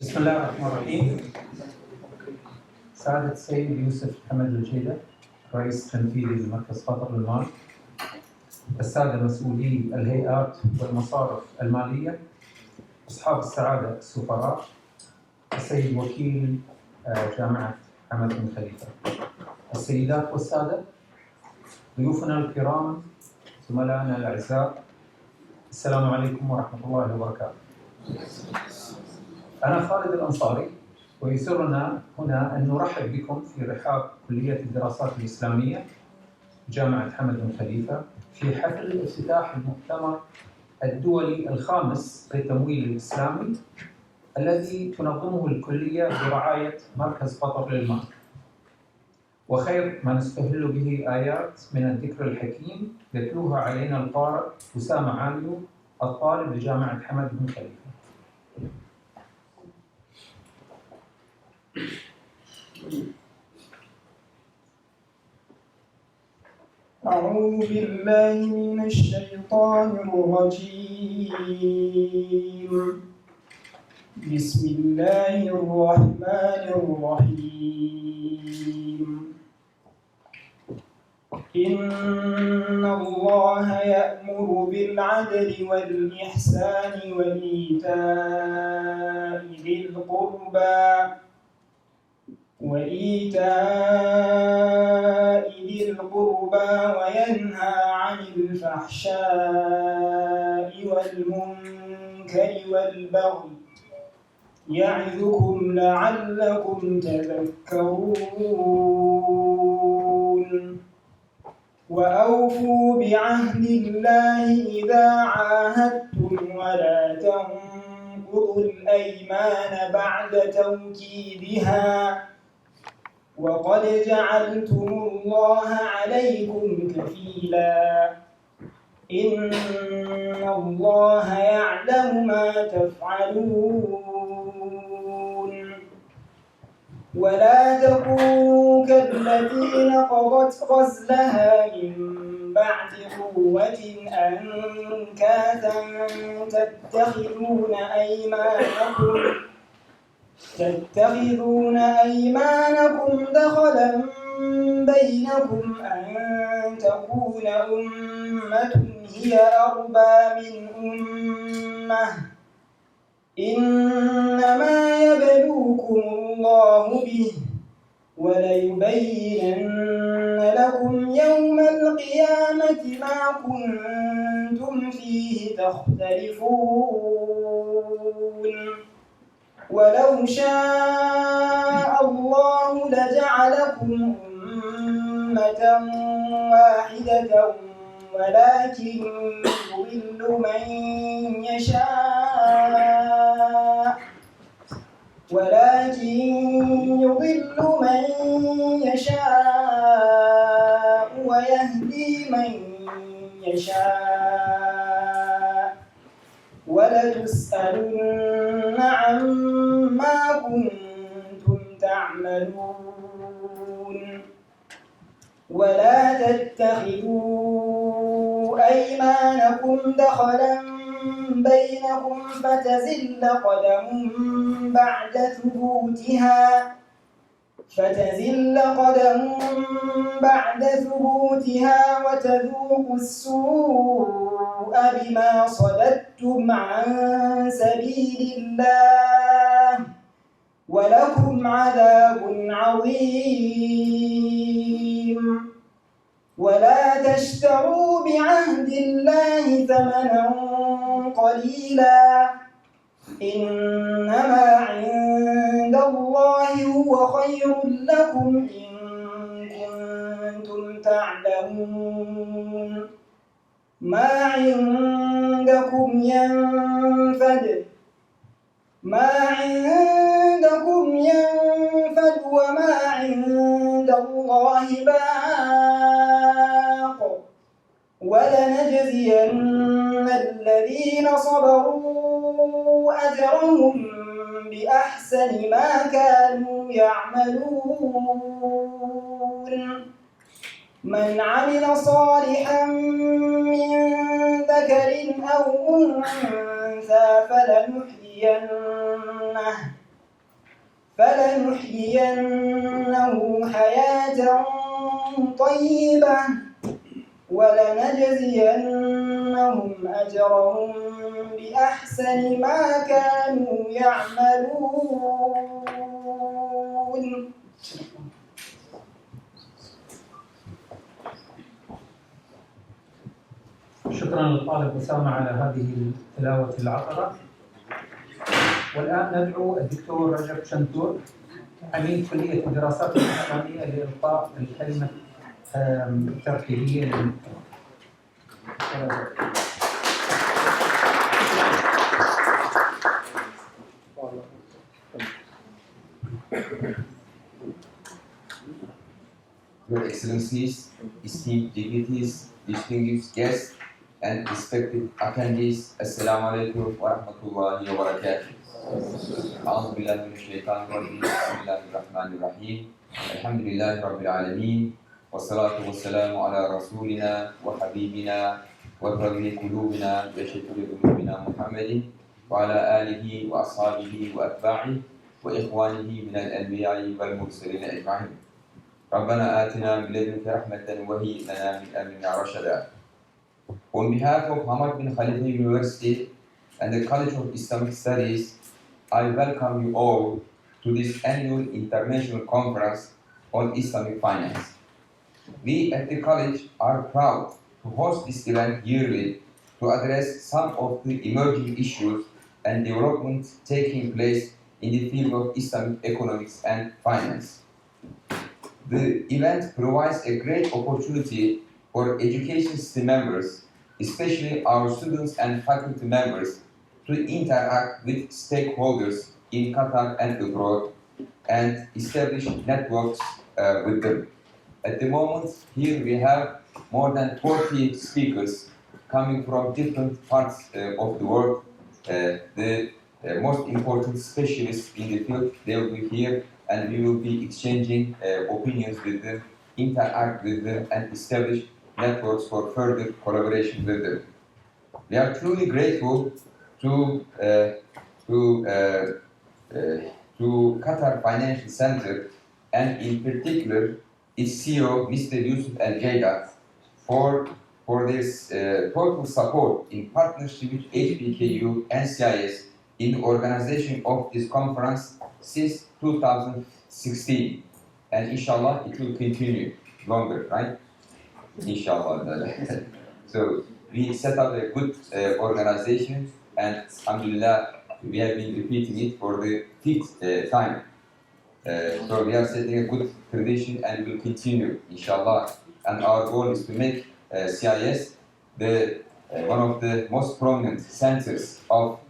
بسم الله الرحمن الرحيم. سعادة السيد يوسف حمد الجيدة، رئيس تنفيذي لمركز خاطر للمال، السادة مسؤولي الهيئات والمصارف المالية، أصحاب السعادة السفراء، السيد وكيل جامعة حمد بن خليفة، السيدات والسادة، ضيوفنا الكرام، زملائنا الأعزاء، السلام عليكم ورحمة الله وبركاته. أنا خالد الأنصاري، ويسرنا هنا أن نرحب بكم في رحاب كلية الدراسات الإسلامية جامعة حمد بن خليفة في حفل افتتاح المؤتمر الدولي الخامس للتمويل الإسلامي الذي تنظمه الكلية برعاية مركز قطر للمال. وخير ما نستهل به آيات من الذكر الحكيم يتلوها علينا القارئ أسامة عاليو، الطالب لجامعة حمد بن خليفة. أعوذ بالله من الشيطان الرجيم. بسم الله الرحمن الرحيم. إن الله يأمر بالعدل والإحسان وإيتاء ذي القربى وينهى عن الفحشاء والمنكر والبغي يعظكم لعلكم تذكرون. وأوفوا بعهد الله إذا عاهدتم ولا تنقضوا الأيمان بعد توكيدها وقد جعلتم الله عليكم كفيلا إن الله يعلم ما تفعلون. ولا تكونوا كالتي نقضت غزلها من بعد قوة أنكاثا تتخذون أيمانكم دخلا بينكم أن تكون أمة هي أربى من أمة إنما يبلوكم الله به وليبينن لكم يوم القيامة ما كنتم فيه تختلفون. ولو شاء الله لجعلكم أمة واحدة ولكن يضل من يشاء ويهدي من يشاء ولتسألن عما كنتم تعملون. ولا تتخذوا أيمانكم دخلا بينكم فتزل قدم بعد ثبوتها وتذوقوا السوء بما صددتم عن سبيل الله ولكم عذاب عظيم. ولا تشتروا بعهد الله ثمنا قليلا إنما عند الله هو خير لكم إن كنتم تعلمون. ما عندكم ينفد وما عند الله باق ولنجزين الذين صبروا أجرهم بأحسن ما كانوا يعملون. من عمل صالحا من ذكر أو أنثى فلنحيينه فلنحيينه حياة طيبة ولنجزينهم أجرهم بأحسن ما كانوا يعملون. شكرا للطالب أسامة على هذه التلاوة العطرة. والآن ندعو الدكتور رجب شنتور عميد كلية الدراسات الإسلامية لإلقاء الكلمة الترحيبية Your Excellencies, esteemed dignitaries, distinguished guests, and respected attendees, Assalamu alaikum wa rahmatullahi wa barakatuh. أعوذ بالله من الشيطان الرجيم، بسم الله الرحمن الرحيم، الحمد لله رب العالمين، والصلاة والسلام على رسولنا وحبيبنا وقرب قلوبنا وشفيع ذنوبنا محمد وعلى آله وأصحابه وأتباعه وإخوانه من الأنبياء والمرسلين أجمعين. ربنا آتنا من لدنك رحمة وهيئ لنا من أمرنا رشدا. On behalf of Hamad bin Khalifa University and the College of Islamic Studies, I welcome you all to this annual international conference on Islamic finance. We at the college are proud to host this event yearly to address some of the emerging issues and developments taking place in the field of Islamic economics and finance. The event provides a great opportunity for education system members, especially our students and faculty members, to interact with stakeholders in Qatar and abroad and establish networks with them. At the moment, here we have more than 40 speakers coming from different parts of the world. The most important specialists in the field, they will be here and we will be exchanging opinions with them, interact with them and establish networks for further collaboration with them. We are truly grateful to Qatar Financial Center and in particular its CEO, Mr. Yusuf Al-Jayda, for this total support in partnership with HBKU and CIS in the organization of this conference since 2016. And inshallah, it will continue longer, right? Inshallah. So we set up a good organization and alhamdulillah, we have been repeating it for the 5th time. So we are setting a good tradition and will continue, inshallah. And our goal is to make CIS one of the most prominent centers of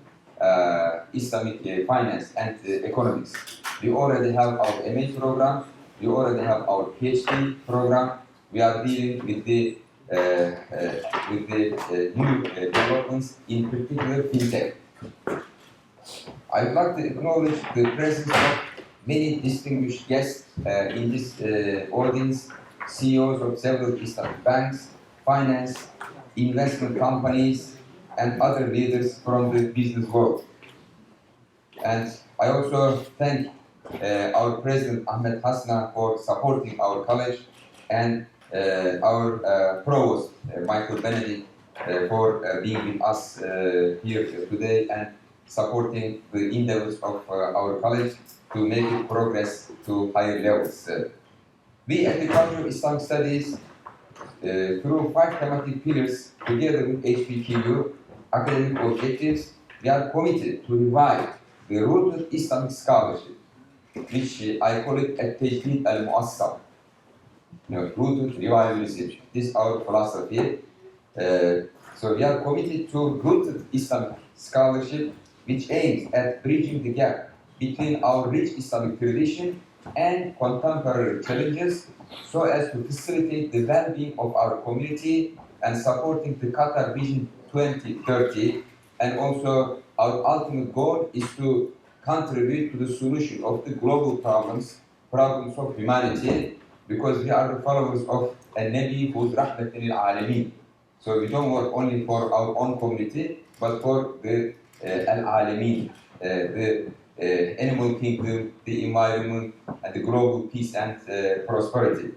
Islamic finance and economics. We already have our MA program, we already have our PhD program. We are dealing with the new developments, in particular fintech. I would like to acknowledge the presence of many distinguished guests in this audience, CEOs of several Islamic banks, finance, investment companies, and other leaders from the business world. And I also thank our President Ahmed Hasna for supporting our college and our Provost Michael Benedict for being with us here today and supporting the endeavors of our college to make it progress to higher levels. We at the College of Islamic Studies, through 5 thematic pillars, together with HBKU, academic objectives, we are committed to revive the rooted Islamic scholarship, which I call it at-Tajdeed al-Mu'assar. Rooted revival research. This is our philosophy. So we are committed to rooted Islamic scholarship, which aims at bridging the gap between our rich Islamic tradition and contemporary challenges so as to facilitate the well-being of our community and supporting the Qatar Vision 2030. And also our ultimate goal is to contribute to the solution of the global problems of humanity, because we are the followers of a Nabi who's rahmatan lil alameen. So we don't work only for our own community, but for the al-alameen, the animal kingdom, the environment, and the global peace and prosperity.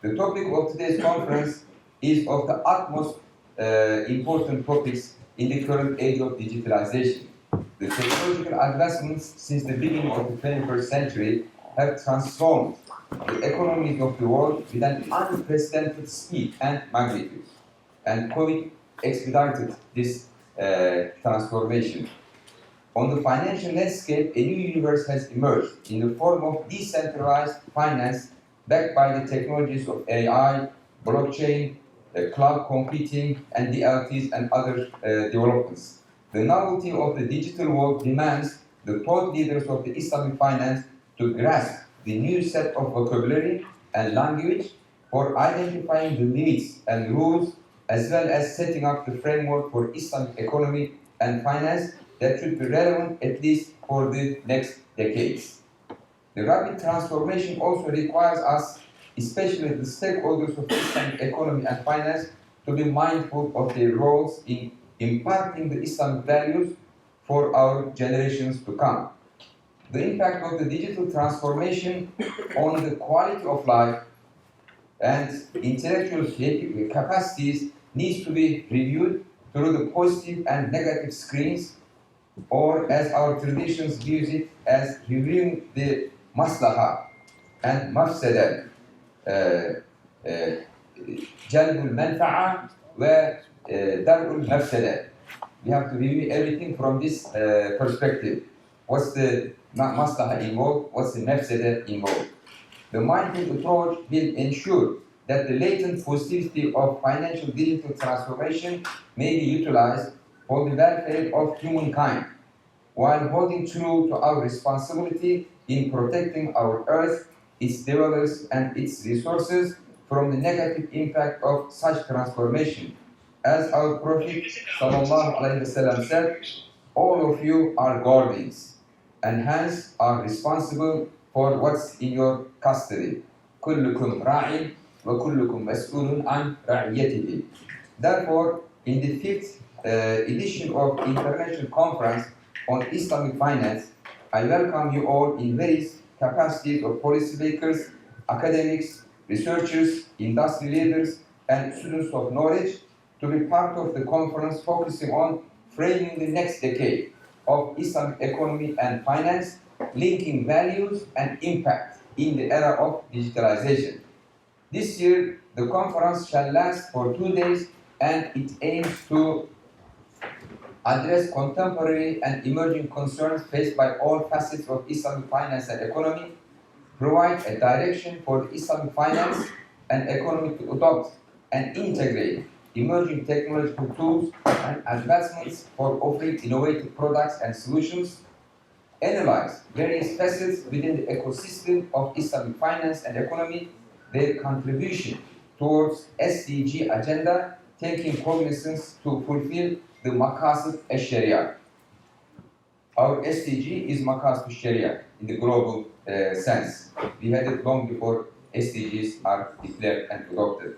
The topic of today's conference is of the utmost important topics in the current age of digitalization. The technological advancements since the beginning of the 21st century have transformed the economies of the world with an unprecedented speed and magnitude. And COVID expedited this transformation. On the financial landscape, a new universe has emerged in the form of decentralized finance backed by the technologies of AI, blockchain, cloud computing, and DLTs and other developments. The novelty of the digital world demands the thought leaders of the Islamic finance to grasp the new set of vocabulary and language for identifying the limits and rules, as well as setting up the framework for Islamic economy and finance that should be relevant at least for the next decades. The rapid transformation also requires us, especially the stakeholders of Islamic economy and finance, to be mindful of their roles in imparting the Islamic values for our generations to come. The impact of the digital transformation on the quality of life and intellectual capacities needs to be reviewed through the positive and negative screens, or as our traditions views it, as reviewing the maslaha and mafsada, jalb al-manfa'a wa dar al-mafsada. We have to review everything from this perspective. What's the maslaha involved? What's the mafsada involved? The mindful approach will ensure that the latent possibility of financial digital transformation may be utilized for the welfare of humankind, while holding true to our responsibility in protecting our earth, its dwellers, and its resources from the negative impact of such transformation. As our Prophet ﷺ said, all of you are guardians, and hence are responsible for what's in your custody. كلكم راع وكلكم مسؤول عن رعيته. Therefore, in the 5th edition of International Conference on Islamic Finance, I welcome you all in various capacities of policymakers, academics, researchers, industry leaders, and students of knowledge to be part of the conference focusing on framing the next decade of Islamic economy and finance, linking values and impact in the era of digitalization. This year, the conference shall last for 2 days, and it aims to address contemporary and emerging concerns faced by all facets of Islamic finance and economy, provide a direction for Islamic finance and economy to adopt and integrate emerging technological tools and advancements for offering innovative products and solutions, analyze various facets within the ecosystem of Islamic finance and economy, their contribution towards SDG agenda, taking cognizance to fulfill the Maqasid al-Sharia. Our SDG is Maqasid al-Sharia in the global sense. We had it long before SDGs are declared and adopted.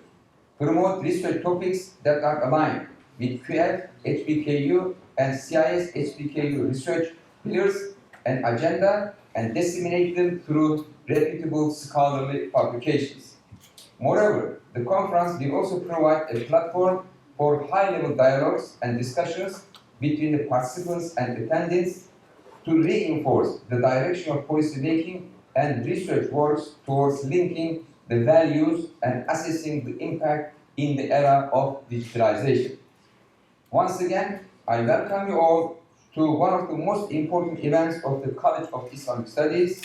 Promote research topics that are aligned with QF, HBKU, and CIS HBKU research pillars and agenda, and disseminate them through reputable scholarly publications. Moreover, the conference will also provide a platform for high-level dialogues and discussions between the participants and attendants to reinforce the direction of policy making and research works towards linking the values and assessing the impact in the era of digitalization. Once again, I welcome you all to one of the most important events of the College of Islamic Studies,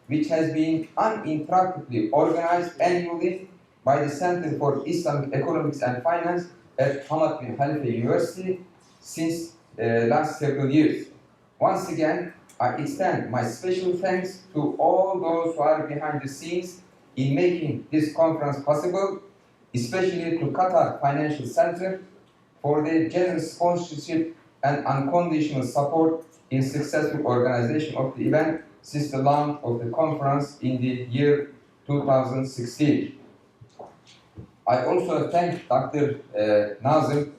which has been uninterruptedly organized annually by the Center for Islamic Economics and Finance at Hamad bin Khalifa University since last several years. Once again, I extend my special thanks to all those who are behind the scenes in making this conference possible, especially to Qatar Financial Center for their generous sponsorship and unconditional support in successful organization of the event since the launch of the conference in the year 2016. I also thank Dr. Nazim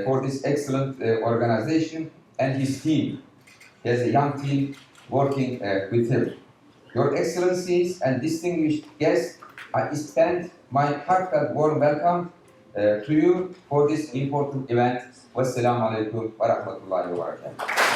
for this excellent organization and his team. He has a young team working with him. Your Excellencies and distinguished guests, I extend my heartfelt warm welcome to you for this important event. Wassalamu alaikum wa rahmatullahi wa barakatuh.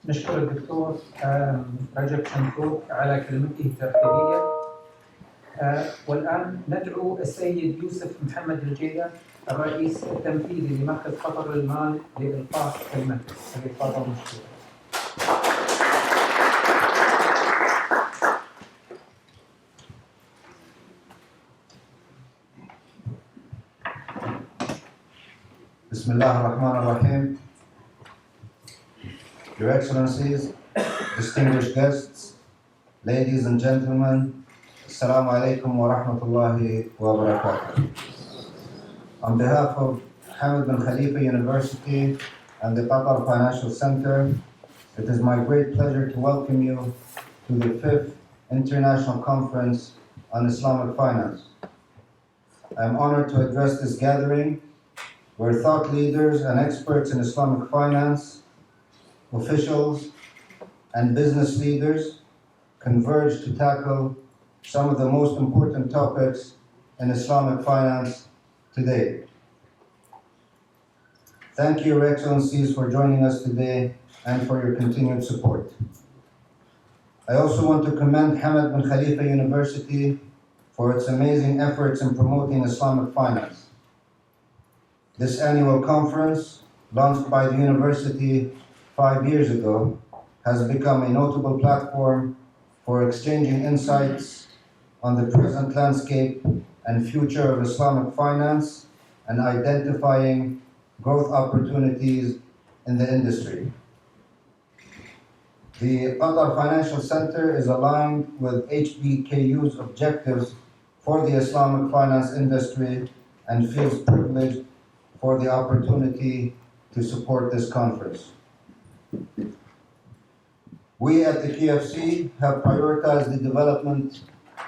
نشكر الدكتور رجب شنكوك على كلمته الترحيبية. والآن ندعو السيد يوسف محمد الجيلة الرئيس التنفيذي لمركز قطر للمال لإلقاء كلمته. فليتفضل مشكورا. بسم الله الرحمن الرحيم. Your Excellencies, distinguished guests, ladies and gentlemen, Assalamu alaikum wa rahmatullahi wa barakatuh. On behalf of Hamad bin Khalifa University and the Qatar Financial Center, it is my great pleasure to welcome you to the 5th International Conference on Islamic Finance. I am honored to address this gathering where thought leaders and experts in Islamic finance, officials, and business leaders converge to tackle some of the most important topics in Islamic finance today. Thank you, Your Excellencies, for joining us today and for your continued support. I also want to commend Hamad bin Khalifa University for its amazing efforts in promoting Islamic finance. This annual conference, launched by the university 5 years ago, has become a notable platform for exchanging insights on the present landscape and future of Islamic finance and identifying growth opportunities in the industry. The Qatar Financial Center is aligned with HBKU's objectives for the Islamic finance industry and feels privileged for the opportunity to support this conference. We at the KFC have prioritized the development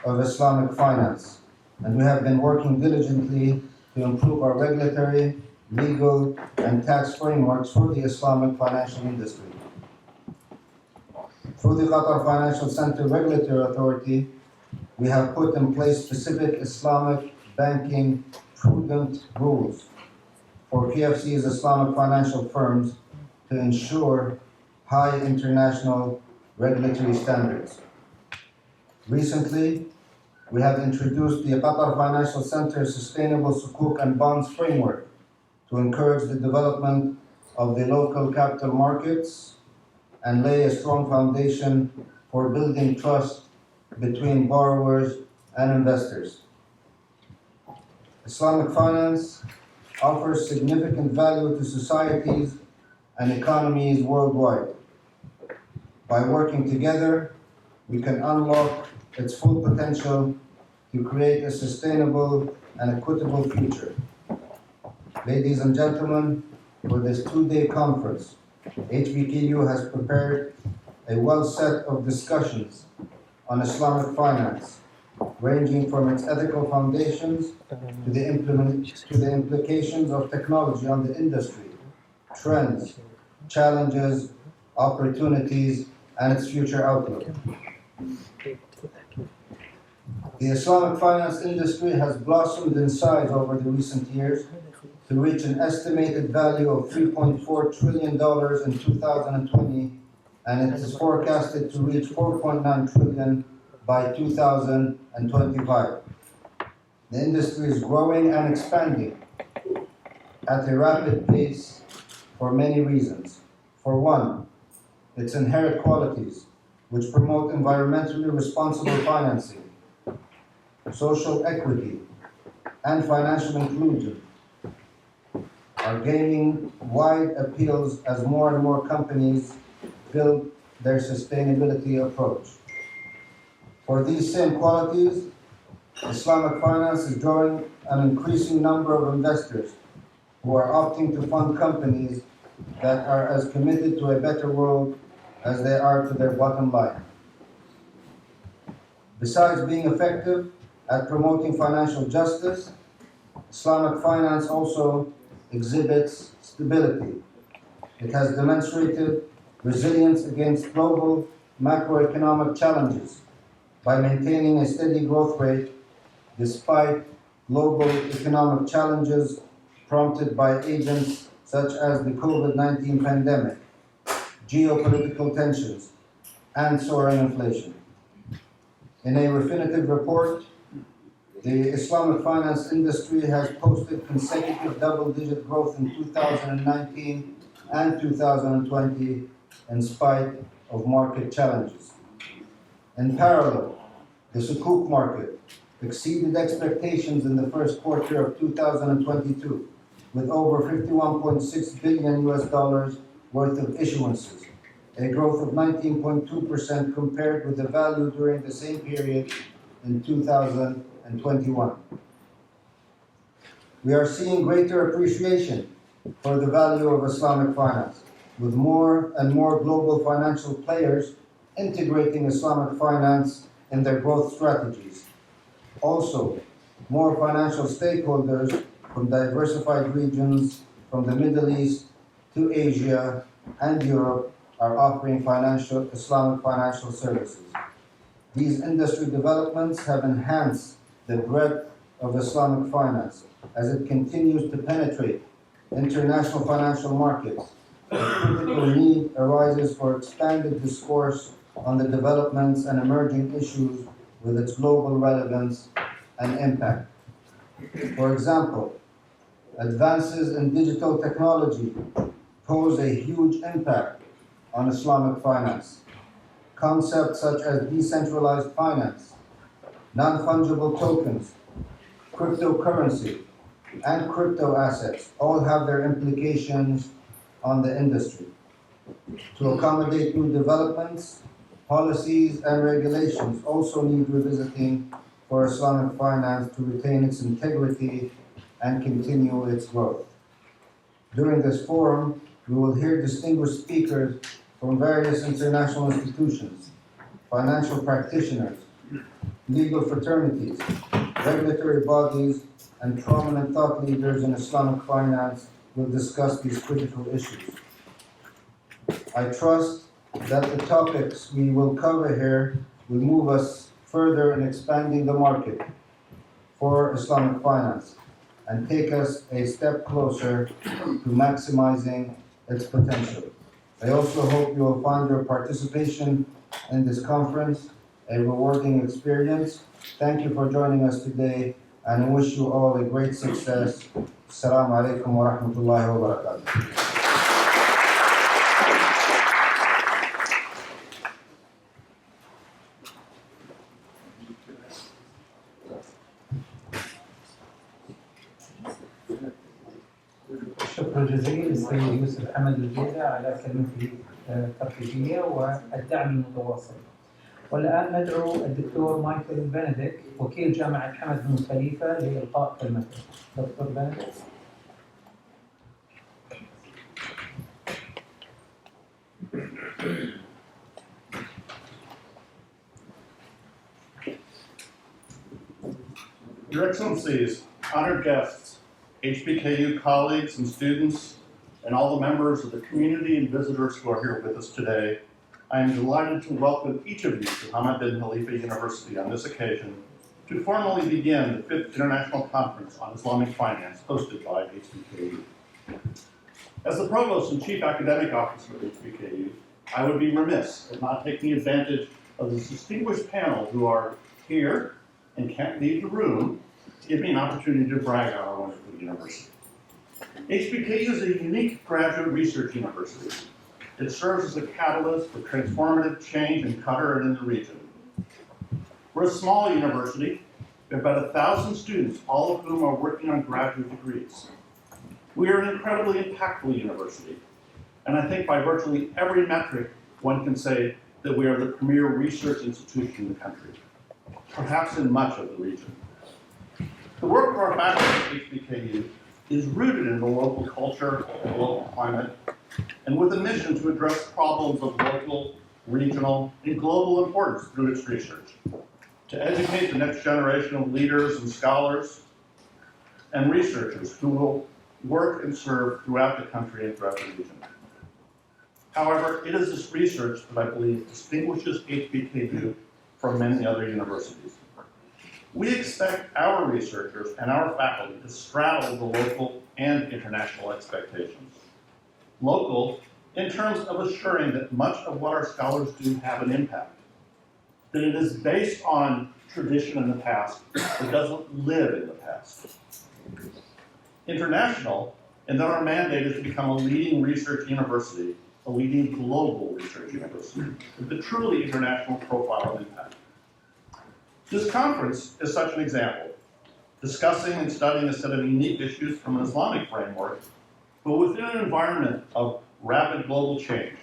of Islamic finance, and we have been working diligently to improve our regulatory, legal, and tax frameworks for the Islamic financial industry. Through the Qatar Financial Center Regulatory Authority, we have put in place specific Islamic banking prudent rules for KFC's Islamic financial firms to ensure high international regulatory standards. Recently, we have introduced the Qatar Financial Center Sustainable Sukuk and Bonds Framework to encourage the development of the local capital markets and lay a strong foundation for building trust between borrowers and investors. Islamic finance offers significant value to societies and economies worldwide. By working together, we can unlock its full potential to create a sustainable and equitable future. Ladies and gentlemen, for this two-day conference, HBKU has prepared a well set of discussions on Islamic finance, ranging from its ethical foundations to the implications of technology on the industry, trends, challenges, opportunities, and its future outlook. The Islamic finance industry has blossomed in size over the recent years to reach an estimated value of $3.4 trillion in 2020, and it is forecasted to reach $4.9 trillion by 2025. The industry is growing and expanding at a rapid pace for many reasons. For one, its inherent qualities, which promote environmentally responsible financing, social equity, and financial inclusion, are gaining wide appeals as more and more companies build their sustainability approach. For these same qualities, Islamic finance is drawing an increasing number of investors who are opting to fund companies that are as committed to a better world as they are to their bottom line. Besides being effective at promoting financial justice, Islamic finance also exhibits stability. It has demonstrated resilience against global macroeconomic challenges by maintaining a steady growth rate despite global economic challenges prompted by agents such as the COVID-19 pandemic, geopolitical tensions, and soaring inflation. In a Refinitiv report, the Islamic finance industry has posted consecutive double-digit growth in 2019 and 2020 in spite of market challenges. In parallel, the Sukuk market exceeded expectations in the first quarter of 2022 with over $51.6 billion worth of issuances, a growth of 19.2% compared with the value during the same period in 2021. We are seeing greater appreciation for the value of Islamic finance, with more and more global financial players integrating Islamic finance in their growth strategies. Also, more financial stakeholders from diversified regions from the Middle East to Asia and Europe are offering Islamic financial services. These industry developments have enhanced the breadth of Islamic finance as it continues to penetrate international financial markets. A critical need arises for expanded discourse on the developments and emerging issues with its global relevance and impact. For example, advances in digital technology pose a huge impact on Islamic finance. Concepts such as decentralized finance, non-fungible tokens, cryptocurrency, and crypto assets all have their implications on the industry. To accommodate new developments, policies and regulations also need revisiting for Islamic finance to retain its integrity and continue its growth. During this forum, we will hear distinguished speakers from various international institutions, financial practitioners, legal fraternities, regulatory bodies, and prominent thought leaders in Islamic finance will discuss these critical issues. I trust that the topics we will cover here will move us further in expanding the market for Islamic finance and take us a step closer to maximizing its potential. I also hope you will find your participation in this conference a rewarding experience. Thank you for joining us today, and I wish you all a great success. Assalamu alaikum wa rahmatullahi wa barakatuh. شكرا جزيلا للسيد يوسف حمد الجيدة على كلمته الترحيبية والدعم المتواصل. والآن ندعو الدكتور مايكل بنديك وكيل جامعة حمد بن خليفة لإلقاء كلمته. دكتور بنديك. Your Excellencies, honored guests, HBKU colleagues and students, and all the members of the community and visitors who are here with us today, I am delighted to welcome each of you to Hamad bin Khalifa University on this occasion to formally begin the 5th International Conference on Islamic Finance hosted by HBKU. As the Provost and Chief Academic Officer of HBKU, I would be remiss in not taking advantage of this distinguished panel who are here and can't leave the room to give me an opportunity to brag on our wonderful university. HBKU is a unique graduate research university. It serves as a catalyst for transformative change in Qatar and in the region. We're a small university. We have about 1,000 students, all of whom are working on graduate degrees. We are an incredibly impactful university, and I think by virtually every metric, one can say that we are the premier research institution in the country, perhaps in much of the region. The work of our faculty at HBKU is rooted in the local culture and local climate, and with a mission to address problems of local, regional, and global importance through its research, to educate the next generation of leaders and scholars and researchers who will work and serve throughout the country and throughout the region. However, it is this research that I believe distinguishes HBKU from many other universities. We expect our researchers and our faculty to straddle the local and international expectations. Local, in terms of assuring that much of what our scholars do have an impact, that it is based on tradition in the past, it doesn't live in the past. International, and that our mandate is to become a leading research university, a leading global research university, with a truly international profile and impact. This conference is such an example, discussing and studying a set of unique issues from an Islamic framework, but within an environment of rapid global change,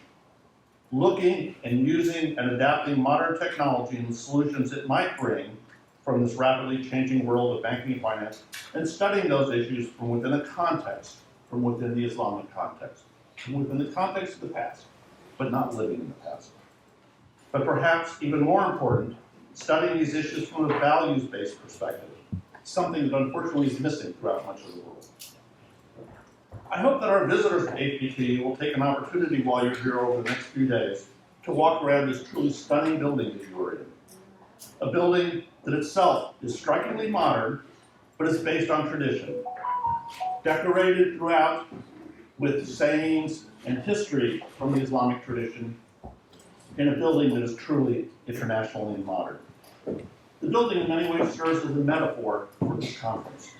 looking and using and adapting modern technology and the solutions it might bring from this rapidly changing world of banking and finance, and studying those issues from within a context, from within the Islamic context, from within the context of the past, but not living in the past. But perhaps even more important, studying these issues from a values-based perspective, something that unfortunately is missing throughout much of the world. I hope that our visitors to HBKU will take an opportunity while you're here over the next few days to walk around this truly stunning building that you are in. A building that itself is strikingly modern, but is based on tradition. Decorated throughout with sayings and history from the Islamic tradition in a building that is truly internationally modern. The building in many ways serves as a metaphor for this conference.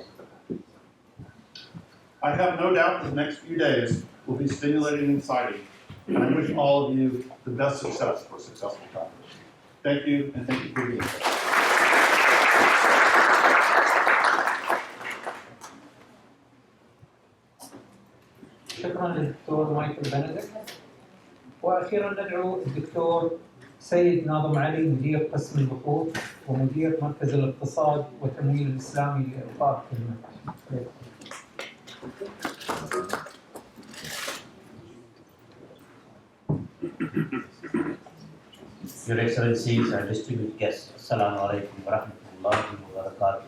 I have no doubt that the next few days will be stimulating and exciting, and I wish all of you the best success for a successful conference. Thank you, and thank you for being here. شكرا للدكتور مايكل بندق. واخيرا ندعو الدكتور سيد ناظم علي مدير قسم البحوث ومدير مركز الاقتصاد والتمويل الاسلامي لإلقاء كلمة. Your Excellencies and distinguished guests, Assalamu alaikum wa rahmatullahi wa barakatuh.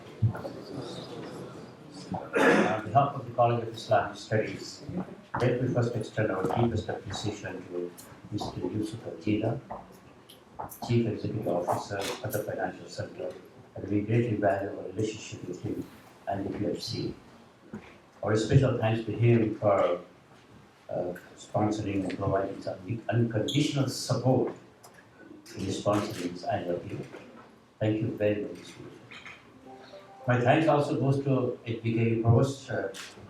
On behalf of the College of Islamic Studies, let me first extend our deepest appreciation to Mr. Yusuf Al-Jida, Chief Executive Officer at the Financial Center, and we greatly value our relationship with him and the PFC. Our special thanks to him for sponsoring and providing some unconditional support in sponsoring this annual event. Thank you very much. My thanks also goes to HBKU Provost,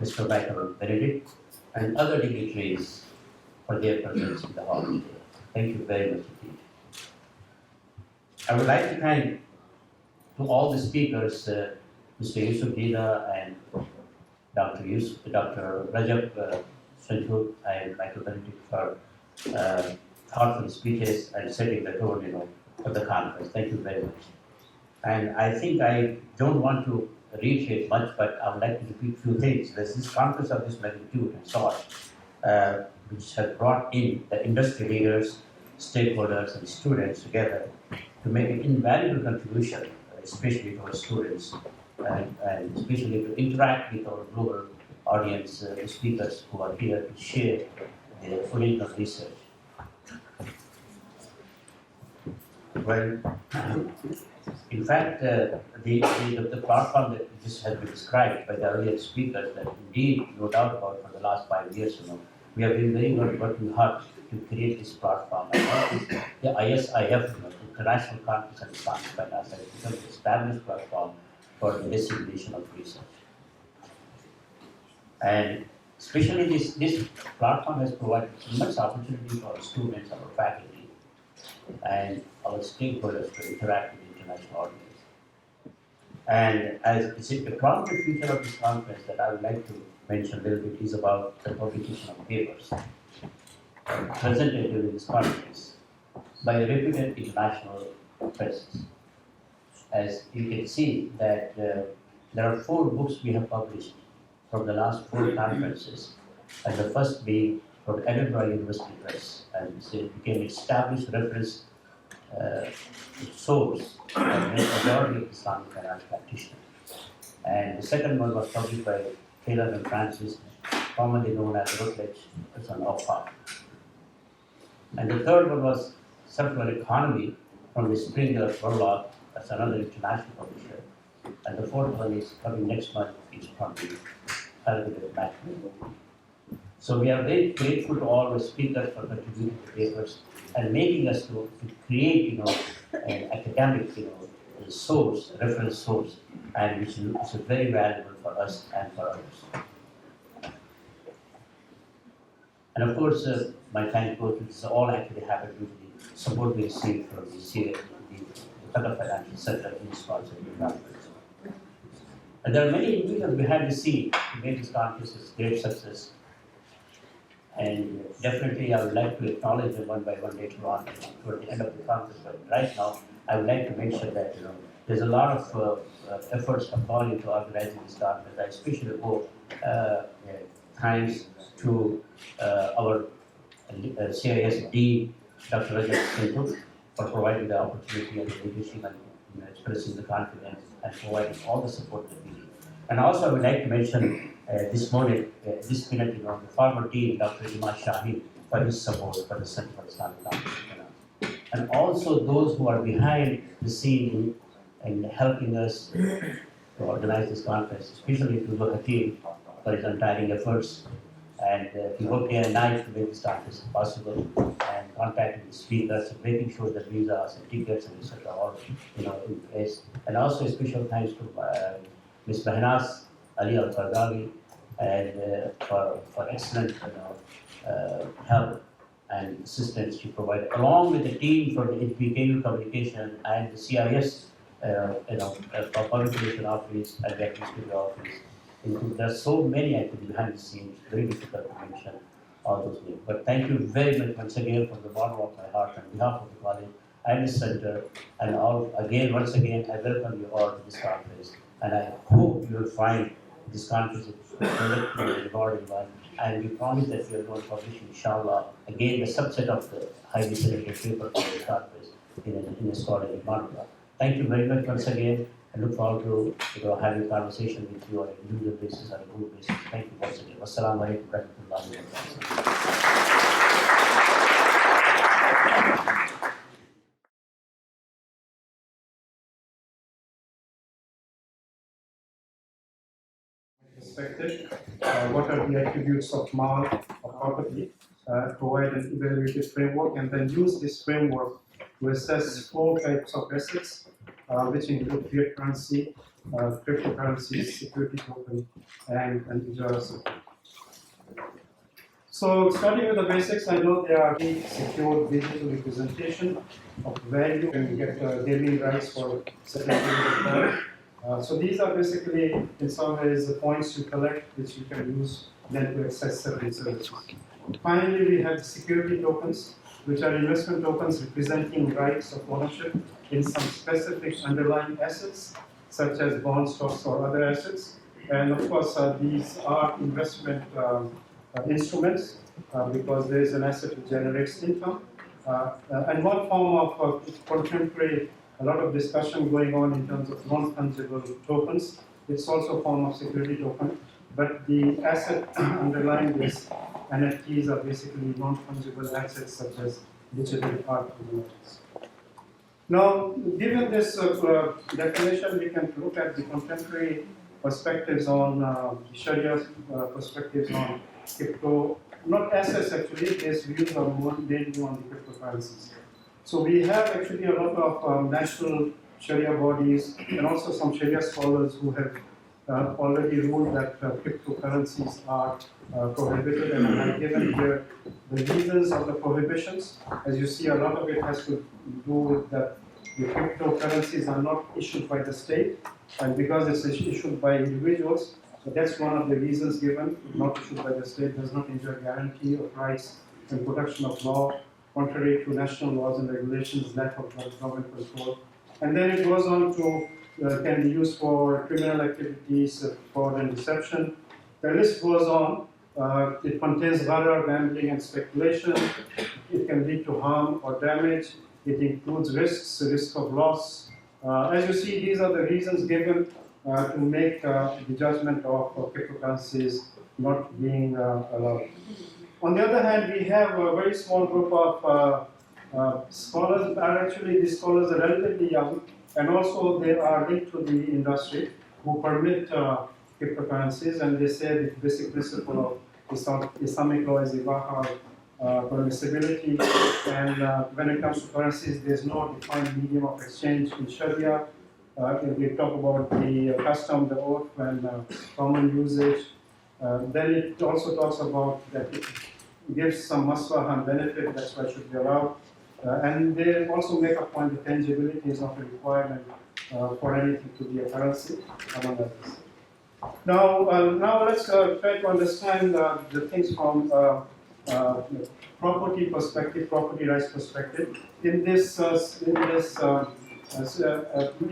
Mr. Michael Benedict, and other dignitaries for their presence in the hall today. Thank you very much indeed. I would like to thank to all the speakers, Mr. Yusuf Dida and Dr. Rajab Sanjur and Michael Benedict for thoughtful speeches and setting the tone, for the conference. Thank you very much. And I think I don't want to reiterate much, but I would like to repeat a few things. There's this conference of this magnitude and sort, which has brought in the industry leaders, stakeholders, and students together to make an invaluable contribution, especially to our students, and especially to interact with our global audience, the speakers who are here to share their original research. Well, in fact, the platform that just has been described by the earlier speakers, that indeed, no doubt about for the last 5 years, we have been very much working hard to create this platform. And the ICIF, International Conference on Islamic Finance, has become an established platform for the dissemination of research. And especially this platform has provided immense opportunity for our students, our faculty, and our stakeholders to interact with the international audience. And as it's a prominent feature of this conference that I would like to mention a little bit is about the publication of papers presented during this conference by reputed international presses. As you can see that there are 4 books we have published from the last 4 conferences, and the first being for the Edinburgh University Press, and so it became established reference source and majority of Islamic finance practitioners. And the second one was published by Taylor and Francis, commonly known as Routledge, as an off-part. And the third one was Circular Economy from the Springer Verlag, that's another international publisher. And the fourth one is coming next month, it's from the Harvard Magazine. So we are very grateful to all the speakers for contributing to papers and making us to create, an academic, source, reference source, and which is very valuable for us and for others. And of course, my thanks goes to this all actually happened due to the support we received from the Qatar Financial Center in sponsoring the conference. And there are many individuals behind the scene who made this conference a great success. And definitely I would like to acknowledge them one by one later on toward the end of the conference. But right now, I would like to mention that there's a lot of efforts have gone into organizing this conference. I especially owe thanks to our CIS Dean, Dr. Rajat Sindhu, for providing the opportunity and the leadership and expressing the confidence and providing all the support that we need. And also I would like to mention this minute, the former dean, Dr. Imad Shaheen, for his support for the Center for Islamic Knowledge. And also those who are behind the scene in helping us to organize this conference, especially to the team for his untiring efforts. And he worked day and night to make this conference possible, and contacting the speakers and making sure that visas and tickets and etc. are in place. And also a special thanks to Ms. Mehnaz Ali Al-Qardawi and for excellent help and assistance she provided, along with the team for the HBKU communication and the CIS, public relation office and the administrative office. There's so many actually behind the scenes, very difficult to mention all those names. But thank you very much once again from the bottom of my heart on behalf of the college and the center, and once again, I welcome you all to this conference. And I hope you will find this conference productive and rewarding one. And we promise that we are going to publish, inshallah, again, a subset of the highly selected paper for the conference in a scholarly manner. Thank you very much once again. I look forward to having a conversation with you on an individual basis or a group basis. Thank you once again. Wassalamu alaikum wa rahmatullahi wa barakatuh. Perspective, what are the attributes of mal or property, provide an evaluative framework, and then use this framework to assess 4 types of assets, which include fiat currency, cryptocurrencies, security token, and ijara support. So starting with the basics, I know there are secure digital representation of value, and you get gaming rights for certain period of time. So these are basically, in some ways, the points you collect, which you can use then to access certain services. Finally, we have the security tokens, which are investment tokens representing rights of ownership in some specific underlying assets, such as bonds, stocks, or other assets. And of course, these are investment instruments because there is an asset which generates income. And one form of contemporary, a lot of discussion going on in terms of non-fungible tokens. It's also a form of security token, but the asset underlying this NFTs are basically non-fungible assets such as digital art images. Now, given this definition, we can look at the contemporary perspectives on Sharia perspectives on crypto, not assets actually, these views are more mainly on the cryptocurrencies. So we have actually a lot of national Sharia bodies and also some Sharia scholars who have already ruled that cryptocurrencies are prohibited, and I have given here the reasons of the prohibitions. As you see, a lot of it has to do with that the cryptocurrencies are not issued by the state, and because it's issued by individuals, so that's one of the reasons given. Not issued by the state does not enjoy guarantee of rights and protection of law, contrary to national laws and regulations, lack of government control. And then it goes on to can be used for criminal activities, fraud and deception. The list goes on. It contains gharar, gambling, and speculation. It can lead to harm or damage. It includes risks, risk of loss. As you see, these are the reasons given to make the judgment of cryptocurrencies not being allowed. On the other hand, we have a very small group of scholars. Actually, these scholars are relatively young, and also they are linked to the industry who permit cryptocurrencies, and they say the basic principle of Islamic law is ibaha, permissibility, and when it comes to currencies, there's no defined medium of exchange in Sharia. We talk about the custom, the oath, and common usage. Then it also talks about that it gives some maslaha and benefit, that's why it should be allowed. And they also make a point that tangibility is not a requirement for anything to be a currency, among others. Now let's try to understand the things from property perspective, property rights perspective. In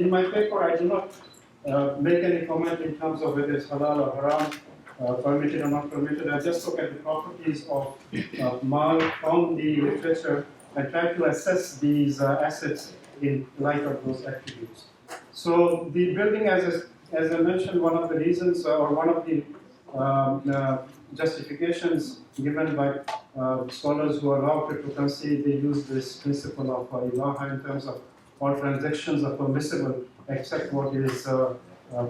my paper, I do not make any comment in terms of whether it's halal or haram, permitted or not permitted. I just look at the properties of mal from the literature and try to assess these assets in light of those attributes. So the building, as I mentioned, one of the reasons or one of the justifications given by scholars who allow cryptocurrency, they use this principle of ibaha in terms of all transactions are permissible except what is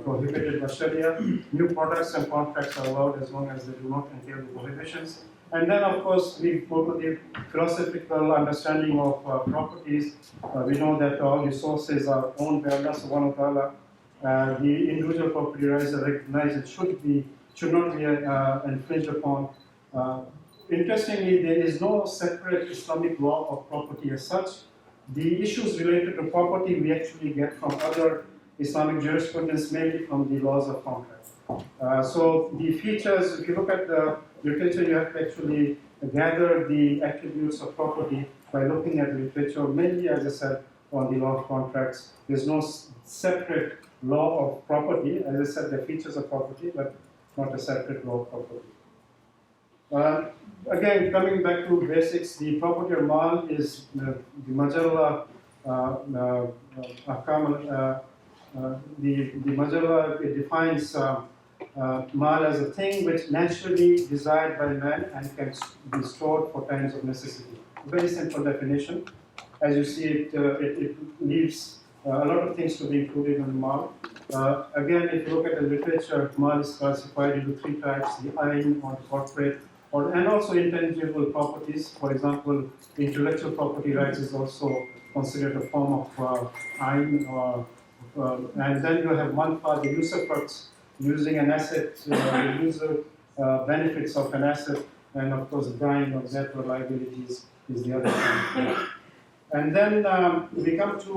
prohibited by Sharia. New products and contracts are allowed as long as they do not entail the prohibitions. And then, of course, we go to the philosophical understanding of properties. We know that all resources are owned by Allah subhanahu wa ta'ala. The individual property rights are recognized and should not be infringed upon. Interestingly, there is no separate Islamic law of property as such. The issues related to property we actually get from other Islamic jurisprudence, mainly from the laws of contract. So the features, if you look at the literature, you have to actually gather the attributes of property by looking at the literature, mainly, as I said, on the law of contracts. There's no separate law of property. As I said, the features of property, but not a separate law of property. Again, coming back to basics, the property of mal is the Majalla the Majalla, it defines mal as a thing which naturally desired by man and can be stored for times of necessity. Very simple definition. As you see, it leaves a lot of things to be included in mal. Again, if you look at the literature, mal is classified into three types: the ayn or corporate, and also intangible properties. For example, intellectual property rights is also considered a form of ayn. And then you have manfa, the user perks, using an asset, the user benefits of an asset, and of course, dying or death or liabilities is the other thing. And then we come to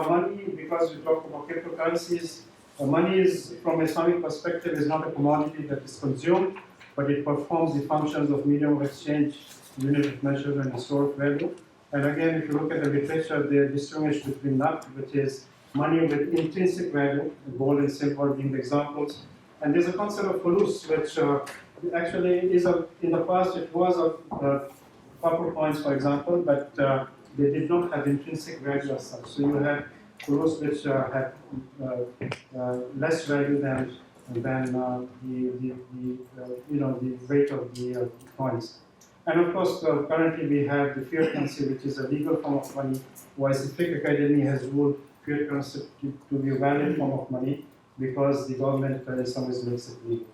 money, because we talk about cryptocurrencies. Money is, from an Islamic perspective, is not a commodity that is consumed, but it performs the functions of medium of exchange, unit of measurement, and store of value. And again, if you look at the literature, they distinguish between naqd, which is money with intrinsic value, gold and silver being the examples. And there's a concept of fulus, which actually is in the past it was a copper coins, for example, but they did not have intrinsic value as such. So you have fulus which had less value than the weight of the coins. And of course, currently we have the fiat currency, which is a legal form of money, whereas the Fiqh Academy has ruled fiat currency to be a valid form of money because the government in some ways makes it legal.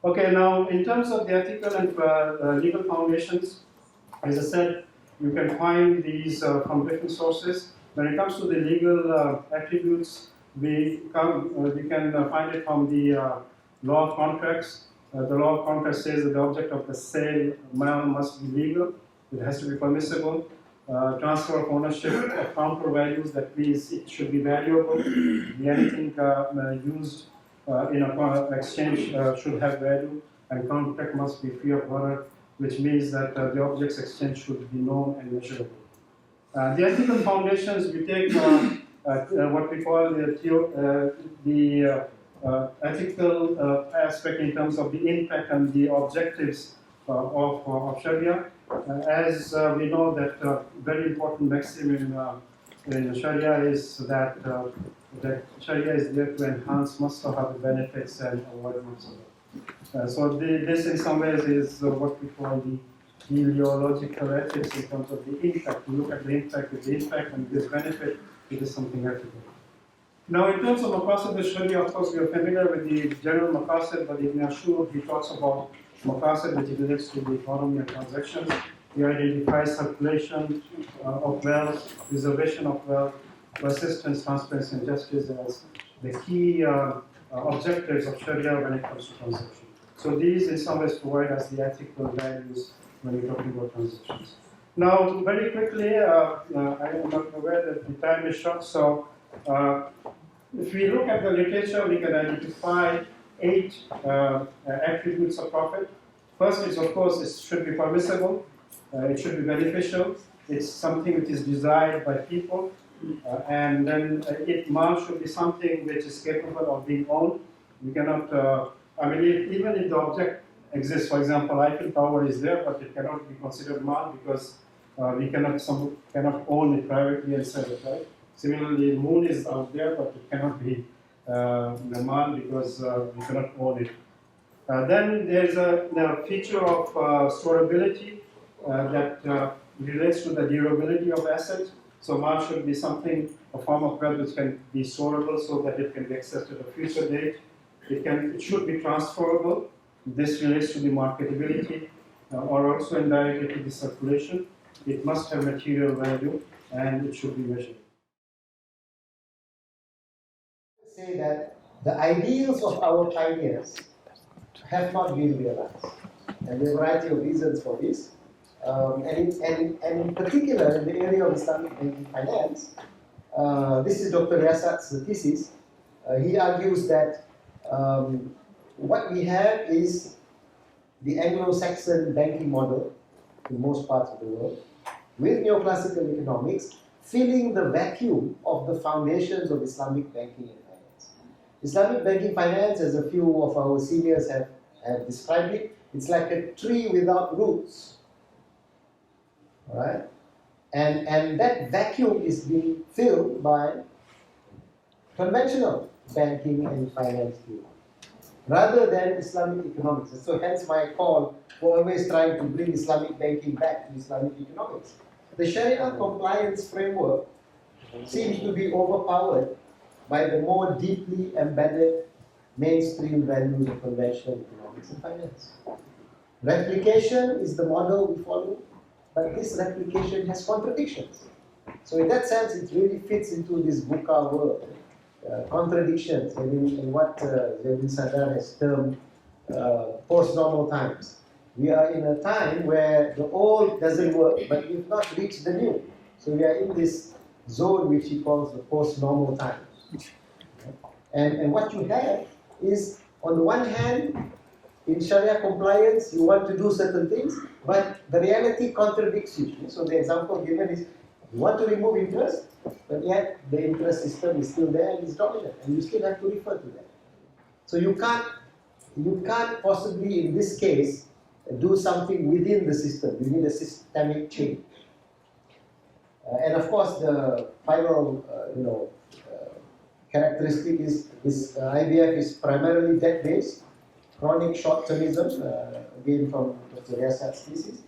Okay, now in terms of the ethical and legal foundations, as I said, you can find these from different sources. When it comes to the legal attributes, we can find it from the law of contracts. The law of contracts says that the object of the sale must be legal. It has to be permissible. Transfer of ownership of counter values, that means it should be valuable. Anything used in an exchange should have value, and contract must be free of error, which means that the objects exchanged should be known and measurable. The ethical foundations, we take what we call the ethical aspect in terms of the impact and the objectives of Sharia. As we know that very important maxim in Sharia is that Sharia is there to enhance maslaha, the benefits, and avoid mafsadah. This in some ways is what we call the teleological ethics in terms of the impact. We look at the impact, if the impact and this benefit, it is something ethical. Now, in terms of maqasid al-Sharia, of course, we are familiar with the general maqasid, but Ibn Ashur, he talks about maqasid which relates to the economy and transactions. He identifies circulation of wealth, preservation of wealth, persistence, transparency, and justice as the key objectives of Sharia when it comes to transaction. So these, in some ways, provide us the ethical values when we're talking about transactions. Now, very quickly, I am not aware that the time is short, so if we look at the literature, we can identify 8 attributes of profit. First is, of course, it should be permissible, it should be beneficial, it's something which is desired by people, and then mal should be something which is capable of being owned. We cannot, even if the object exists, for example, Eiffel Tower is there, but it cannot be considered mal because we cannot own it privately and sell it, right? Similarly, moon is out there, but it cannot be the mal because we cannot own it. Then there's a feature of storability that relates to the durability of assets. So mal should be something, a form of wealth which can be storable so that it can be accessed at a future date. It should be transferable. This relates to the marketability or also indirectly to the circulation. It must have material value and it should be measured. Say that the ideals of our pioneers have not been realized, and there are a variety of reasons for this. And in particular, in the area of Islamic banking finance, this is Dr. Yasat's thesis. He argues that what we have is the Anglo-Saxon banking model in most parts of the world, with neoclassical economics filling the vacuum of the foundations of Islamic banking and finance. Islamic banking finance, as a few of our seniors have described it, it's like a tree without roots. All right? And that vacuum is being filled by conventional banking and finance field, rather than Islamic economics. And so hence my call for always trying to bring Islamic banking back to Islamic economics. The Sharia compliance framework seems to be overpowered by the more deeply embedded mainstream values of conventional economics and finance. Replication is the model we follow, but this replication has contradictions. So in that sense, it really fits into this VUCA world. Contradictions in what Zainuddin Sadar has termed post-normal times. We are in a time where the old doesn't work, but we've not reached the new. So we are in this zone which he calls the post-normal times. And what you have is, on the one hand, in Sharia compliance, you want to do certain things, but the reality contradicts you. So the example given is, you want to remove interest, but yet the interest system is still there and is dominant, and you still have to refer to that. So you can't possibly, in this case, do something within the system. You need a systemic change. And of course, the final, characteristic is IBF is primarily debt-based, chronic short-termism, again from Dr. Yasat's thesis.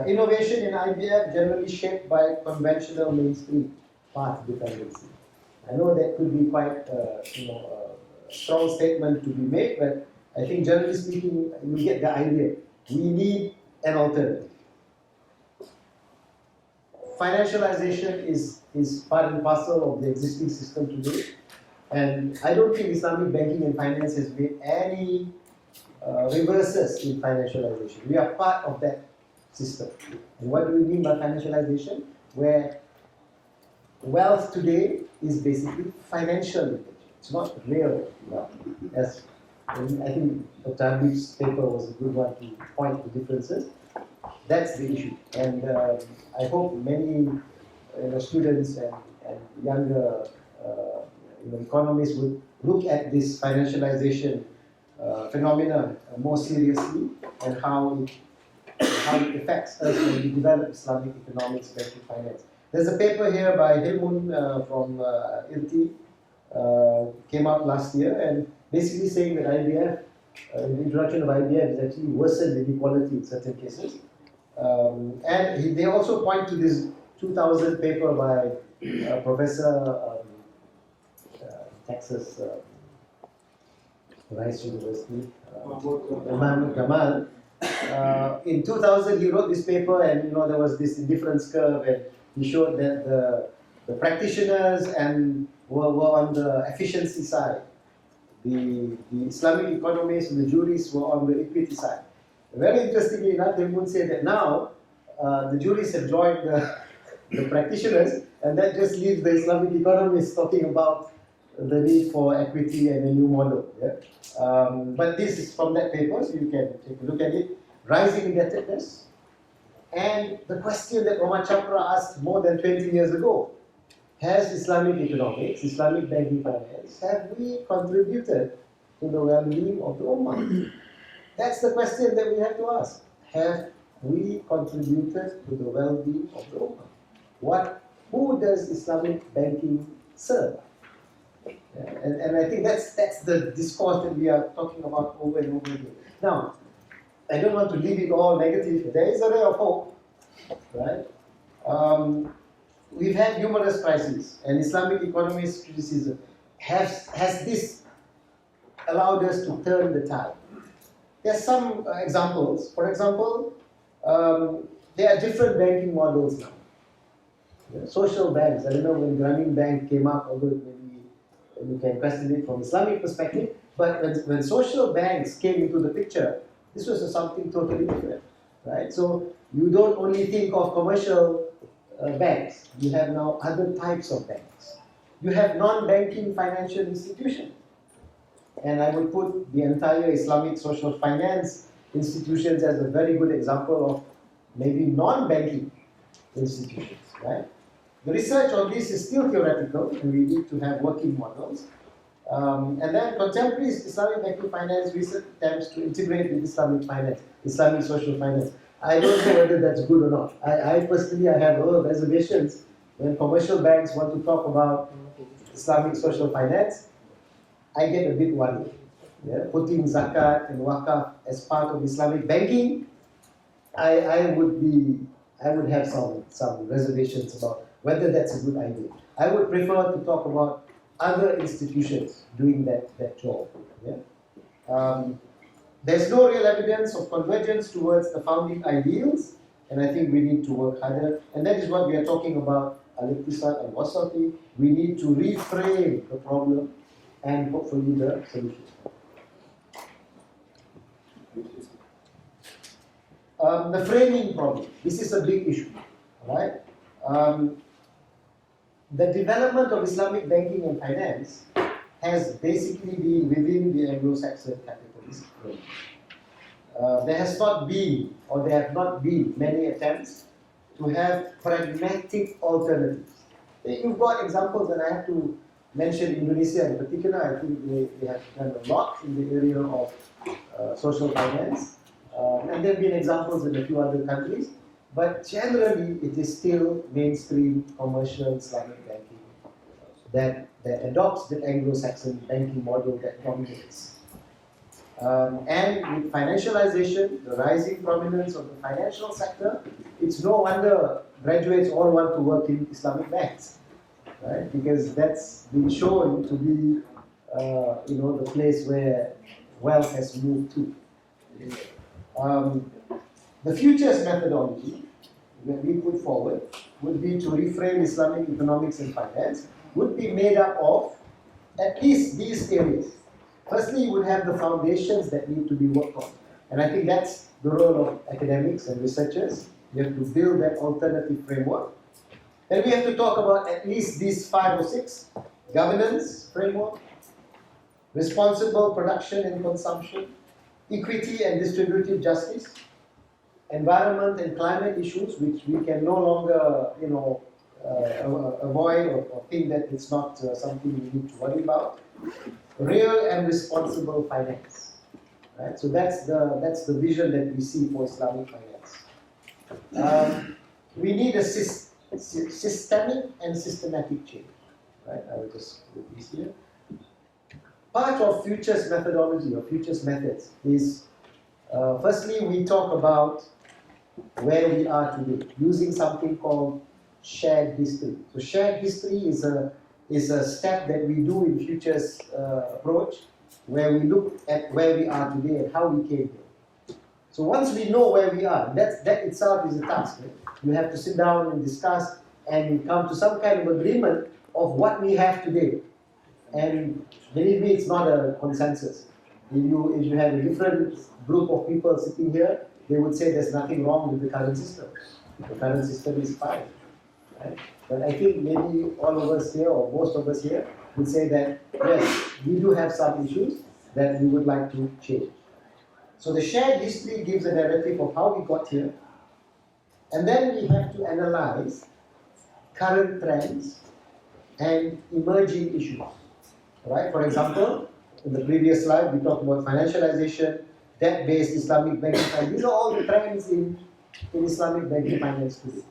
Innovation in IBF generally shaped by conventional mainstream path dependency. I know that could be quite a strong statement to be made, but I think generally speaking, you get the idea. We need an alternative. Financialization is part and parcel of the existing system today, and I don't think Islamic banking and finance has made any reverses in financialization. We are part of that system. And what do we mean by financialization? Where wealth today is basically financial. It's not real wealth. As I think Dr. Habib's paper was a good one to point the differences. That's the issue. And I hope many students and younger economists look at this financialization phenomena more seriously and how it affects us when we develop Islamic economics, banking, finance. There's a paper here by Hilmun from ILTI, came out last year, and basically saying that IBF, the introduction of IBF has actually worsened inequality in certain cases. They also point to this 2000 paper by Professor Texas Rice University, Imam Kamal. In 2000, he wrote this paper, and there was this indifference curve, and he showed that the practitioners were on the efficiency side. The Islamic economists and the jurists were on the equity side. Very interestingly enough, they would say that now the jurists have joined the practitioners, and that just leaves the Islamic economists talking about the need for equity and a new model. Yeah? But this is from that paper, so you can take a look at it. Rising indebtedness, and the question that Omar Chapra asked more than 20 years ago: has Islamic economics, Islamic banking finance, have we contributed to the well-being of the Ummah? That's the question that we have to ask. Have we contributed to the well-being of the Ummah? Who does Islamic banking serve? And I think that's the discourse that we are talking about over and over again. Now, I don't want to leave it all negative. There is a ray of hope, right? We've had numerous crises, and Islamic economist criticism has this allowed us to turn the tide. There are some examples. For example, there are different banking models now. Social banks. I don't know when Grameen Bank came up, although maybe you can question it from Islamic perspective. But when social banks came into the picture, this was something totally different, right? So you don't only think of commercial banks. You have now other types of banks. You have non-banking financial institutions. And I would put the entire Islamic social finance institutions as a very good example of maybe non-banking institutions, right? The research on this is still theoretical, and we need to have working models. And then contemporary Islamic banking finance research attempts to integrate with Islamic finance, Islamic social finance. I don't know whether that's good or not. I personally have a lot of reservations when commercial banks want to talk about Islamic social finance. I get a bit worried. Yeah? Putting zakat and wakaf as part of Islamic banking, I would have some reservations about whether that's a good idea. I would prefer to talk about other institutions doing that job. Yeah? There's no real evidence of convergence towards the founding ideals, and I think we need to work harder. And that is what we are talking about, al-iqtisad al-wasati. We need to reframe the problem and hopefully the solution. The framing problem. This is a big issue, right? The development of Islamic banking and finance has basically been within the Anglo-Saxon capitalist framework. There has not been, or there have not been, many attempts to have pragmatic alternatives. You've got examples, and I have to mention Indonesia in particular. I think they have done a lot in the area of social finance. And there have been examples in a few other countries. But generally, it is still mainstream commercial Islamic banking that adopts the Anglo-Saxon banking model that dominates. And with financialization, the rising prominence of the financial sector, it's no wonder graduates all want to work in Islamic banks, right? Because that's been shown to be, the place where wealth has moved to. The future's methodology that we put forward would be to reframe Islamic economics and finance, would be made up of at least these areas. Firstly, you would have the foundations that need to be worked on. And I think that's the role of academics and researchers. You have to build that alternative framework. Then we have to talk about at least these 5 or 6. Governance framework, responsible production and consumption, equity and distributive justice, environment and climate issues, which we can no longer, avoid or think that it's not something we need to worry about. real and responsible finance. Right? So that's the vision that we see for Islamic finance. We need a systemic and systematic change. Right? I will just put this here. Part of futures methodology or futures methods is, firstly, we talk about where we are today using something called shared history. So shared history is a step that we do in futures approach, where we look at where we are today and how we came here. So once we know where we are, that itself is a task. Right? You have to sit down and discuss and come to some kind of agreement of what we have today. And believe me, it's not a consensus. If you have a different group of people sitting here, they would say there's nothing wrong with the current system. The current system is fine. Right? But I think maybe all of us here, or most of us here, would say that, yes, we do have some issues that we would like to change. So the shared history gives a narrative of how we got here. And then we have to analyze current trends and emerging issues. Right? For example, in the previous slide, we talked about financialization, debt-based Islamic banking finance. These are all the trends in Islamic banking finance today.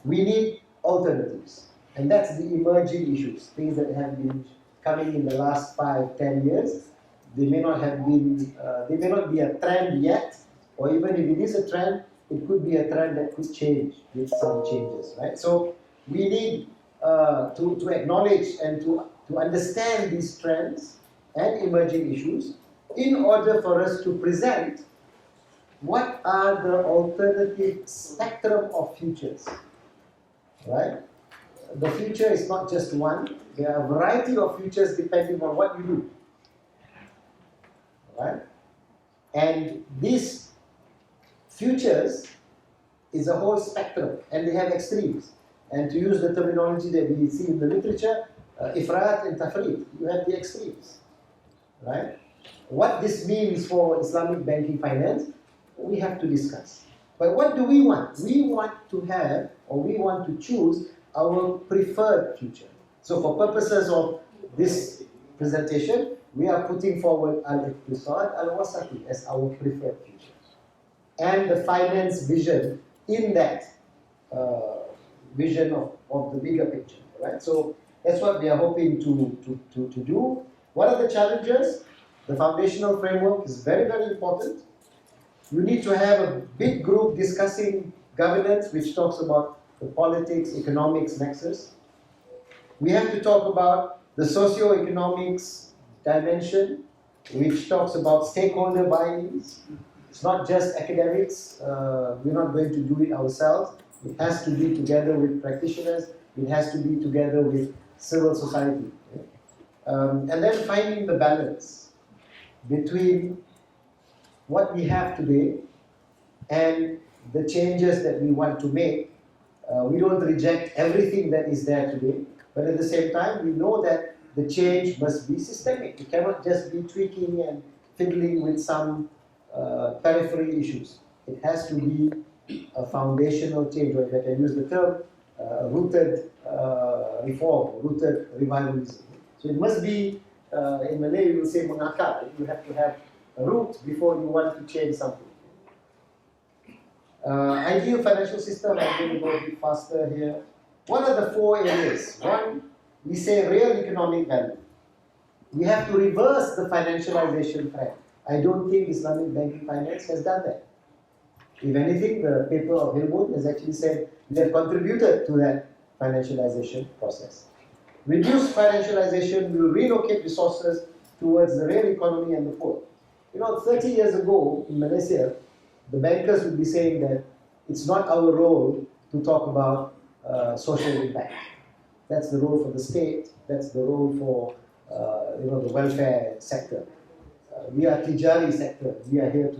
We need alternatives, and that's the emerging issues, things that have been coming in the last 5-10 years. They may not be a trend yet, or even if it is a trend, it could be a trend that could change with some changes, right? So we need to acknowledge and to understand these trends and emerging issues in order for us to present what are the alternative spectrum of futures, right? The future is not just one. There are a variety of futures depending on what you do, right? And these futures is a whole spectrum, and they have extremes. And to use the terminology that we see in the literature, ifrat and tafrit, you have the extremes, right? What this means for Islamic banking finance, we have to discuss. But what do we want? We want to have, or we want to choose our preferred future. So for purposes of this presentation, we are putting forward al-iqtisad al-wasati as our preferred future. And the finance vision in that vision of the bigger picture, right? So that's what we are hoping to do. What are the challenges? The foundational framework is very, very important. You need to have a big group discussing governance, which talks about the politics, economics nexus. We have to talk about the socio-economics dimension, which talks about stakeholder buy-ins. It's not just academics. We're not going to do it ourselves. It has to be together with practitioners. It has to be together with civil society. And then finding the balance between what we have today and the changes that we want to make. We don't reject everything that is there today, but at the same time, we know that the change must be systemic. It cannot just be tweaking and fiddling with some periphery issues. It has to be a foundational change, or if I can use the term, rooted reform, rooted revivalism. So it must be, in Malay we will say mengakar. You have to have a root before you want to change something. Ideal financial system, I'm going to go a bit faster here. What are the 4 areas? One, we say real economic value. We have to reverse the financialization trend. I don't think Islamic banking finance has done that. If anything, the paper of Hilwood has actually said they have contributed to that financialization process. Reduced financialization will relocate resources towards the real economy and the poor. 30 years ago in Malaysia, the bankers would be saying that it's not our role to talk about social impact. That's the role for the state. That's the role for the welfare sector. We are tijari sector. We are here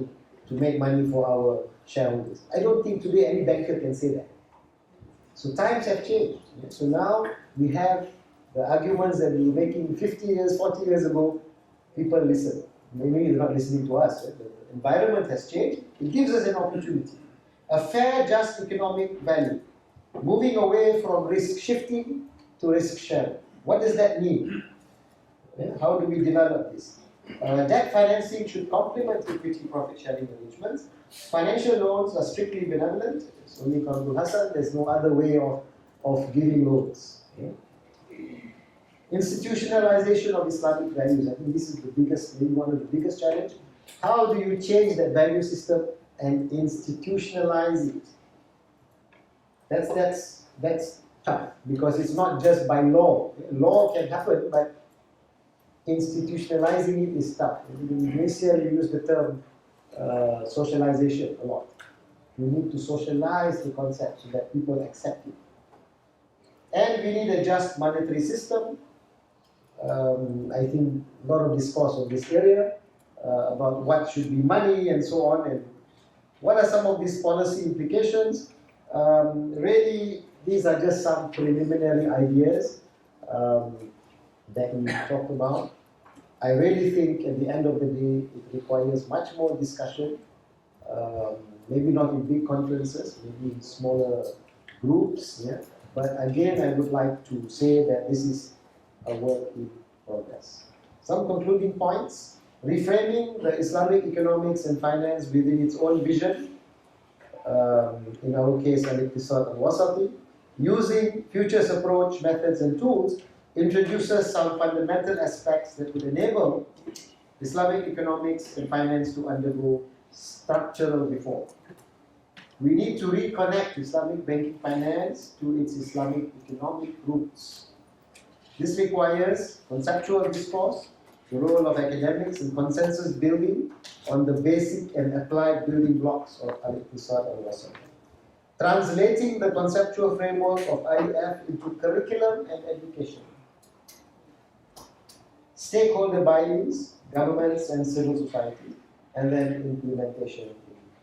to make money for our shareholders. I don't think today any banker can say that. So times have changed. So now we have the arguments that we were making 50 years, 40 years ago. People listen. Maybe they're not listening to us. Right? The environment has changed. It gives us an opportunity. A fair, just economic value. Moving away from risk shifting to risk sharing. What does that mean? Yeah, how do we develop this? Debt financing should complement equity profit sharing arrangements. Financial loans are strictly benevolent. It's only Qardul Hasan. There's no other way of giving loans. Okay? Institutionalization of Islamic values. I think this is maybe one of the biggest challenges. How do you change that value system and institutionalize it? That's tough because it's not just by law. Law can happen, but institutionalizing it is tough. In Indonesia, you use the term socialization a lot. We need to socialize the concept so that people accept it. And we need a just monetary system. I think a lot of discourse on this area about what should be money and so on, and what are some of these policy implications. Really, these are just some preliminary ideas that we talked about. I really think at the end of the day, it requires much more discussion, maybe not in big conferences, maybe in smaller groups. Yeah? But again, I would like to say that this is a work in progress. Some concluding points. Reframing the Islamic economics and finance within its own vision, in our case, al-Iqtisad al-Wasati, using futures approach, methods and tools, introduces some fundamental aspects that would enable Islamic economics and finance to undergo structural reform. We need to reconnect Islamic banking finance to its Islamic economic roots. This requires conceptual discourse, the role of academics in consensus building on the basic and applied building blocks of al-Iqtisad al-Wasat. Translating the conceptual framework of IEF into curriculum and education. Stakeholder buy-ins, governments and civil society, and then implementation in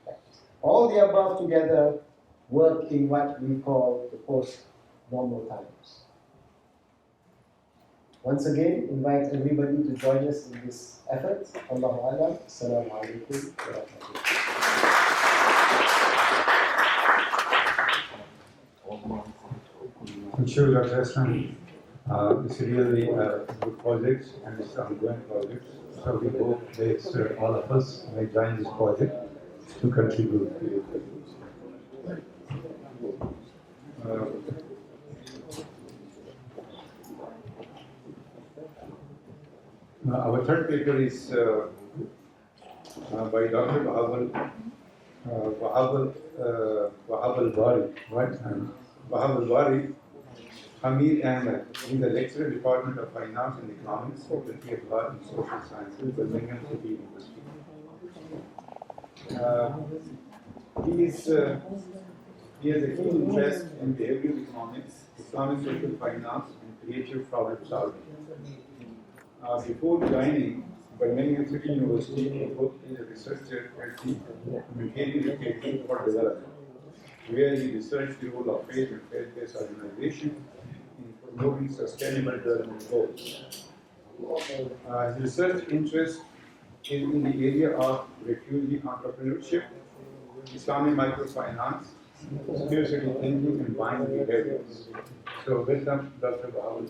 practice. All the above together work in what we call the post-normal times. Once again, invite everybody to join us in this effort. Allahu Alam. Assalamu alaikum wa rahmatullah. Thank you, Dr. Hassan. It's really a good project and it's an ongoing project. So we hope that all of us may join this project to contribute to it. Our third paper is by Dr. Wahab al-Bari, right? And Wahab al-Bari, Hamid Ahmed, in the lecturer, Department of Finance and Economics, Faculty of Law and Social Sciences, Birmingham City University. He has a keen interest in behavioral economics, Islamic social finance, and creative problem solving. Before joining Birmingham City University, he worked as a researcher at the Communicating Education for Development, where he researched the role of faith and faith-based organizations in promoting sustainable development goals. His research interest is in the area of refugee entrepreneurship, Islamic microfinance, scarcity thinking, and buying behaviors. So, welcome, Dr. Bahawal.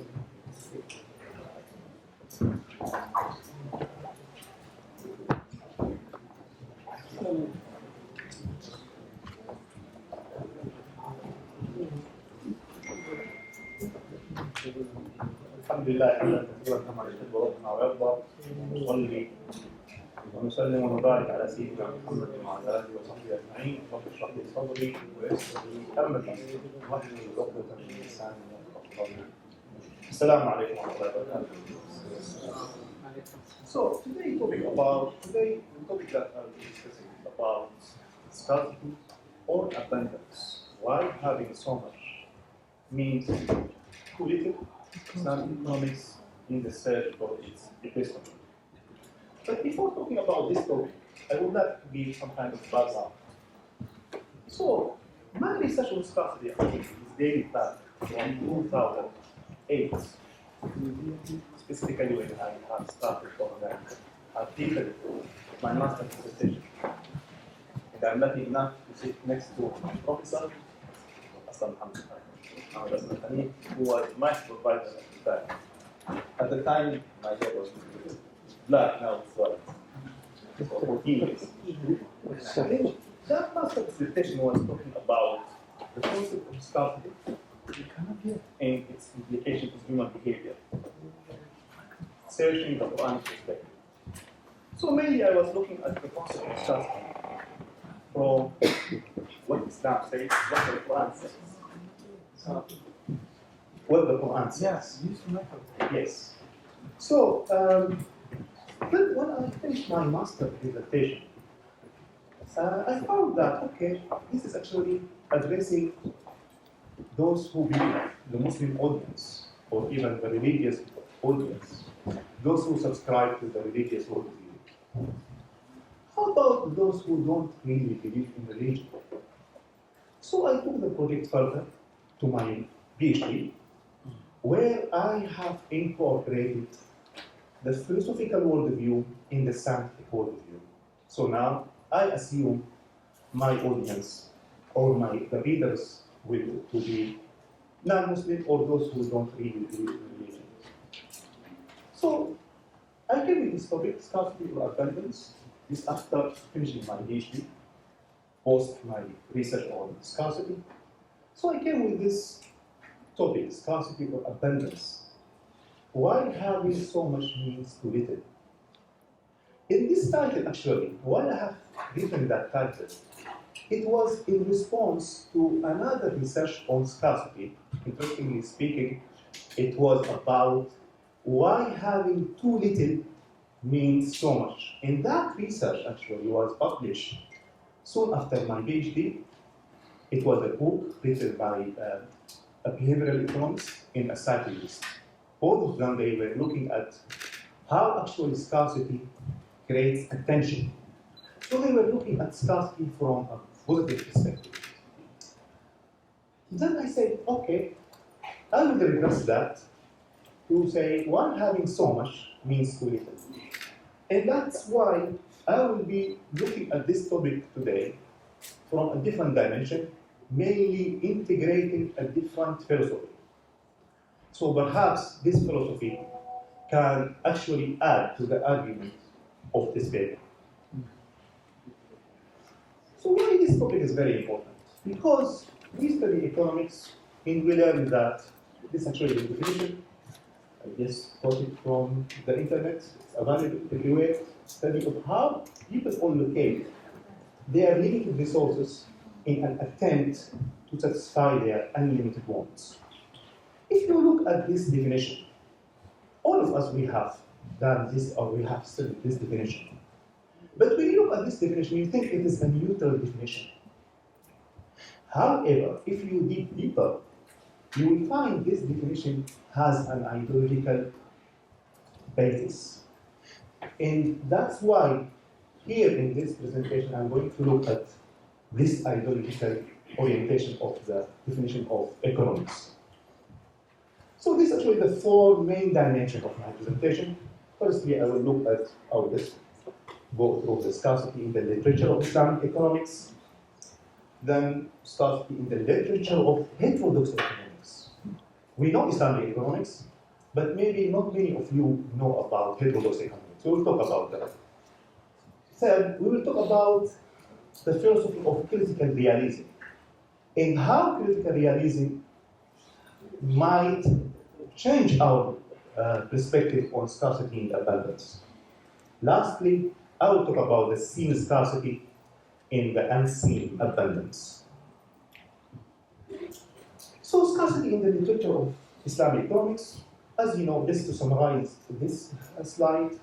الحمد لله حمدا كثيرا كما يحب ربنا ويرضى ونصلي ونسلم ونبارك على سيدنا محمد وعلى اله وصحبه اجمعين. رب اشرح لي صدري ويسر لي امري واحلل عقدة من لساني يفقهوا قولي. السلام عليكم ورحمه الله وبركاته. So today the topic that I'll be discussing is about scarcity or abundance. Why having so much means too little. Islamic economics in the search for its replacement. But before talking about this topic, I would like to give some kind of background. So, my research on scarcity is dating back from 2008, specifically when I had started to organize article my master's dissertation. And I'm lucky enough to sit next to my professor, Hassan Hamid, who was my supervisor at the time. At the time, my hair was black, now it's white. For 14 years. And that master dissertation was talking about the concept of scarcity and its implication to human behavior, searching the Quranic perspective. So mainly I was looking at the concept of scarcity from what Islam says, what the Quran says. What the Quran says. Yes. So, but when I finished my master dissertation, I found that, okay, this is actually addressing those who believe, the Muslim audience, or even the religious audience, those who subscribe to the religious worldview. How about those who don't really believe in religion? So I took the project further to my PhD, where I have incorporated the philosophical worldview in the scientific worldview. So now I assume my audience or the readers will to be non-Muslim or those who don't really believe in religion. So I came with this topic, scarcity or abundance, this after finishing my PhD, post my research on scarcity. So I came with this topic, scarcity or abundance. Why having so much means too little? In this title, actually, why I have written that title, it was in response to another research on scarcity. Interestingly speaking, it was about why having too little means so much. And that research actually was published soon after my PhD. It was a book written by a behavioral economist and a psychologist. Both of them, they were looking at how actually scarcity creates attention. So they were looking at scarcity from a positive perspective. Then I said, okay, I will reverse that to say why having so much means too little. And that's why I will be looking at this topic today from a different dimension, mainly integrating a different philosophy. So perhaps this philosophy can actually add to the argument of this paper. So why this topic is very important? Because we study economics and we learn that this actually is a definition. I just got it from the internet, it's available everywhere. Study of how people allocate their limited resources in an attempt to satisfy their unlimited wants. If you look at this definition, all of us, we have done this or we have studied this definition. But when you look at this definition, you think it is a neutral definition. However, if you dig deeper, you will find this definition has an ideological basis. And that's why here in this presentation, I'm going to look at this ideological orientation of the definition of economics. So these are actually the four main dimensions of my presentation. Firstly, I will look at how this go through the scarcity in the literature of Islamic economics, then scarcity in the literature of heterodox economics. We know Islamic economics, but maybe not many of you know about heterodox economics. We will talk about that. Third, we will talk about the philosophy of critical realism and how critical realism might change our perspective on scarcity and abundance. Lastly, I will talk about the seen scarcity and the unseen abundance. So scarcity in the literature of Islamic economics, as you know, just to summarize this slide,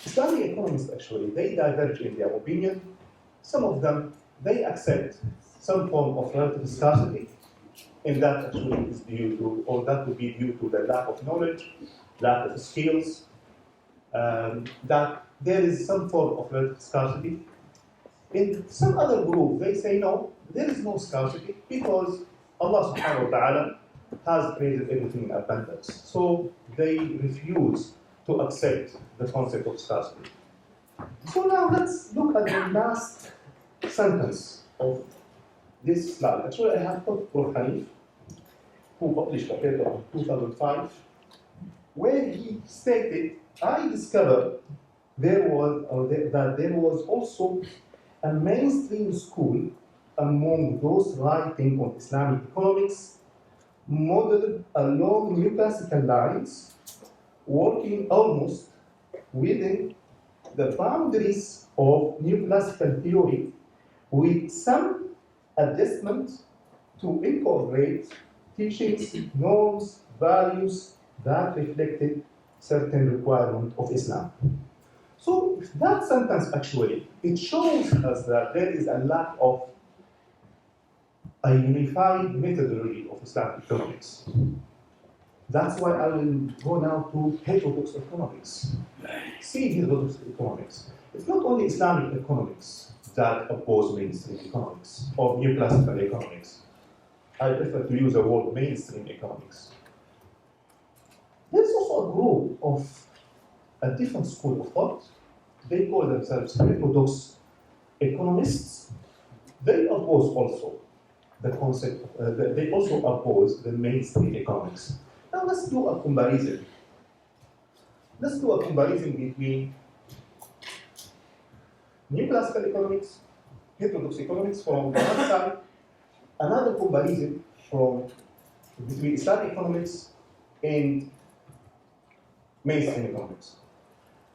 Islamic economists actually, they diverge in their opinion. Some of them, they accept some form of relative scarcity, and that actually is due to, or that would be due to the lack of knowledge, lack of skills, that there is some form of relative scarcity. In some other group, they say no, there is no scarcity because Allah subhanahu wa ta'ala has created everything in abundance. So they refuse to accept the concept of scarcity. So now let's look at the last sentence of this slide. Actually, I have got Prof. Hanif, who published a paper in 2005 where he stated, I discovered that there was also a mainstream school among those writing on Islamic economics, modeled along neoclassical lines, working almost within the boundaries of neoclassical theory, with some adjustment to incorporate teachings, norms, values that reflected certain requirements of Islam. So that sentence actually, it shows us that there is a lack of a unified methodology of Islamic economics. That's why I will go now to heterodox economics. See heterodox economics. It's not only Islamic economics that oppose mainstream economics or neoclassical economics. I prefer to use the word mainstream economics. There's also a group of a different school of thought. They call themselves heterodox economists. They oppose also the concept, they also oppose the mainstream economics. Now let's do a comparison. Let's do a comparison between neoclassical economics, heterodox economics from one side, another comparison between Islamic economics and mainstream economics.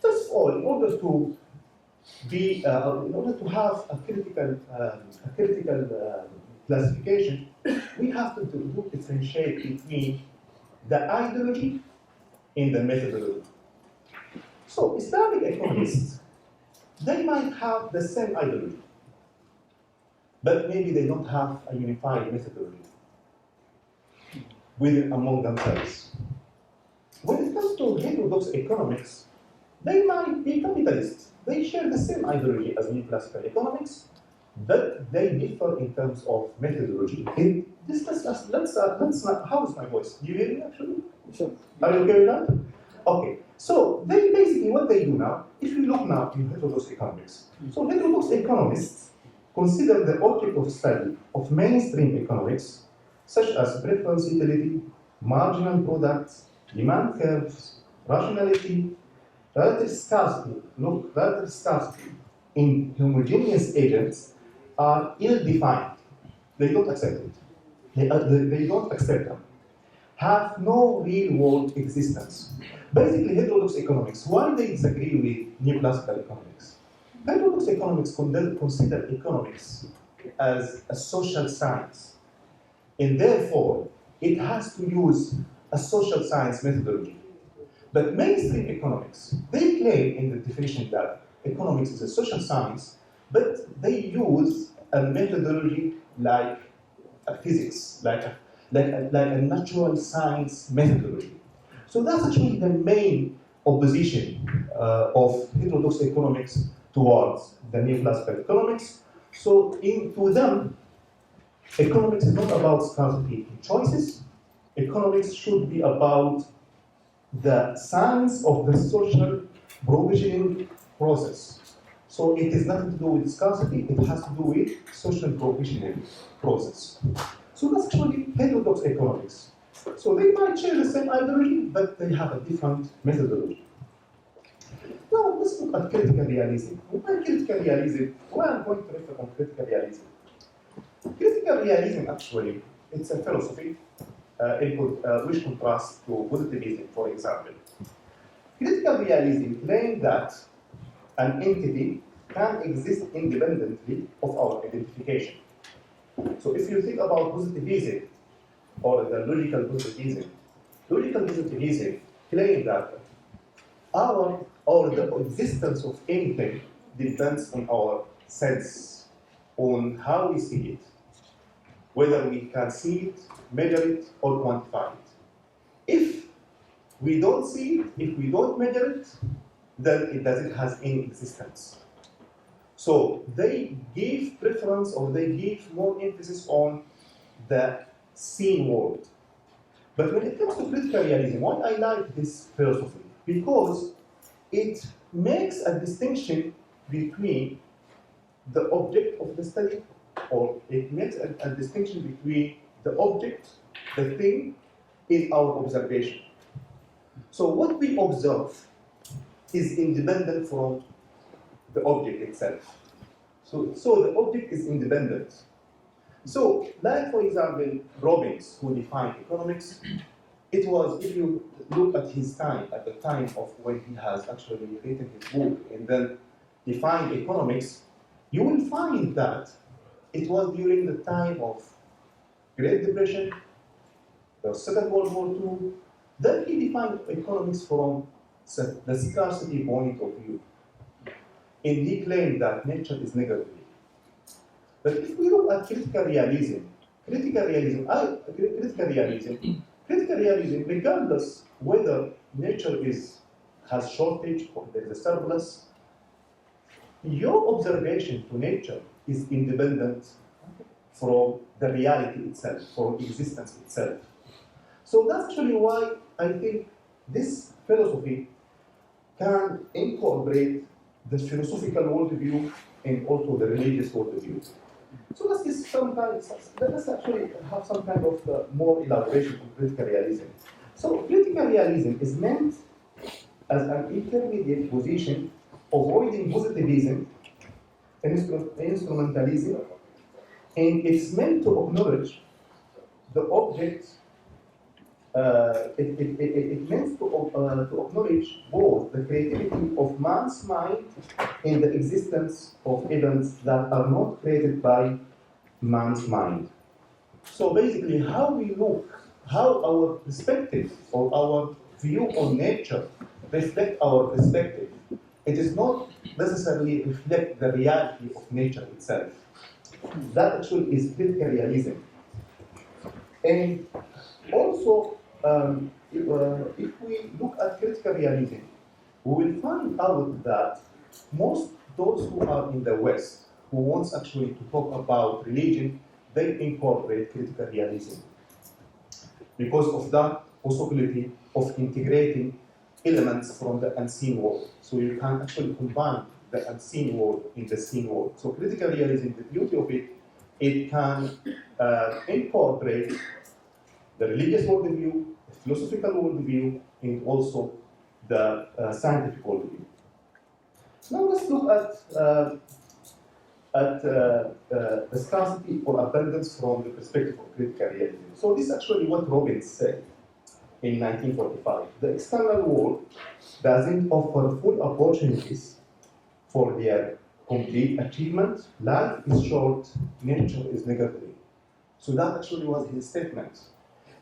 First of all, in order to have a critical classification, we have to differentiate between the ideology and the methodology. So Islamic economists, they might have the same ideology, but maybe they don't have a unified methodology among themselves. When it comes to heterodox economics, they might be capitalists. They share the same ideology as neoclassical economics, but they differ in terms of methodology. In this, how is my voice? Do you hear me actually? Sure. Are you okay with that? Okay. So they basically what they do now, if you look now in heterodox economics, so heterodox economists consider the object of study of mainstream economics, such as preference utility, marginal products, demand curves, rationality, relative scarcity. Look, relative scarcity in homogeneous agents are ill-defined. They don't accept it. They don't accept them. Have no real-world existence. Basically, heterodox economics, why they disagree with neoclassical economics? Heterodox economics consider economics as a social science, and therefore, it has to use a social science methodology. But mainstream economics, they claim in the definition that economics is a social science, but they use a methodology like a physics, like a natural science methodology. So that's actually the main opposition of heterodox economics towards the neoclassical economics. So to them, economics is not about scarcity choices. Economics should be about the science of the social provisioning process. So it is nothing to do with scarcity, it has to do with social provisioning process. So that's actually heterodox economics. So they might share the same ideology, but they have a different methodology. Now let's look at critical realism. Why critical realism? Why I'm going to refer on critical realism? Critical realism actually, it's a philosophy which contrasts to positivism, for example. Critical realism claims that an entity can exist independently of our identification. So if you think about positivism or the logical positivism claims that the existence of anything depends on our sense, on how we see it, whether we can see it, measure it, or quantify it. If we don't see it, if we don't measure it, then it doesn't have any existence. So they give preference or they give more emphasis on the seen world. But when it comes to critical realism, why I like this philosophy? Because it makes a distinction between the object of the study, or it makes a distinction between the object, the thing, in our observation. So what we observe is independent from the object itself. So the object is independent. So, like for example, Robbins, who defined economics, it was, if you look at his time, at the time of when he has actually written his book and then defined economics, you will find that it was during the time of Great Depression, the Second World War II, that he defined economics from the scarcity point of view. And he claimed that nature is negative. But if we look at critical realism, regardless whether nature has shortage or there is a surplus, your observation to nature is independent from the reality itself, from existence itself. So that's actually why I think this philosophy can incorporate the philosophical worldview and also the religious worldview. So let's actually have some kind of more elaboration on critical realism. So critical realism is meant as an intermediate position, avoiding positivism, instrumentalism, and it's meant to acknowledge the object. It means to acknowledge both the creativity of man's mind and the existence of events that are not created by man's mind. So basically, how we look, how our perspective or our view on nature reflect our perspective. It does not necessarily reflect the reality of nature itself. That actually is critical realism. And also, if we look at critical realism, we will find out that most those who are in the West, who wants actually to talk about religion, they incorporate critical realism because of that possibility of integrating elements from the unseen world. So you can actually combine the unseen world in the seen world. So critical realism, the beauty of it, it can incorporate the religious worldview, the philosophical worldview, and also the scientific worldview. Now let's look at the scarcity or abundance from the perspective of critical realism. So this is actually what Robbins said in 1945. The external world doesn't offer full opportunities for their complete achievement. Life is short, nature is negative. So that actually was his statement.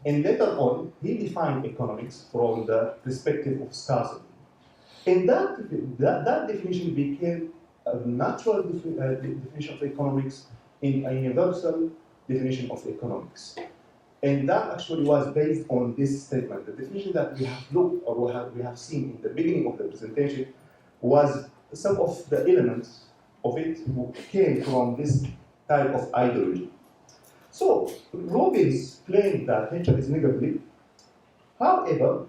And later on, he defined economics from the perspective of scarcity. And that definition became a natural definition of economics in a universal definition of economics. And that actually was based on this statement. The definition that we have looked or we have seen in the beginning of the presentation was some of the elements of it came from this type of ideology. So, Robbins claimed that nature is negative. However,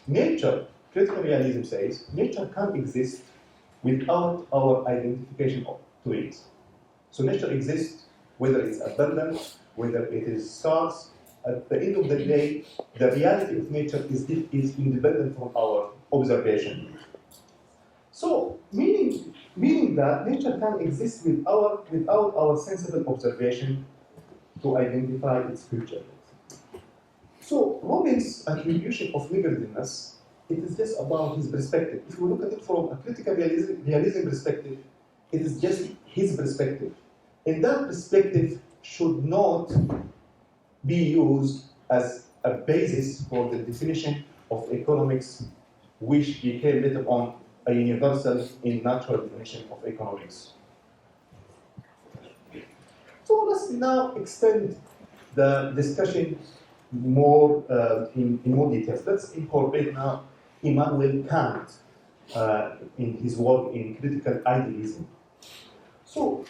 nature, critical realism says, nature can exist without our identification to it. So nature exists, whether it's abundant, whether it is scarce. At the end of the day, the reality of nature is independent from our observation. So, meaning that nature can exist without our sensible observation to identify its future. So Robbins' attribution of negativeness, it is just about his perspective. If you look at it from a critical realism perspective, it is just his perspective. And that perspective should not be used as a basis for the definition of economics, which became later on a universal and natural definition of economics. So let's now extend the discussion more in more details. Let's incorporate now Immanuel Kant in his work in critical idealism. So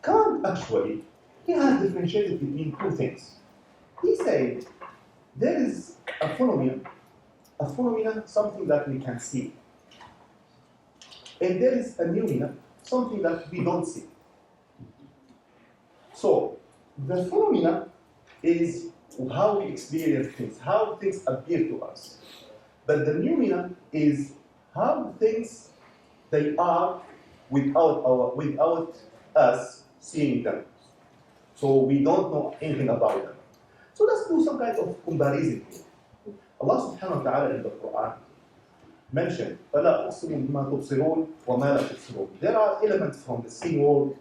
Kant actually, he has differentiated between two things. He said there is a phenomenon, something that we can see. And there is a phenomena, something that we don't see. So, the phenomena is how we experience things, how things appear to us. But the numina is how things they are without us seeing them. So we don't know anything about them. So let's do some kind of comparison here. Allah subhanahu wa ta'ala in the Quran mentioned, فَلَا أُقْسِمُ بِمَا تُبْصِرُونَ وَمَا لَا تُبْصِرُونَ. There are elements from the seen world,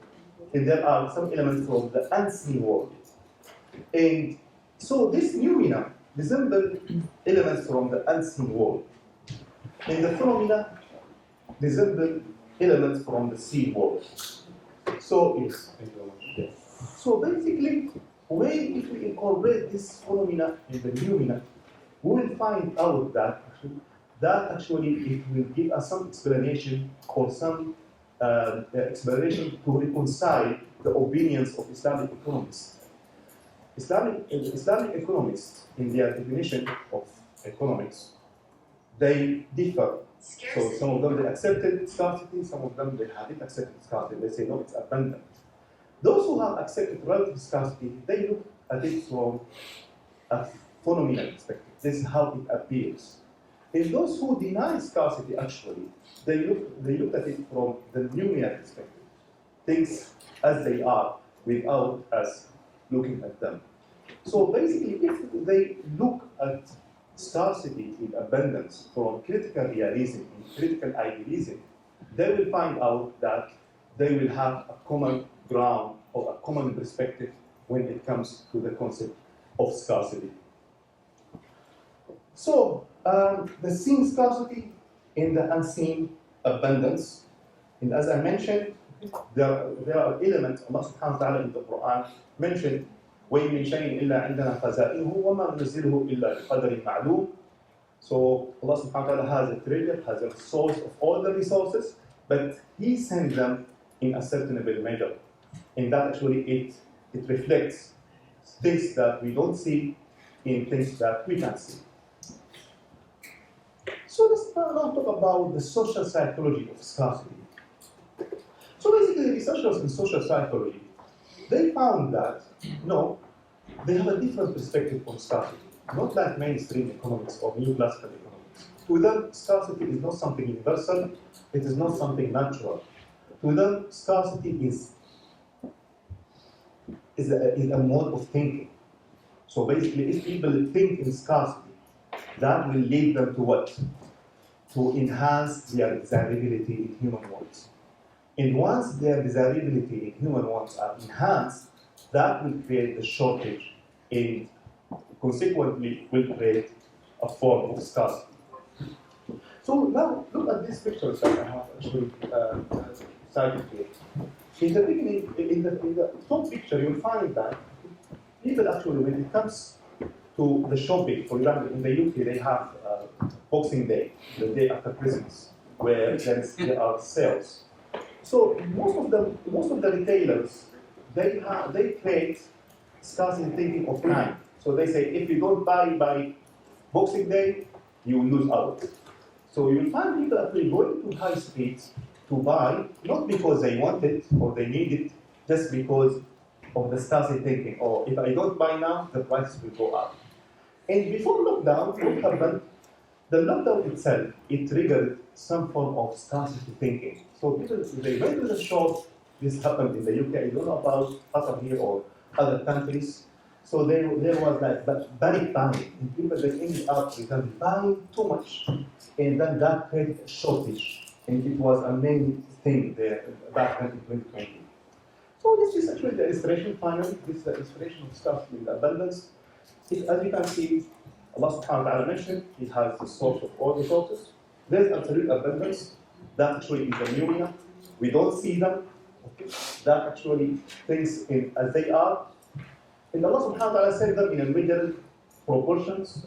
and there are some elements from the unseen world. And so this numina resemble elements from the unseen world. And the phenomena resemble elements from the seen world. So yes. So basically, if we incorporate this phenomena in the numina, we will find out that actually it will give us some explanation or some explanation to reconcile the opinions of Islamic economists. Islamic economists, in their definition of economics, they differ. So some of them they accepted scarcity, some of them they haven't accepted scarcity. They say no, it's abundant. Those who have accepted relative scarcity, they look at it from a phenomenal perspective. This is how it appears. And those who deny scarcity, actually, they look at it from the numerical perspective. Things as they are, without us looking at them. So basically, if they look at scarcity in abundance from critical realism and critical idealism, they will find out that they will have a common ground or a common perspective when it comes to the concept of scarcity. So, the seen scarcity and the unseen abundance, and as I mentioned, there are elements Allah subhanahu wa ta'ala in the Quran mentioned, وَإِن مِّن شَيْءٍ إِلَّا عِندَنَا خَزَائِنُهُ وَمَا نُنَزِّلُهُ إِلَّا بِقَدَرٍ مَعْلُومٍ. So Allah subhanahu wa ta'ala has a treasure, has a source of all the resources, but He sends them in a certain measure. And that actually it reflects things that we don't see in things that we can see. So let's now talk about the social psychology of scarcity. So basically, researchers in social psychology, they found that, no, they have a different perspective on scarcity, not like mainstream economics or new classical economics. To them, scarcity is not something universal, it is not something natural. To them, scarcity is a mode of thinking. So basically, if people think in scarcity, that will lead them to what? To enhance their desirability in human wants. And once their desirability in human wants are enhanced, that will create a shortage and consequently will create a form of scarcity. So now look at these pictures that I have actually cited here. In the beginning, in the top picture, you'll find that people actually, when it comes to the shopping, for example, in the UK, they have Boxing Day, the day after Christmas, where there are sales. So most of the retailers, they create scarcity thinking of time. So they say, if you don't buy by Boxing Day, you will lose out. So you will find people actually going to high streets to buy, not because they want it or they need it, just because of the scarcity thinking. Or if I don't buy now, the prices will go up. And before lockdown, what happened? The lockdown itself, it triggered some form of scarcity thinking. So people, they went to the shop. This happened in the UK. I don't know about Qatar here or other countries. So there was like panic buying, and people they ended up buying too much, and then that created a shortage, and it was a main thing there back in 2020. So this is actually the illustration. Finally, this is the illustration of scarcity and abundance. As you can see, Allah subhanahu wa ta'ala mentioned it has the source of all resources. There's absolute abundance. That actually is a numina. We don't see them. Okay. That actually things as they are. And Allah subhanahu wa ta'ala set them in a middle proportions.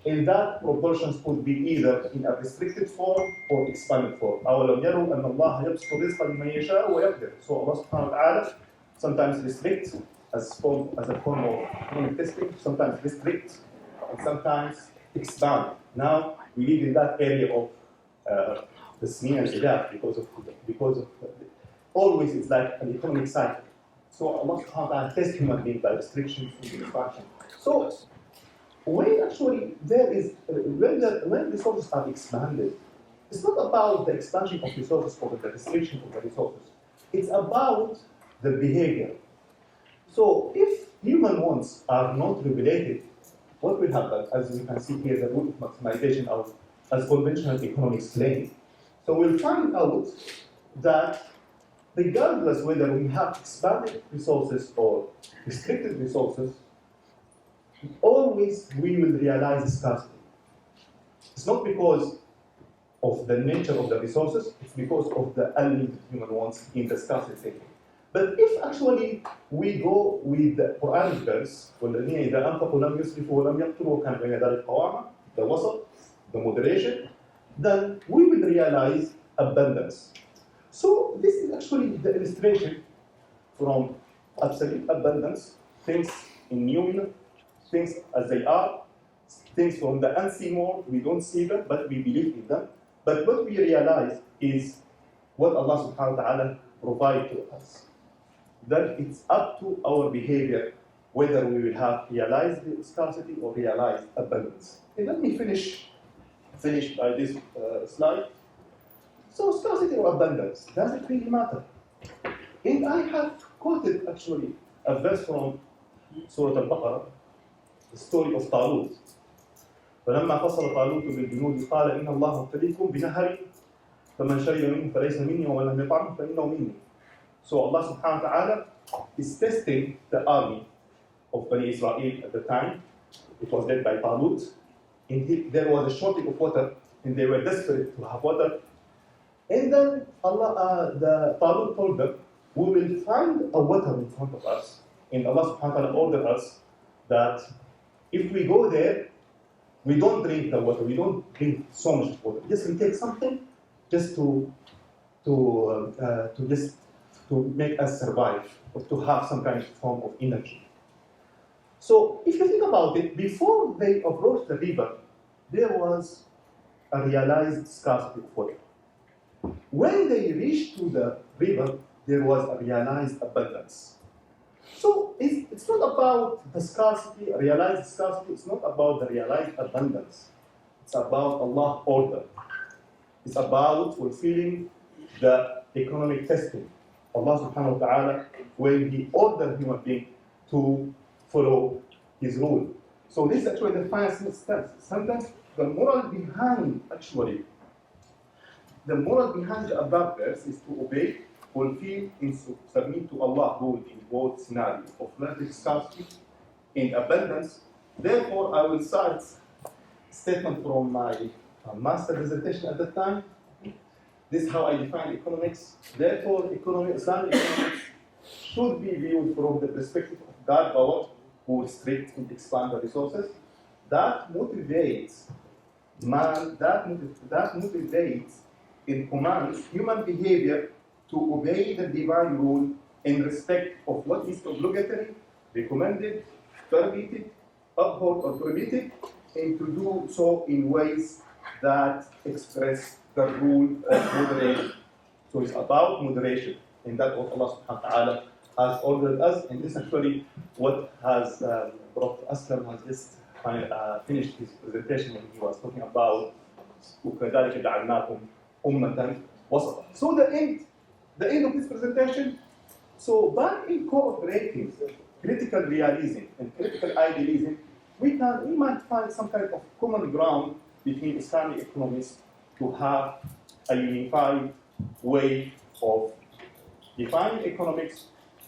And that proportions could be either in a restricted form or expanded form. أَوَلَمْ يَرُوا أَنَّ اللَّهَ يَبْسُطُ الرِّزْقَ لِمَنْ يَشَاءُ وَيَقْدِرُ. So Allah subhanahu wa ta'ala sometimes restricts as a form of economic testing, sometimes restrict, and sometimes expand. Now we live in that area of the Smin and Ijab because of always it's like an economic cycle. So Allah subhanahu wa ta'ala tests human beings by restrictions and expansion. So when actually there is, when resources are expanded, it's not about the expansion of resources or the restriction of the resources. It's about the behavior. So if human wants are not regulated, what will happen? As you can see here, the rule of maximization of, as conventional economics claim. So we'll find out that regardless whether we have expanded resources or restricted resources, always we will realize scarcity. It's not because of the nature of the resources, it's because of the unlimited human wants in the scarcity thinking. But if actually we go with the Quranic verse, والذين إذا أنفقوا لم يسرفوا ولم يقتروا وكان بين ذلك قواما, the wasat, the moderation, then we will realize abundance. So this is actually the illustration from absolute abundance, things in new, things as they are, things from the unseen world, we don't see them, but we believe in them. But what we realize is what Allah subhanahu wa ta'ala provides to us. That it's up to our behavior whether we will have realized the scarcity or realized abundance. And let me finish by this slide. So scarcity or abundance, does it really matter? And I have quoted actually a verse from Surah Al-Baqarah, the story of Talut. فلما فصل طالوت بالجنود قال إن الله مبتليكم بنهر فمن شرب منه فليس مني ومن لم يطعمه فإنه مني. So Allah subhanahu wa ta'ala is testing the army of Bani Israel at the time. It was led by Talut. And there was a shortage of water and they were desperate to have water. And then the Talut told them, we will find a water in front of us. And Allah subhanahu wa ta'ala ordered us that if we go there, we don't drink the water, we don't drink so much water. Just we take something just to make us survive, or to have some kind of form of energy. So if you think about it, before they approached the river, there was a realized scarcity of water. When they reached to the river, there was a realized abundance. So it's not about the scarcity, realized scarcity, it's not about the realized abundance. It's about Allah's order. It's about fulfilling the economic testing. Allah subhanahu wa ta'ala, when He ordered human being to follow His rule. So this is actually the final sentence. Sometimes the moral behind the above verse is to obey, fulfill, and submit to Allah's rule in both scenarios of relative scarcity and abundance. Therefore, I will cite a statement from my master dissertation at the time. This is how I define economics. Therefore, Islamic economics should be viewed from the perspective of God power, who restricts and expands the resources. That motivates man, that motivates and commands human behavior to obey the divine rule in respect of what is obligatory, recommended, permitted, upheld or prohibited, and to do so in ways that express the rule of moderation. So it's about moderation, and that's what Allah subhanahu wa ta'ala has ordered us, and this is actually what has Prophet Aslam has just finished his presentation when he was talking about وَكَذَلِكَ جَعَلْنَاكُمْ أُمَّةً وَسَطًا. So the end of this presentation, so by incorporating critical realism and critical idealism, we might find some kind of common ground between Islamic economists to have a unified way of defining economics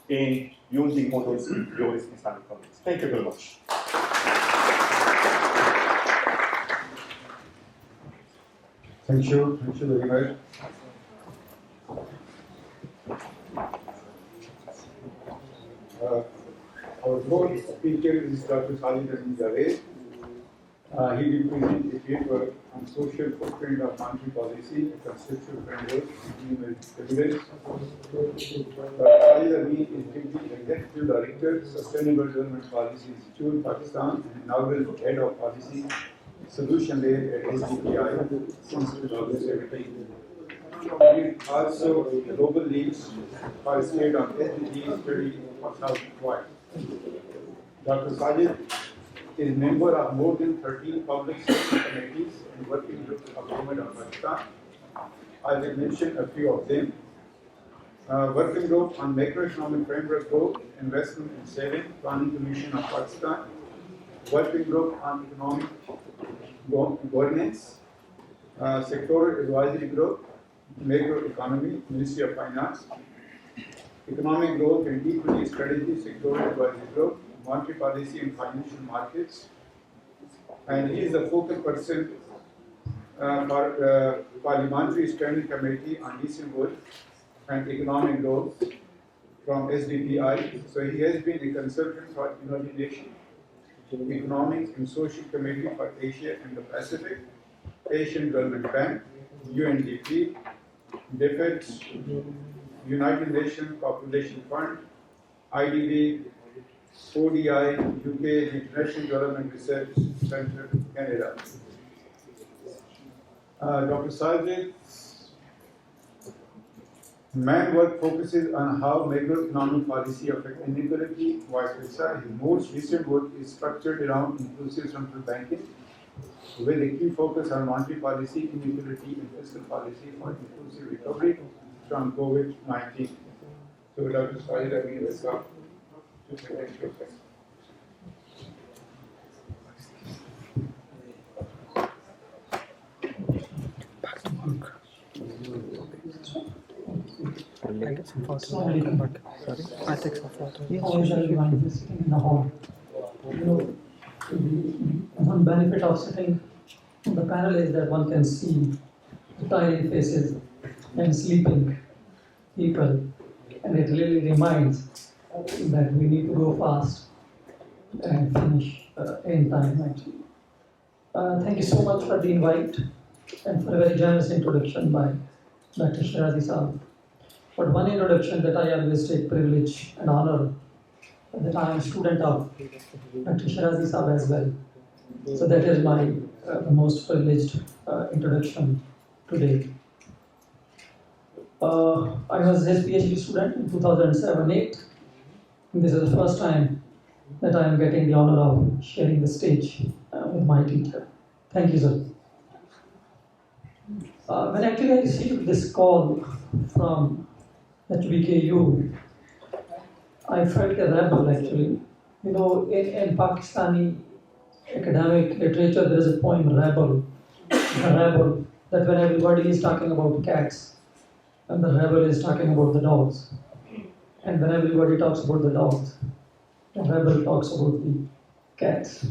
and using models in Islamic economics. Thank you very much. Thank you very much. Our fourth speaker is Dr. Khalid Amin Javed. He will present a paper on social footprint of monetary policy, a conceptual framework between evidence. Dr. Khalid Amin is Deputy Executive Director, Sustainable Development Policy Institute, Pakistan, and inaugural Head of Policy Solution Layer at SDPI since 2017. He is also a global lead participated on SDG study for South Wide. Dr. Sajid is member of more than 13 public sector committees and working groups of Government of Pakistan. I will mention a few of them. Working Group on Macroeconomic Framework Growth, Investment and Saving, Planning Commission of Pakistan. Working Group on Economic Governance, Sectoral Advisory Group, Macroeconomy, Ministry of Finance. Economic Growth and Equity Strategy, Sectoral Advisory Group, Monetary Policy and Financial Markets. And he is the focal person for Parliamentary Standing Committee on Decent Work and Economic Growth from SDPI. So he has been a consultant for United Nations Economic and Social Committee for Asia and the Pacific, Asian Development Bank, UNDP, DFID, United Nations Population Fund, IDB, ODI, UK, the International Development Research Center, Canada. Dr. Sajid, man work focuses on how macroeconomic policy affects inequality, vice versa. His most recent work is structured around inclusive central banking, with a key focus on monetary policy, inequality, and fiscal policy for inclusive recovery from COVID-19. So, Dr. Sajid, I will welcome to present your question. I get some photos. I'll come back. Sorry, I take some photos. How is everyone sitting in the hall? You know, one benefit of sitting on the panel is that one can see the tiring faces and sleeping people, and it really reminds that we need to go fast and finish in time, actually. Thank you so much for the invite and for a very generous introduction by Dr. Shirazi Saab. But one introduction that I always take privilege and honor, that I am a student of Dr. Shirazi Saab as well. So that is my most privileged introduction today. I was his PhD student in 2007-8. This is the first time that I am getting the honor of sharing the stage with my teacher. Thank you, sir. When actually I received this call from HBKU, I felt a rebel actually. You know, in Pakistani academic literature, there is a poem, Rebel. The rebel, that when everybody is talking about cats, and the rebel is talking about the dogs. And when everybody talks about the dogs, the rebel talks about the cats.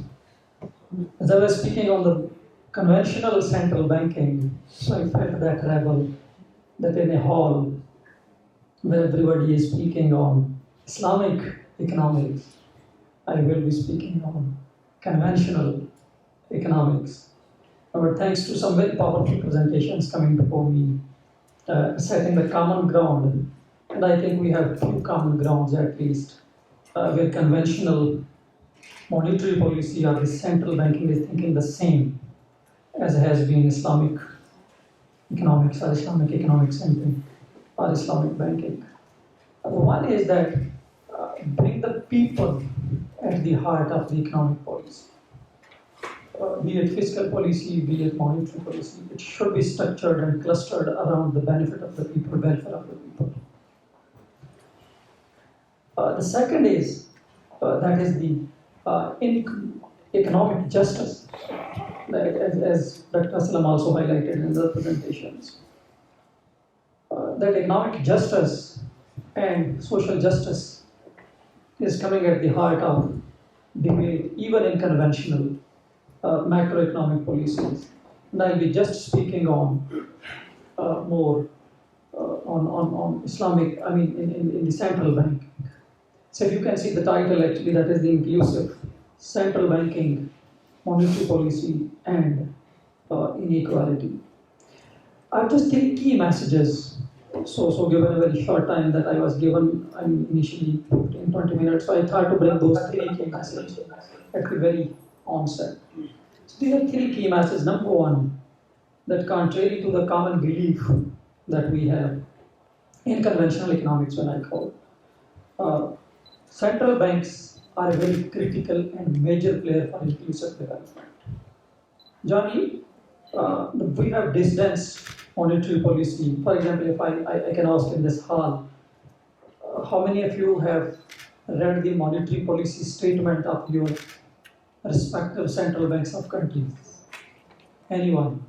As I was speaking on the conventional central banking, so I felt that rebel, that in a hall where everybody is speaking on Islamic economics, I will be speaking on conventional economics. But thanks to some very powerful presentations coming before me, setting the common ground, and I think we have few common grounds at least, where conventional monetary policy or the central banking is thinking the same as has been Islamic economics or Islamic economic centering or Islamic banking. The one is that bring the people at the heart of the economic policy. Be it fiscal policy, be it monetary policy, it should be structured and clustered around the benefit of the people, welfare of the people. The second is, that is the economic justice, as Dr. Aslam also highlighted in the presentations. That economic justice and social justice is coming at the heart of debate, even in conventional macroeconomic policies. And I'll be just speaking on more on Islamic, in the central banking. So if you can see the title actually, that is the inclusive central banking, monetary policy and inequality. I have just 3 key messages. So given a very short time that I was given, initially 15-20 minutes, so I thought to bring those 3 key messages at the very onset. So these are 3 key messages. Number 1, that contrary to the common belief that we have in conventional economics, when I call central banks are a very critical and major player for inclusive development. Generally, we have distanced monetary policy. For example, if I can ask in this hall, how many of you have read the monetary policy statement of your respective central banks of countries? Anyone?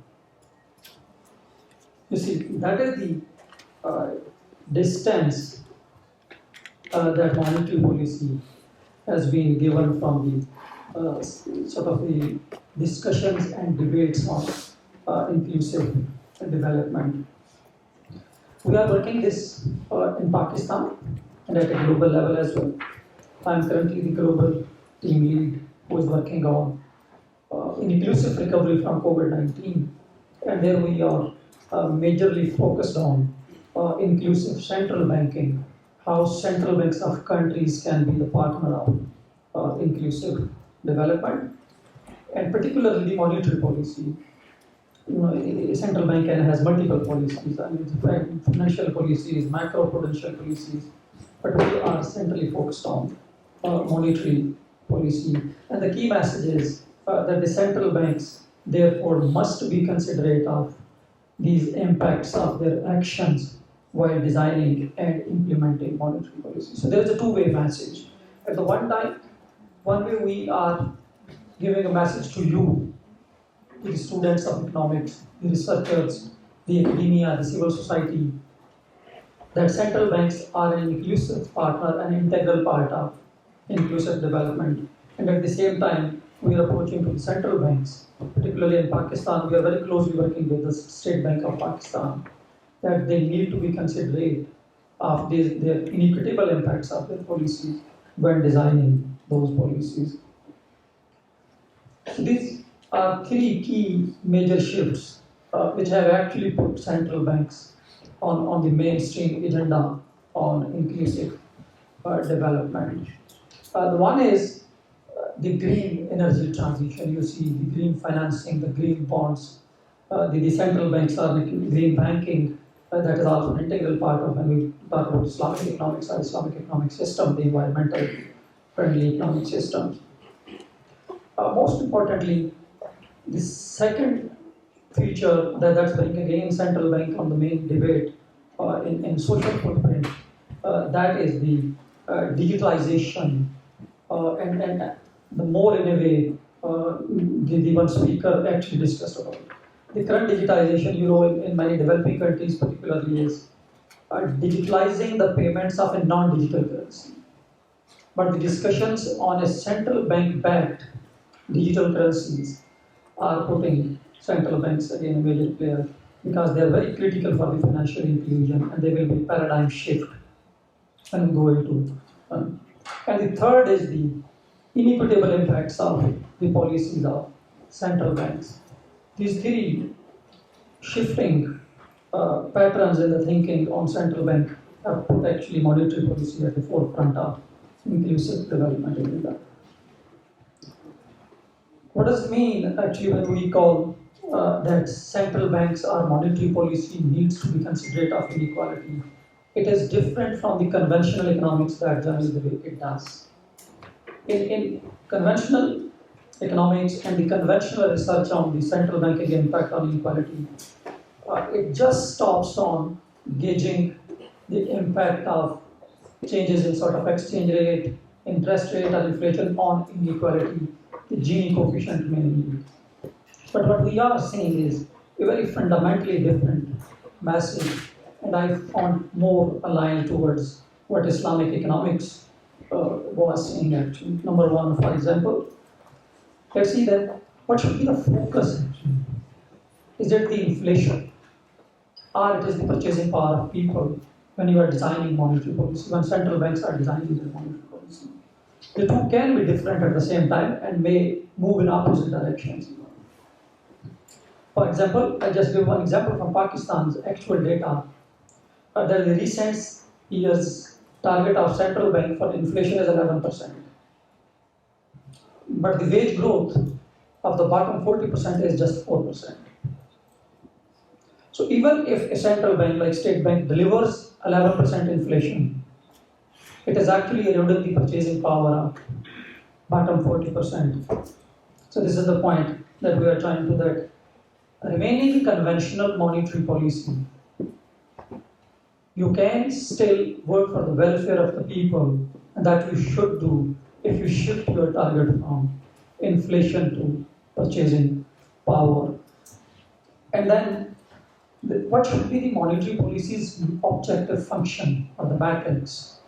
You see, that is the distance that monetary policy has been given from the sort of the discussions and debates on inclusive development. We are working this in Pakistan and at a global level as well. I am currently the global team lead who is working on inclusive recovery from COVID-19, and there we are majorly focused on inclusive central banking, how central banks of countries can be the partner of inclusive development, and particularly the monetary policy. A central bank has multiple policies. I mean, financial policies, macro-prudential policies, but we are centrally focused on monetary policy. And the key message is that the central banks, therefore, must be considerate of these impacts of their actions while designing and implementing monetary policy. So there is a two-way message. At the one way we are giving a message to you, the students of economics, the researchers, the academia, the civil society, that central banks are an inclusive partner, an integral part of inclusive development. And at the same time, we are approaching to the central banks, particularly in Pakistan. We are very closely working with the State Bank of Pakistan, that they need to be considerate of their inequitable impacts of their policies when designing those policies. So these are three key major shifts which have actually put central banks on the mainstream agenda on inclusive development. The one is the green energy transition. You see the green financing, the green bonds, the central banks are making green banking. That is also an integral part of when we talk about Islamic economics or Islamic economic system, the environmental friendly economic systems. Most importantly, the second feature that's bringing again central bank on the main debate in social footprint, that is the digitalization and the more in a way the one speaker actually discussed about. The current digitalization, in many developing countries particularly is digitalizing the payments of a non-digital currency. But the discussions on a central bank-backed digital currencies are putting central banks again a major player because they are very critical for the financial inclusion and they will be paradigm shift when we go into. And the third is the inequitable impacts of the policies of central banks. These three shifting patterns in the thinking on central bank have put actually monetary policy at the forefront of inclusive development agenda. What does it mean actually when we call that central banks or monetary policy needs to be considerate of inequality? It is different from the conventional economics that generally the way it does. In conventional economics and the conventional research on the central banking impact on inequality, it just stops on gauging the impact of changes in sort of exchange rate, interest rate, or inflation on inequality, the Gini coefficient mainly. But what we are seeing is a very fundamentally different message, and I found more aligned towards what Islamic economics was saying actually. Number one, for example, let's see that what should be the focus actually? Is it the inflation? Or it is the purchasing power of people when you are designing monetary policy, when central banks are designing their monetary policy? The two can be different at the same time and may move in opposite directions. For example, I'll just give one example from Pakistan's actual data. The recent year's target of central bank for inflation is 11%. But the wage growth of the bottom 40% is just 4%. So even if a central bank like State Bank delivers 11% inflation, it is actually eroding the purchasing power of bottom 40%. So this is the point that we are trying to that remaining conventional monetary policy, you can still work for the welfare of the people, and that you should do if you shift your target from inflation to purchasing power. And then what should be the monetary policy's objective function or the matrix?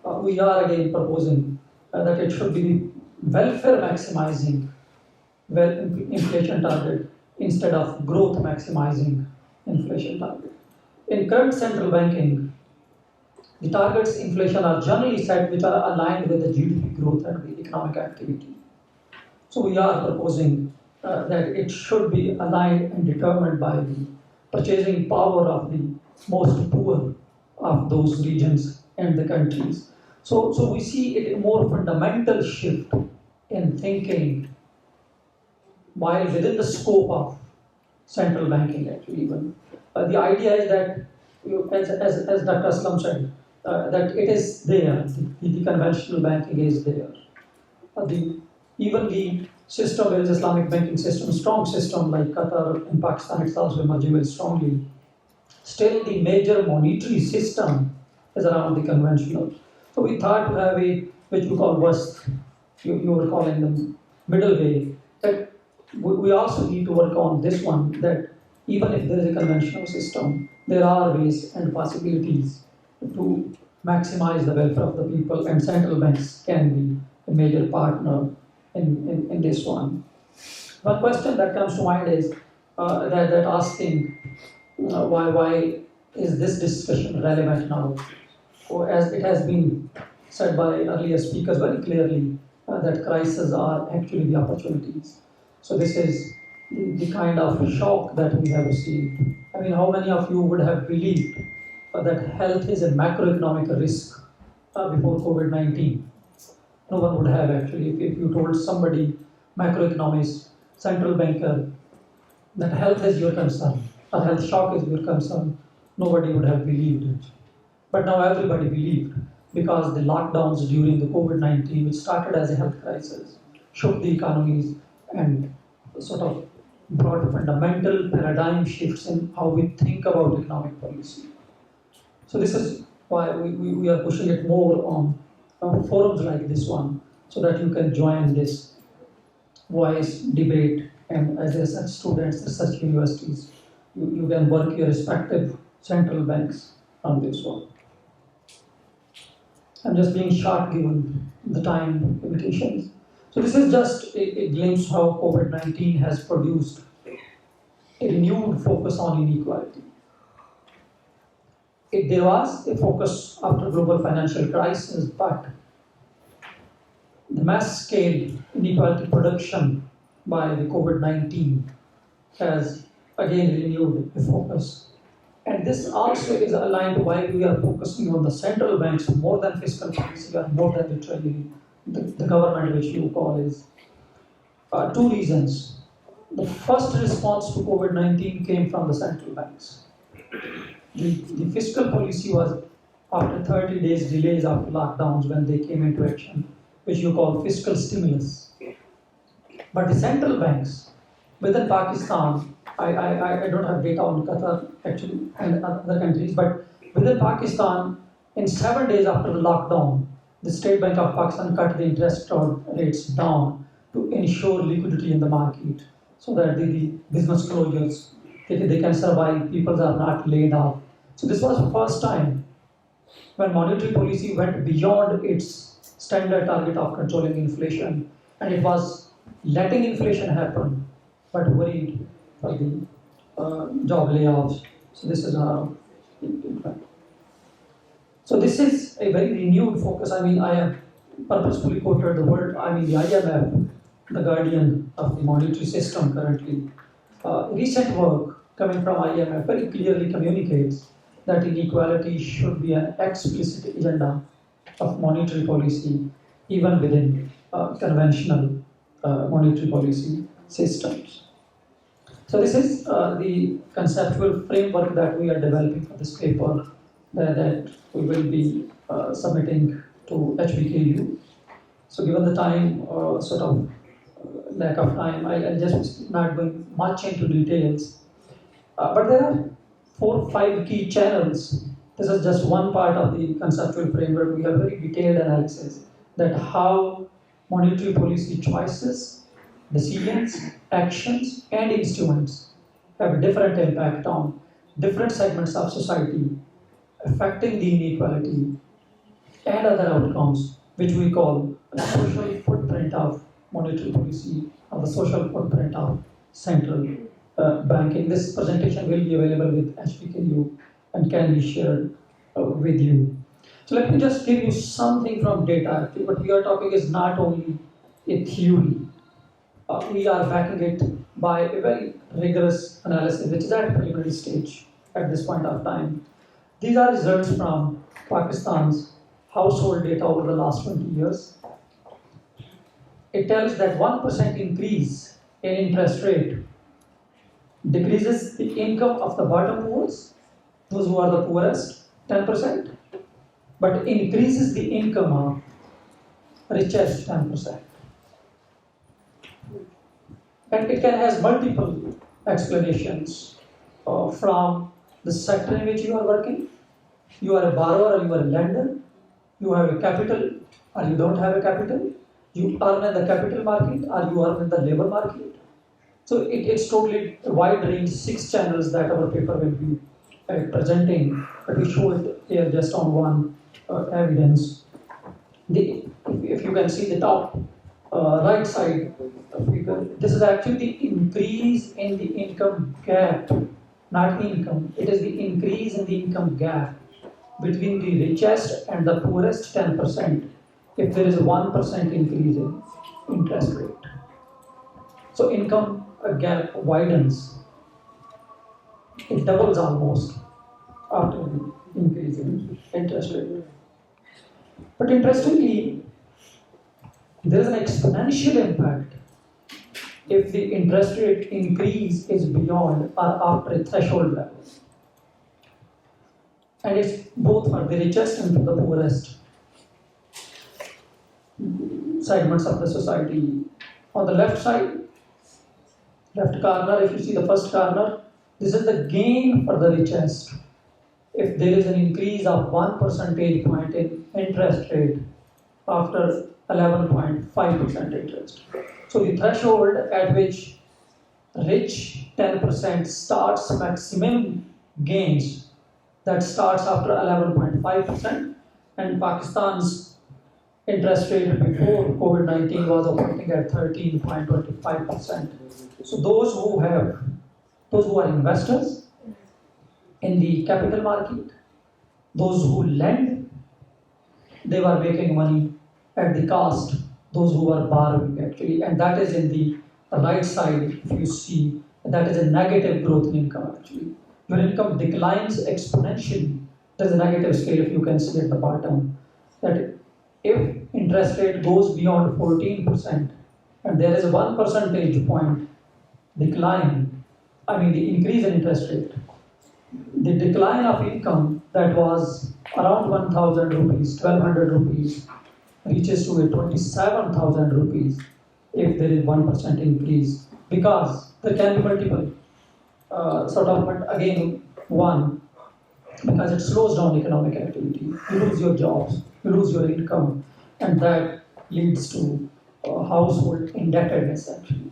We are again proposing that it should be welfare maximizing inflation target instead of growth maximizing inflation target. In current central banking, the targets inflation are generally set which are aligned with the GDP growth and the economic activity. So we are proposing that it should be aligned and determined by the purchasing power of the most poor of those regions and the countries. So we see it a more fundamental shift in thinking while within the scope of central banking actually even. The idea is that, as Dr. Aslam said, that it is there, the conventional banking is there. Even the system, there is Islamic banking system, strong system like Qatar and Pakistan, it's also emerging very strongly. Still the major monetary system is around the conventional. So we thought to have a, which we call West, you were calling them middle way, that we also need to work on this one, that even if there is a conventional system, there are ways and possibilities to maximize the welfare of the people, and central banks can be a major partner in this one. One question that comes to mind is that asking why is this discussion relevant now? Or as it has been said by earlier speakers very clearly, that crises are actually the opportunities. So this is the kind of shock that we have received. I mean, how many of you would have believed that health is a macroeconomic risk before COVID-19? No one would have actually. If you told somebody, macroeconomist, central banker, that health is your concern, or health shock is your concern, nobody would have believed it. But now everybody believed, because the lockdowns during the COVID-19, which started as a health crisis, shook the economies and sort of brought fundamental paradigm shifts in how we think about economic policy. So this is why we are pushing it more on forums like this one, so that you can join this voice debate, and as research students, research universities, you can work your respective central banks on this one. I'm just being short given the time limitations. So this is just a glimpse how COVID-19 has produced a renewed focus on inequality. There was a focus after global financial crisis, but the mass scale inequality production by the COVID-19 has again renewed the focus. And this also is aligned to why we are focusing on the central banks more than fiscal policy or more than the treasury, the government which you call is. Two reasons. The first response to COVID-19 came from the central banks. The fiscal policy was after 30 days delays after lockdowns when they came into action, which you call fiscal stimulus. But the central banks within Pakistan, I don't have data on Qatar actually and other countries, but within Pakistan, in 7 days after the lockdown, the State Bank of Pakistan cut the interest rates down to ensure liquidity in the market, so that the business closures, they can survive, people are not laid off. So this was the first time when monetary policy went beyond its standard target of controlling inflation, and it was letting inflation happen, but worried for the job layoffs. So this is how it went. So this is a very renewed focus. I mean, I have purposefully quoted the IMF, the guardian of the monetary system currently. Recent work coming from IMF very clearly communicates that inequality should be an explicit agenda of monetary policy, even within conventional monetary policy systems. So this is the conceptual framework that we are developing for this paper that we will be submitting to HBKU. So given the time, lack of time, I'll just not going much into details. But there are 4-5 key channels. This is just one part of the conceptual framework. We have very detailed analysis that how monetary policy choices, decisions, actions, and instruments have different impact on different segments of society, affecting the inequality and other outcomes, which we call the social footprint of monetary policy or the social footprint of central banking. This presentation will be available with HPKU and can be shared with you. So let me just give you something from data. Actually, what we are talking is not only a theory. We are backing it by a very rigorous analysis, which is at preliminary stage at this point of time. These are results from Pakistan's household data over the last 20 years. It tells that 1% increase in interest rate decreases the income of the bottom poors, those who are the poorest, 10%, but increases the income of richest 10%. And it can has multiple explanations from the sector in which you are working. You are a borrower or you are a lender. You have a capital or you don't have a capital. You earn in the capital market or you earn in the labor market. So it's totally a wide range, 6 channels that our paper will be presenting, but we show it here just on one evidence. If you can see the top right side figure, this is actually the increase in the income gap, not income. It is the increase in the income gap between the richest and the poorest 10% if there is a 1% increase in interest rate. So income gap widens. It doubles almost after the increase in interest rate. But interestingly, there is an exponential impact if the interest rate increase is beyond or after a threshold level. And it's both for the richest and for the poorest segments of the society. On the left side, left corner, if you see the first corner, this is the gain for the richest. If there is an increase of 1 percentage point in interest rate after 11.5% interest. So the threshold at which rich 10% starts maximum gains, that starts after 11.5%, and Pakistan's interest rate before COVID-19 was operating at 13.25%. So those who are investors in the capital market, those who lend, they were making money at the cost, those who are borrowing actually, and that is in the right side, if you see, that is a negative growth in income actually. Your income declines exponentially. There's a negative scale if you can see at the bottom, that if interest rate goes beyond 14% and there is a 1 percentage point decline, the increase in interest rate, the decline of income that was around 1,000 rupees, 1,200 rupees, reaches to a 27,000 rupees if there is 1% increase, because there can be multiple but again, one, because it slows down economic activity. You lose your jobs, you lose your income, and that leads to household indebtedness actually.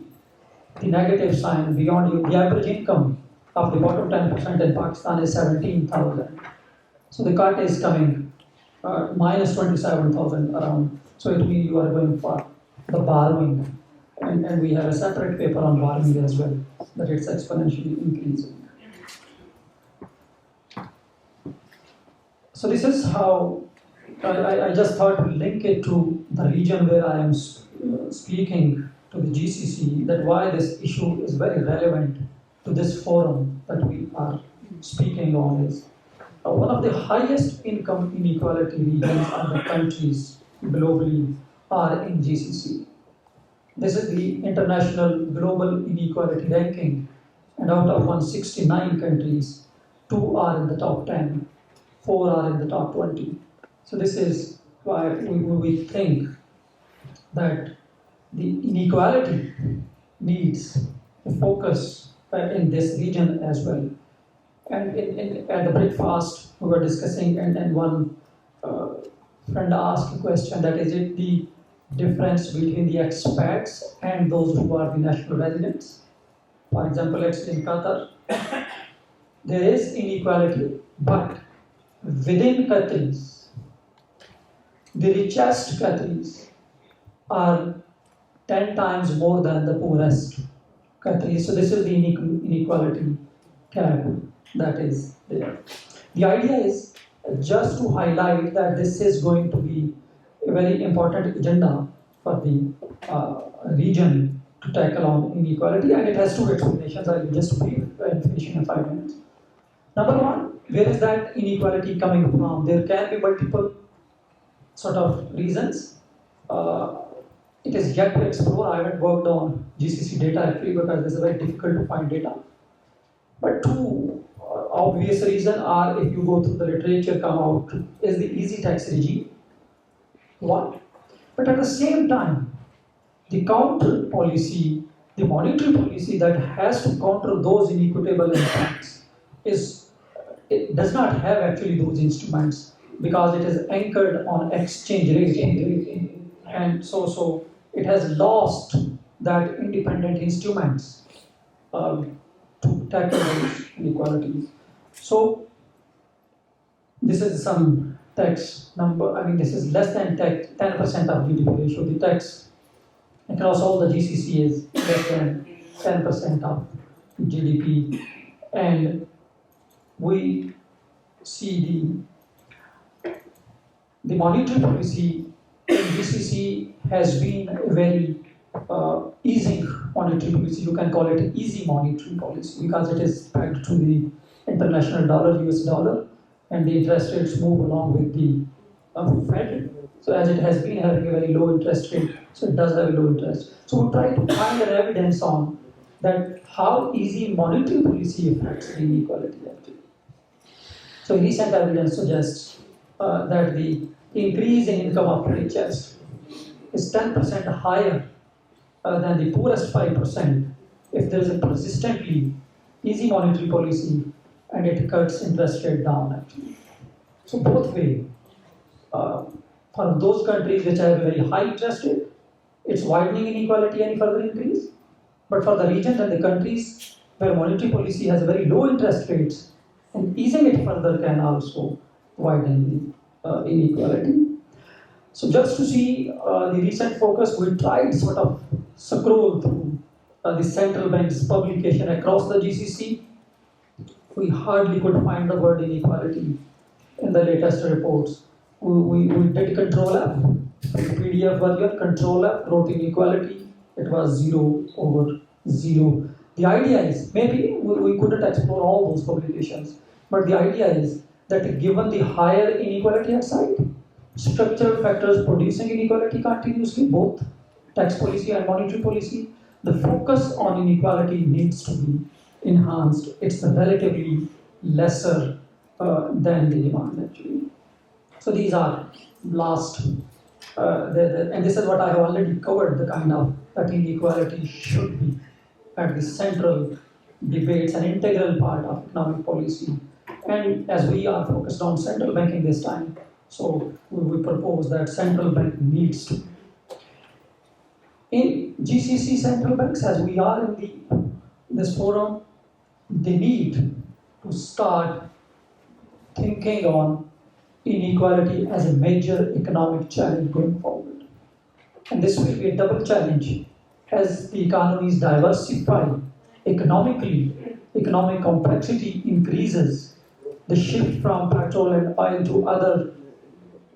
The negative sign beyond the average income of the bottom 10% in Pakistan is 17,000. So the cut is coming minus 27,000 around. So it means you are going for the borrowing. And we have a separate paper on borrowing as well, that it's exponentially increasing. So this is how I just thought to link it to the region where I am speaking, to the GCC, that why this issue is very relevant to this forum that we are speaking on is one of the highest income inequality regions of the countries globally are in GCC. This is the International Global Inequality Ranking, and out of 169 countries, 2 are in the top 10, 4 are in the top 20. So this is why we think that the inequality needs a focus in this region as well. And at the breakfast, we were discussing, and one friend asked a question, that is it the difference between the expats and those who are the national residents? For example, let's say in Qatar, there is inequality, but within Qataris, the richest Qataris are 10 times more than the poorest Qataris. So this is the inequality gap that is there. The idea is just to highlight that this is going to be a very important agenda for the region to tackle on inequality, and it has two explanations. I will just brief and finish in 5 minutes. Number one, where is that inequality coming from? There can be multiple sort of reasons. It is yet to explore. I haven't worked on GCC data actually because this is very difficult to find data. But two obvious reasons are, if you go through the literature, come out is the easy tax regime. One. But at the same time, the counter policy, the monetary policy that has to counter those inequitable impacts it does not have actually those instruments because it is anchored on exchange rate, and so it has lost that independent instruments to tackle those inequalities. So this is some tax number. I mean, this is less than 10% of GDP ratio. The tax across all the GCC is less than 10% of GDP, and we see the monetary policy in GCC has been a very easing monetary policy. You can call it easy monetary policy because it is pegged to the international dollar, US dollar, and the interest rates move along with the Fed. So as it has been having a very low interest rate, so it does have a low interest. So we try to find an evidence on that how easy monetary policy affects the inequality actually. So recent evidence suggests that the increase in income of the richest is 10% higher than the poorest 5% if there is a persistently easy monetary policy and it cuts interest rate down actually. So both ways, for those countries which have a very high interest rate, it's widening inequality any further increase. But for the region and the countries where monetary policy has very low interest rates, and easing it further can also widen the inequality. So just to see the recent focus, we tried sort of scroll through the central bank's publication across the GCC. We hardly could find the word inequality in the latest reports. We did Control F, PDF version, Control F, wrote inequality, it was 0 over 0. The idea is, maybe we couldn't explore all those publications, but the idea is that given the higher inequality at site, structural factors producing inequality continuously, both tax policy and monetary policy, the focus on inequality needs to be enhanced. It's relatively lesser than the demand actually. So these are last, and this is what I have already covered, the kind of that inequality should be at the central debates, an integral part of economic policy. And as we are focused on central banking this time, so we propose that central bank needs to. In GCC central banks, as we are in this forum, they need to start thinking on inequality as a major economic challenge going forward. And this will be a double challenge as the economies diversify economically, economic complexity increases, the shift from petrol and oil to other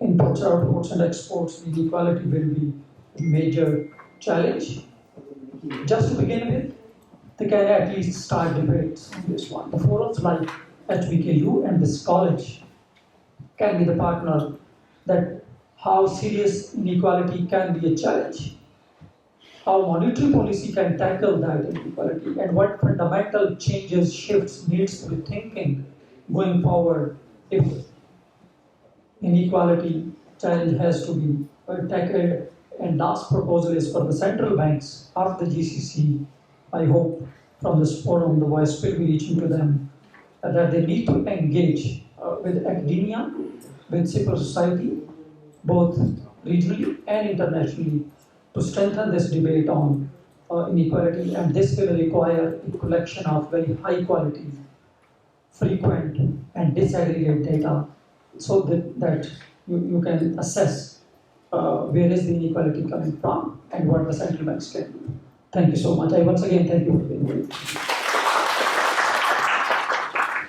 inputs, outputs and exports, inequality will be a major challenge. Just to begin with, they can at least start debates on this one. The forums like HBKU and this college can be the partner that how serious inequality can be a challenge, how monetary policy can tackle that inequality, and what fundamental changes, shifts needs to be thinking going forward if inequality challenge has to be tackled And last proposal is for the central banks of the GCC. I hope from this forum the voice will be reaching to them that they need to engage with academia, with civil society, both regionally and internationally, to strengthen this debate on inequality. And this will require a collection of very high quality, frequent, and disaggregate data so that you can assess where is the inequality coming from and what the central banks can do. Thank you so much. I once again thank you for being here.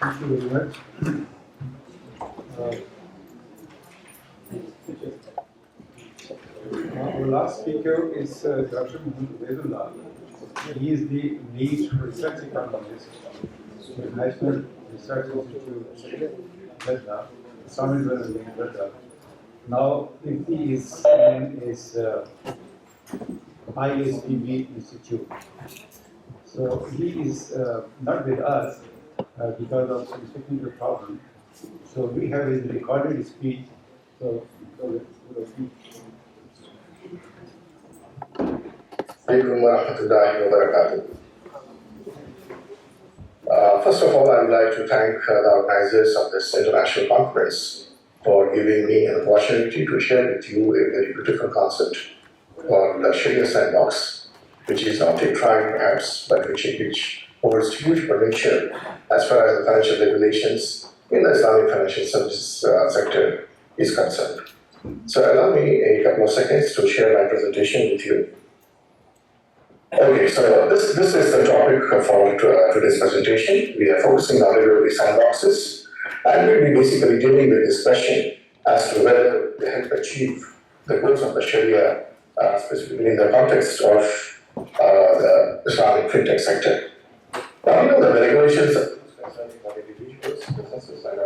Thank you very much. Our last speaker is Dr. Muhammad Ubaidullah. He is the lead research economist at the National Research Institute, Jeddah, Islamic University in Jeddah. Now, his name is ISPB Institute. So he is not with us because of some technical problem. So we have his recorded speech. So Assalamualaikum warahmatullahi wabarakatuh. First of all, I would like to thank the organizers of this international conference for giving me an opportunity to share with you a very beautiful concept called the Sharia Sandbox, which is not a trial perhaps, but which holds huge potential as far as the financial regulations in the Islamic financial services sector is concerned. So allow me a couple of seconds to share my presentation with you. Okay, so this is the topic for today's presentation. We are focusing on regulatory sandboxes, and we'll be basically dealing with this question as to whether they help achieve the goals of the Sharia, specifically in the context of the Islamic fintech sector. Now, you know that the regulations concerning what individuals, businesses, and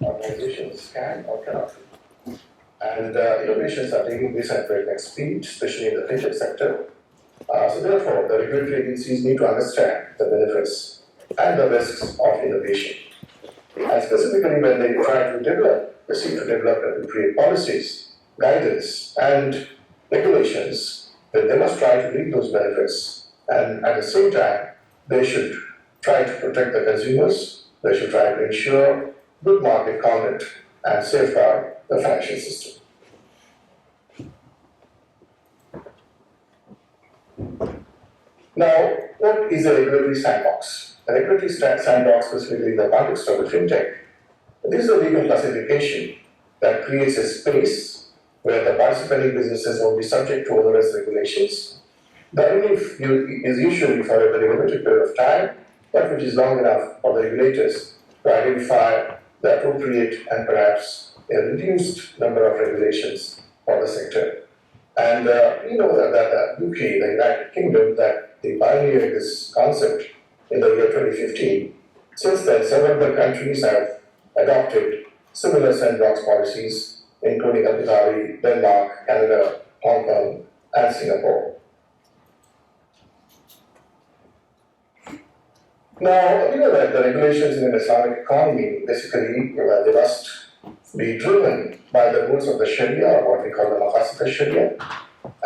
organizations can or cannot do. And innovations are taking place at breakneck speed, especially in the fintech sector. So therefore, the regulatory agencies need to understand the benefits and the risks of innovation. And specifically when they seek to develop appropriate policies, guidance, and regulations, then they must try to reap those benefits. And at the same time, they should try to protect the consumers, they should try to ensure good market conduct and safeguard the financial system. Now, what is a regulatory sandbox? A regulatory sandbox, specifically in the context of the fintech, this is a legal classification that creates a space where the participating businesses will be subject to onerous regulations. The relief is usually for a very limited period of time, but which is long enough for the regulators to identify the appropriate and perhaps a reduced number of regulations for the sector. And we know that the UK, the United Kingdom, that they pioneered this concept in the year 2015. Since then, several other countries have adopted similar sandbox policies, including Abu Dhabi, Denmark, Canada, Hong Kong, and Singapore. Now, we know that the regulations in an Islamic economy, basically, they must be driven by the rules of the Sharia, or what we call the maqasid al-Sharia.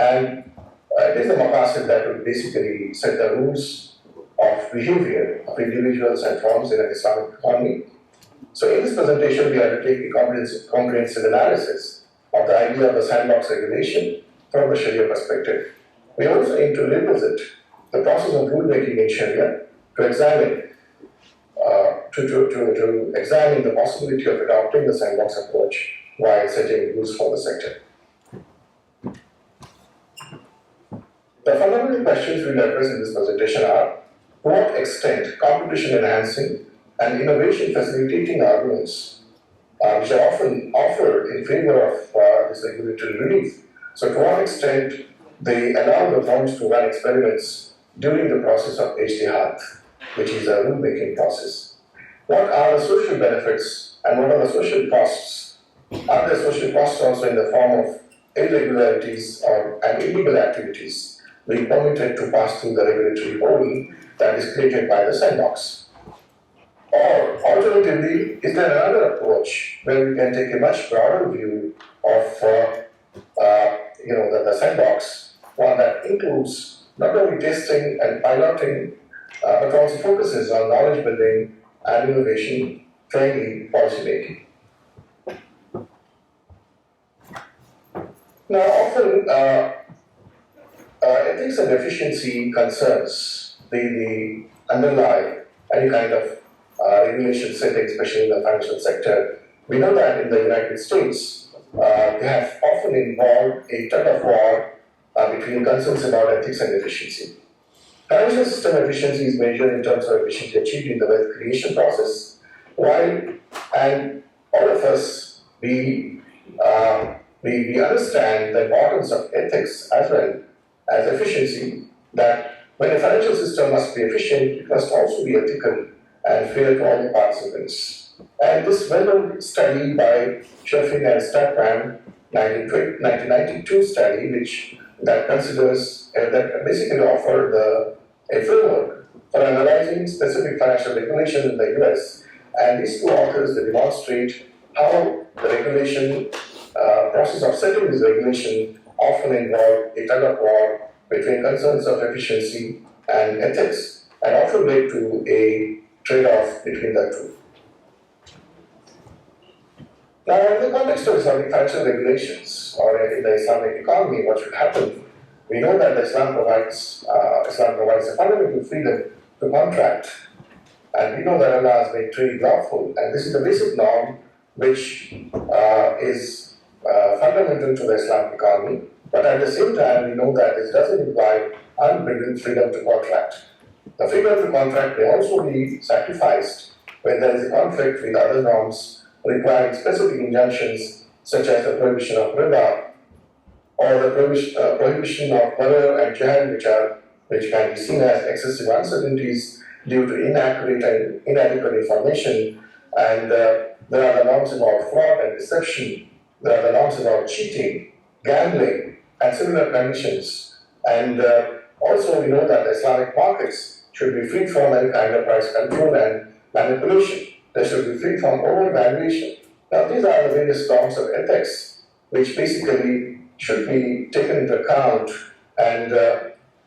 And it is the maqasid that will basically set the rules of behavior of individuals and firms in an Islamic economy. So in this presentation, we are to take a comprehensive analysis of the idea of the sandbox regulation from the Sharia perspective. We also aim to revisit the process of rulemaking in Sharia to examine to examine the possibility of adopting the sandbox approach while setting rules for the sector. The fundamental questions we will address in this presentation are: to what extent competition enhancing and innovation facilitating arguments, which are often offered in favor of this regulatory relief, so to what extent they allow the firms to run experiments during the process of ijtihad, which is a rulemaking process. What are the social benefits and what are the social costs? Are there social costs also in the form of irregularities and illegal activities being permitted to pass through the regulatory body that is created by the sandbox? Or alternatively, is there another approach where we can take a much broader view of the sandbox, one that includes not only testing and piloting, but also focuses on knowledge building and innovation-friendly policy making. Now, often ethics and efficiency concerns they underlie any kind of regulation setting, especially in the financial sector. We know that in the United States, they have often involved a tug of war between concerns about ethics and efficiency. Financial system efficiency is measured in terms of efficiency achieved in the wealth creation process, and all of us, we understand the importance of ethics as well as efficiency, that when a financial system must be efficient, it must also be ethical and fair to all the participants. And this well-known study by Sheffin and Stackman, 1992 study, which that considers, that basically offered a framework for analyzing specific financial regulation in the US. And these two authors, they demonstrate how the regulation, process of setting this regulation often involve a tug of war between concerns of efficiency and ethics, and often led to a trade-off between the two. Now, in the context of Islamic financial regulations, or in the Islamic economy, what should happen? We know that Islam provides a fundamental freedom to contract, and we know that Allah has made trade lawful, and this is the basic norm which is fundamental to the Islamic economy. But at the same time, we know that this doesn't imply unbridled freedom to contract. The freedom to contract may also be sacrificed when there is a conflict with other norms requiring specific injunctions, such as the prohibition of riba or the prohibition of murder and jihad, which can be seen as excessive uncertainties due to inaccurate and inadequate information. And there are the norms about fraud and deception. There are the norms about cheating, gambling, and similar conditions. And also, we know that the Islamic markets should be free from any kind of price control and manipulation. They should be free from overvaluation. Now, these are the various norms of ethics, which basically should be taken into account, and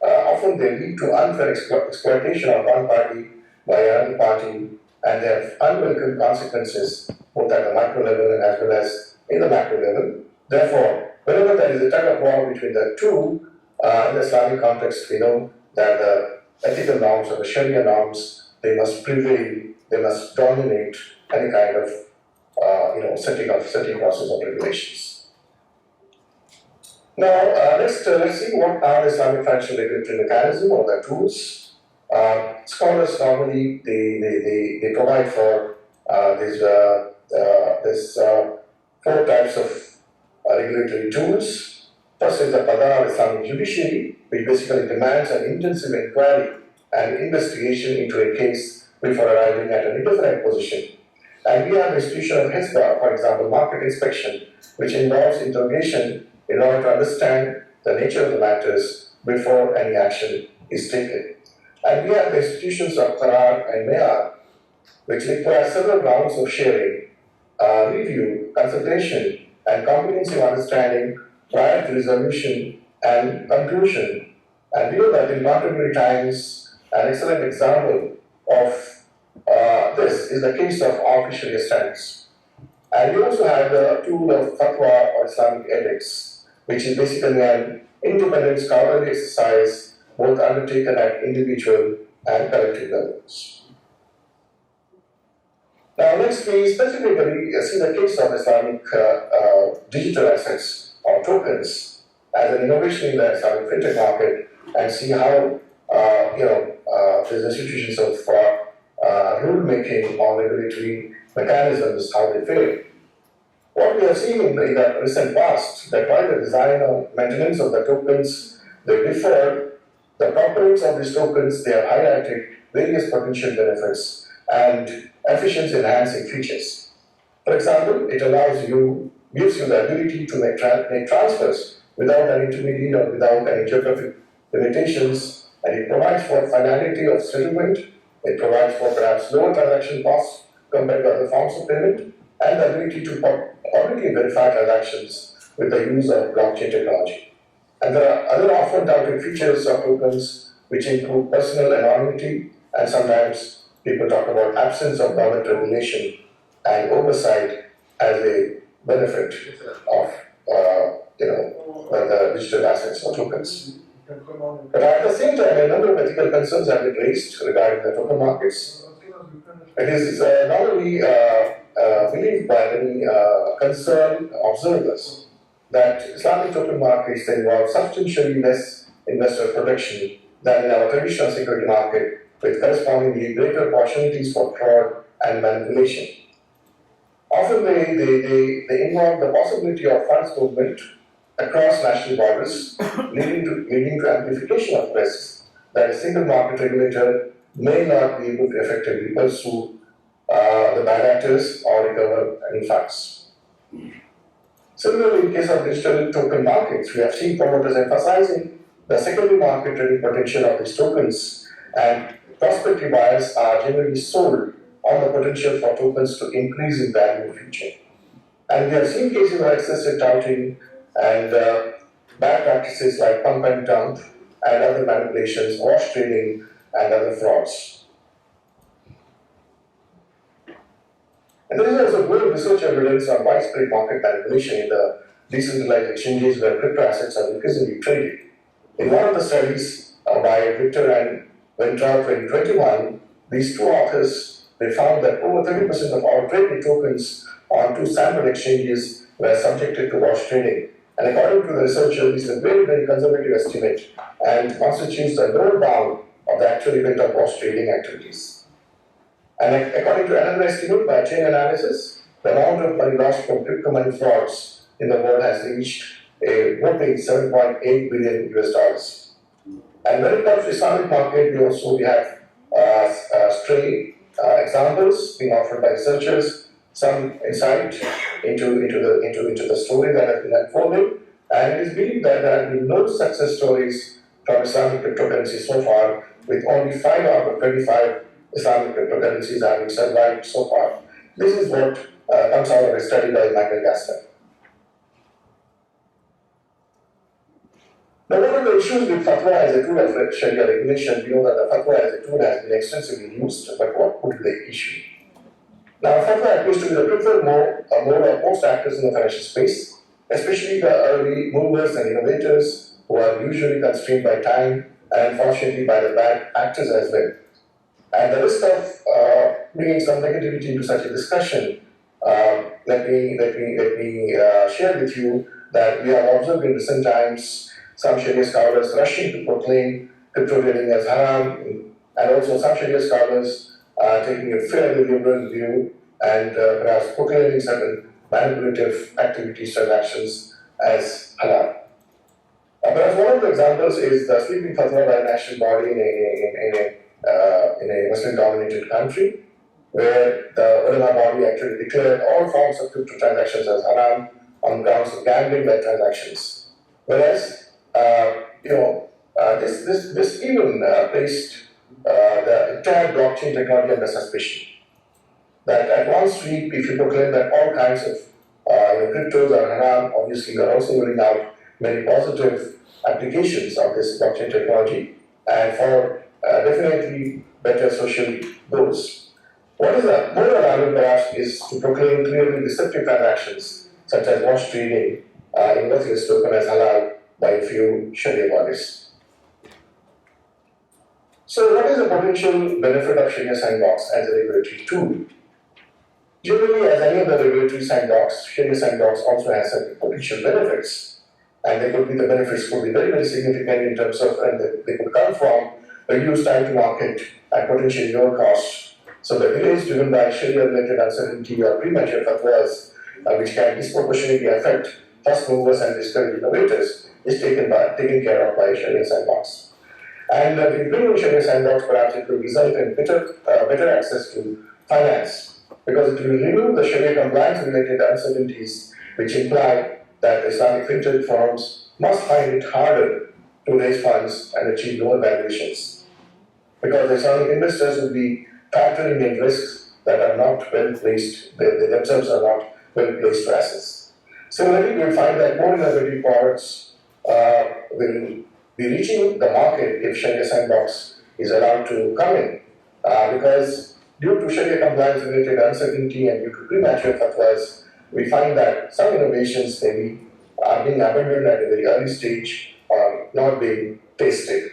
often they lead to unfair exploitation of one party by another party, and they have unwelcome consequences both at the micro level and as well as in the macro level. Therefore, whenever there is a tug of war between the two, in the Islamic context, we know that the ethical norms or the Sharia norms, they must prevail, they must dominate any kind of setting process of regulations. Now, let's see what are the Islamic financial regulatory mechanism or the tools. Scholars normally they provide for this 4 types of regulatory tools. First is the Qada or Islamic judiciary, which basically demands an intensive inquiry and investigation into a case before arriving at an indefinite position. And we have the institution of Hisba, for example, market inspection, which involves interrogation in order to understand the nature of the matters before any action is taken. And we have the institutions of Qarar and Mayar, which require several rounds of sharing, review, consultation, and comprehensive understanding prior to resolution and conclusion. And we know that in contemporary times, an excellent example of this is the case of official standards. And we also have the tool of fatwa or Islamic ethics, which is basically an independent scholarly exercise both undertaken at individual and collective levels. Now, next we specifically see the case of Islamic digital assets or tokens as an innovation in the Islamic fintech market, and see how these institutions of rule-making or regulatory mechanisms, how they fail. What we have seen in the recent past, that while the design or maintenance of the tokens, they differ, the properties of these tokens, they have highlighted various potential benefits and efficiency-enhancing features. For example, it gives you the ability to make transfers without an intermediate or without any geographic limitations, and it provides for finality of settlement. It provides for perhaps lower transaction costs compared to other forms of payment, and the ability to publicly verify transactions with the use of blockchain technology. And there are other often touted features of tokens which include personal anonymity, and sometimes people talk about absence of government regulation and oversight as a benefit of the digital assets or tokens. But at the same time, a number of ethical concerns have been raised regarding the token markets. It is not only believed by many concerned observers that Islamic token markets involve substantially less investor protection than in our traditional security market, with correspondingly greater opportunities for fraud and manipulation. Often they involve the possibility of funds movement across national borders, leading to amplification of risks that a single market regulator may not be able to effectively pursue the bad actors or recover any funds. Similarly, in case of digital token markets, we have seen promoters emphasizing the secondary market trading potential of these tokens, and prospective buyers are generally sold on the potential for tokens to increase in value in the future. And we have seen cases of excessive touting and bad practices like pump and dump and other manipulations, wash trading, and other frauds. And there is also growing research evidence on widespread market manipulation in the decentralized exchanges where crypto assets are increasingly traded. In one of the studies by Victor and Ventura 2021, these two authors, they found that over 30% of all traded tokens on two sample exchanges were subjected to wash trading. And according to the researchers, this is a very, very conservative estimate and constitutes the lower bound of the actual event of wash trading activities. And according to another estimate by Chain Analysis, the amount of money lost from crypto money frauds in the world has reached a whopping $7.8 billion US. And when it comes to Islamic market, we have stray examples being offered by researchers, some insight into the story that has been unfolding, and it is believed that there have been no success stories from Islamic cryptocurrency so far, with only 5 out of 25 Islamic cryptocurrencies having survived so far. This is what comes out of a study by Michael Gaster. Now, one of the issues with fatwa as a tool of Sharia regulation, we know that the fatwa as a tool has been extensively used, but what could be the issue? Now, fatwa appears to be the preferred mode of most actors in the financial space, especially the early movers and innovators who are usually constrained by time and unfortunately by the bad actors as well. And the risk of bringing some negativity into such a discussion, let me share with you that we have observed in recent times some Sharia scholars rushing to proclaim crypto trading as haram, and also some Sharia scholars taking a fairly liberal view and perhaps proclaiming certain manipulative activities, transactions as halal. Perhaps one of the examples is the sweeping fatwa by a national body in a Muslim-dominated country, where the ulama body actually declared all forms of crypto transactions as haram on grounds of gambling-like transactions. Whereas, this even placed the entire blockchain technology under suspicion. That at one sweep, if you proclaim that all kinds of cryptos are haram, obviously you are also ruling out many positive applications of this blockchain technology, and for definitely better social goals. What is the more alarming perhaps is to proclaim clearly deceptive transactions such as wash trading in what is spoken as halal by a few Sharia bodies. So what is the potential benefit of Sharia sandbox as a regulatory tool? Generally, as any other regulatory sandbox, Sharia sandbox also has certain potential benefits. And the benefits could be very, very significant in terms of, and they could come from reduced time to market at potentially lower cost. So the delays driven by Sharia-related uncertainty or premature fatwas, which can disproportionately affect first movers and discourage innovators, is taken care of by Sharia sandbox. And with bringing Sharia sandbox, perhaps it will result in better access to finance, because it will remove the Sharia compliance-related uncertainties, which imply that Islamic fintech firms must find it harder to raise funds and achieve lower valuations, because the Islamic investors will be factoring in risks that are not well placed, they themselves are not well placed to assess. Similarly, we will find that more innovative products will be reaching the market if Sharia sandbox is allowed to come in. Because due to Sharia compliance related uncertainty and due to premature fatwas, we find that some innovations maybe are being abandoned at a very early stage or not being tested.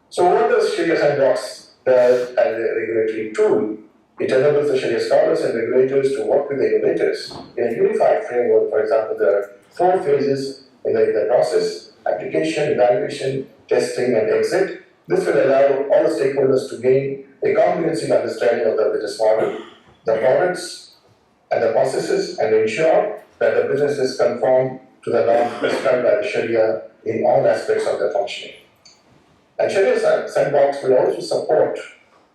So what does Sharia sandbox does as a regulatory tool? It enables the Sharia scholars and regulators to work with the innovators in a unified framework. For example, there are 4 phases in the process: application, evaluation, testing, and exit. This will allow all the stakeholders to gain a comprehensive understanding of the business model, the products, and the processes, and ensure that the businesses conform to the norms prescribed by the Sharia in all aspects of their functioning. And Sharia Sandbox will also support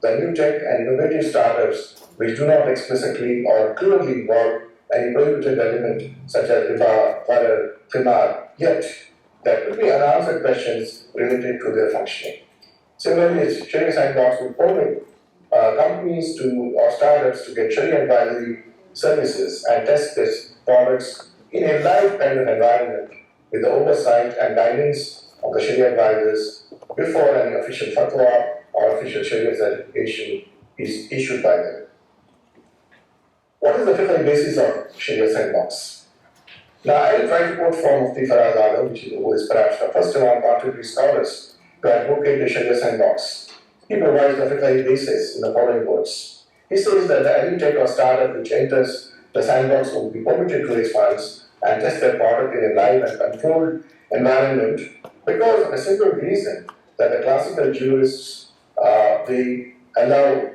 the new tech and innovative startups which do not explicitly or clearly involve any prohibited element such as riba, gharar, khimar, yet there will be unanswered questions related to their functioning. Similarly, Sharia Sandbox will permit companies or startups to get Sharia advisory services and test their products in a live kind of environment with the oversight and guidance of the Sharia advisors before any official fatwa or official Sharia certification is issued by them. What is the fiqh basis of Sharia Sandbox? Now, I will try to quote from Mufti Faraz Alam, who is perhaps the first among contemporary scholars to advocate the Sharia Sandbox. He provides the fiqh basis in the following words. He says that any tech or startup which enters the sandbox will be permitted to raise funds and test their product in a live and controlled environment because of a simple reason that the classical jurists they allow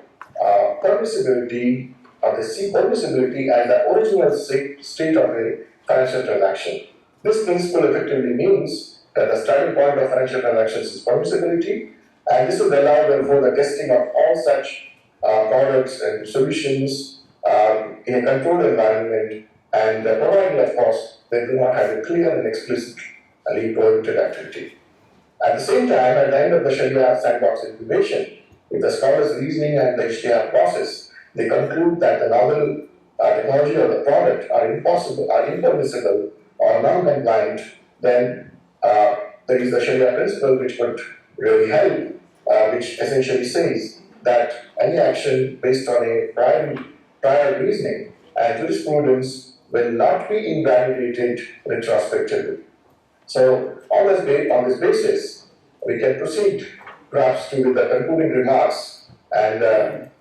permissibility, or they see permissibility as the original state of a financial transaction. This principle effectively means that the starting point of financial transactions is permissibility, and this would allow therefore the testing of all such products and solutions in a controlled environment, and providing, of course, they do not have a clear and explicitly prohibited activity. At the same time, at the end of the Sharia Sandbox incubation, with the scholar's reasoning and the ijtihad process, they conclude that the novel technology or the product are impermissible or non-compliant, then there is the Sharia principle which would really help, which essentially says that any action based on a prior reasoning and jurisprudence will not be invalidated retrospectively. So on this basis, we can proceed perhaps to the concluding remarks and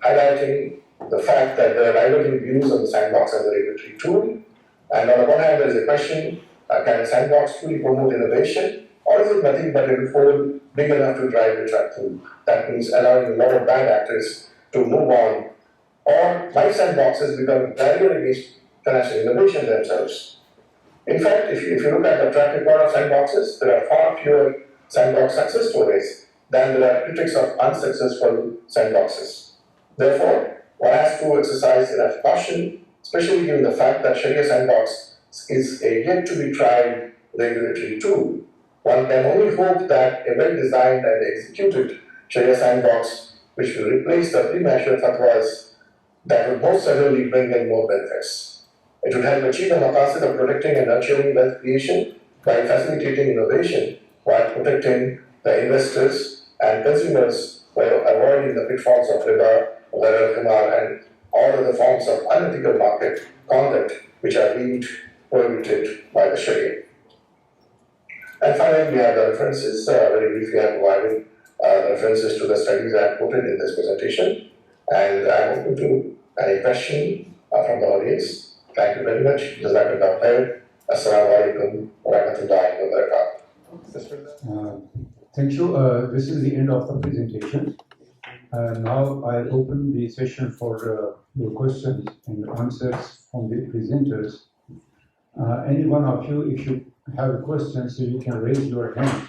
highlighting the fact that there are diverging views on the sandbox as a regulatory tool. And on the one hand, there is a question, can a sandbox truly promote innovation, or is it nothing but a loophole big enough to drive the track through? That means allowing a lot of bad actors to move on, or might sandboxes become barrier against financial innovation themselves? In fact, if you look at the track record of sandboxes, there are far fewer sandbox success stories than there are critics of unsuccessful sandboxes. Therefore, one has to exercise enough caution, especially given the fact that Sharia Sandbox is a yet to be tried regulatory tool. One can only hope that a well-designed and executed Sharia Sandbox, which will replace the premature fatwas, that will most certainly bring in more benefits. It would help achieve the maqasid of protecting and nurturing wealth creation by facilitating innovation while protecting the investors and consumers by avoiding the pitfalls of riba, gharar, khimar, and all other forms of unethical market conduct which are deemed prohibited by the Sharia. And finally, we have the references. Very briefly, I have provided the references to the studies I have quoted in this presentation, and I am open to any question from the audience. Thank you very much. Jazakallah khair. Assalamu alaikum wa rahmatullahi wa barakatuh. Thank you. This is the end of the presentation. Now I open the session for your questions and answers from the presenters. Any one of you, if you have a question, so you can raise your hand.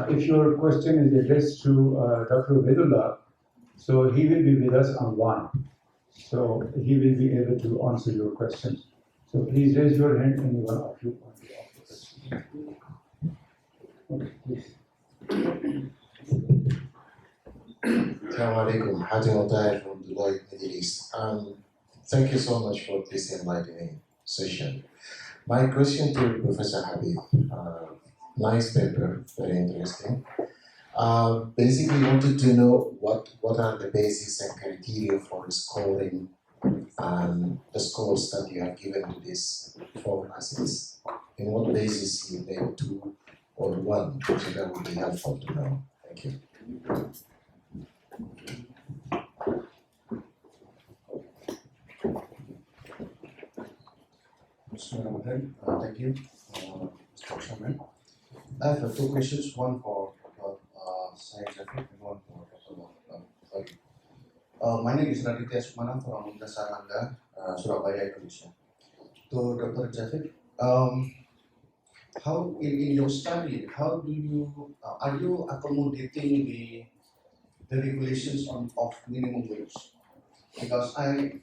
If your question is addressed to Dr. Vedullah, so he will be with us online. So he will be able to answer your questions. So please raise your hand, any one of you want to ask a question. Okay, please. Assalamu alaikum, Hatim Otair from Dubai, Middle East. Thank you so much for this enlightening session. My question to Professor Habib, nice paper, very interesting. Basically wanted to know what are the basis and criteria for scoring the scores that you have given to these 4 assets. In what basis you name 2 or 1, so that would be helpful to know. Thank you. Thank you, Mr. Chairman. I have 2 questions, one for scientific and one for my name is Raditya Sumana from Dasaranga, Surabaya, Indonesia. To Dr. Jafik, how in your study, how do you are you accommodating the regulations of minimum wage? Because I'm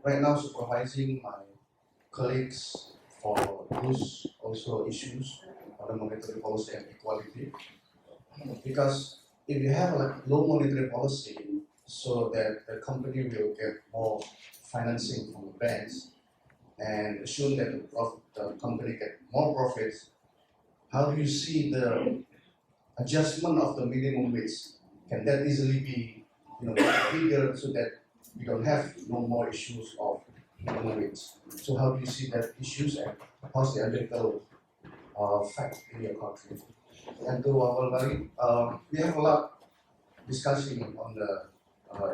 right now supervising my colleagues for those also issues on the monetary policy and equality. Because if you have like low monetary policy, so that the company will get more financing from the banks and assume that the company get more profits, how do you see the adjustment of the minimum wage? Can that easily be bigger so that we don't have no more issues of minimum wage? So how do you see that issues and how's the ethical fact in your country? And to our Bali, we have a lot discussing on the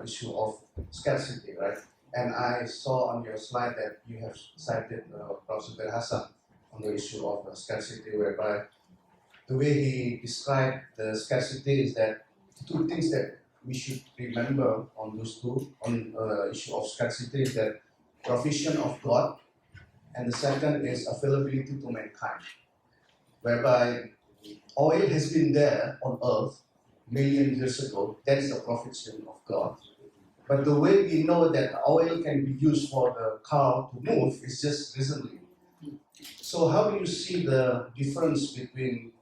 issue of scarcity, right? And I saw on your slide that you have cited Professor Hassan on the issue of scarcity, whereby the way he described the scarcity is that 2 things that we should remember on those 2 on issue of scarcity is that provision of God, and the second is availability to mankind, whereby oil has been there on earth million years ago. That is the provision of God. But the way we know that oil can be used for the car to move is just recently. So how do you see the difference between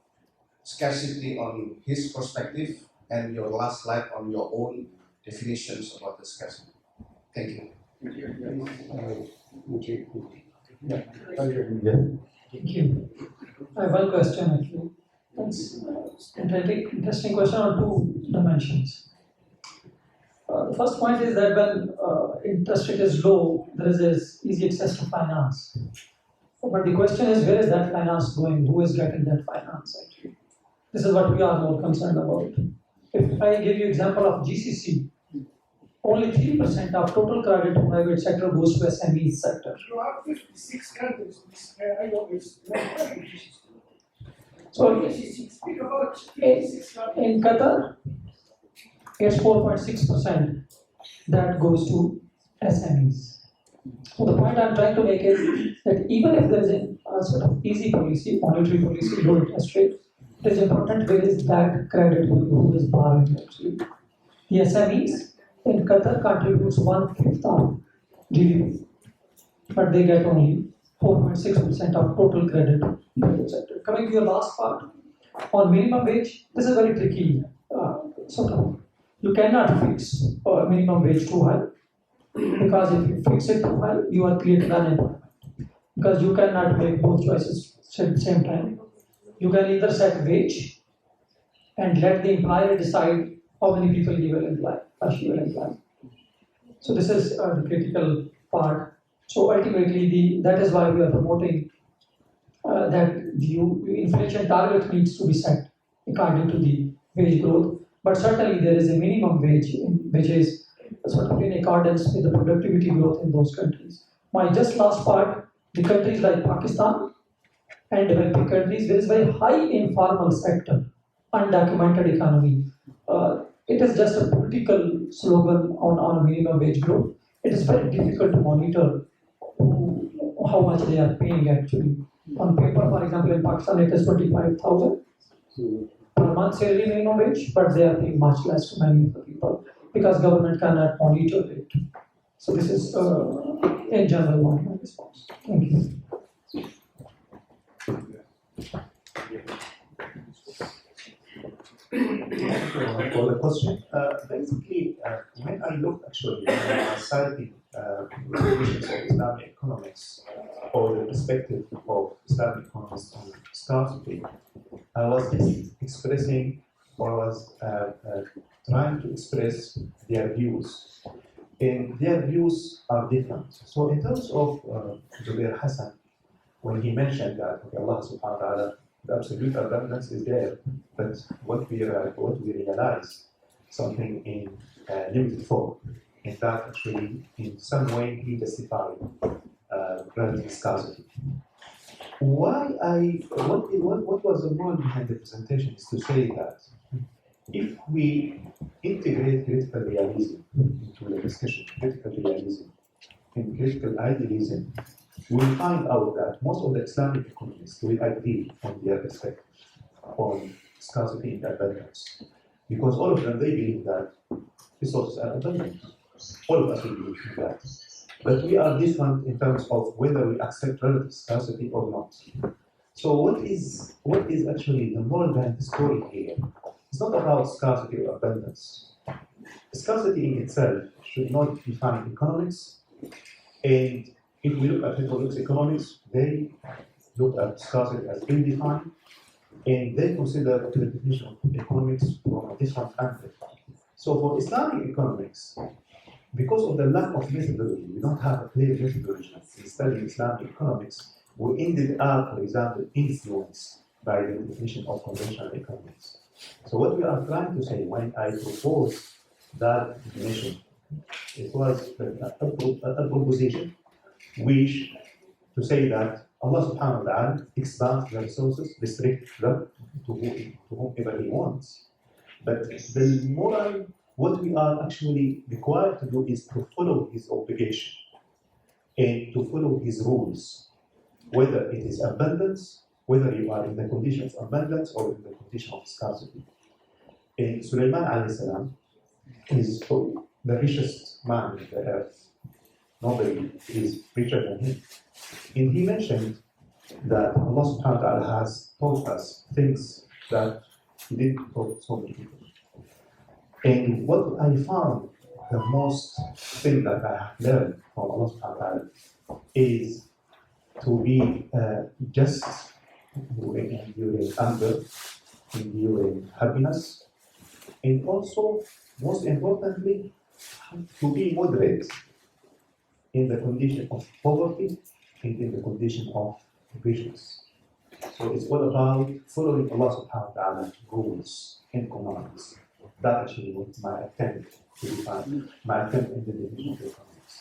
scarcity on his perspective and your last slide on your own definitions about the scarcity? Thank you. Thank you. I have one question actually. That's interesting question on 2 dimensions. The first point is that when interest rate is low, there is this easy access to finance. But the question is, where is that finance going? Who is getting that finance actually? This is what we are more concerned about. If I give you example of GCC, only 3% of total credit to private sector goes to SME sector. You have 56 countries. I know it's So speak about 56 countries. in Qatar, it's 4.6% that goes to SMEs. So the point I'm trying to make is that even if there is a sort of easy policy, monetary policy, low interest rate, it is important where is that credit who is borrowing actually. The SMEs in Qatar contributes 1/5 of GDP, but they get only 4.6% of total credit in the private sector. Coming to your last part, on minimum wage, this is very tricky. Sort of, you cannot fix minimum wage too high, because if you fix it too high, you are creating unemployment. Because you cannot make both choices at the same time. You can either set wage and let the employer decide how many people he will employ or she will employ. So this is the critical part. So ultimately, that is why we are promoting that the inflation target needs to be set according to the wage growth. But certainly there is a minimum wage which is sort of in accordance with the productivity growth in those countries. My just last part, the countries like Pakistan and developing countries, there is very high informal sector, undocumented economy. It is just a political slogan on a minimum wage growth. It is very difficult to monitor how much they are paying actually. On paper, for example, in Pakistan, it is 25,000 per month salary minimum wage, but they are paying much less to many of the people because government cannot monitor it. So this is in general my response. Thank you. For the question, basically, when I look actually at citing definitions of Islamic economics or the perspective of Islamic economists on scarcity, I was expressing, or I was trying to express their views. And their views are different. So in terms of Zubair Hassan, when he mentioned that, okay, Allah subhanahu wa ta'ala, the absolute abundance is there, but what we realize, something in limited form, in that actually in some way he justified relative scarcity. What was the moral behind the presentation is to say that if we integrate critical realism into the discussion, critical realism and critical idealism, we'll find out that most of the Islamic economists will agree on their perspective on scarcity and abundance. Because all of them, they believe that resources are abundant. All of us will believe in that. But we are different in terms of whether we accept relative scarcity or not. So what is actually the moral behind the story here? It's not about scarcity or abundance. Scarcity in itself should not define economics. And if we look at people who economics, they look at scarcity as ill-defined, and they consider the definition of economics from a different angle. So for Islamic economics, because of the lack of methodology, we don't have a clear methodology in studying Islamic economics, we ended up, for example, influenced by the definition of conventional economics. So what we are trying to say when I propose that definition, it was a proposition which to say that Allah subhanahu wa ta'ala expands the resources, restricts them to whomever He wants. But the moral, what we are actually required to do is to follow His obligation and to follow His rules, whether it is abundance, whether you are in the condition of abundance or in the condition of scarcity. And Sulaiman alayhi salam is the richest man on the earth. Nobody is richer than him. And he mentioned that Allah subhanahu wa ta'ala has taught us things that He didn't taught so many people. And what I found the most thing that I have learned from Allah subhanahu wa ta'ala is to be just during anger, during happiness, and also, most importantly, to be moderate in the condition of poverty and in the condition of richness. So it's all about following Allah subhanahu wa ta'ala's rules and commands. That actually was my attempt to define, my attempt in the definition of economics.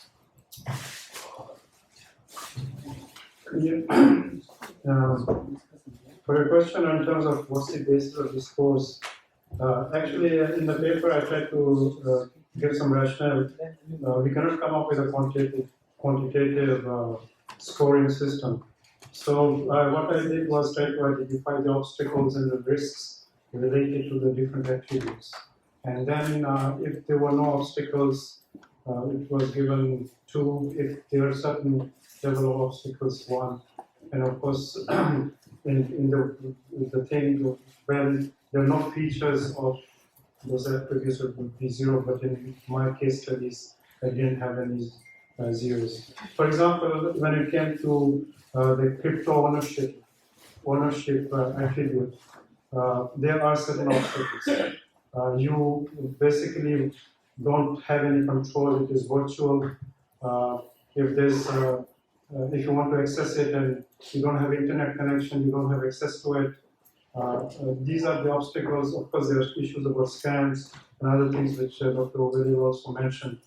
For your question in terms of what's the basis of this course, actually in the paper I tried to give some rationale. We cannot come up with a quantitative scoring system. So what I did was try to identify the obstacles and the risks related to the different attributes. And then if there were no obstacles, it was given 2. If there are certain level of obstacles, 1. And of course, in the thing, when there are no features of those attributes, it would be 0. But in my case studies, I didn't have any zeros. For example, when it came to the crypto ownership attribute, there are certain obstacles. You basically don't have any control. It is virtual. If you want to access it and you don't have internet connection, you don't have access to it. These are the obstacles. Of course, there are issues about scams and other things which Dr. Obedi also mentioned.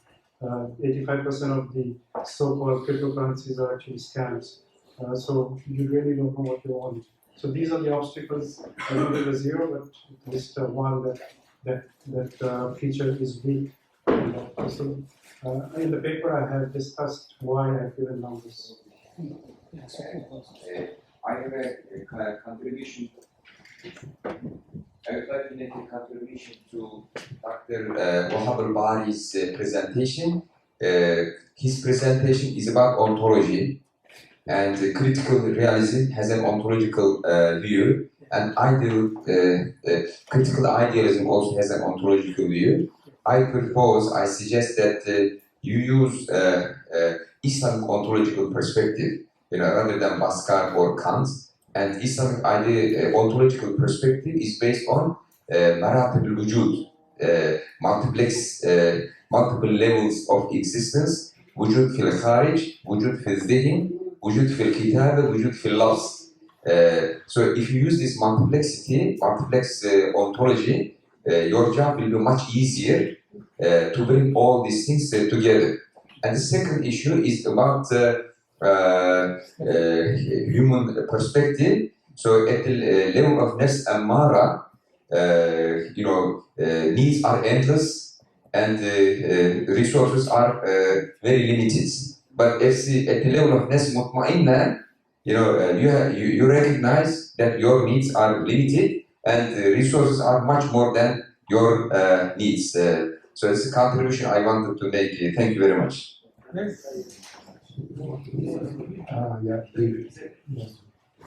85% of the so-called cryptocurrencies are actually scams. So you really don't know what you want. So these are the obstacles. I don't give a 0, but at least 1 that feature is weak. So in the paper I have discussed why I've given numbers. I have a contribution. I would like to make a contribution to Dr. Wahab al-Bari's presentation. His presentation is about ontology, and critical realism has an ontological view, and critical idealism also has an ontological view. I suggest that you use Islamic ontological perspective rather than Pascal or Kant. And Islamic idea, ontological perspective is based on maratib al-wujud, multiple levels of existence, wujud fil kharij, wujud fil dhihn, wujud fil kitab, wujud fil lafz. So if you use this multiplex ontology, your job will be much easier to bring all these things together. And the second issue is about human perspective. So at the level of nafs ammara, needs are endless and resources are very limited. But at the level of nafs mutma'inna, you recognize that your needs are limited and resources are much more than your needs. So it's a contribution I wanted to make. Thank you very much.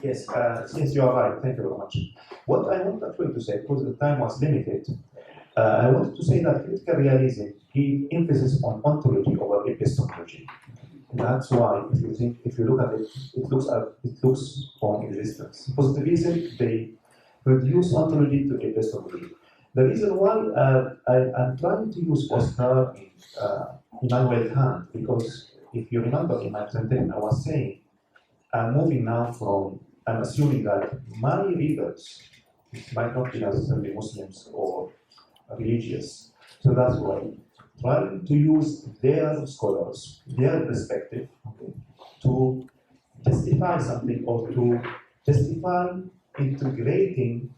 Yes, yes, you are right. Thank you very much. What I want actually to say, because the time was limited, I wanted to say that critical realism gives emphasis on ontology over epistemology. That's why, if you look at it, it looks on existence. Positivism, they reduce ontology to epistemology. The reason why I'm trying to use Oscar in Immanuel Kant, because if you remember in my presentation, I was saying, I'm moving now from, I'm assuming that my readers might not be necessarily Muslims or religious. So that's why trying to use their scholars, their perspective, to justify something or to justify integrating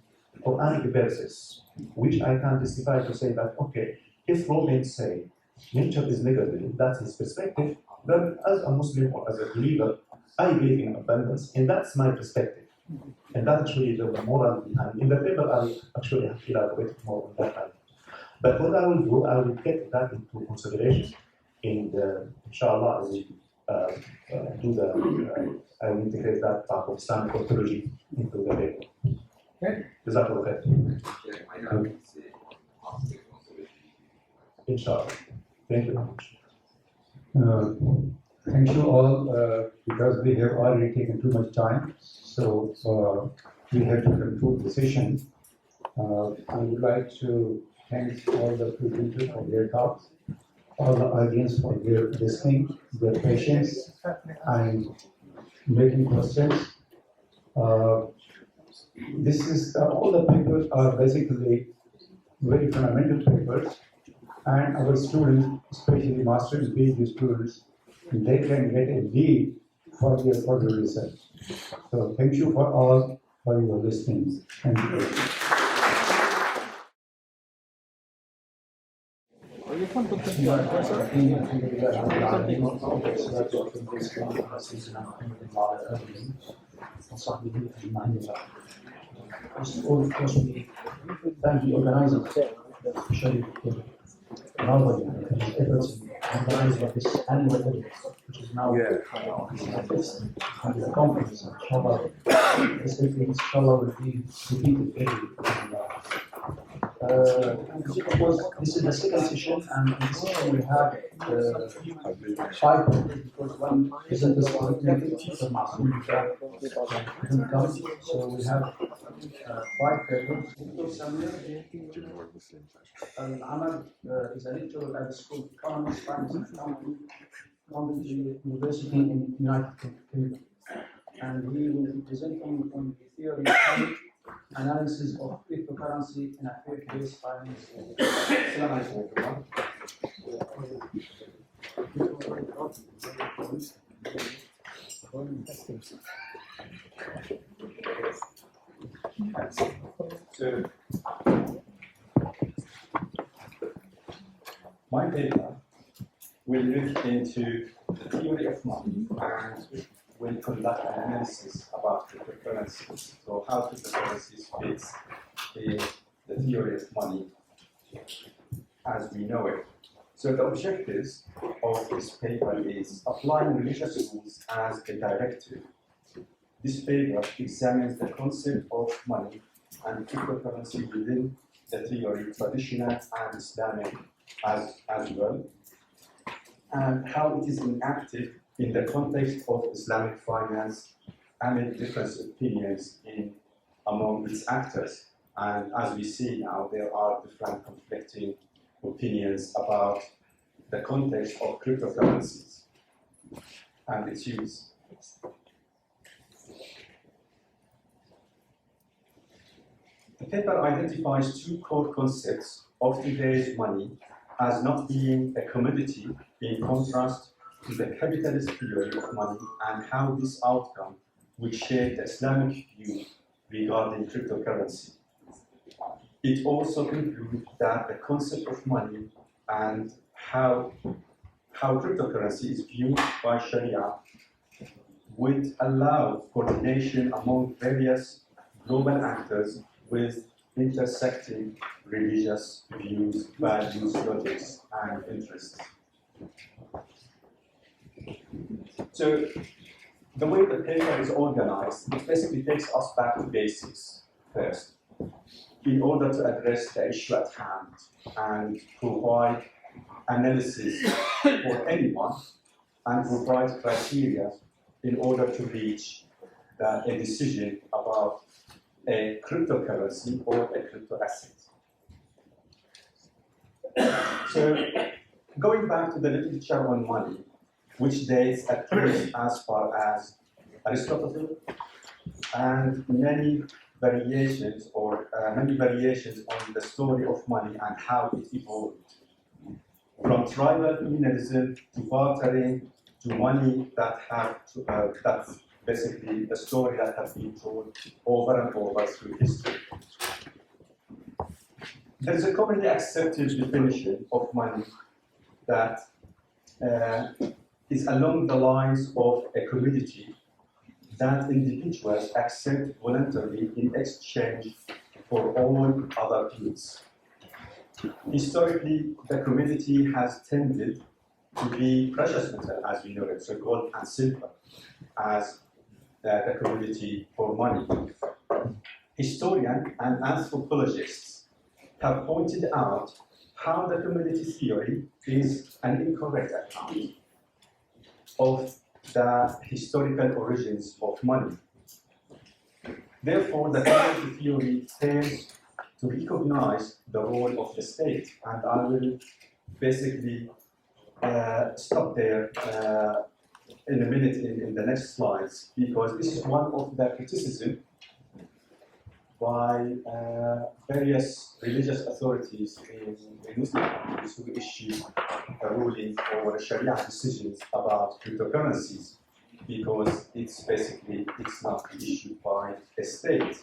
Quranic verses, which I can justify to say that, okay, if Romans say nature is negative, that's his perspective, then as a Muslim or as a believer, I believe in abundance, and that's my perspective. And that's actually the moral behind. In the paper, I actually have elaborated more on that. But what I will do, I will take that into consideration, and inshallah, I will I will integrate that part of Islamic ontology into the paper. Okay? Is that okay? Inshallah. Thank you very much. Thank you all, because we have already taken too much time, so we have to conclude the session. I would like to thank all the presenters for their talks, all the audience for their listening, their patience, and making questions. This is all the papers are basically very fundamental papers, and our students, especially master's PhD students, they can get a lead for their further research. So thank you for all for your listening. Thank you. All, of course, we thank the organizers, especially Nobody efforts in organizing this annual event, which is now the conference. Inshallah, this event inshallah will be repeated every this is the second session, and in this session we have 5 papers, because one presenter is connected to the Masoom couldn't come, so we have 5 papers. Al-Amal is a lecturer at the School of Economics, Finance and Accounting, Cambridge University in the United Kingdom, and he will be presenting on the theory of analysis of cryptocurrency and affair-based finance. My paper will look into the theory of money and will conduct an analysis about cryptocurrencies. So how cryptocurrencies fits in the theory of money as we know it. So the objectives of this paper is applying religious rules as a directive. This paper examines the concept of money and cryptocurrency within the theory, traditional and Islamic as well, and how it is enacted in the context of Islamic finance amid different opinions among its actors. And as we see now, there are different conflicting opinions about the context of cryptocurrencies and its use. The paper identifies two core concepts of today's money as not being a commodity in contrast to the capitalist theory of money and how this outcome would shape the Islamic view regarding cryptocurrency. It also concludes that the concept of money and how cryptocurrency is viewed by Sharia would allow coordination among various global actors with intersecting religious views, values, logics, and interests. So the way the paper is organized, it basically takes us back to basics first, in order to address the issue at hand and provide analysis for anyone and provide criteria in order to reach a decision about a cryptocurrency or a crypto asset. So going back to the literature on money, which dates at least as far as Aristotle, and many variations on the story of money and how it evolved. From tribal communalism to bartering to money that's basically the story that has been told over and over through history. There is a commonly accepted definition of money that is along the lines of a commodity that individuals accept voluntarily in exchange for all other goods. Historically, the commodity has tended to be precious metal, as we know it, so gold and silver, as the commodity for money. Historians and anthropologists have pointed out how the commodity theory is an incorrect account of the historical origins of money. Therefore, the commodity theory fails to recognize the role of the state, and I will basically stop there in a minute in the next slides, because this is one of the criticisms by various religious authorities in Muslim countries who issue a ruling or Sharia decisions about cryptocurrencies, because it's not issued by a state.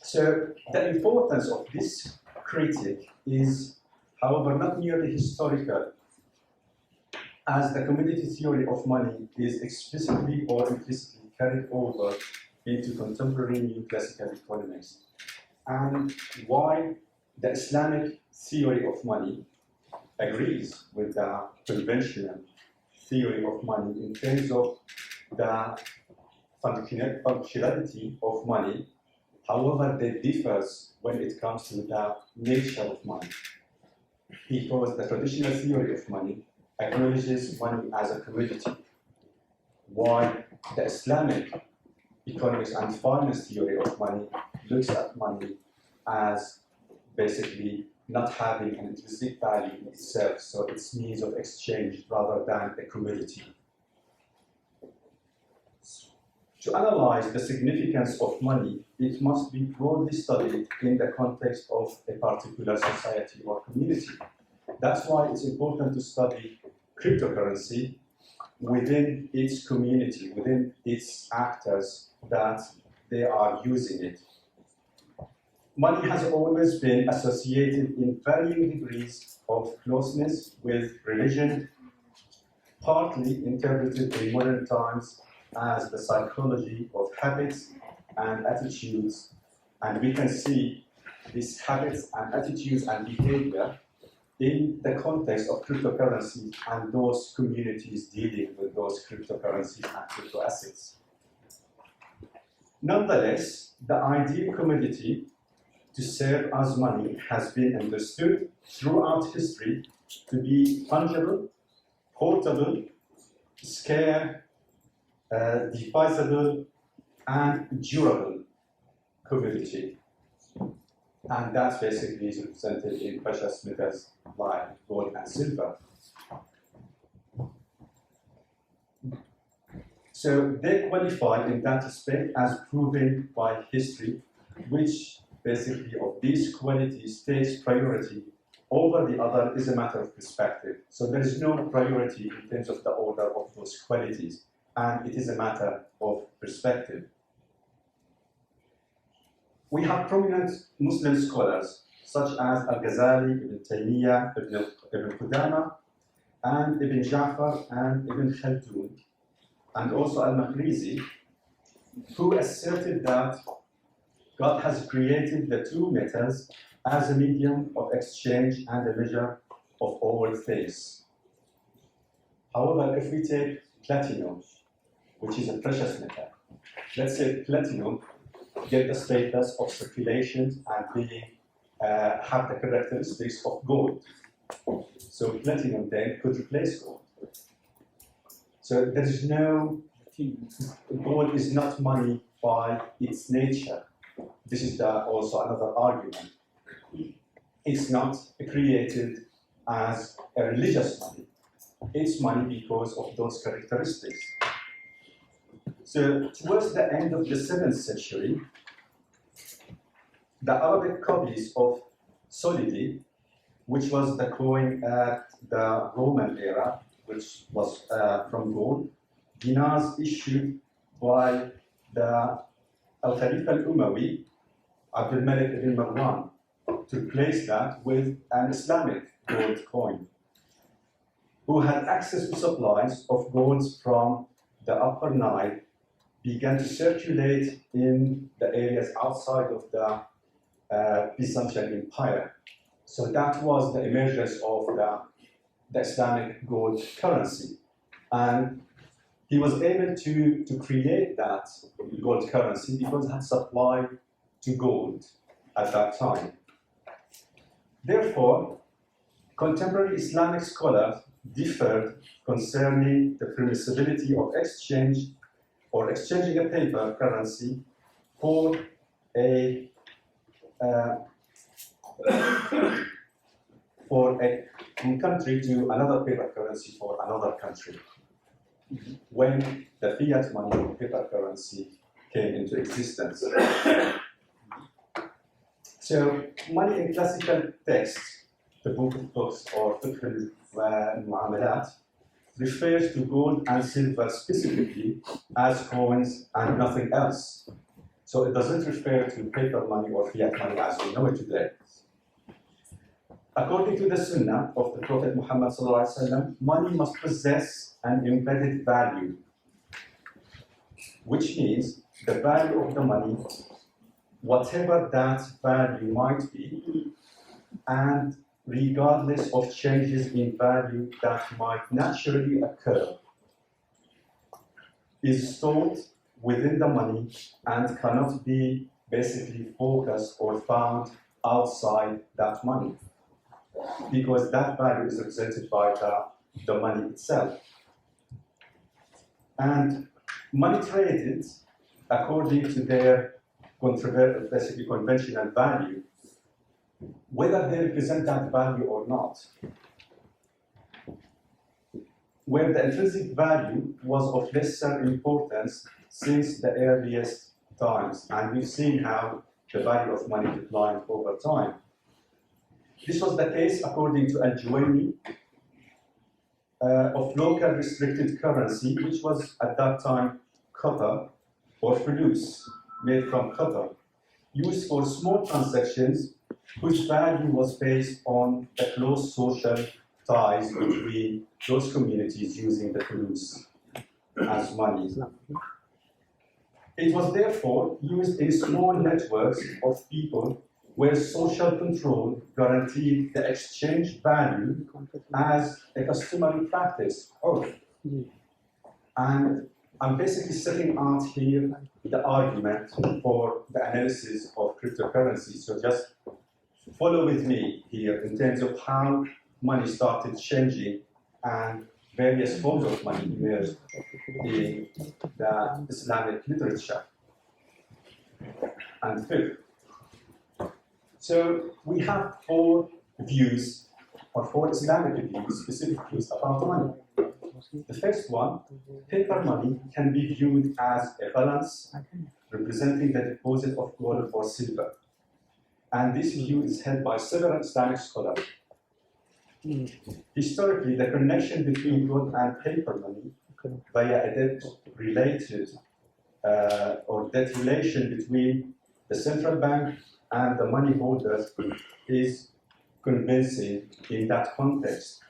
So the importance of this critique is, however, not merely historical, as the commodity theory of money is explicitly or implicitly carried over into contemporary new classical economics. And while the Islamic theory of money agrees with the conventional theory of money in terms of the functionality of money, however, that differs when it comes to the nature of money. Because the traditional theory of money acknowledges money as a commodity, while the Islamic economics and finance theory of money looks at money as basically not having an intrinsic value in itself, so it's means of exchange rather than a commodity. To analyze the significance of money, it must be broadly studied in the context of a particular society or community. That's why it's important to study cryptocurrency within its community, within its actors that they are using it. Money has always been associated in varying degrees of closeness with religion, partly interpreted in modern times as the psychology of habits and attitudes, and we can see these habits and attitudes and behavior in the context of cryptocurrencies and those communities dealing with those cryptocurrencies and crypto assets. Nonetheless, the ideal commodity to serve as money has been understood throughout history to be fungible, portable, scarce, divisible, and durable commodity. And that basically is represented in precious metals like gold and silver. So they qualify in that respect as proven by history, which basically of these qualities takes priority over the other is a matter of perspective. So there is no priority in terms of the order of those qualities, and it is a matter of perspective. We have prominent Muslim scholars such as Al-Ghazali, Ibn Taymiyyah, Ibn Qudama, and Ibn Ja'far and Ibn Khaldun, and also Al-Maqrizi, who asserted that God has created the two metals as a medium of exchange and a measure of all things. However, if we take platinum, which is a precious metal, let's say platinum get the status of circulation and being have the characteristics of gold. So platinum then could replace gold. So there is no, gold is not money by its nature. This is also another argument. It's not created as a religious money. It's money because of those characteristics. So towards the end of the 7th century, the Arabic copies of solidi, which was the coin at the Roman era, which was from gold, dinars issued by the Al-Khalifa al-Umawi, Abdul Malik ibn Marwan, to replace that with an Islamic gold coin, who had access to supplies of golds from the Upper Nile, began to circulate in the areas outside of the Byzantine Empire. So that was the emergence of the Islamic gold currency. And he was able to create that gold currency because it had supply to gold at that time. Therefore, contemporary Islamic scholars differed concerning the permissibility of exchange or exchanging a paper currency for a country to another paper currency for another country, when the fiat money or paper currency came into existence. So money in classical texts, the Book of Books or Fiqh al-Mu'amalat, refers to gold and silver specifically as coins and nothing else. So it doesn't refer to paper money or fiat money as we know it today. According to the Sunnah of the Prophet Muhammad ﷺ, money must possess an embedded value, which means the value of the money, whatever that value might be, and regardless of changes in value that might naturally occur, is stored within the money and cannot be basically focused or found outside that money, because that value is represented by the money itself. And money traded according to their basically conventional value, whether they represent that value or not, where the intrinsic value was of lesser importance since the earliest times, and we've seen how the value of money declined over time. This was the case according to Al-Juwayni of local restricted currency, which was at that time copper or fulus, made from copper, used for small transactions whose value was based on the close social ties between those communities using the fulus as money. It was therefore used in small networks of people where social control guaranteed the exchange value as a customary practice. And I'm basically setting out here the argument for the analysis of cryptocurrency. So just follow with me here in terms of how money started changing and various forms of money emerged in the Islamic literature and fiqh. So we have four views, or four Islamic views, specific views about money. The first one, paper money can be viewed as a balance representing the deposit of gold or silver. And this view is held by several Islamic scholars. Historically, the connection between gold and paper money via a debt related or debt relation between the central bank and the money holders is convincing in that context.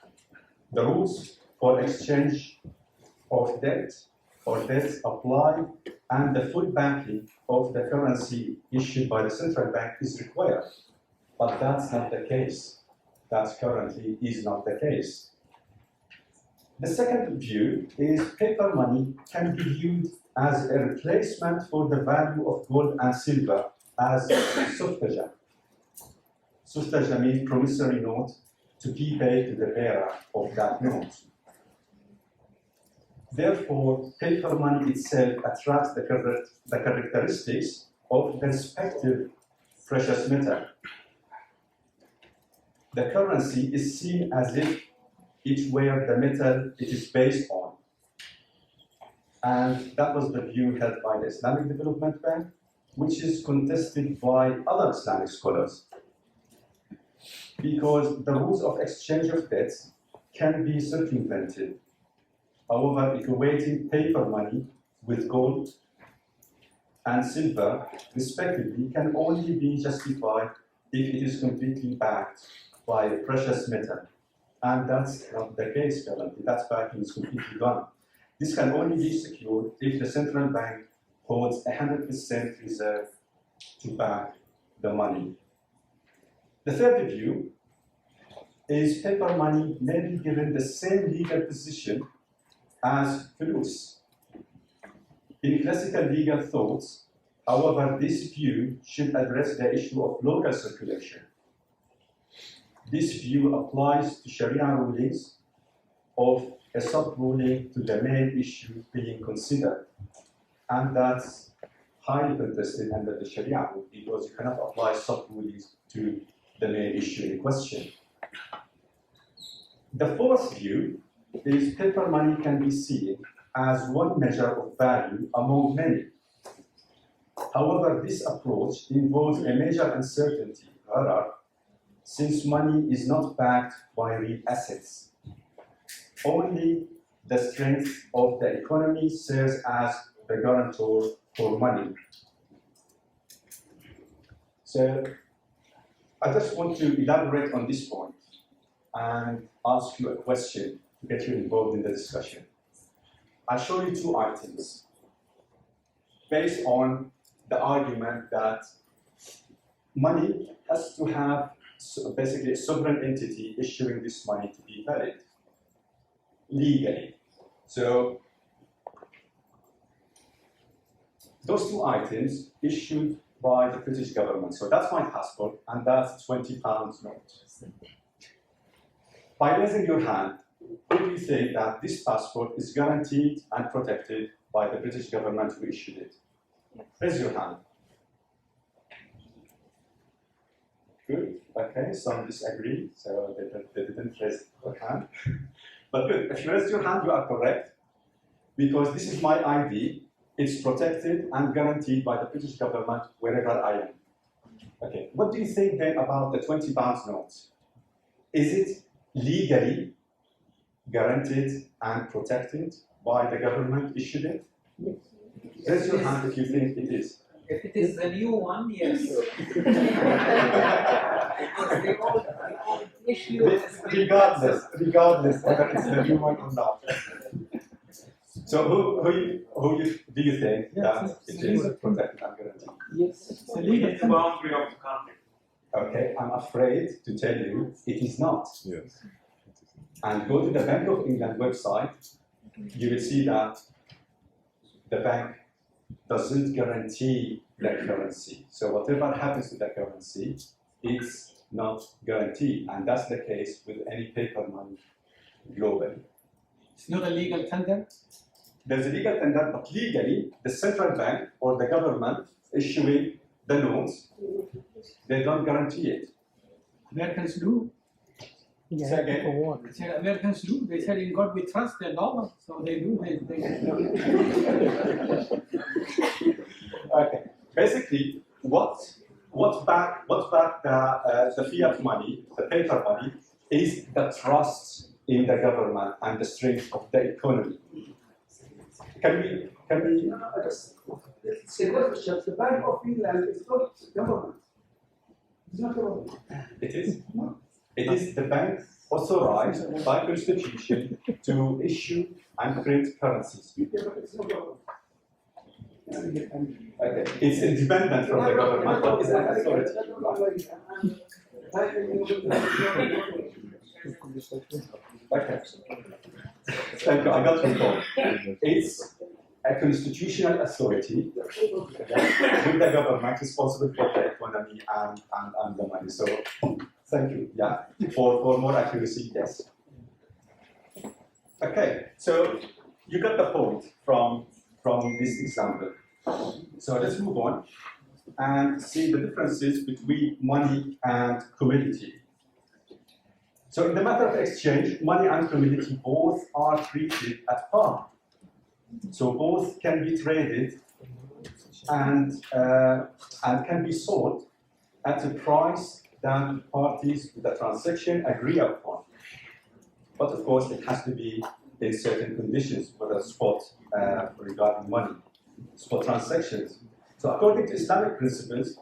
The rules for exchange of debt or debts apply, and the full backing of the currency issued by the central bank is required. But that's not the case. That currently is not the case. The second view is paper money can be viewed as a replacement for the value of gold and silver as suftaja. Suftaja means promissory note to be paid to the bearer of that note. Therefore, paper money itself attracts the characteristics of the respective precious metal. The currency is seen as if it were the metal it is based on. And that was the view held by the Islamic Development Bank, which is contested by other Islamic scholars. Because the rules of exchange of debts can be circumvented. However, equating paper money with gold and silver, respectively, can only be justified if it is completely backed by a precious metal. And that's not the case currently. That backing is completely gone. This can only be secured if the central bank holds 100% reserve to back the money. The third view is paper money may be given the same legal position as fulus. In classical legal thoughts, however, this view should address the issue of local circulation. This view applies to Sharia rulings of a sub-ruling to the main issue being considered. And that's highly contested under the Sharia rule because you cannot apply sub-rulings to the main issue in question. The fourth view is paper money can be seen as one measure of value among many. However, this approach involves a major uncertainty, since money is not backed by real assets. Only the strength of the economy serves as the guarantor for money. So I just want to elaborate on this point and ask you a question to get you involved in the discussion. I'll show you two items based on the argument that money has to have basically a sovereign entity issuing this money to be valid legally. So those two items issued by the British government. So that's my passport, and that's £20 note. By raising your hand, who do you think that this passport is guaranteed and protected by the British government who issued it? Raise your hand. Good, okay, some disagree, so they didn't raise their hand. But good, if you raise your hand, you are correct, because this is my ID. It's protected and guaranteed by the British government wherever I am. Okay, what do you think then about the £20 note? Is it legally guaranteed and protected by the government issued it? Yes. Raise your hand if you think it is. If it is the new one, yes. Because the old issue is Regardless whether it's the new one or not. So who do you think that it is protected and guaranteed? Yes. It's the legal boundary of the country. Okay, I'm afraid to tell you it is not. Yes. And go to the Bank of England website, you will see that the bank doesn't guarantee the currency. So whatever happens to the currency, it's not guaranteed. And that's the case with any paper money globally. It's not a legal tender? There's a legal tender, but legally, the central bank or the government issuing the notes, they don't guarantee it. Americans do. Say again? I said Americans do. They said in God we trust the dollar, so they do. Okay. Basically, what back the fiat money, the paper money, is the trust in the government and the strength of the economy. Can we? It's a question. The Bank of England is not government. It's not government. It is. It is the bank authorized by constitution to issue and print currencies. Okay. It's independent from the government, but it's an authority. Okay. Thank you. I got your point. It's a constitutional authority with the government responsible for the economy and the money. So, thank you. Yeah. For more accuracy, yes. Okay. So you got the point from this example. So let's move on and see the differences between money and commodity. So in the matter of exchange, money and commodity both are treated at par. So both can be traded and can be sold at a price that parties to the transaction agree upon. But of course, it has to be in certain conditions, whether spot regarding money, spot transactions. So according to Islamic principles,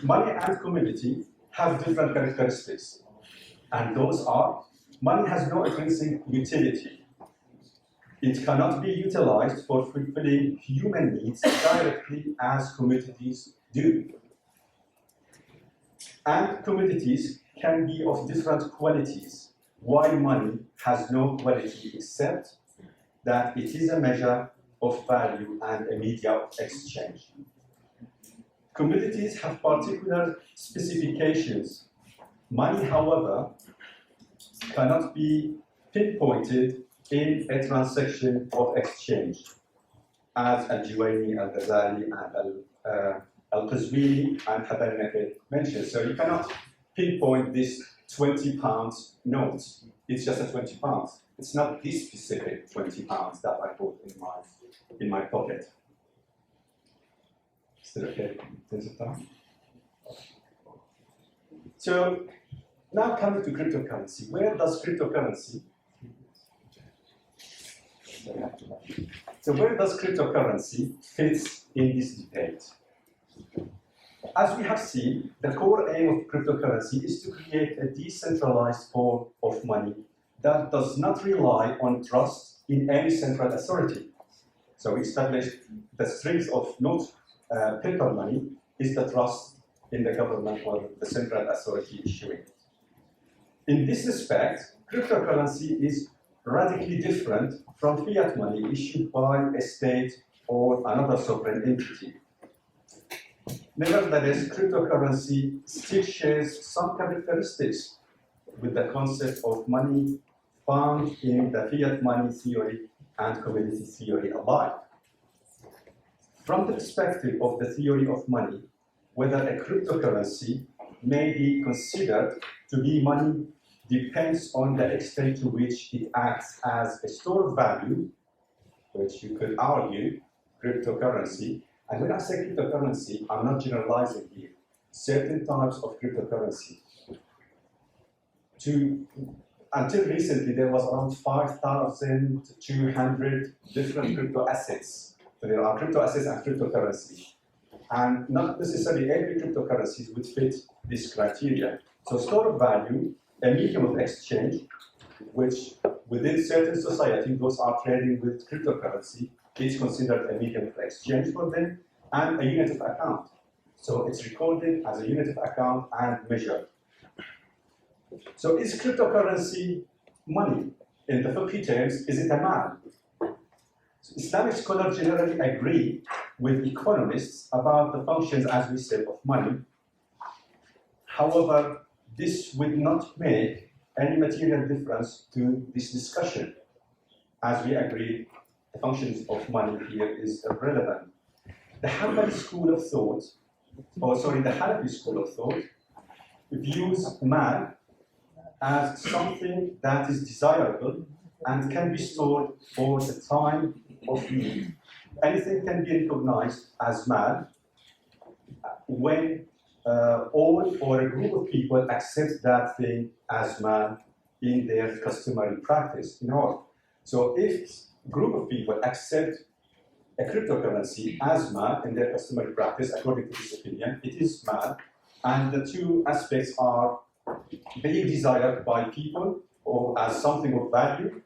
money and commodity have different characteristics. And those are, money has no intrinsic utility. It cannot be utilized for fulfilling human needs directly as commodities do. And commodities can be of different qualities, while money has no quality except that it is a measure of value and a media of exchange. Commodities have particular specifications. Money, however, cannot be pinpointed in a transaction of exchange, as Al-Juwayni, Al-Ghazali, and Al-Qazwini and Habarnake mentioned. So you cannot pinpoint this 20 pounds note. It's just a 20 pounds. It's not this specific 20 pounds that I put in my pocket. Is that okay? Is it time? So now coming to cryptocurrency. Where does cryptocurrency fit in this debate? As we have seen, the core aim of cryptocurrency is to create a decentralized form of money that does not rely on trust in any central authority. So we established the strength of paper money is the trust in the government or the central authority issuing it. In this respect, cryptocurrency is radically different from fiat money issued by a state or another sovereign entity. Nevertheless, cryptocurrency still shares some characteristics with the concept of money found in the fiat money theory and commodity theory alike. From the perspective of the theory of money, whether a cryptocurrency may be considered to be money depends on the extent to which it acts as a store of value, which you could argue cryptocurrency. And when I say cryptocurrency, I'm not generalizing here. Certain types of cryptocurrency. Until recently, there was around 5,200 different crypto assets. So there are crypto assets and cryptocurrency. And not necessarily every cryptocurrency would fit this criteria. So store of value, a medium of exchange, which within certain society, those are trading with cryptocurrency, is considered a medium of exchange for them, and a unit of account. So it's recorded as a unit of account and measured. So is cryptocurrency money? In the fiqh terms, is it a mal? So Islamic scholars generally agree with economists about the functions, as we said, of money. However, this would not make any material difference to this discussion. As we agreed, the functions of money here is irrelevant. The Hanbali school of thought, the Hanafi school of thought, views mal as something that is desirable and can be stored for the time of need. Anything can be recognized as mal when all or a group of people accept that thing as mal in their customary practice. So if a group of people accept a cryptocurrency as mal in their customary practice, according to this opinion, it is mal, and the two aspects are being desired by people or as something of value.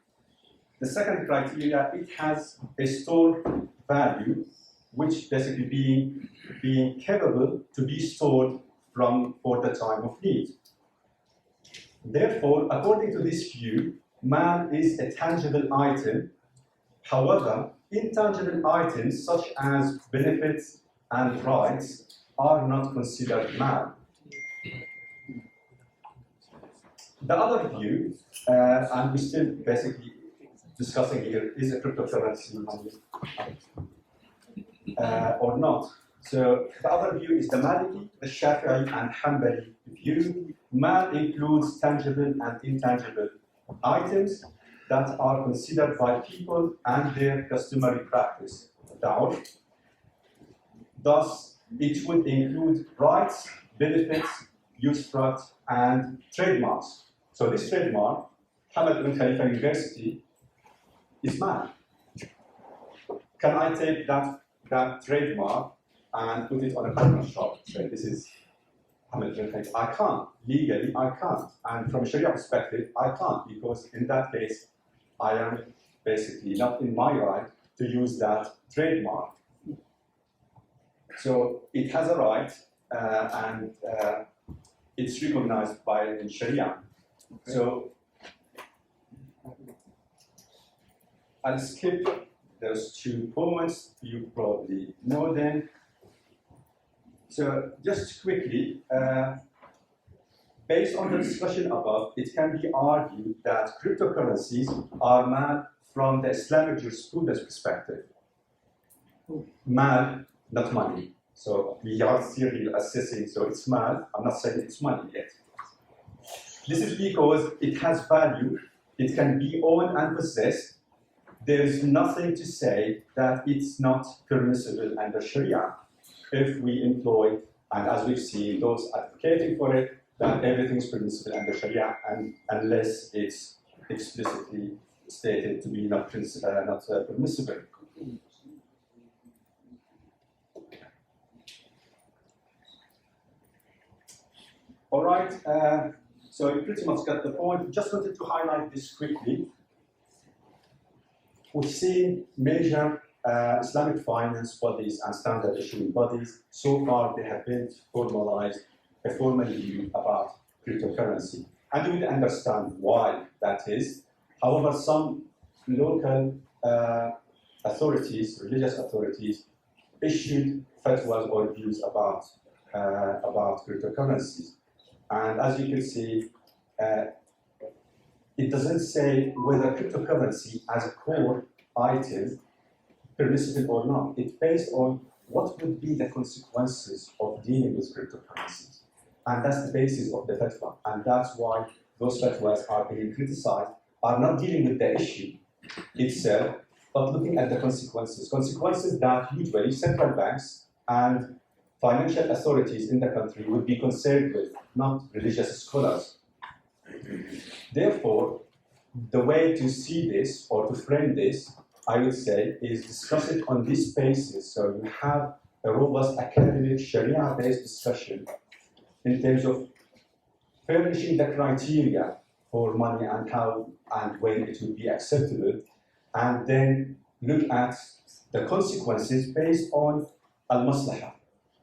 The second criteria, it has a stored value, which basically being capable to be stored for the time of need. Therefore, according to this view, mal is a tangible item. However, intangible items such as benefits and rights are not considered mal. The other view, and we're still basically discussing here, is a cryptocurrency money or not. So the other view is the Maliki, the Shafi'i, and Hanbali view. Mal includes tangible and intangible items that are considered by people and their customary practice. Thus, it would include rights, benefits, usufruct, and trademarks. So this trademark, Hamad bin Khalifa University, is mal. Can I take that trademark and put it on a corner shop? Say, this is Hamad bin Khalifa. I can't. Legally, I can't. And from a Sharia perspective, I can't, because in that case, I am basically not in my right to use that trademark. So it has a right, and it's recognized by Sharia. So I'll skip those 2 points. You probably know them. So just quickly, based on the discussion above, it can be argued that cryptocurrencies are mal from the Islamic jurisprudence perspective. Mal, not money. So we are still assessing, so it's mal. I'm not saying it's money yet. This is because it has value, it can be owned and possessed. There is nothing to say that it's not permissible under Sharia if we employ, and as we've seen, those advocating for it, that everything is permissible under Sharia, and unless it's explicitly stated to be not permissible. All right, so you pretty much got the point. Just wanted to highlight this quickly. We've seen major Islamic finance bodies and standard issuing bodies. So far, they have been formalized a formal view about cryptocurrency. And we understand why that is. However, some local authorities, religious authorities, issued fatwas or views about cryptocurrencies. And as you can see, it doesn't say whether cryptocurrency as a core item permissible or not. It's based on what would be the consequences of dealing with cryptocurrencies. And that's the basis of the fatwa. And that's why those fatwas are being criticized, are not dealing with the issue itself, but looking at the consequences. Consequences that usually central banks and financial authorities in the country would be concerned with, not religious scholars. Therefore, the way to see this or to frame this, I would say, is discuss it on this basis. So you have a robust academic Sharia-based discussion in terms of furnishing the criteria for money and how and when it would be acceptable, and then look at the consequences based on al-maslaha.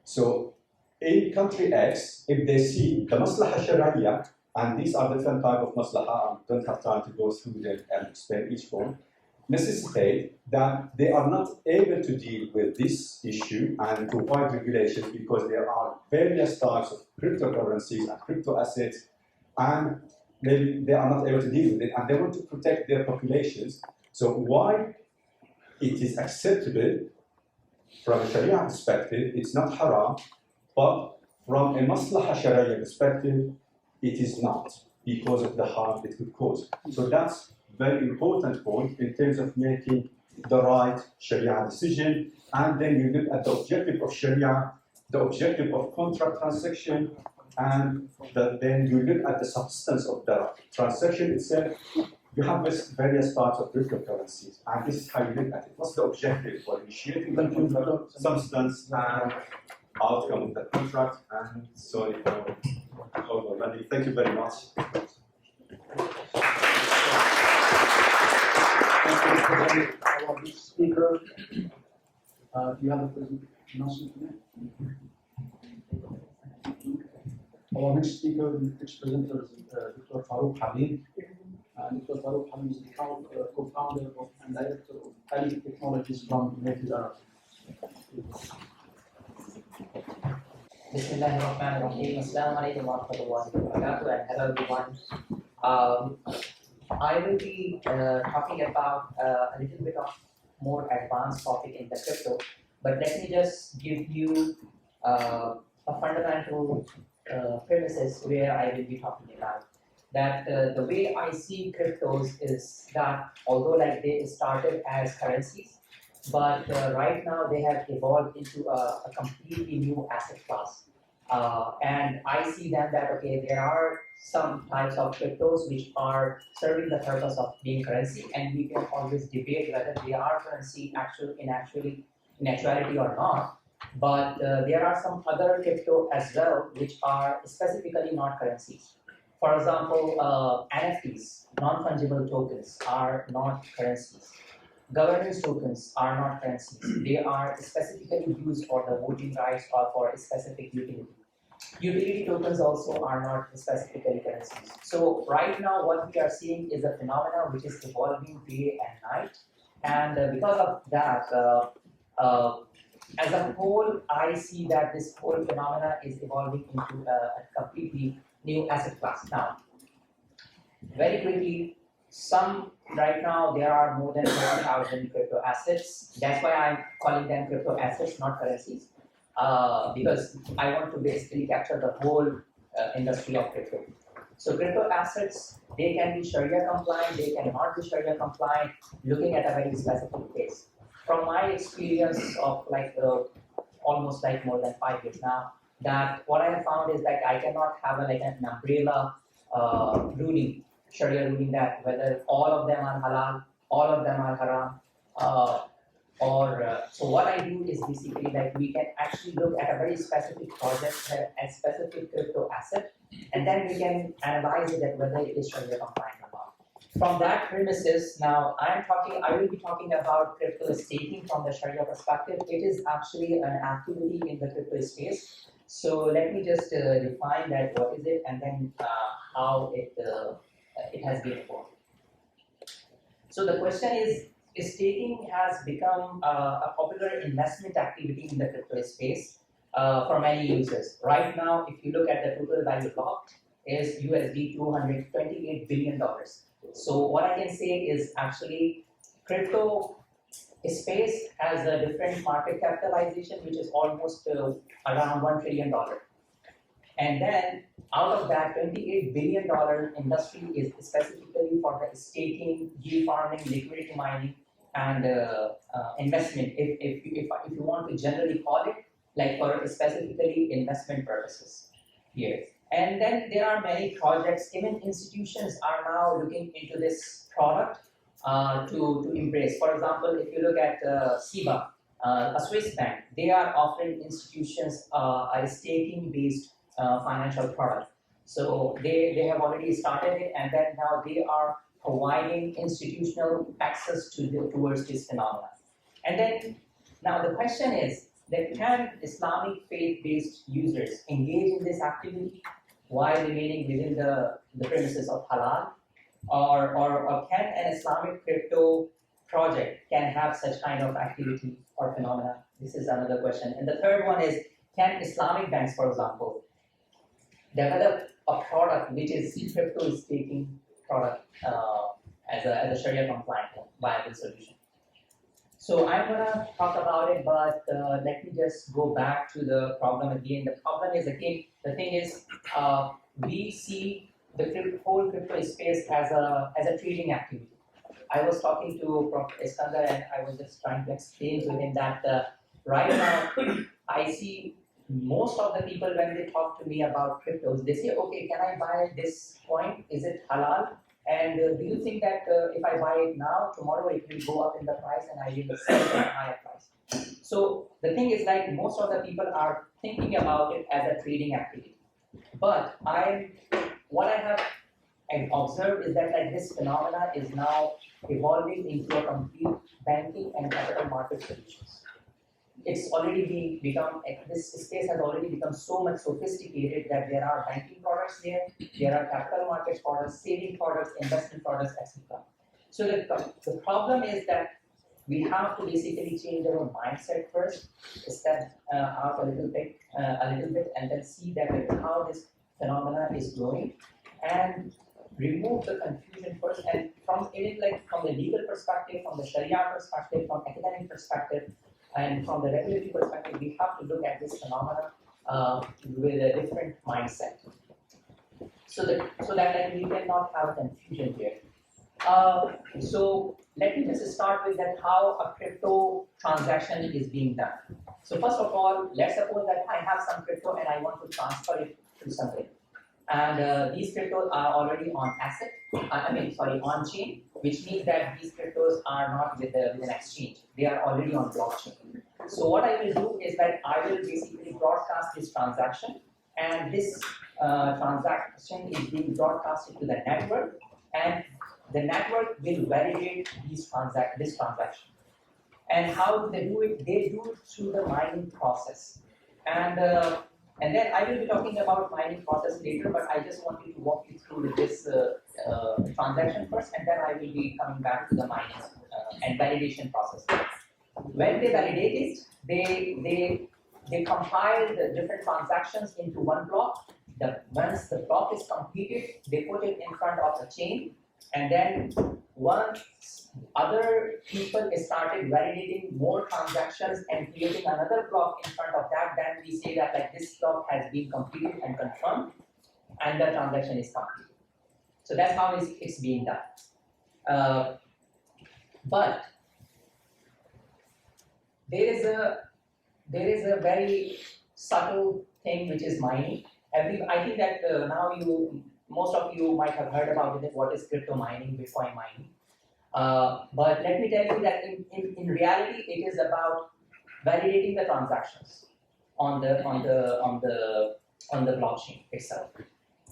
So in country X, if they see the maslaha sharia, and these are different types of maslaha, I don't have time to go through them and explain each one, necessitate that they are not able to deal with this issue and provide regulations because there are various types of cryptocurrencies and crypto assets, and maybe they are not able to deal with it, and they want to protect their populations. So why it is acceptable from a Sharia perspective, it's not haram, but from a Maslaha Sharia perspective, it is not, because of the harm it could cause. So that's very important point in terms of making the right Sharia decision. And then you look at the objective of Sharia, the objective of contract transaction, and then you look at the substance of the transaction itself. You have various types of cryptocurrencies, and this is how you look at it. What's the objective for initiating the contract, substance, and outcome of the contract? And sorry for overrunning. Thank you very much. Our next speaker, do you have a announcement to make? Our next speaker, next presenter is Dr. Farouk Habib. Dr. Farouk Habib is the co-founder and director of ICIF Technologies from United Arab. Bismillahirrahmanirrahim. Assalamu alaikum wa rahmatullahi wa barakatuh, and hello everyone. I will be talking about a little bit of more advanced topic in the crypto, but let me just give you a fundamental premises where I will be talking about. That the way I see cryptos is that although like they started as currencies, but right now they have evolved into a completely new asset class. And I see then that, okay, there are some types of cryptos which are serving the purpose of being currency, and we can always debate whether they are currency in actuality or not. But there are some other crypto as well which are specifically not currencies. For example, NFTs, non-fungible tokens, are not currencies. Governance tokens are not currencies. They are specifically used for the voting rights or for a specific utility. Utility tokens also are not specifically currencies. So right now what we are seeing is a phenomenon which is evolving day and night. And because of that, as a whole, I see that this whole phenomena is evolving into a completely new asset class. Now, very quickly, right now there are more than 1,000 crypto assets. That's why I'm calling them crypto assets, not currencies, because I want to basically capture the whole industry of crypto. So crypto assets, they can be Sharia compliant, they cannot be Sharia compliant, looking at a very specific case. From my experience of almost more than 5 years now, that what I have found is that I cannot have an umbrella ruling, Sharia ruling, that whether all of them are halal, all of them are haram, so what I do is basically we can actually look at a very specific project, a specific crypto asset, and then we can analyze it at whether it is Sharia compliant or not. From that premises, now I will be talking about crypto staking from the Sharia perspective. It is actually an activity in the crypto space. So let me just define that, what is it, and then how it has been evolved. So the question is, staking has become a popular investment activity in the crypto space for many users. Right now, if you look at the total value locked, is USD $228 billion. So what I can say is actually crypto space has a different market capitalization, which is almost around $1 trillion. And then out of that $28 billion industry is specifically for the staking, yield farming, liquidity mining, and investment, if you want to generally call it, for specifically investment purposes here. And then there are many projects, even institutions are now looking into this product to embrace. For example, if you look at SIBA, a Swiss bank, they are offering institutions a staking-based financial product. So they have already started it, and then now they are providing institutional access towards this phenomenon. And then now the question is that can Islamic faith-based users engage in this activity while remaining within the premises of halal, or can an Islamic crypto project can have such kind of activity or phenomena? This is another question. And the third one is, can Islamic banks, for example, develop a product which is crypto staking product as a Sharia compliant viable solution? So I'm gonna talk about it, but let me just go back to the problem again. The problem is again, the thing is, we see the whole crypto space as a trading activity. I was talking to Prof. Iskandar and I was just trying to explain to him that right now I see most of the people when they talk to me about cryptos, they say, okay, can I buy this coin? Is it halal? And do you think that if I buy it now, tomorrow it will go up in the price and I will sell it at a higher price? So the thing is like most of the people are thinking about it as a trading activity. But what I have observed is that like this phenomena is now evolving into a complete banking and capital market solutions. It's already become, this space has already become so much sophisticated that there are banking products there are capital markets products, saving products, investment products, etc. So the problem is that we have to basically change our mindset first, step out a little bit, and then see that like, how this phenomena is growing, and remove the confusion first. And from the legal perspective, from the Sharia perspective, from academic perspective, and from the regulatory perspective, we have to look at this phenomena with a different mindset, so that like, we cannot have confusion here. So let me just start with that how a crypto transaction is being done. So first of all, let's suppose that I have some crypto and I want to transfer it to something. And these cryptos are already on on chain, which means that these cryptos are not with an exchange. They are already on blockchain. So what I will do is that I will basically broadcast this transaction, and this transaction is being broadcasted to the network, and the network will validate this transaction. And how do they do it? They do it through the mining process. And then I will be talking about mining process later, but I just wanted to walk you through this transaction first, and then I will be coming back to the mining and validation process. When they validate it, they compile the different transactions into one block. Once the block is completed, they put it in front of the chain, and then once other people started validating more transactions and creating another block in front of that, then we say that like this block has been completed and confirmed, and the transaction is completed. So that's how it's being done. But there is a very subtle thing which is mining. I think that now most of you might have heard about it, what is crypto mining, Bitcoin mining. But let me tell you that in reality, it is about validating the transactions on the blockchain itself.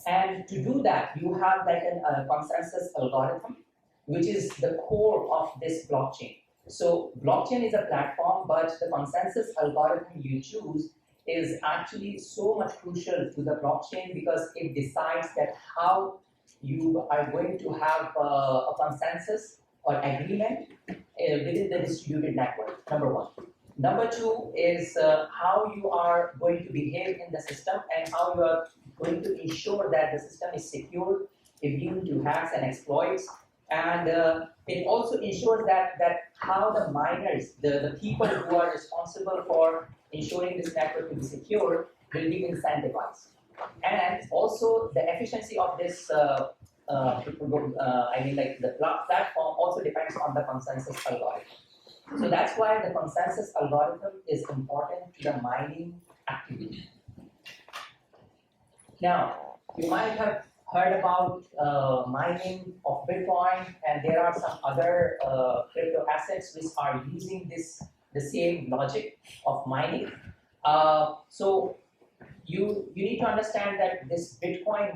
And to do that, you have like a consensus algorithm, which is the core of this blockchain. So blockchain is a platform, but the consensus algorithm you choose is actually so much crucial to the blockchain because it decides that how you are going to have a consensus or agreement within the distributed network, number one. Number two is how you are going to behave in the system and how you are going to ensure that the system is secure, immune to hacks and exploits. And it also ensures that how the miners, the people who are responsible for ensuring this network to be secure will be incentivized. And also the efficiency of this the platform also depends on the consensus algorithm. So that's why the consensus algorithm is important to the mining activity. Now, you might have heard about mining of Bitcoin, and there are some other crypto assets which are using the same logic of mining. So you need to understand that this Bitcoin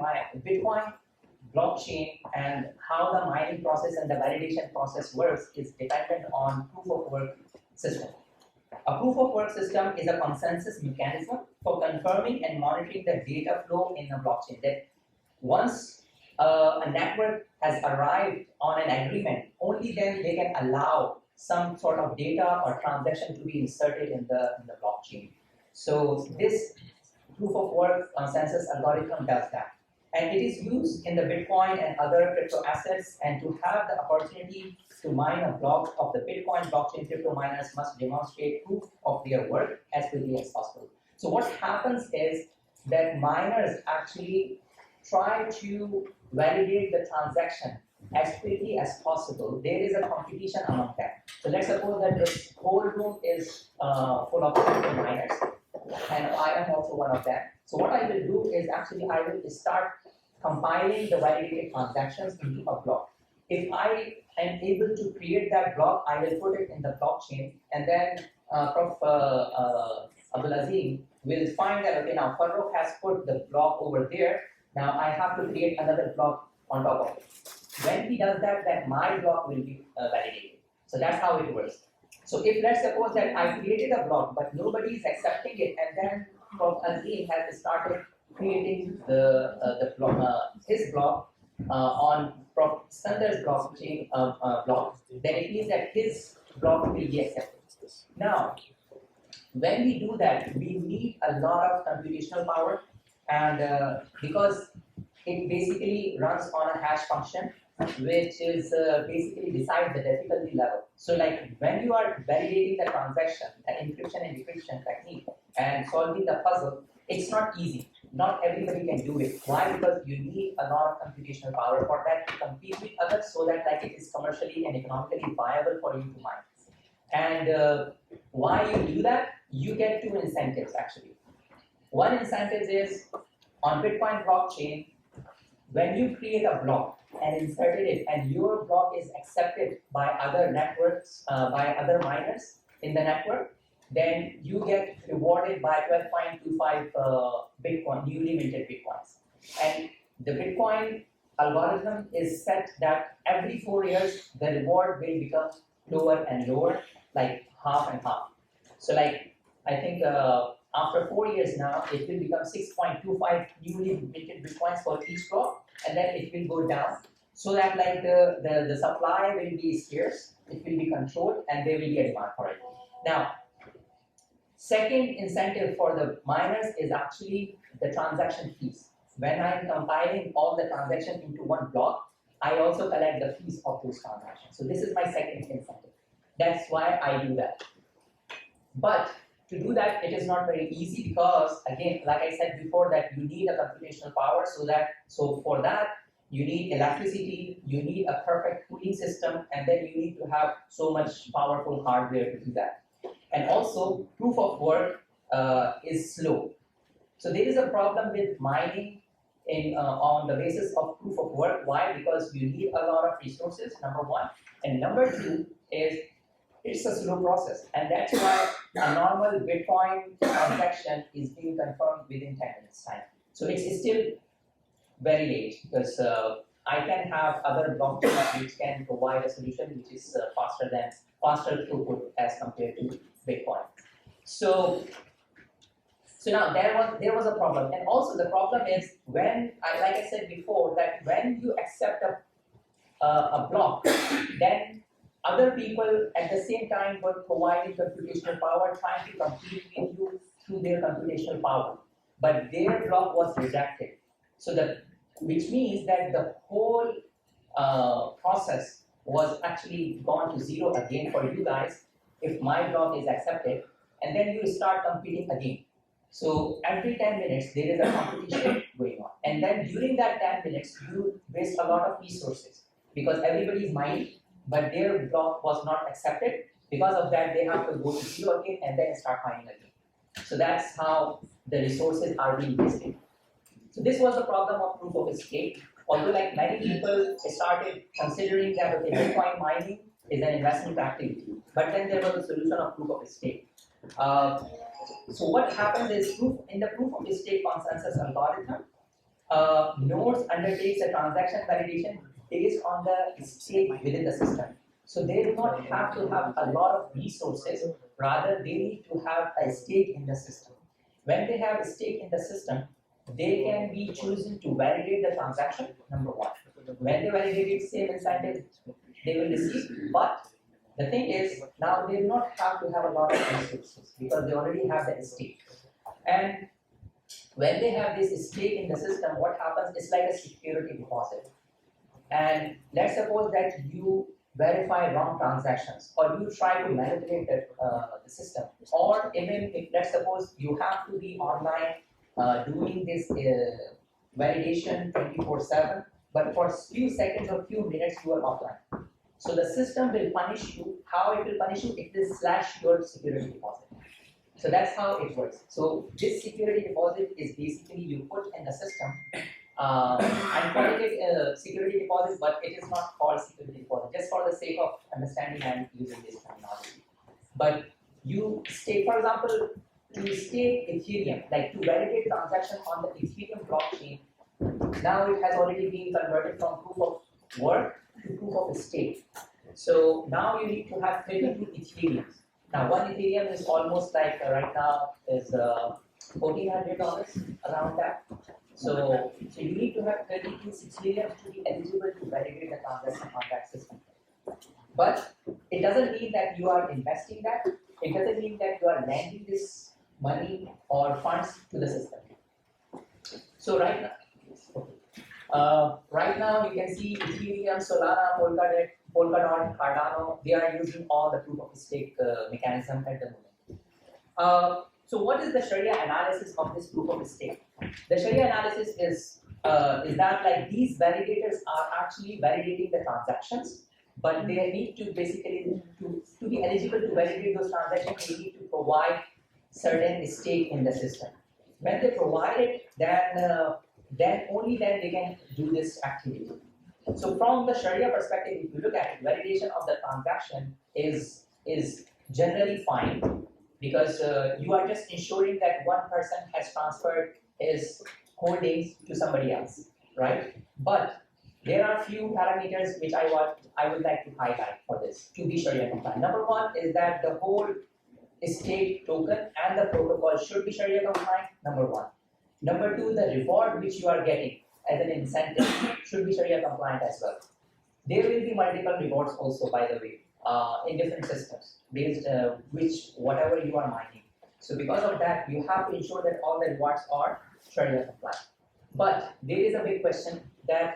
blockchain and how the mining process and the validation process works is dependent on proof of work system. A proof of work system is a consensus mechanism for confirming and monitoring the data flow in a blockchain. That once a network has arrived on an agreement, only then they can allow some sort of data or transaction to be inserted in the blockchain. So this proof of work consensus algorithm does that. And it is used in the Bitcoin and other crypto assets, and to have the opportunity to mine a block of the Bitcoin blockchain, crypto miners must demonstrate proof of their work as quickly as possible. So what happens is that miners actually try to validate the transaction as quickly as possible. There is a competition among them. So let's suppose that this whole room is full of crypto miners, and I am also one of them. So what I will do is actually I will start compiling the validated transactions into a block. If I am able to create that block, I will put it in the blockchain, and then Prof. Abdulazim will find that, okay, now Farrokh has put the block over there. Now I have to create another block on top of it. When he does that, then my block will be validated. So that's how it works. So if let's suppose that I created a block, but nobody is accepting it, and then Prof. Azim has started creating the block, his block on Prof. Skandar's blockchain block, then it means that his block will be accepted. Now, when we do that, we need a lot of computational power, and because it basically runs on a hash function, which is basically decides the difficulty level. So like when you are validating the transaction, the encryption and decryption technique, and solving the puzzle, it's not easy. Not everybody can do it. Why? Because you need a lot of computational power for that to compete with others, so that like it is commercially and economically viable for you to mine. And why you do that? You get two incentives actually. One incentive is on Bitcoin blockchain, when you create a block and inserted it, and your block is accepted by other networks, by other miners in the network, then you get rewarded by 12.25 Bitcoin, newly minted Bitcoins. And the Bitcoin algorithm is set that every 4 years, the reward will become lower and lower, like half and half. So like, I think after 4 years now, it will become 6.25 newly minted Bitcoins for each block, and then it will go down, so that like the supply will be scarce, it will be controlled, and there will be a demand for it. Now, second incentive for the miners is actually the transaction fees. When I'm compiling all the transactions into one block, I also collect the fees of those transactions. So this is my second incentive. That's why I do that. But to do that, it is not very easy because, again, like I said before, that you need a computational power. So for that, you need electricity, you need a perfect cooling system, and then you need to have so much powerful hardware to do that. And also, proof of work is slow. So there is a problem with mining on the basis of proof of work. Why? Because you need a lot of resources, number one. And number two is it's a slow process. And that's why a normal Bitcoin transaction is being confirmed within 10 minutes time. So it's still very late because I can have other blockchains which can provide a solution which is faster throughput as compared to Bitcoin. So now there was a problem, and also the problem is when like I said before, that when you accept a block, then other people at the same time were providing computational power, trying to compete with you through their computational power, but their block was rejected. So which means that the whole process was actually gone to zero again for you guys if my block is accepted, and then you start competing again. So every 10 minutes there is a competition going on, and then during that 10 minutes you waste a lot of resources because everybody is mining, but their block was not accepted. Because of that, they have to go to zero again and then start mining again. So that's how the resources are being wasted. So this was the problem of proof of stake. Although like many people started considering that okay, Bitcoin mining is an investment activity, but then there was a solution of proof of stake. So what happens is in the proof of stake consensus algorithm, nodes undertakes a transaction validation based on the stake within the system. So they do not have to have a lot of resources, rather they need to have a stake in the system. When they have a stake in the system, they can be chosen to validate the transaction, number one. When they validate it, same incentive they will receive. But the thing is, now they do not have to have a lot of resources because they already have the stake. And when they have this stake in the system, what happens is like a security deposit. And let's suppose that you verify wrong transactions or you try to manipulate the system, or even if let's suppose you have to be online doing this validation 24/7, but for few seconds or few minutes you are offline. So the system will punish you. How it will punish you? It will slash your security deposit. So that's how it works. So this security deposit is basically you put in the system. I'm calling it security deposit, but it is not called security deposit. Just for the sake of understanding, I'm using this terminology. But you stake, for example, to stake Ethereum, like to validate transaction on the Ethereum blockchain. Now it has already been converted from proof of work to proof of stake. So now you need to have 32 Ethereum. Now one Ethereum is almost like right now is $1,400 around that. So you need to have 32 Ethereum to be eligible to validate the transaction on that system. But it doesn't mean that you are investing that. It doesn't mean that you are lending this money or funds to the system. So right now you can see Ethereum, Solana, Polkadot, Cardano. They are using all the proof of stake mechanism at the moment. So what is the Sharia analysis of this proof of stake? The Sharia analysis is that like these validators are actually validating the transactions, but they need to basically to be eligible to validate those transactions, they need to provide certain stake in the system. When they provide it, then only then they can do this activity. So from the Sharia perspective, if you look at it, validation of the transaction is generally fine because you are just ensuring that one person has transferred his holdings to somebody else, right? But there are few parameters which I would like to highlight for this to be Sharia compliant. Number one is that the whole stake token and the protocol should be Sharia compliant. Number one. Number two, the reward which you are getting as an incentive should be Sharia compliant as well. There will be multiple rewards also, by the way, in different systems based which whatever you are mining. So because of that, you have to ensure that all the rewards are Sharia compliant. But there is a big question that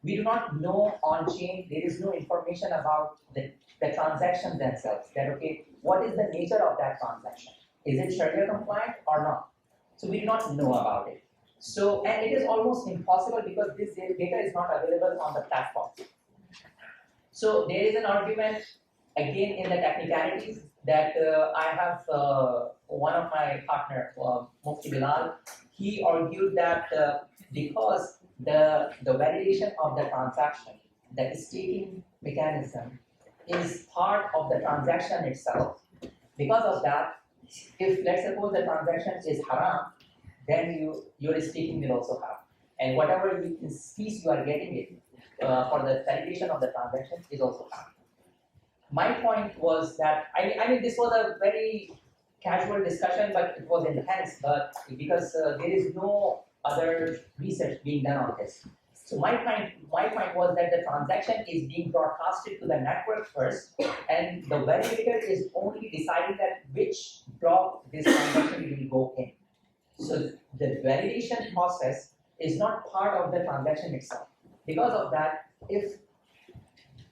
we do not know on chain. There is no information about the transactions themselves. That okay, what is the nature of that transaction? Is it Sharia compliant or not? So we do not know about it. So, and it is almost impossible because this data is not available on the platform. So there is an argument again in the technicalities that I have one of my partner, Mufti Bilal, he argued that because the validation of the transaction, the staking mechanism is part of the transaction itself. Because of that, if let's suppose the transaction is haram, then your staking will also haram. And whatever fees you are getting it for the validation of the transaction is also haram. My point was that, I mean this was a very casual discussion, but it was enhanced because there is no other research being done on this. So my point was that the transaction is being broadcasted to the network first, and the validator is only deciding that which block this transaction will go in. So the validation process is not part of the transaction itself. Because of that, if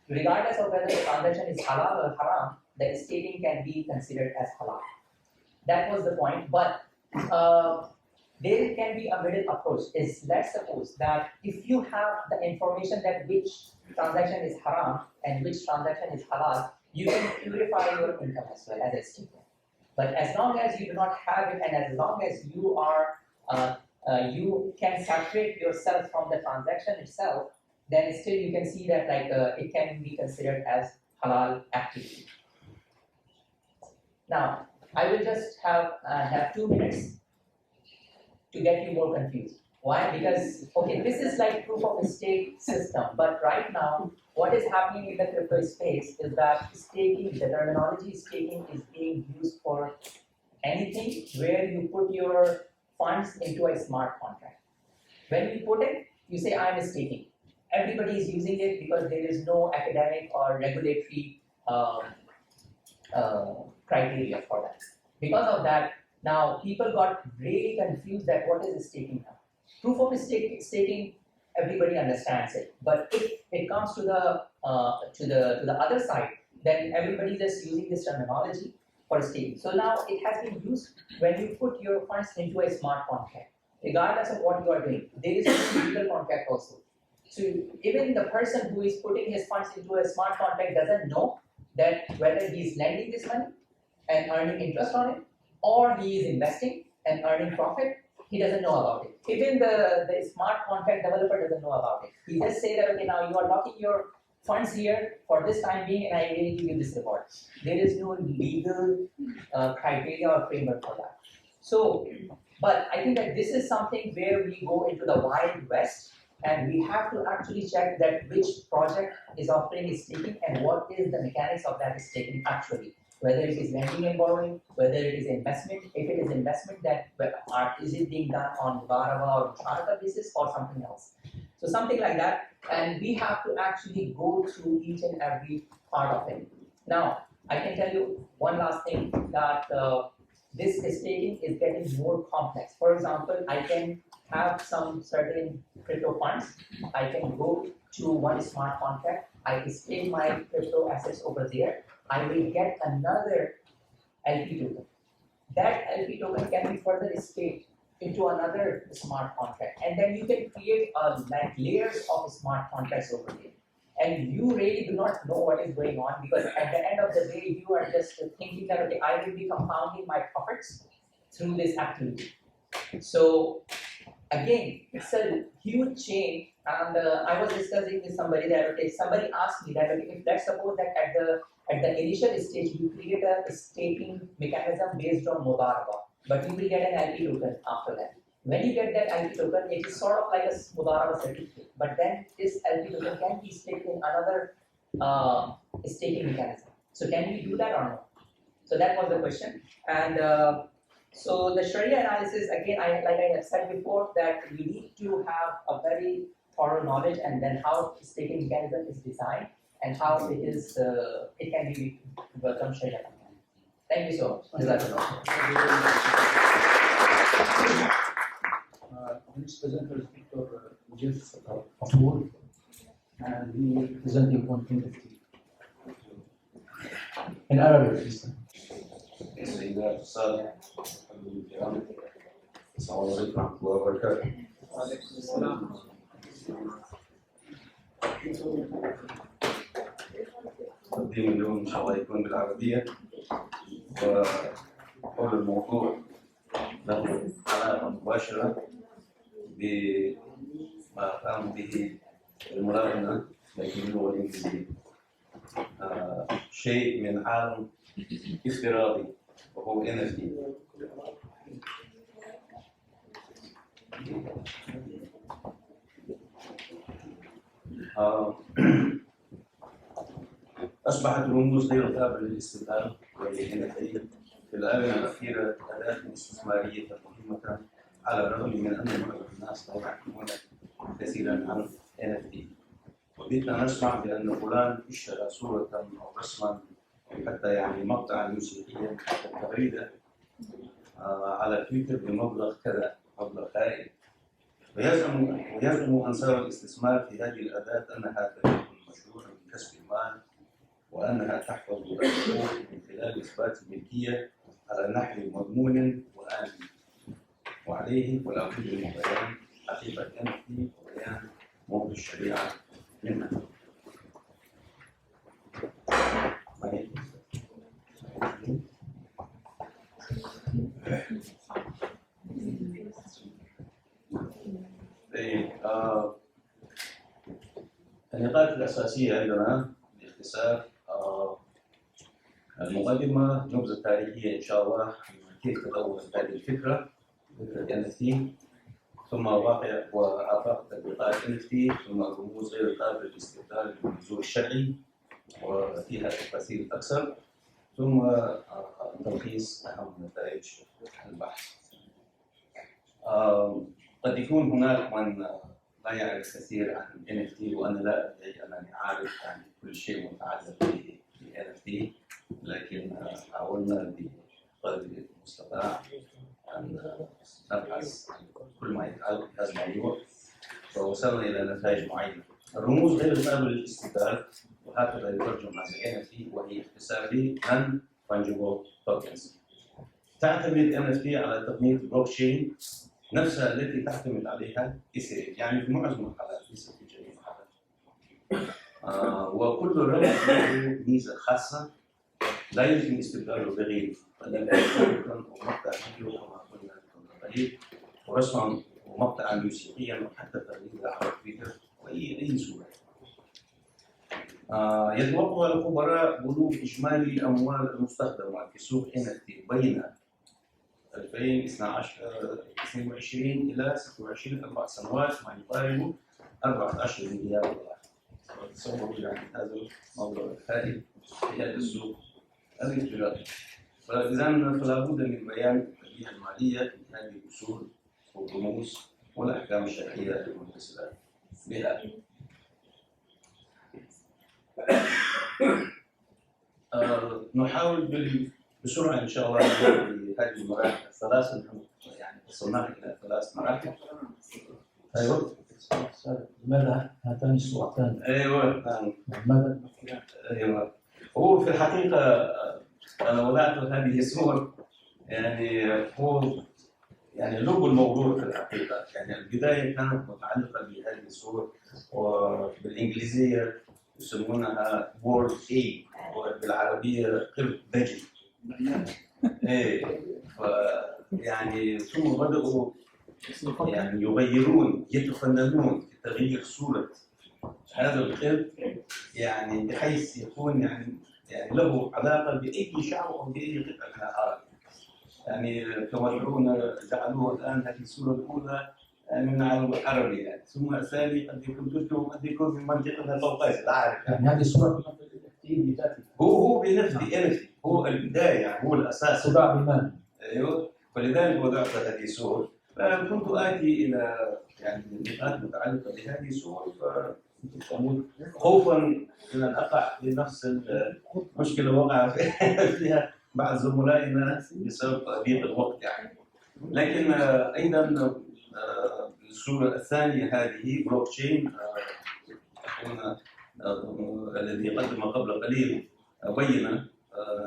regardless of whether the transaction is halal or haram, the staking can be considered as halal. That was the point, but there can be a middle approach. Is let's suppose that if you have the information that which transaction is haram and which transaction is halal, you can purify your income as well as a staker. But as long as you do not have it, and as long as you are you can separate yourself from the transaction itself, then still you can see that like it can be considered as halal activity. Now I will just have 2 minutes to get you more confused. Why? Because okay, this is like proof of stake system, but right now what is happening in the crypto space is that staking, the terminology staking is being used for anything where you put your funds into a smart contract. When we put it, you say I am staking. Everybody is using it because there is no academic or regulatory criteria for that. Because of that, now people got really confused that what is staking now. Proof of staking, everybody understands it, but if it comes to the other side, then everybody is just using this terminology for staking. So now it has been used when you put your funds into a smart contract, regardless of what you are doing. There is a legal contract also. So even the person who is putting his funds into a smart contract doesn't know that whether he is lending this money and earning interest on it, or he is investing and earning profit. He doesn't know about it. Even the smart contract developer doesn't know about it. He just say that, okay, now you are locking your funds here for this time being, and I will give you this reward. There is no legal criteria or framework for that. So, but I think that this is something where we go into the Wild West, and we have to actually check that which project is offering staking and what is the mechanics of that staking actually. Whether it is lending and borrowing, whether it is investment. If it is investment, that is it being done on Mubaraba or Musharaka basis or something else. So something like that, and we have to actually go through each and every part of it. Now, I can tell you one last thing, that this staking is getting more complex. For example, I can have some certain crypto funds. I can go to one smart contract. I stake my crypto assets over there. I will get another LP token. That LP token can be further staked into another smart contract, and then you can create like layers of smart contracts over there. And you really do not know what is going on, because at the end of the day, you are just thinking that, okay, I will be compounding my profits through this activity. So again, it's a huge change. And I was discussing with somebody that, okay, somebody asked me that, okay, if let's suppose that at the initial stage you create a staking mechanism based on Mudaraba, but you will get an LP token after that. When you get that LP token, it is sort of like a Mudaraba certificate, but then this LP token can be staked in another staking mechanism. So can we do that or not? So that was the question. And so the Sharia analysis, again, like I have said before, that you need to have a very thorough knowledge, and then how the staking mechanism is designed and how it is it can be welcome Sharia. Thank you so much. The next presenter is Dr. Jeff Afur, and he is presenting on NFT. In Arabic, please. السيدات والسادة الكرام السلام عليكم ورحمة الله وبركاته. وعليكم السلام. تقديم اليوم إن شاء الله يكون بالعربية، وحول الموضوع له علاقة مباشرة بما قام به المراهنة لكن باللغة الإنجليزية. شيء من عالم افتراضي وهو NFT. أصبحت الرموز غير قابلة للاستبدال وهي NFT في الآونة الأخيرة أداة استثمارية مهمة، على الرغم من أن معظم الناس لا يعلمون كثيرا عن NFT. وبدنا نسمع بأن فلان اشترى صورة أو رسما حتى يعني مقطعا موسيقيا حتى تغريدة على تويتر بمبلغ كذا، مبلغ هائل. ويزعم أنصار الاستثمار في هذه الأداة أنها طريق مشروع لكسب المال، وأنها تحفظ الحقوق من خلال إثبات الملكية على نحو مضمون وآمن. وعليه ولا بد من بيان حقيقة NFT وبيان موضوع الشريعة منها. النقاط الأساسية عندنا باختصار المقدمة، نبذة تاريخية إن شاء الله كيف تطورت هذه الفكرة، فكرة NFT، ثم واقع وآفاق تطبيقات NFT، ثم رموز غير قابلة للاستبدال بالمنظور الشرعي وفيها تفاصيل أكثر، ثم تلخيص أهم نتائج البحث. قد يكون هناك من لا يعرف كثير عن NFT، وأنا لا أدعي أنني عارف عن كل شيء متعلق ب NFT، لكن حاولنا بقدر المستطاع أن نبحث عن كل ما يتعلق بهذا الموضوع، ووصلنا إلى نتائج معينة. الرموز غير قابلة للاستبدال، وهكذا يترجم عن NFT، وهي اختصاري Non-Fungible Tokens. تعتمد NFT على تقنية البلوك تشين نفسها التي تعتمد عليها ICIF، يعني في معظم الحالات، ليس في جميع الحالات. وكل رمز له ميزة خاصة لا يمكن استبداله بغيره، قد يكون مقطع فيديو كما قلنا قبل، ورسما ومقطعا موسيقيا، وحتى تغريدة على تويتر وأي صورة. يتوقع الخبراء بلوغ إجمالي الأموال المستخدمة في سوق NFT بين 2022 إلى 26 4 سنوات، ما يقارب 14 مليار دولار. تصوروا يعني هذا المبلغ الهائل في هذا السوق الافتراضي. فإذا فلا بد من بيان التنمية المالية لهذه الأصول والرموز والأحكام الشرعية المتصلة بها. نحاول بسرعة إن شاء الله بهذه المراحل الثلاث، يعني وصلنا إلى 3 مراحل. أيوه. لماذا هاتان الصورتان؟ أيوه. لماذا؟ أيوه. هو في الحقيقة أنا وضعت هذه الصور، يعني هو يعني لب الموضوع في الحقيقة. يعني البداية كانت متعلقة بهذه الصور، وبالإنجليزية يسمونها وورد A، وبالعربية قرد دجل. إيه، يعني ثم بدأوا يعني يغيرون، يتفننون في تغيير صورة هذا القرد، يعني بحيث يكون يعني له علاقة بأي شعب أو بأي قطعة من الأرض. يعني كما ترون جعلوه الآن هذه الصورة الأولى من العالم العربي، يعني ثم الثاني قد يكون تركي وقد يكون من منطقة القوقاز، لا أعرف. يعني هذه الصورة هو بنفسه هو البداية، يعني هو الأساس. تباع بمال. أيوه، فلذلك وضعت هذه الصور. فكنت آتي إلى يعني نقاط متعلقة بهذه الصور، خوفا من أن أقع في نفس المشكلة وقع فيها بعض زملائنا بسبب ضيق الوقت يعني. لكن أيضا الصورة الثانية هذه بلوك تشين الذي قدم قبل قليل بين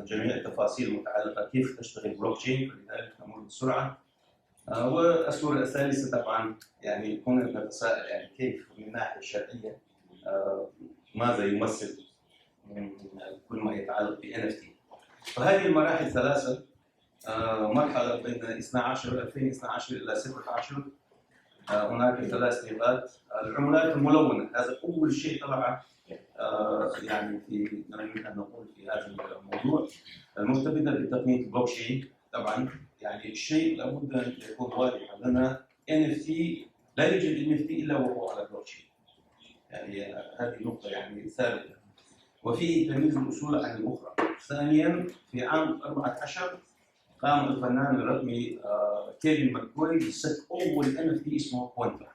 جميع التفاصيل المتعلقة كيف تشتغل بلوك تشين، فلذلك نمر بسرعة. والصورة الثالثة طبعا يعني كنا نتساءل يعني كيف من الناحية الشرعية ماذا يمثل كل ما يتعلق ب NFT. فهذه المراحل 3، مرحلة بين 2012 إلى 16 هناك 3 نقاط. العملات الملونة، هذا أول شيء طلع يعني في نريد أن نقول في هذا الموضوع، المرتبطة بتقنية البلوك تشين. طبعا يعني الشيء لابد أن يكون واضح لنا، NFT لا يوجد NFT إلا وهو على بلوك تشين، يعني هذه نقطة يعني ثابتة، وفيه تمييز الأصول عن الأخرى. ثانيا في عام 14 قام الفنان الرقمي كيفن ماككوي بسك أول NFT اسمه كوانتا،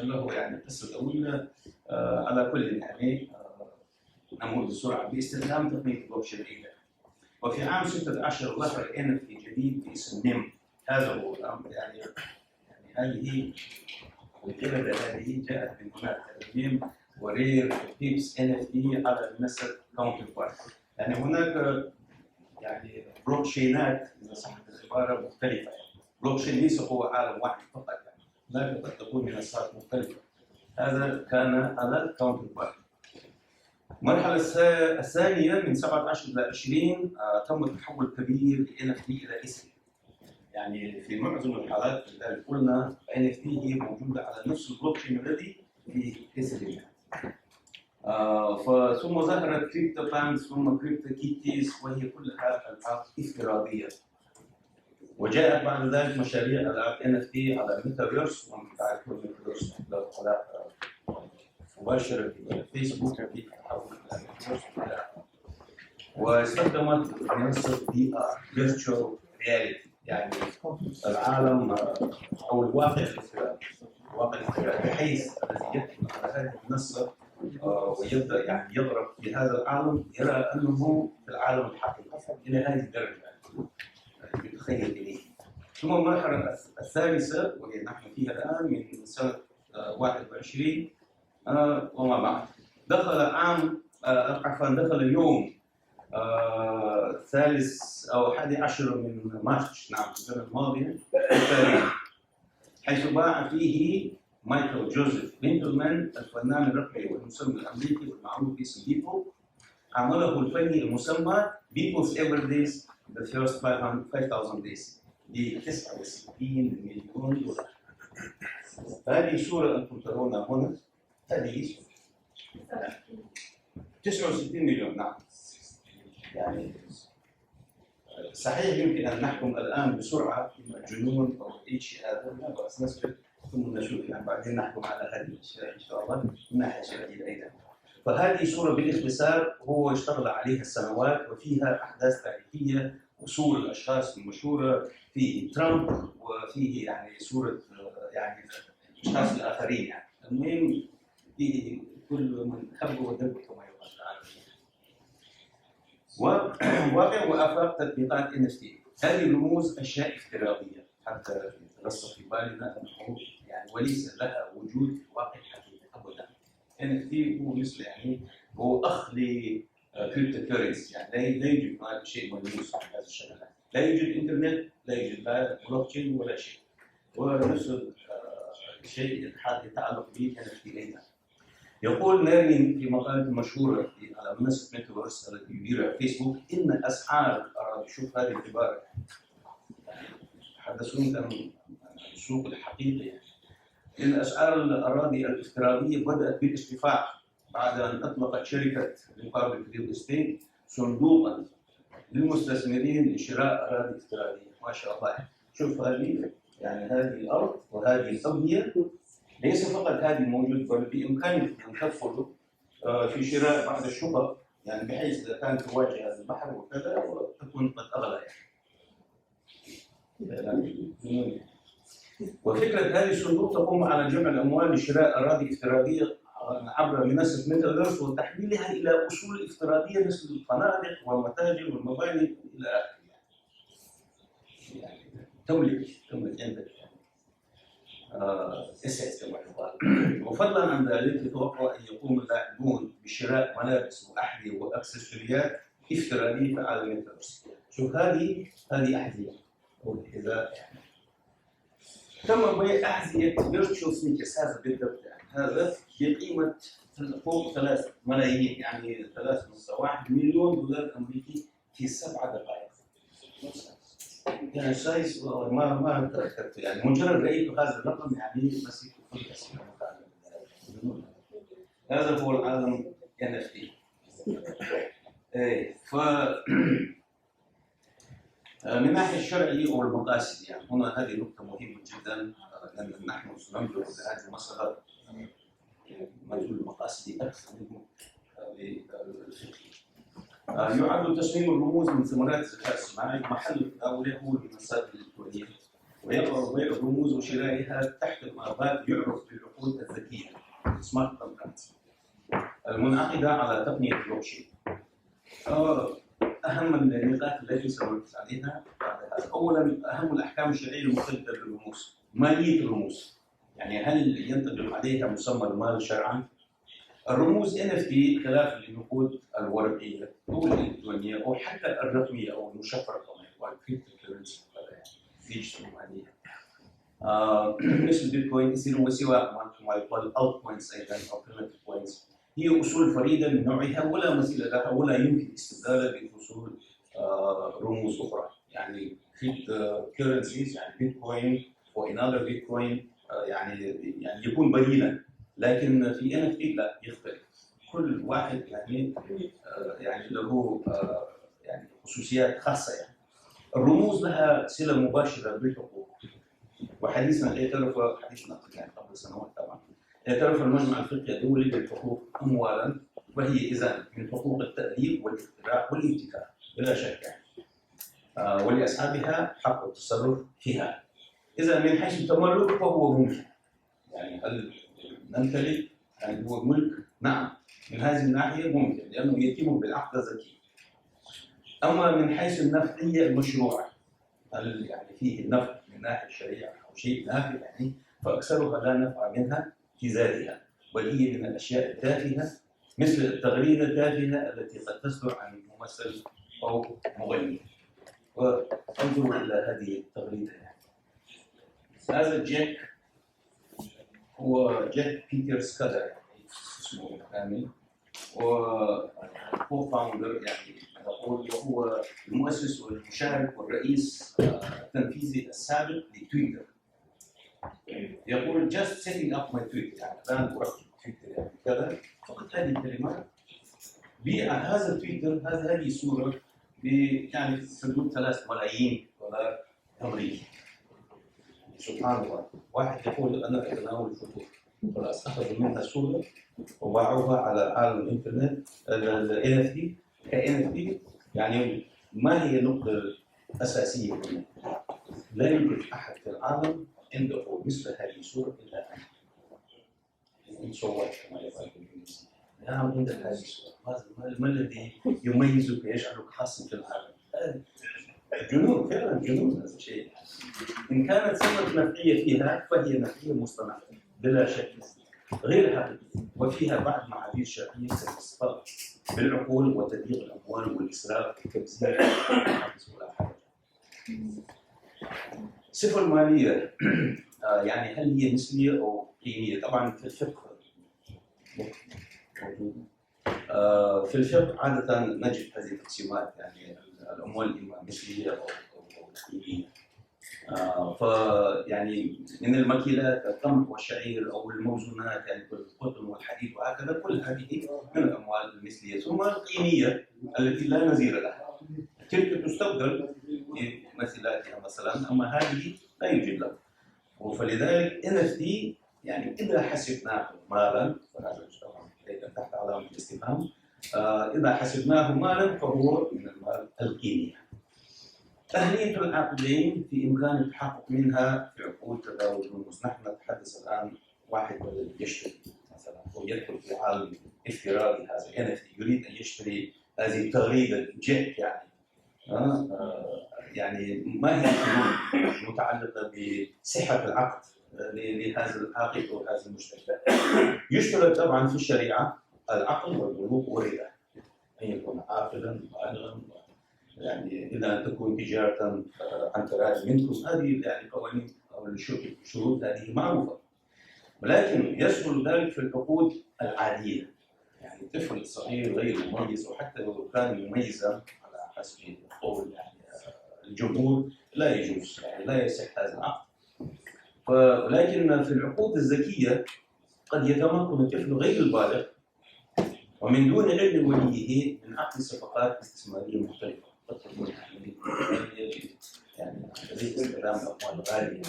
له يعني قصة طويلة. على كل يعني نمر بسرعة باستخدام تقنية البلوك تشين. وفي عام 16 ظهر NFT جديد باسم نيم. هذا هو يعني هذه القردة هذه جاءت من هناك، نيم ورير بيبس NFT على منصة كاونتر بارت. يعني هناك يعني بلوك تشينات إذا صحت العبارة مختلفة. بلوك تشين ليس هو عالم واحد فقط، يعني هناك قد تكون منصات مختلفة. هذا كان على كاونتر بارت. المرحلة الثانية من 17 إلى 20 تم تحول كبير NFT إلى اسم. يعني في معظم الحالات اللي قلنا NFT هي موجودة على نفس البلوك تشين الذي في اسم. ثم ظهرت كريبتو بانكس، ثم كريبتو كيتيز، وهي كلها ألعاب افتراضية. وجاءت بعد ذلك مشاريع ألعاب NFT على ميتافيرس، وأنتم تعرفون الميتافيرس له علاقة مباشرة بالفيسبوك في تحول إلى ميتافيرس. واستخدمت منصة VR Virtual Reality، يعني العالم او الواقع الافتراضي، بحيث الذي يدخل على هذه المنصه ويبدا يعني يغرق في هذا العالم يرى انه في العالم الحقيقي الى هذه الدرجه يتخيل اليه. ثم المرحله الثالثه وهي نحن فيها الان من سنه 21 وما بعد، دخل عام عفوا دخل اليوم الثالث او 11 من مارس نعم السنه الماضيه التاريخ، حيث باع فيه مايكل جوزيف لينكلمان الفنان الرقمي والمسمى الامريكي والمعروف باسم بيبو عمله الفني المسمى People's Ever Days The First 5000 Days ب 69 مليون دولار. هذه الصورة أنتم ترونها هنا، هذه 69 مليون نعم. يعني صحيح يمكن أن نحكم الآن بسرعة جنون أو أي شيء هذا لا بأس نسكت ثم نشوف يعني بعدين نحكم على هذه الأشياء إن شاء الله من ناحية شرعية أيضا. فهذه صورة باختصار هو اشتغل عليها السنوات وفيها أحداث تاريخية وصور الأشخاص المشهورة، فيه ترامب وفيه يعني صورة يعني أشخاص الآخرين يعني. المهم فيه كل من هب ودب كما يقال واقع وآفاق تطبيقات NFT. هذه الرموز أشياء افتراضية حتى يترسخ في بالنا أنه يعني وليس لها وجود في الواقع الحقيقي أبدا. NFT هو مثل يعني هو أخ لكريبتو كورنسي يعني لا يوجد شيء ملموس بهذا الشكل، لا يوجد إنترنت، لا يوجد لا بلوك تشين ولا شيء، ونفس الشيء يتعلق به NFT أيضا. يقول نارين في مقالة مشهورة على منصة ميتافيرس التي يديرها فيسبوك إن أسعار الأراضي، شوف هذه العبارة تحدثون عن السوق الحقيقي، إن أسعار الأراضي الافتراضية بدأت بالارتفاع بعد أن أطلقت شركة مقابل ريل استيت صندوقا للمستثمرين لشراء أراضي افتراضية. ما شاء الله، شوف هذه يعني هذه الأرض وهذه الأبنية ليس فقط هذه موجود بل بإمكانكم أن تدخلوا في شراء بعض الشقق يعني بحيث إذا كانت تواجه البحر وكذا وتكون قد أغلى يعني. وفكرة هذه الصندوق تقوم على جمع الأموال لشراء أراضي افتراضية عبر منصة ميتافيرس وتحويلها إلى أصول افتراضية مثل الفنادق والمتاجر والمباني إلى آخره. يعني تملك عندك اسعد كما يقال. وفضلا عن ذلك يتوقع ان يقوم اللاعبون بشراء ملابس واحذيه واكسسوارات افتراضيه في عالم الميتافيرس. شوف هذه أحذية أو الحذاء يعني. تم بيع أحذية فيرتشوال سنيكرز هذا بالضبط يعني. هذا بقيمة فوق 3 ملايين يعني 3.1 مليون دولار أمريكي في 7 دقائق. يعني سايز ما تذكرت يعني مجرد رأيت هذا الرقم يعني مسكت في أسئلة هذا هو العالم NFT. ف من الناحية الشرعية والمقاصد يعني هنا هذه نقطة مهمة جدا لأن نحن ننظر لهذه المسألة منظور المقاصد أكثر منه للفقه. يعد تصميم الرموز من ثمرات الذكاء الصناعي، محل التداول هو المنصات الإلكترونية، ويقع بيع الرموز وشرائها تحت مآبات يعرف بالعقود الذكية سمارت كونتراكتس المنعقدة على تقنية البلوكشين. أهم النقاط التي سنركز عليها أولاً أهم الأحكام الشرعية المرتبطة بالرموز. مالية الرموز يعني هل ينطبق عليها مسمى المال شرعاً؟ الرموز NFT خلاف النقود الورقية أو الإلكترونية أو حتى الرقمية أو المشفرة كما يقال كريبتو كورنسي ديجيتال مالية مثل البيتكوين إثيريوم وسواء ما يقال الألت كوينز أيضاً أو بريمتيف كوينز هي أصول فريدة من نوعها ولا مثيل لها ولا يمكن استبدالها بأصول رموز أخرى يعني كريبتو كورنسيز يعني بيتكوين وإنذر بيتكوين يعني يكون بديلاً. لكن في NFT لا يختلف، كل واحد يعني له يعني خصوصيات خاصة يعني. الرموز لها صلة مباشرة بالحقوق، وحديثا اعترف حديثنا يعني قبل سنوات طبعا اعترف المجمع الفقهي الدولي بالحقوق أموالا وهي إذا من حقوق التأليف والاختراع والابتكار بلا شك يعني. ولأصحابها حق التصرف فيها. إذا من حيث التملك فهو ممكن، يعني هل نمتلك؟ يعني هو ملك؟ نعم، من هذه الناحية ممكن لأنه يتم بالعقد الزكي. أما من حيث النفعية المشروعة، هل يعني فيه النفع من ناحية الشريعة أو شيء نافع يعني، فأكثرها لا نفع منها في ذاتها، بل هي من الأشياء التافهة مثل التغريدة التافهة التي قد تصدر عن ممثل أو مغني. وانظروا إلى هذه التغريدة يعني. هذا جاك هو جاك بيتر سكادر يعني اسمه كامل، وهو فاوندر يعني نقول، وهو المؤسس والمشارك والرئيس التنفيذي السابق لتويتر. يقول just setting up my Twitter، يعني الآن أركب تويتر يعني كذا، فقط هذه الكلمات بهذا التويتر، هذه صورة يعني حدود 3 ملايين دولار أمريكي. سبحان الله، واحد يقول أنا أتناول الفطور، خلاص أخذوا منها صورة وباعوها على عالم الإنترنت ال NFT ك NFT. يعني ما هي النقطة الأساسية هنا؟ لا يوجد أحد في العالم عنده مثل هذه الصورة إلا أنا. صورت كما يقال بالإنجليزية. نعم عندك هذه الصورة، ما الذي يميزك يجعلك خاصا في العالم؟ جنون، فعلا جنون هذا الشيء. إن كانت ثمرة نفعية فيها فهي نفعية مصطنعة بلا شك غير حقيقية، وفيها بعض معايير شرعية كالإسقاط بالعقول وتضييق الأموال والإسراف والتبذير. الصفة المالية يعني هل هي نسبية أو قيمية؟ طبعا في الفقه في الفقه عادة نجد هذه التقسيمات، يعني الأموال إما نسبية أو قيمية. فيعني من الماكيلات القمح والشعير أو الموزونات يعني القطن والحديد وهكذا، كل هذه من الأموال المثلية. ثم القيمية التي لا نظير لها، تلك تستبدل في مثيلاتها مثلا، أما هذه لا يوجد لها. فلذلك NFT يعني إذا حسبناه مالا، فهذا طبعا تحت علامة الاستفهام، إذا حسبناه مالا فهو من المال القيمية. أهلية العقدين في إمكان التحقق منها في عقود تداول الرموز. نحن نتحدث الآن واحد يشتري مثلا، هو يدخل في عالم افتراضي هذا NFT، يريد أن يشتري هذه التغريدة الجيك يعني يعني ما هي الحلول المتعلقة بصحة العقد لهذا العاقد أو هذا المشتري؟ يشترط طبعا في الشريعة العقل والبلوغ والرضا، أن يكون عاقلا بالغا، يعني إذا تكون تجارة عن تراض منكم، هذه يعني قوانين أو الشروط هذه معروفة. ولكن يسهل ذلك في العقود العادية، يعني الطفل الصغير غير مميز وحتى لو كان مميزا على حسب قول يعني الجمهور لا يجوز، يعني لا يصح هذا العقد. ولكن في العقود الذكية قد يتمكن الطفل غير البالغ ومن دون علم وليه من عقد صفقات استثمارية مختلفة قد تكون يعني استخدام الأموال الغالية،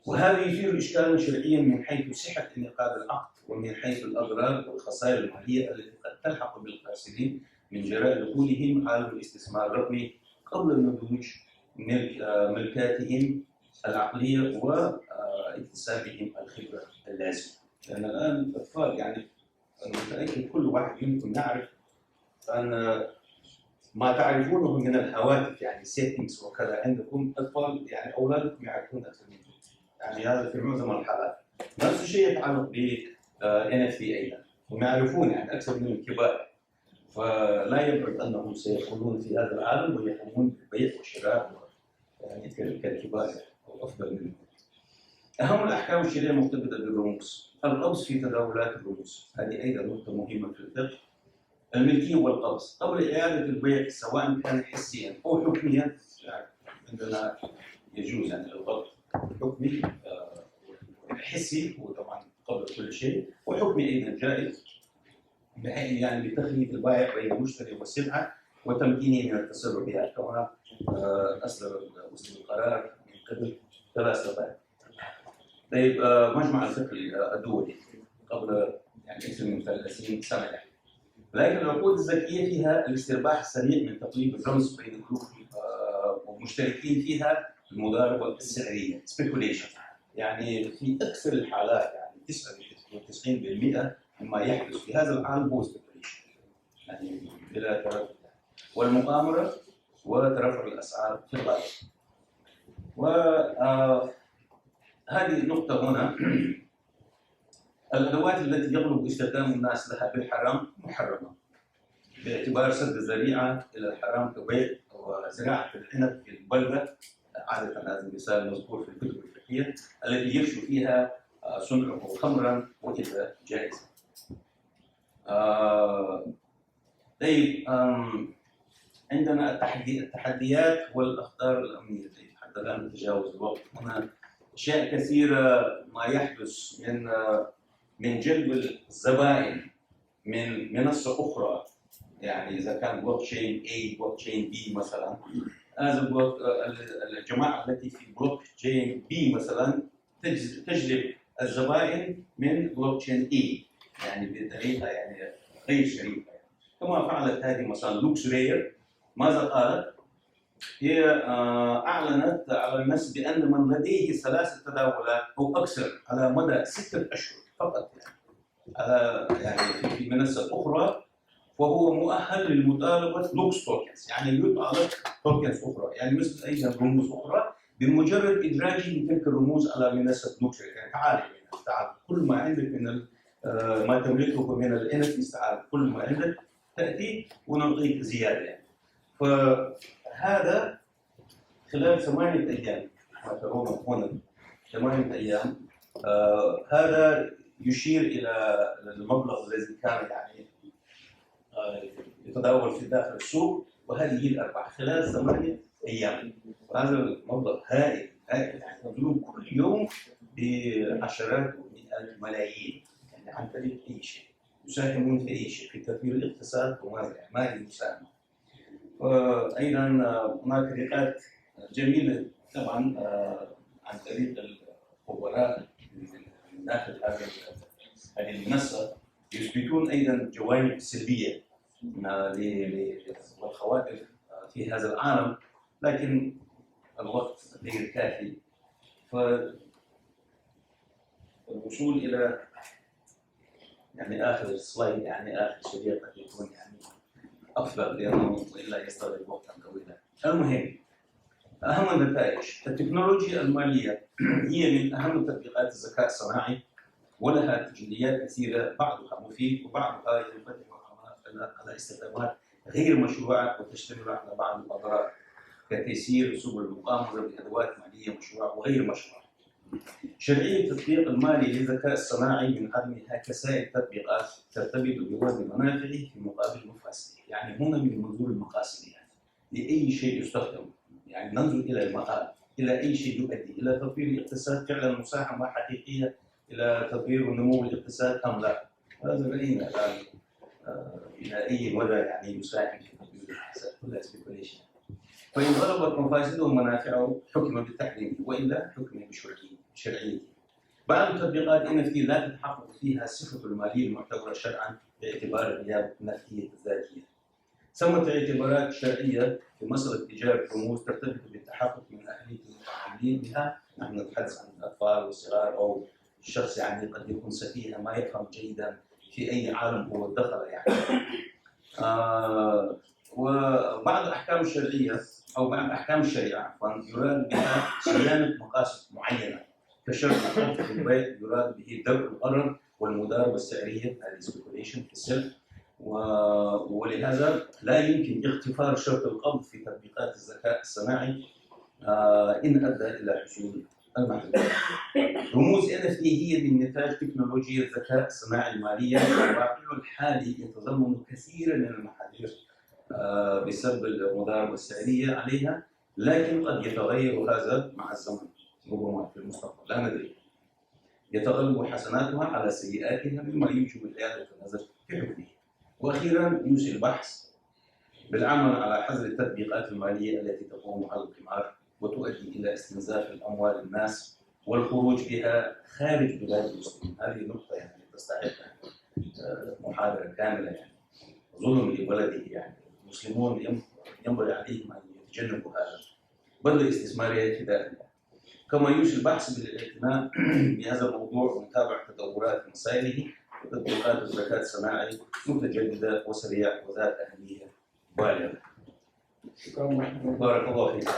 وهذا يثير إشكالا شرعيا من حيث صحة انعقاد العقد ومن حيث الأضرار والخسائر المالية التي قد تلحق بالقاصدين من جراء دخولهم عالم الاستثمار الرقمي قبل نضوج ملكاتهم العقلية واكتسابهم الخبرة اللازمة. لأن الآن الأطفال يعني متأكد كل واحد منكم يعرف أن ما تعرفونه من الهواتف يعني سيتنجز وكذا، عندكم أطفال يعني أولادكم يعرفون أكثر منكم، يعني هذا في معظم الحالات. نفس الشيء يتعلق ب NFT أيضا، هم يعرفون يعني أكثر من الكبار، فلا يبعد أنهم سيدخلون في هذا العالم ويقومون بالبيع والشراء يعني كالكبار أو أفضل منهم. أهم الأحكام الشرعية المرتبطة بالرموز، القبض في تداولات الرموز، هذه أيضا نقطة مهمة في الفقه. الملكية والقبض قبل إعادة البيع سواء كان حسيا أو حكميا، يعني عندنا يجوز يعني القبض حكمي حسي هو طبعا قبل كل شيء، وحكمي أيضا جائز بحيث يعني بتخلية البائع بين المشتري والسلعة وتمكينه من التصرف بها كما أصدر مسلم القرار من قبل 3 دقائق. طيب مجمع الفقه الدولي قبل يعني أكثر من 30 سنة لكن العقود الذكية فيها الاسترباح السريع من تقليب الرمز بين مشتركين فيها المضاربة السعرية speculation. يعني في أكثر الحالات يعني 99% مما يحدث في هذا العالم هو speculation يعني بلا تردد، والمؤامرة وترفع الأسعار في الغالب. وهذه النقطة هنا الأدوات التي يغلب استخدام الناس لها بالحرام محرمة باعتبار سد الذريعة إلى الحرام كبيع وزراعة العنب في البلدة. عادة هذا المثال مذكور في الكتب الفقهية التي يفشو فيها صنعه خمرا وإذا جائزا. طيب عندنا التحديات والأخطار الأمنية. حتى لا نتجاوز الوقت، هنا أشياء كثيرة ما يحدث من جلب الزبائن من منصة أخرى. يعني إذا كان بلوك تشين A بلوك تشين B مثلا، هذا الجماعة التي في بلوك تشين B مثلا تجلب الزبائن من بلوك تشين E يعني بطريقة يعني غير شريفة. كما فعلت هذه مثلا لوكس رير. ماذا قالت؟ هي أعلنت على الناس بأن من لديه 3 تداولات أو أكثر على مدى 6 أشهر فقط يعني في منصة أخرى وهو مؤهل لمطالبة لوكس توكنز، يعني يطالب توكنز أخرى، يعني مثل أي رموز أخرى بمجرد إدراجه تلك الرموز على منصة لوكس. يعني تعال كل ما عندك من ما تملكه من الNFTs، تعال كل ما عندك تأتي ونعطيك زيادة يعني. فهذا خلال 8 أيام ما ترون هنا 8 أيام. هذا يشير إلى المبلغ الذي كان يعني يتداول في داخل السوق، وهذه هي الأرباح خلال 8 أيام. وهذا المبلغ هائل يعني يدلون كل يوم بعشرات ومئات ملايين يعني عن طريق أي شيء، يساهمون في أي شيء في تطوير الاقتصاد وما المساهمة. وأيضا هناك طريقات جميلة طبعا عن طريق الخبراء من داخل هذه المنصة يثبتون أيضا جوانب سلبية والخواتم في هذا العالم، لكن الوقت غير كافي. فالوصول إلى يعني آخر سلايد، يعني آخر شريط قد يكون يعني أفضل لأنه إلا يستغرق وقتا طويلا. المهم أهم النتائج. التكنولوجيا المالية هي من أهم تطبيقات الذكاء الصناعي، ولها تجليات كثيرة، بعضها مفيد وبعضها ينفتح على استخدامات غير مشروعة وتشتمل على بعض الأضرار كتيسير سبل المقامرة بأدوات مالية مشروعة وغير مشروعة. شرعية التطبيق المالي للذكاء الصناعي من عدمها كسائر تطبيقات ترتبط بوزن منافعه في مقابل مفاسده. يعني هنا من منظور المقاصد يعني لأي شيء يستخدم، يعني ننظر إلى المقال، إلى أي شيء يؤدي إلى تطوير الاقتصاد فعلا مساهمة حقيقية إلى تطوير ونمو الاقتصاد أم لا. هذا رأينا الآن إلى أي مدى يعني يساهم في تطوير الاقتصاد، كلها سبيكوليشن. فإن غلبت مفاسده ومنافعه حكم بتحريمه، وإلا حكم بشرعيته. بعض التطبيقات NFT لا تتحقق فيها الصفة المالية المعتبرة شرعا باعتبار غياب النفسية الذاتية. ثمة اعتبارات شرعية في مسألة إيجاد رموز ترتبط بالتحقق من أهلية المتعاملين بها. نحن نتحدث عن الأطفال والصغار أو الشخص يعني قد يكون سفيها ما يفهم جيدا في أي عالم هو دخل يعني. وبعض الأحكام الشرعية أو بعض أحكام الشريعة يراد بها صيانة مقاصد معينة كشرط الحق في البيع، يراد به درء الغرر والمضاربة السعرية هذه سبيكوليشن في السلع. ولهذا لا يمكن اغتفار شرط القبض في تطبيقات الذكاء الصناعي إن أدى إلى حصول المحظور. رموز NFT هي من نتاج تكنولوجيا الذكاء الصناعي المالية، والواقع الحالي يتضمن كثيرا من المحاذير بسبب المضاربة السعرية عليها، لكن قد يتغير هذا مع الزمن ربما في المستقبل، لا ندري. يتغلب حسناتها على سيئاتها مما يوجب إعادة النظر في حكمه. وأخيرا يوصي البحث بالعمل على حظر التطبيقات المالية التي تقوم على القمار وتؤدي إلى استنزاف الأموال الناس والخروج بها خارج بلاد المسلمين. هذه نقطة يعني تستحق محاضرة كاملة، يعني ظلم لبلده. يعني المسلمون ينبغي عليهم أن يتجنبوا هذا. بل استثمارية كذلك. كما يوجد البحث بالاهتمام بهذا الموضوع ومتابعة تطورات مسائله وتطبيقات الذكاء الصناعي متجددة وسريعة وذات أهمية بالغة. بارك الله فيك.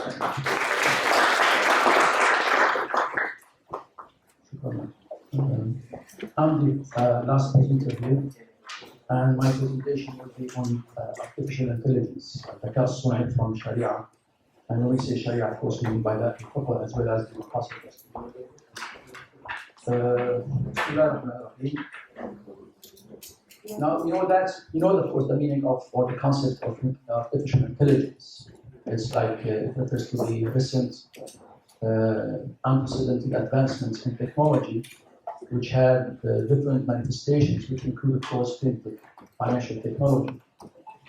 I'm the last presenter here, and my presentation will be on artificial intelligence, ذكاء الصناعي from Sharia. And when we say Sharia, of course, we mean by that the Quran as well as the Qasr. Now, of course, the meaning of, or the concept of artificial intelligence. It's like it refers to the recent unprecedented advancements in technology, which have different manifestations, which include, of course, fintech, financial technology.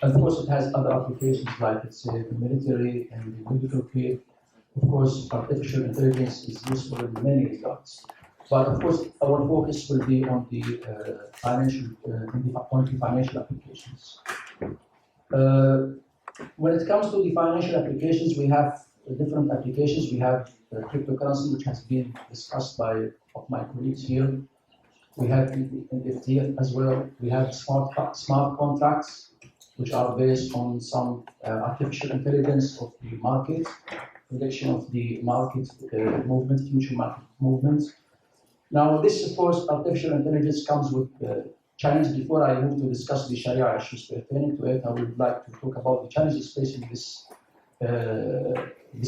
And of course, it has other applications like, let's say, the military and the medical field. Of course, artificial intelligence is useful in many regards. But of course, our focus will be on the financial applications. When it comes to the financial applications, we have different applications. We have cryptocurrency, which has been discussed by my colleagues here. We have NFT as well. We have smart contracts, which are based on some artificial intelligence of the market, prediction of the market movement, future market movements. Now, this, of course, artificial intelligence comes with challenges. Before I move to discuss the Sharia issues pertaining to it, I would like to talk about the challenges facing this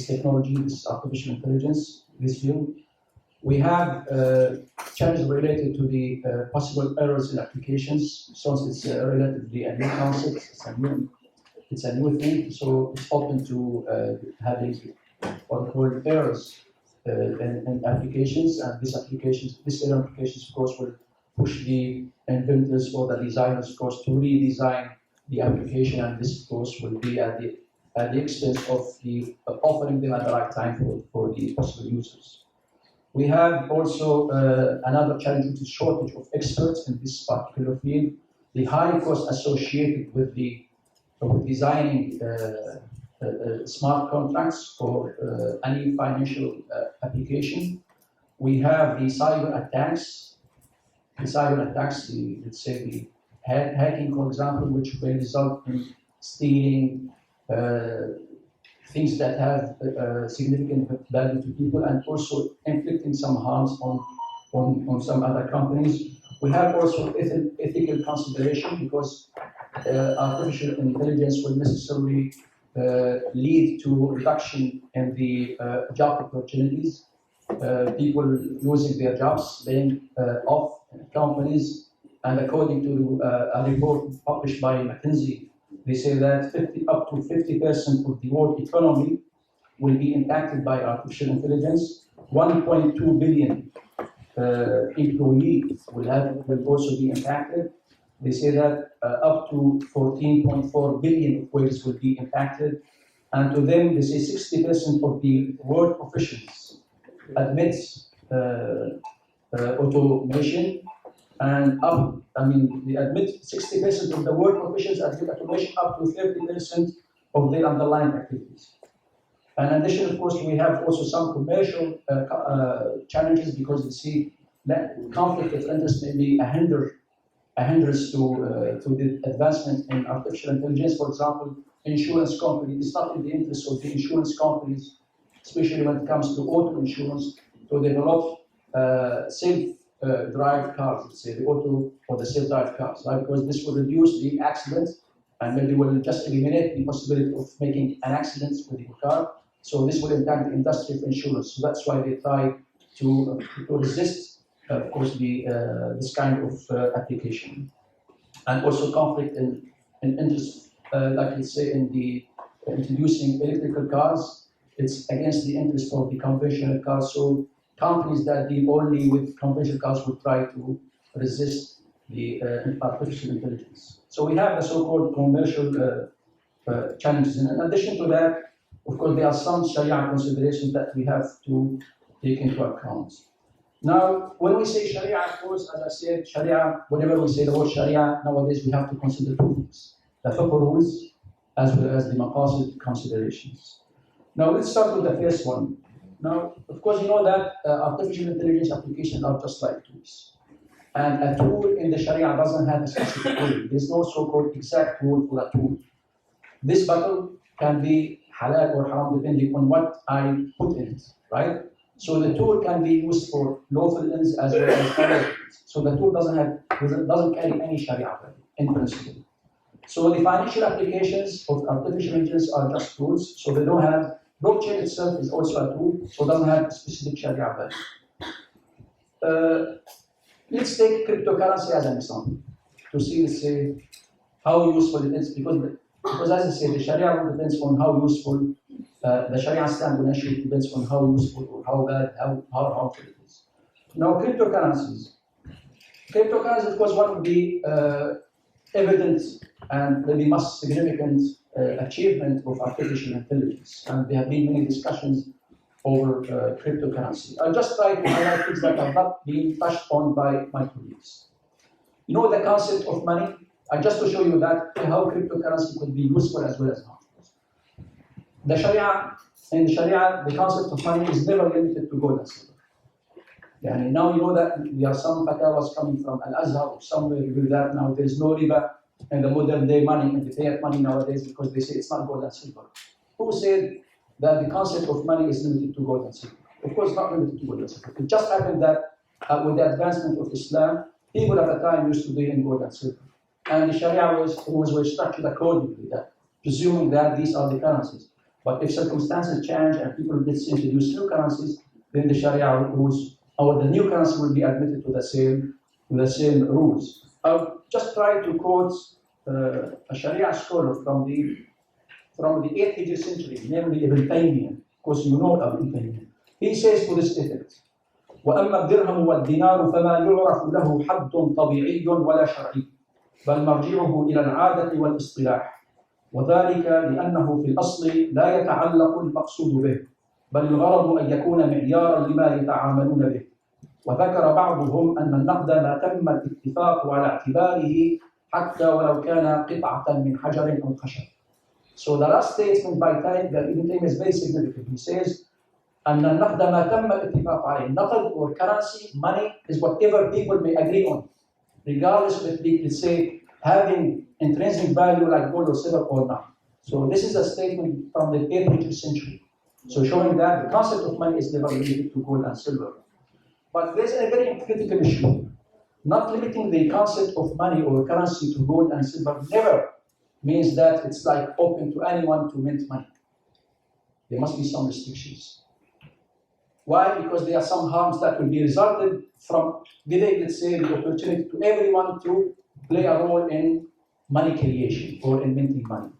technology, this artificial intelligence, this field. We have challenges related to the possible errors in applications, since it's relatively a new concept, it's a new thing, so it's open to having what we call errors in applications, and these error applications, of course, will push the inventors or the designers, of course, to redesign the application, and this, of course, will be at the expense of the offering them at the right time for the possible users. We have also another challenge, which is shortage of experts in this particular field. The high cost associated with designing smart contracts for any financial application. We have the cyber attacks. Let's say the hacking, for example, which may result in stealing things that have significant value to people, and also inflicting some harms on some other companies. We have also ethical consideration, because artificial intelligence will necessarily lead to reduction in the job opportunities, people losing their jobs, laying off companies, and according to a report published by McKinsey, they say that up to 50% of the world economy will be impacted by artificial intelligence. 1.2 billion employees will also be impacted. They say that up to 14.4 billion wages will be impacted. And to them, they say 60% of the world professions admits automation, and they admit 60% of the world professions admit automation, up to 30% of their underlying activities. And in addition, of course, we have also some commercial challenges, because we see that conflict of interest may be a hindrance to the advancement in artificial intelligence. For example, insurance companies, it's not in the interest of the insurance companies, especially when it comes to auto insurance, to develop self-drive cars, let's say the auto or the self-drive cars, right? Because this will reduce the accident and maybe will just eliminate the possibility of making an accident with your car. So this will impact the industry of insurance. So that's why they try to resist, of course, this kind of application. And also conflict in interest, like let's say in the introducing electrical cars, it's against the interest of the conventional cars. So companies that deal only with conventional cars will try to resist the artificial intelligence. So we have the so-called commercial challenges. And in addition to that, of course, there are some Sharia considerations that we have to take into account. Now, when we say Sharia, of course, as I said, Sharia, whenever we say the word Sharia, nowadays we have to consider two things: the fiqh rules as well as the maqasid considerations. Now let's start with the first one. Now, of course, you know that artificial intelligence applications are just like tools. And a tool in the Sharia doesn't have a specific rule. There's no so-called exact rule for a tool. This bottle can be halal or haram depending on what I put in it, right? So the tool can be used for lawful ends as well as other ends. So the tool doesn't carry any Sharia value in principle. So the financial applications of artificial intelligence are just tools. So they don't have, blockchain itself is also a tool, so it doesn't have specific Sharia value. Let's take cryptocurrency as an example to see, let's say, how useful it is, because as I said, the Sharia depends on how useful, the Sharia stand on issue depends on how useful or how bad, how harmful it is. Now, cryptocurrencies, of course, what would be evident and the most significant achievement of artificial intelligence, and there have been many discussions over cryptocurrency. I'll just try to highlight things that have not been touched on by my colleagues. You know the concept of money? Just to show you that how cryptocurrency could be useful as well as harmful. In the Sharia, the concept of money is never limited to gold and silver. And now you know that there are some fatwas coming from Al-Azhar or somewhere with that now. There is no riba in the modern day money and the fiat money nowadays because they say it's not gold and silver. Who said that the concept of money is limited to gold and silver? Of course, not limited to gold and silver. It just happened that with the advancement of Islam, people at the time used to deal in gold and silver. And the Sharia rules were structured accordingly, that, presuming that these are the currencies. But if circumstances change and people introduce new currencies, then the Sharia rules, or the new currency will be admitted to the same rules. I'll just try to quote a Sharia scholar from the 8th Hijri century, namely Ibn Taymiyyah. Of course, you know Ibn Taymiyyah. He says to this effect, وَأَمَّا الدِّرْهَمُ وَالدِّنَارُ فَمَا يُعْرَفُ لَهُ حَدٌّ طَبِيعِيٌّ وَلَا شَرْعِيٌّ بل مرجعه إلى العادة والاصطلاح وذلك لأنه في الأصل لا يتعلق المقصود به بل الغرض أن يكون معيارا لما يتعاملون به وذكر بعضهم أن النقد ما تم الاتفاق على اعتباره حتى ولو كان قطعة من حجر أو خشب. So the last statement by Ibn Taymiyyah is very significant. He says أن النقد ما تم الاتفاق عليه. Naqd or currency, money, is whatever people may agree on, regardless of if they say having intrinsic value like gold or silver or not. So this is a statement from the 8th century. So showing that the concept of money is never limited to gold and silver. But there's a very critical issue. Not limiting the concept of money or currency to gold and silver never means that it's like open to anyone to mint money. There must be some restrictions. Why? Because there are some harms that will be resulted from giving, let's say, the opportunity to everyone to play a role in money creation or in minting money.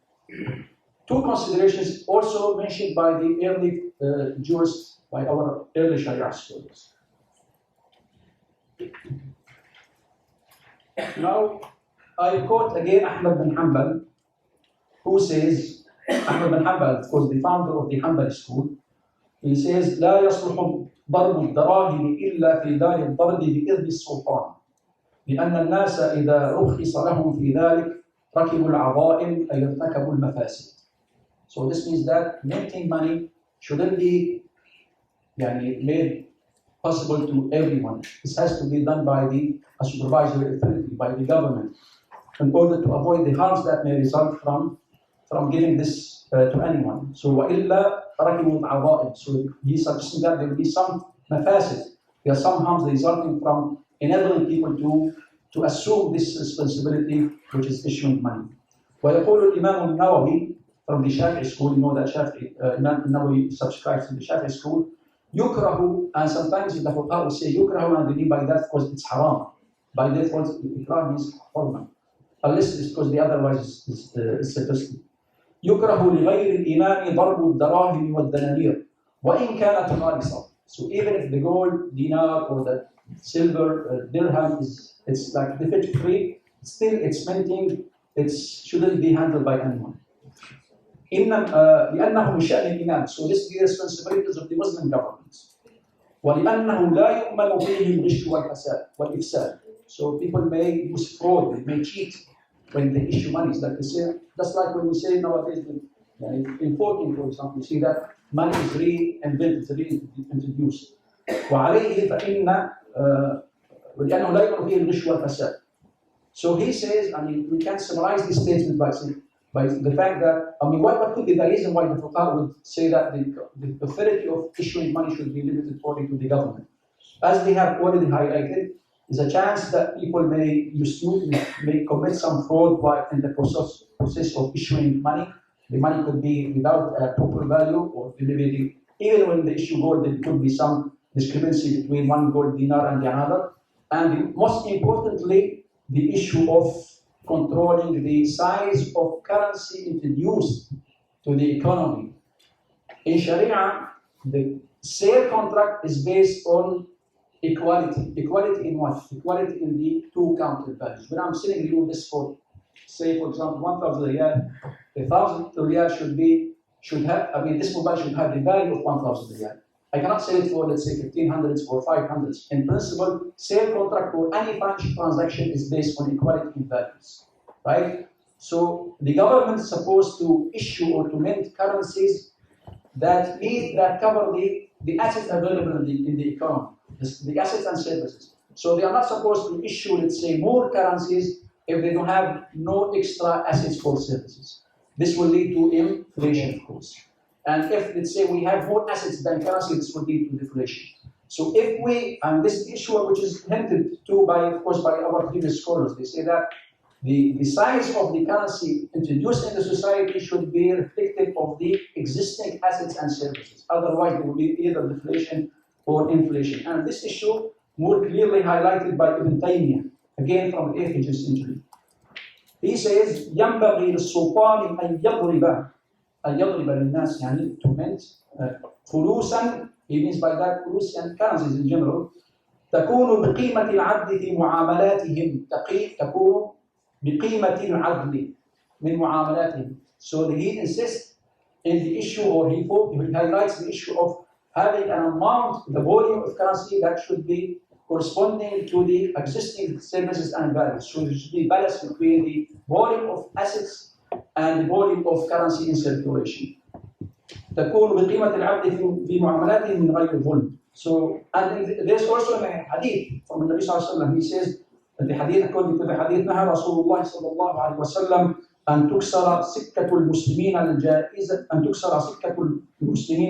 Two considerations also mentioned by the early jurists, by our early Sharia scholars. Now, I quote again Ahmad bin Hanbal, who says, Ahmad bin Hanbal, of course, the founder of the Hanbali school, he says, لا يصلح ضرب الدراهم إلا في دار الضرب بإذن السلطان لأن الناس إذا رخص لهم في ذلك ركبوا العظائم أي ارتكبوا المفاسد. So this means that minting money shouldn't be made possible to everyone. This has to be done by a supervisory authority, by the government, in order to avoid the harms that may result from giving this to anyone. So وإلا ركبوا العظائم. So he suggests that there will be some mafasid. There are some harms resulting from enabling people to assume this responsibility, which is issuing money. ويقول الإمام النووي from the Shafi'i school, you know that Imam Nawawi subscribes to the Shafi'i school, yukrahu, and sometimes the fuqaha will say yukrahu, and they mean by that because it's haram. By default, ikrah means hurma. Unless it's because the otherwise is suggested. يكره لغير الإمام ضرب الدراهم والدنانير وإن كانت خالصة. So even if the gold dinar or the silver dirham it's like defect free, still it's minting, it shouldn't be handled by anyone. لأنه من شأن الإمام. So this is the responsibilities of the Muslim governments. ولأنه لا يؤمن فيه الغش والإفساد. So people may use fraud, they may cheat when they issue money. Like they say, just like when we say nowadays, importing, for example, you see that money is reinvented, reintroduced. وعليه فإن لأنه لا يكون فيه الغش والفساد. So he says, I mean, we can summarize this statement by the fact that, I mean, what could be the reason why the fuqaha would say that the authority of issuing money should be limited only to the government? As they have already highlighted, there's a chance that people may commit some fraud while in the process of issuing money. The money could be without a proper value, or maybe even when they issue gold, there could be some discrepancy between one gold dinar and the another. And most importantly, the issue of controlling the size of currency introduced to the economy. In Sharia, the sale contract is based on equality. Equality in what? Equality in the two counter values. When I'm selling you this for, say for example, 1,000 riyal, 1,000 riyal should have, I mean, this mobile should have the value of 1,000 riyal. I cannot sell it for, let's say, 1,500 or 500. In principle, sale contract or any financial transaction is based on equality in values, right? So the government is supposed to issue or to mint currencies that cover the assets available in the economy, the assets and services. So they are not supposed to issue, let's say, more currencies if they don't have no extra assets for services. This will lead to inflation, of course. And if, let's say, we have more assets than currency, this will lead to deflation. So if we, and this issue which is hinted to by, of course, by our previous scholars, they say that the size of the currency introduced in the society should be reflective of the existing assets and services. Otherwise, there will be either deflation or inflation. And this issue more clearly highlighted by Ibn Taymiyyah, again from the 8th century. He says, ينبغي للسلطان أن يضرب للناس يعني to mint فلوسا, he means by that فلوس and currencies in general, تكون بقيمة العدل في معاملاتهم, تكون بقيمة العدل من معاملاتهم. So he insists in the issue, or he highlights the issue of having an amount, the volume of currency that should be corresponding to the existing services and values. So there should be balance between the volume of assets and the volume of currency in circulation. تكون بقيمة العبد في معاملاته من غير ظلم. So, and there's also a hadith from the Nabi sallallahu alaihi wasallam. He says, the hadith, according to the hadith, نهى رسول الله صلى الله عليه وسلم أن تكسر سكة المسلمين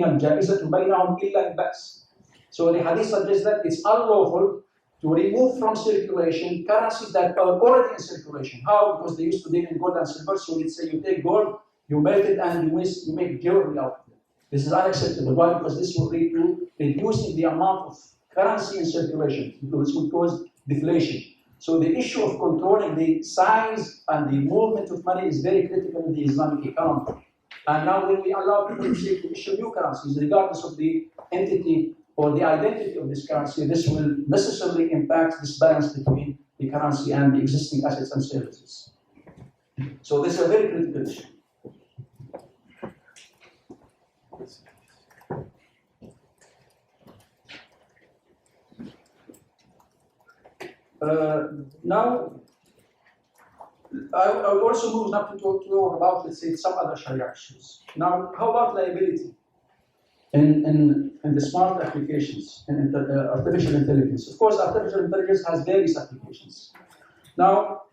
الجائزة بينهم إلا البأس. So the hadith suggests that it's unlawful to remove from circulation currencies that are already in circulation. How? Because they used to deal in gold and silver. So let's say you take gold, you melt it, and you make jewelry out of it. This is unacceptable. Why? Because this will lead to reducing the amount of currency in circulation, because this will cause deflation. So the issue of controlling the size and the movement of money is very critical in the Islamic economy. And now when we allow people to issue new currencies, regardless of the entity or the identity of this currency, this will necessarily impact this balance between the currency and the existing assets and services. So this is a very critical issue. Now, I will also move now to talk about, let's say, some other Sharia issues. Now, how about liability in the smart applications and artificial intelligence? Of course, artificial intelligence has various applications. Now,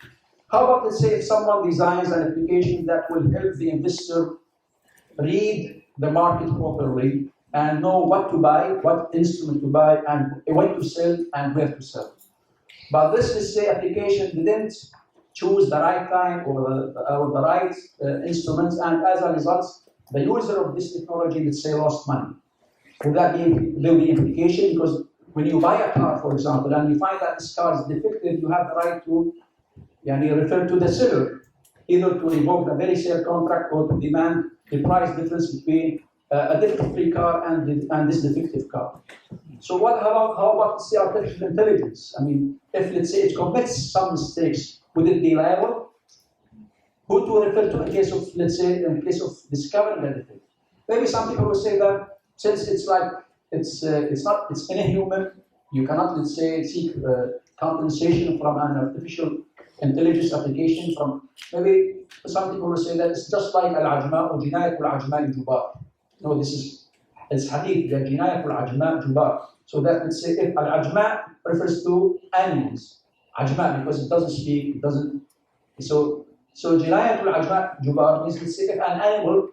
how about, let's say, if someone designs an application that will help the investor read the market properly and know what to buy, what instrument to buy, and when to sell and where to sell. But this, let's say, application didn't choose the right time or the right instruments, and as a result, the user of this technology, let's say, lost money. Would that be the implication? Because when you buy a car, for example, and you find that this car is defective, you have the right to refer to the seller, either to revoke the very sale contract or to demand the price difference between a defective-free car and this defective car. So how about say artificial intelligence? I mean, if let's say it commits some mistakes, would it be liable? Who to refer to in case of, let's say, in case of discovering a defect? Maybe some people will say that since it's inhuman, you cannot, let's say, seek compensation from an artificial intelligence application. From maybe some people will say that it's just like al-ajma or jinayat al-ajma jubar. No, this is it's hadith, the jinayat al-ajma' jubar. So that let's say if al-ajma' refers to animals, ajma' because it doesn't speak, it doesn't. So jinayat al-ajma' jubar means let's say if an animal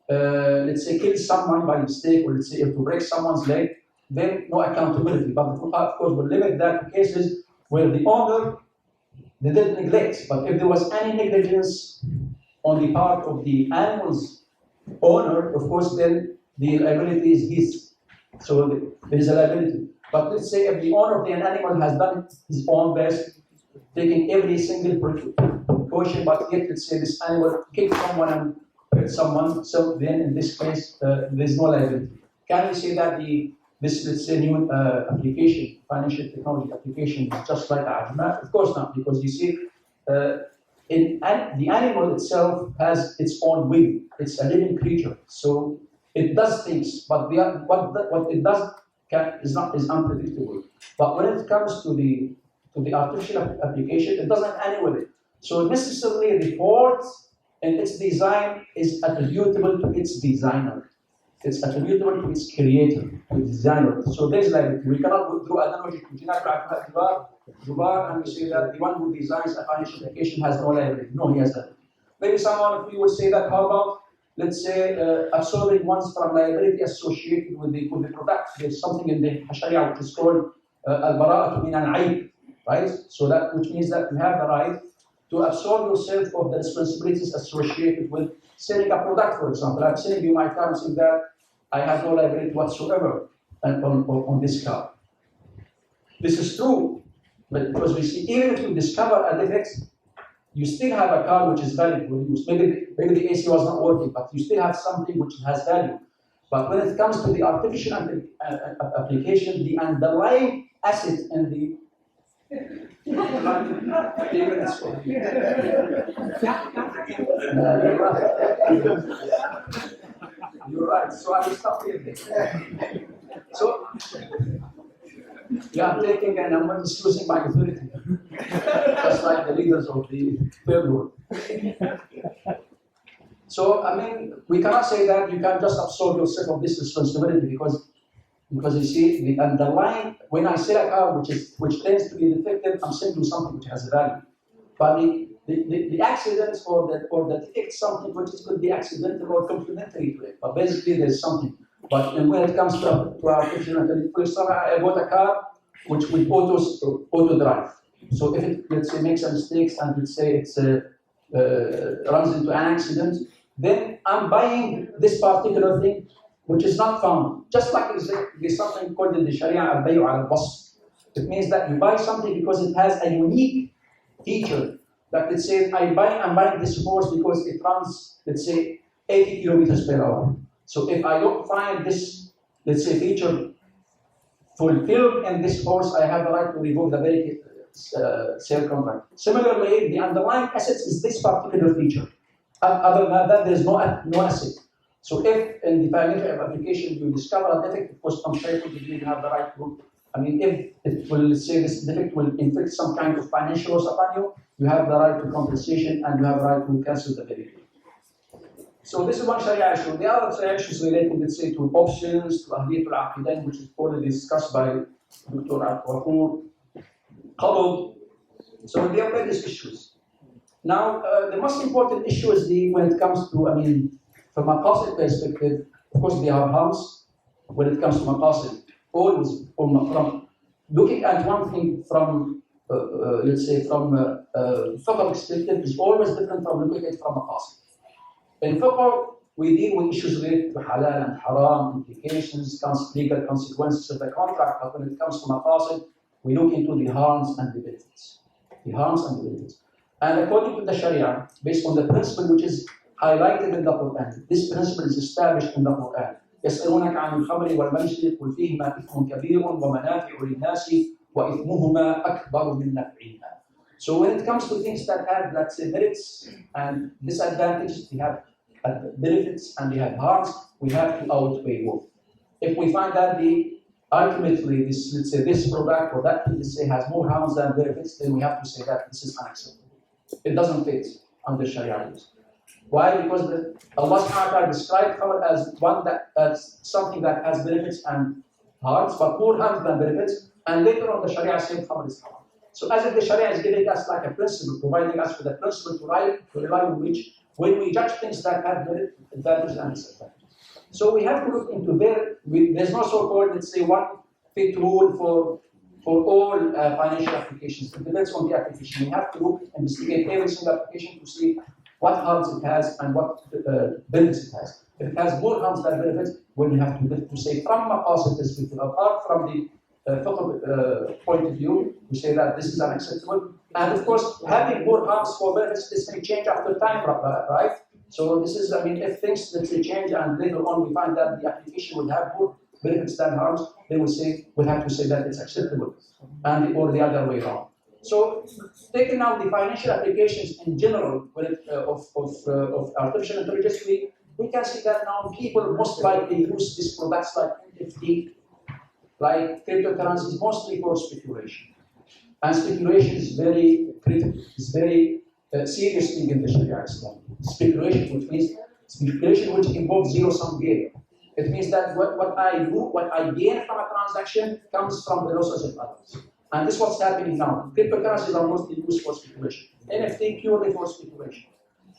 let's say kills someone by mistake, or let's say if to break someone's leg, then no accountability. But the Fuqaha, of course, will limit that to cases where the owner they did neglect. But if there was any negligence on the part of the animal's owner, of course, then the liability is his. So there is a liability. But let's say if the owner of the animal has done his own best, taking every single precaution, but yet let's say this animal kicked someone and hurt someone, so then in this case there is no liability. Can we say that this let's say new application, financial technology application, is just like Ajma? Of course not, because you see, the animal itself has its own will. It's a living creature, so it does things, but what it does is unpredictable. But when it comes to the artificial application, it doesn't have any with it. So necessarily the fault in its design is attributable to its designer. It's attributable to its creator, to its designer. So there's like, we cannot go through analogy to Jubar and we say that the one who designs a financial application has no liability. No, he has that. Maybe someone of you will say that, how about, let's say, absorbing one's from liability associated with the product. There's something in the Sharia which is called al-bara'atu min al-'ayb, right? So that, which means that you have the right to absorb yourself of the responsibilities associated with selling a product, for example. I'm selling you my car and saying that I have no liability whatsoever on this car. This is true, but because we see, even if you discover a defect, you still have a car which is valid for use. Maybe the AC was not working, but you still have something which has value. But when it comes to the artificial application, the underlying asset and the you're right. So I will stop here. So you are taking and I'm misusing my authority, just like the leaders of the third world. So I mean, we cannot say that you can just absorb yourself of this responsibility because you see the underlying. When I sell a car which tends to be defective, I'm selling you something which has a value. But the accidents or the defect, something which could be accidental or complementary to it. But basically there's something. But when it comes to artificial intelligence, for example, I bought a car which with auto drive. So if it, let's say, makes a mistake and let's say it's runs into an accident, then I'm buying this particular thing which is not found. Just like there's something called in the Sharia al-bayu al-basf. It means that you buy something because it has a unique feature. Like let's say I'm buying this horse because it runs, let's say, 80 kilometers per hour. So if I don't find this, let's say, feature fulfilled in this horse, I have the right to revoke the very sale contract. Similarly, the underlying assets is this particular feature. Other than that, there's no asset. So if in the financial application you discover a defect, of course, from Sharia you have the right to. I mean, if it will, let's say, this defect will inflict some kind of financial loss upon you, you have the right to compensation and you have the right to cancel the verification. So this is one Sharia issue. The other Sharia issue is related, let's say, to options, to ahliyatul aqidain, which is already discussed by Dr. Al-Wakur, Qabd. So there are various issues. Now, the most important issue is when it comes to, I mean, from a maqasid perspective, of course, there are harms when it comes to maqasid. Always from looking at one thing from, let's say, from fiqh perspective is always different from looking at it from maqasid. In fiqh, we deal with issues related to halal and haram, implications, legal consequences of the contract. But when it comes to maqasid, we look into the harms and the benefits. The harms and the benefits. And according to the Sharia, based on the principle which is highlighted in the Quran, this principle is established in the Quran. يسألونك عن الخمر والميسر قل فيهما إثم كبير ومنافع للناس وإثمهما أكبر من نفعهما. So when it comes to things that have, let's say, merits and disadvantages, they have benefits and they have harms, we have to outweigh both. If we find that ultimately this, let's say, this product or that, let's say, has more harms than benefits, then we have to say that this is unacceptable. It doesn't fit under Sharia rules. Why? Because Allah subhanahu wa ta'ala described khamr as one that as something that has benefits and harms, but more harms than benefits. And later on, the Sharia said khamr is haram. So as if the Sharia is giving us like a principle, providing us with a principle to rely on which when we judge things that have advantages and disadvantages. So we have to look into there's no so-called, let's say, one fit rule for all financial applications. It depends on the application. We have to investigate every single application to see what harms it has and what benefits it has. If it has more harms than benefits, we have to say from maqasid perspective, apart from the point of view, we say that this is unacceptable. And of course, having more harms for benefits, this may change after time, right? So this is, I mean, if things let's say change and later on we find that the application will have more benefits than harms, they will say, we have to say that it's acceptable, and or the other way around. So, taking now the financial applications in general of artificial intelligence, we can see that now people most likely use these products like NFT, like cryptocurrencies, mostly for speculation. And speculation is very critical, it's very serious thing in the Sharia Islam. Speculation, which means speculation which involves zero-sum game. It means that what I do, what I gain from a transaction comes from the losses of others. And this is what's happening now. Cryptocurrencies are mostly used for speculation. NFT purely for speculation.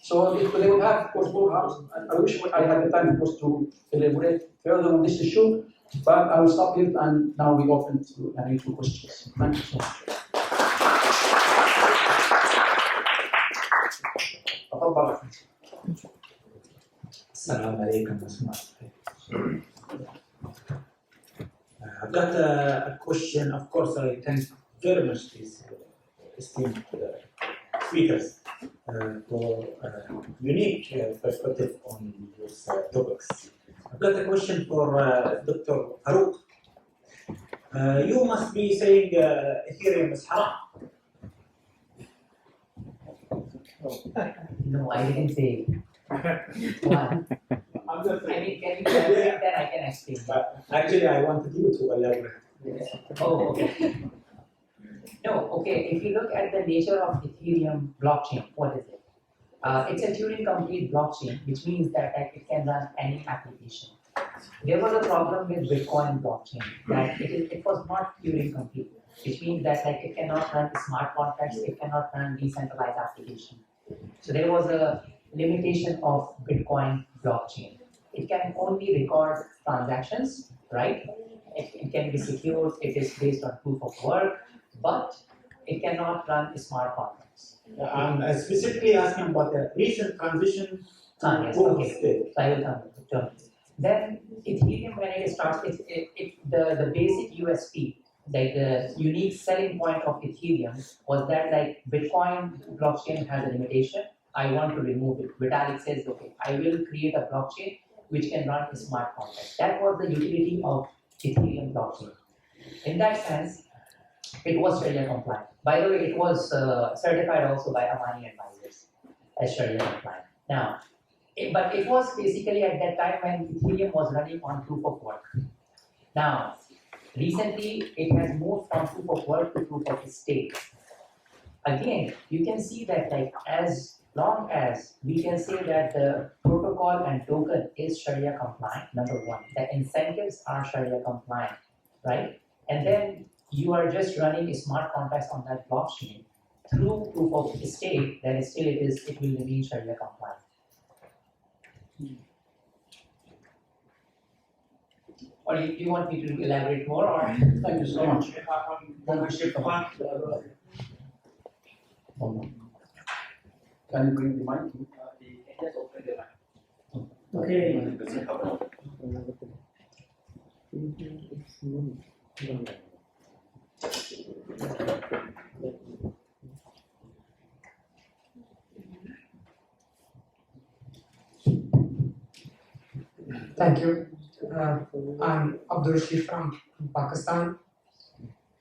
So they will have, of course, more harms. I wish I had the time, of course, to elaborate further on this issue, but I will stop here and now we open to any two questions. Thank you so much. Assalamu alaikum. I've got a question. Of course, I thank very much these esteemed speakers for unique perspective on those topics. I've got a question for Dr. Farouk. You must be saying Ethereum is haram. No, I didn't say. Why? I mean, can you elaborate that? I can explain. Actually, I wanted you to elaborate. Oh, okay. No, okay. If you look at the nature of Ethereum blockchain, what is it? It's a Turing-complete blockchain, which means that it can run any application. There was a problem with Bitcoin blockchain that it was not Turing-complete, which means that it cannot run smart contracts, it cannot run decentralized application. So there was a limitation of Bitcoin blockchain. It can only record transactions, right? It can be secured, it is based on proof of work, but it cannot run smart contracts. I'm specifically asking about the recent transition to Yes, proof of okay. stake. So I will come to this. Then Ethereum, when it starts, the basic USP, like the unique selling point of Ethereum was that like Bitcoin blockchain has a limitation. I want to remove it. Vitalik says, okay, I will create a blockchain which can run a smart contract. That was the utility of Ethereum blockchain. In that sense, it was Sharia compliant. By the way, it was certified also by Amani advisors as Sharia compliant. Now, but it was basically at that time when Ethereum was running on proof of work. Now, recently it has moved from proof of work to proof of stake. Again, you can see that like as long as we can say that the protocol and token is Sharia compliant, number one, the incentives are Sharia compliant, right? And then you are just running a smart contracts on that blockchain through proof of stake, then still it will remain Sharia compliant. Or do you want me to elaborate more? Or thank you so much. Can you bring the mic? Okay. Thank you. I'm Abdul Rashid from Pakistan.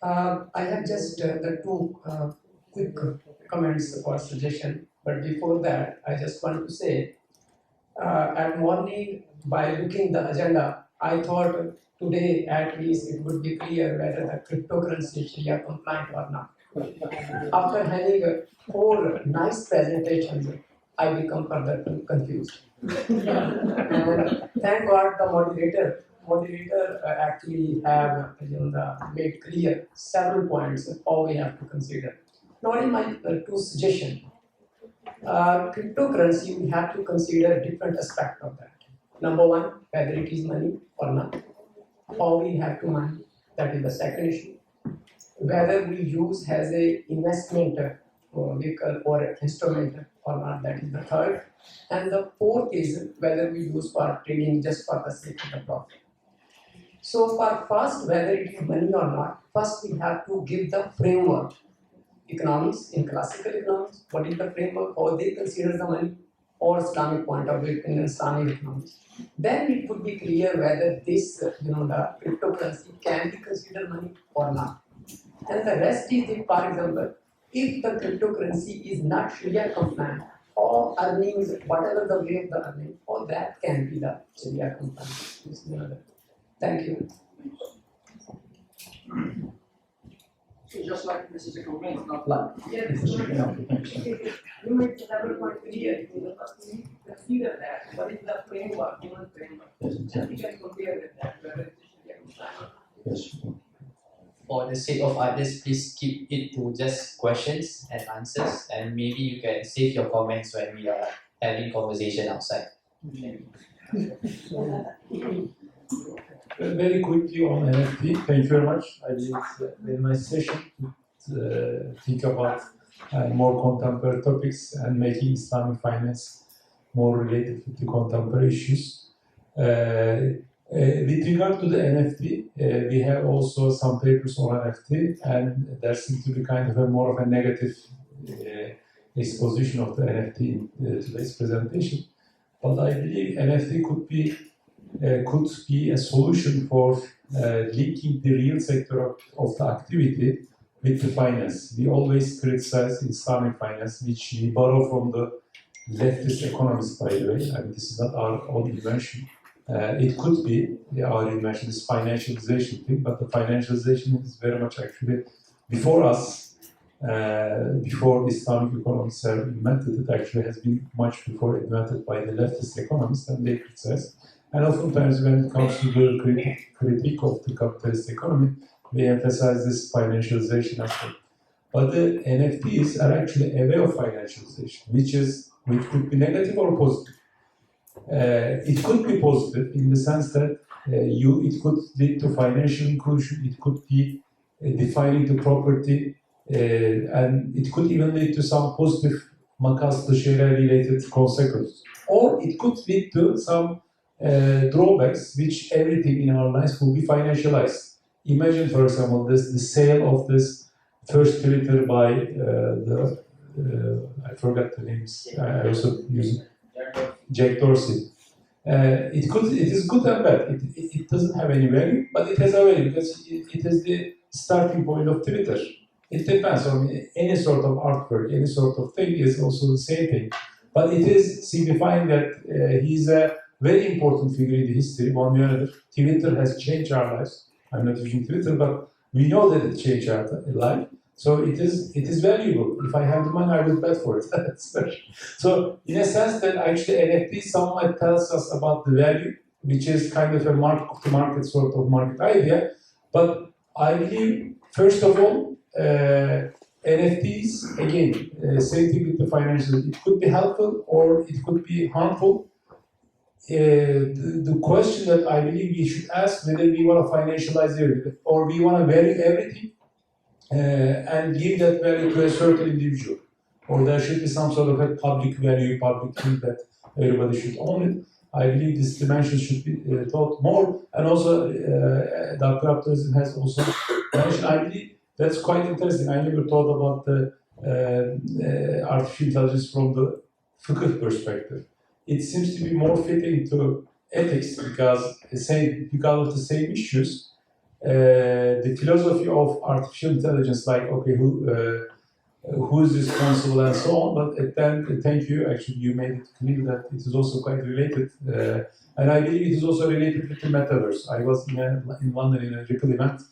I have just the two quick comments or suggestion. But before that, I just want to say, at morning, by looking the agenda, I thought today at least it would be clear whether the cryptocurrency is Sharia compliant or not. After having 4 nice presentations, I become further confused. And thank God the moderator actually have made clear several points of how we have to consider. Now, in my two suggestions, cryptocurrency, we have to consider different aspects of that. Number one, whether it is money or not. How we have to mine, that is the second issue. Whether we use as a investment vehicle or instrument or not, that is the third. And the fourth is whether we use for trading just for the sake of the profit. So for first, whether it is money or not, first we have to give the framework. Economics, in classical economics, what is the framework, how they consider the money, or Islamic point of view in Islamic economics. Then it would be clear whether this, the cryptocurrency can be considered money or not. And the rest is, for example, if the cryptocurrency is not Sharia compliant, or earnings, whatever the way of the earning, or that can be the Sharia compliant. Thank you. So just like this is a comment, not like. Yes. You made several points clear. You consider that. What is the framework, human framework? And you can compare with that, whether it is Sharia compliant. Yes. For the sake of others, please keep it to just questions and answers, and maybe you can save your comments when we are having conversation outside. Very quickly on NFT, thank you very much. I think it's a very nice session to think about more contemporary topics and making Islamic finance more related to contemporary issues. With regard to the NFT, we have also some papers on NFT, and there seems to be kind of a more of a negative exposition of the NFT in today's presentation. But I believe NFT could be a solution for linking the real sector of the activity with the finance. We always criticize Islamic finance, which we borrow from the leftist economists, by the way. I mean, this is not our own invention. It could be our invention, this financialization thing, but the financialization is very much actually before us, before Islamic economists have invented it, actually has been much before invented by the leftist economists, and they criticize. And oftentimes when it comes to the critique of the capitalist economy, we emphasize this financialization aspect. But the NFTs are actually a way of financialization, which could be negative or positive. It could be positive in the sense that it could lead to financial inclusion, it could be defining the property, and it could even lead to some positive makas Sharia related consequences. Or it could lead to some drawbacks, which everything in our lives will be financialized. Imagine, for example, the sale of this first Twitter by I forgot the names. I also use Jack Dorsey. It is good and bad. It doesn't have any value, but it has a value because it is the starting point of Twitter. It depends on any sort of artwork, any sort of thing is also the same thing. But it is signifying that he's a very important figure in the history. One way or another, Twitter has changed our lives. I'm not using Twitter, but we know that it changed our life. So it is valuable. If I have the money, I will bet for it. So in a sense that actually NFT somewhat tells us about the value, which is kind of a market sort of market idea. But I believe, first of all, NFTs, again, same thing with the financial, it could be helpful or it could be harmful. The question that I believe we should ask whether we want to financialize it or we want to value everything and give that value to a certain individual. Or there should be some sort of a public value, public thing that everybody should own it. I believe this dimension should be taught more. And also, Dr. Abdurrahman has also mentioned, I believe that's quite interesting. I never thought about the artificial intelligence from the fiqh perspective. It seems to be more fitting to ethics because of the same issues. The philosophy of artificial intelligence, like, okay, who is responsible and so on, but then, thank you, actually, you made it clear that it is also quite related, and I believe it is also related with the metaverse. I was in London in a Ripple event,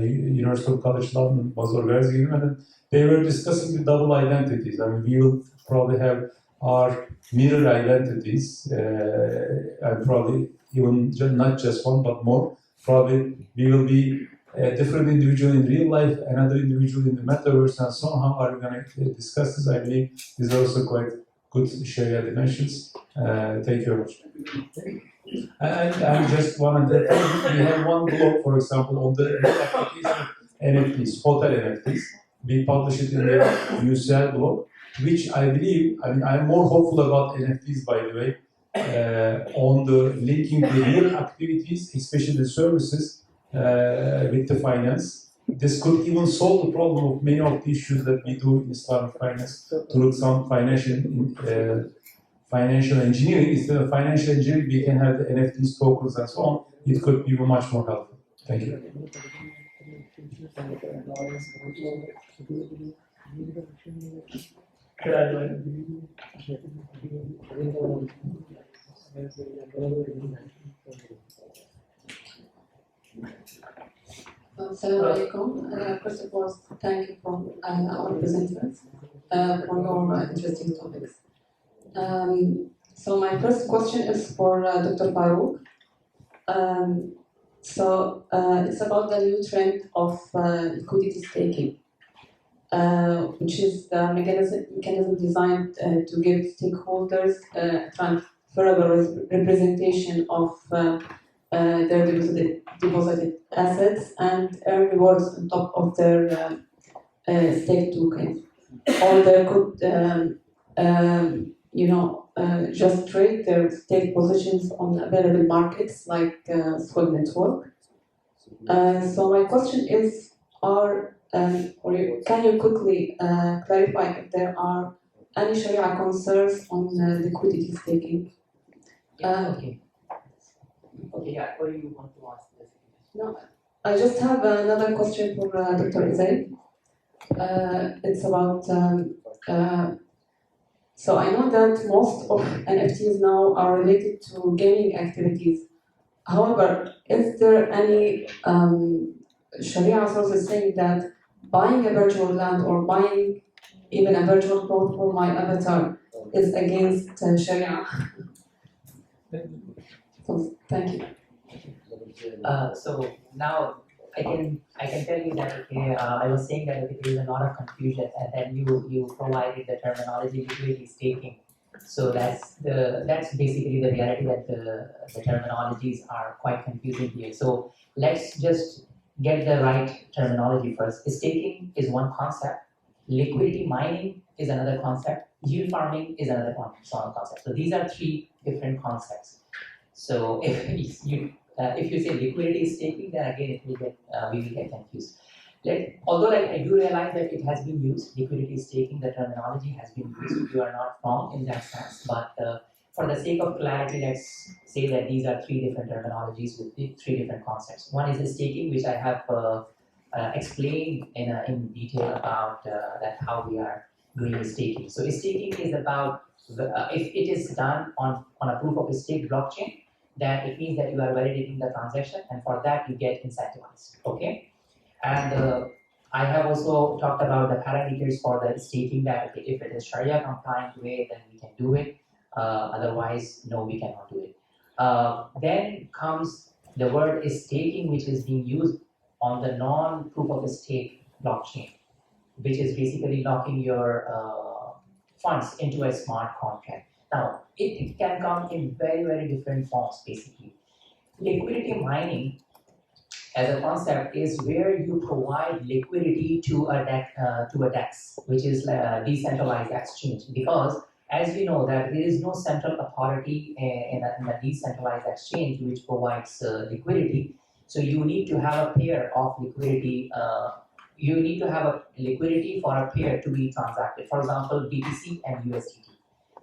University of College London was organizing, and they were discussing the double identities. I mean, we will probably have are mirror identities, and probably even not just one but more. Probably we will be a different individual in real life, another individual in the metaverse, and somehow are going to discuss this. I believe these are also quite good Sharia dimensions. Thank you very much. And just one other thing, we have one blog, for example, on the application of NFTs, hotel NFTs. We publish it in the UCL blog, which I believe, I'm more hopeful about NFTs, by the way, on the linking the real activities, especially the services, with the finance. This could even solve the problem of many of the issues that we do in Islamic finance through some financial engineering. Instead of financial engineering, we can have the NFTs, tokens, and so on. It could be much more helpful. Thank you. Assalamu alaikum. First of all, thank you for our presenters for your interesting topics. So my first question is for Dr. Farouk. It's about the new trend of liquidity staking, which is the mechanism designed to give stakeholders transferable representation of their deposited assets and earn rewards on top of their stake tokens. Or they could, just trade their stake positions on available markets like Swap Network. So my question is, can you quickly clarify if there are any Sharia concerns on liquidity staking? Okay, yeah, what do you want to ask this? No, I just have another question for Dr. Zaid. It's about, so I know that most of NFTs now are related to gaming activities. However, is there any Sharia sources saying that buying a virtual land or buying even a virtual cloth for my avatar is against Sharia? So, thank you. So now I can tell you that I was saying that there is a lot of confusion, and then you provided the terminology liquidity staking. So that's basically the reality that the terminologies are quite confusing here. So let's just get the right terminology first. Staking is one concept. Liquidity mining is another concept. Yield farming is another concept. So these are three different concepts. So if you say liquidity staking, then again it will get we will get confused. Although I do realize that it has been used, liquidity staking, the terminology has been used. You are not wrong in that sense, but for the sake of clarity, let's say that these are three different terminologies with three different concepts. One is the staking, which I have explained in detail about that how we are doing the staking. So staking is about if it is done on a proof of stake blockchain, then it means that you are validating the transaction, and for that you get incentivized. Okay, and I have also talked about the parameters for the staking, that if it is Sharia compliant way, then we can do it. Otherwise, no, we cannot do it. Then comes the word is staking, which is being used on the non-proof of stake blockchain, which is basically locking your funds into a smart contract. Now, it can come in very, very different forms, basically. Liquidity mining as a concept is where you provide liquidity to a DEX, which is a decentralized exchange. Because as we know that there is no central authority in a decentralized exchange which provides liquidity. So you need to have a pair of liquidity. You need to have a liquidity for a pair to be transacted. For example, BTC and USDT.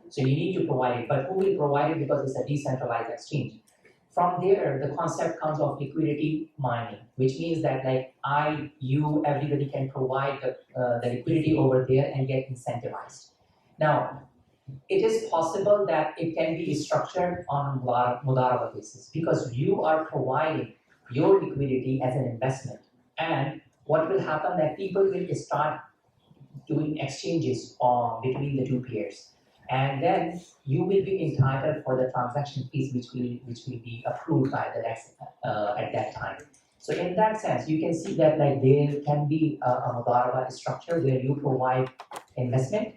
So you need to provide it, but who will provide it, because it's a decentralized exchange. From there, the concept comes of liquidity mining, which means that like you, everybody can provide the liquidity over there and get incentivized. Now, it is possible that it can be structured on a mudaraba basis, because you are providing your liquidity as an investment. And what will happen that people will start doing exchanges between the two pairs. and then you will be entitled for the transaction fees which will be approved by the DEX at that time. So in that sense, you can see that like there can be a mudaraba structure where you provide investment.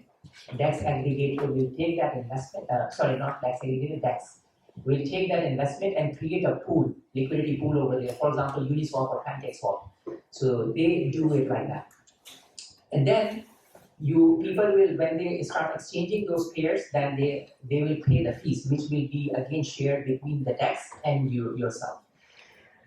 DEX aggregator will take that investment, sorry, not DEX aggregator, DEX will take that investment and create a pool, liquidity pool over there. For example, Uniswap or PancakeSwap. So they do it like that. And then people will, when they start exchanging those pairs, then they will pay the fees, which will be again shared between the DEX and yourself.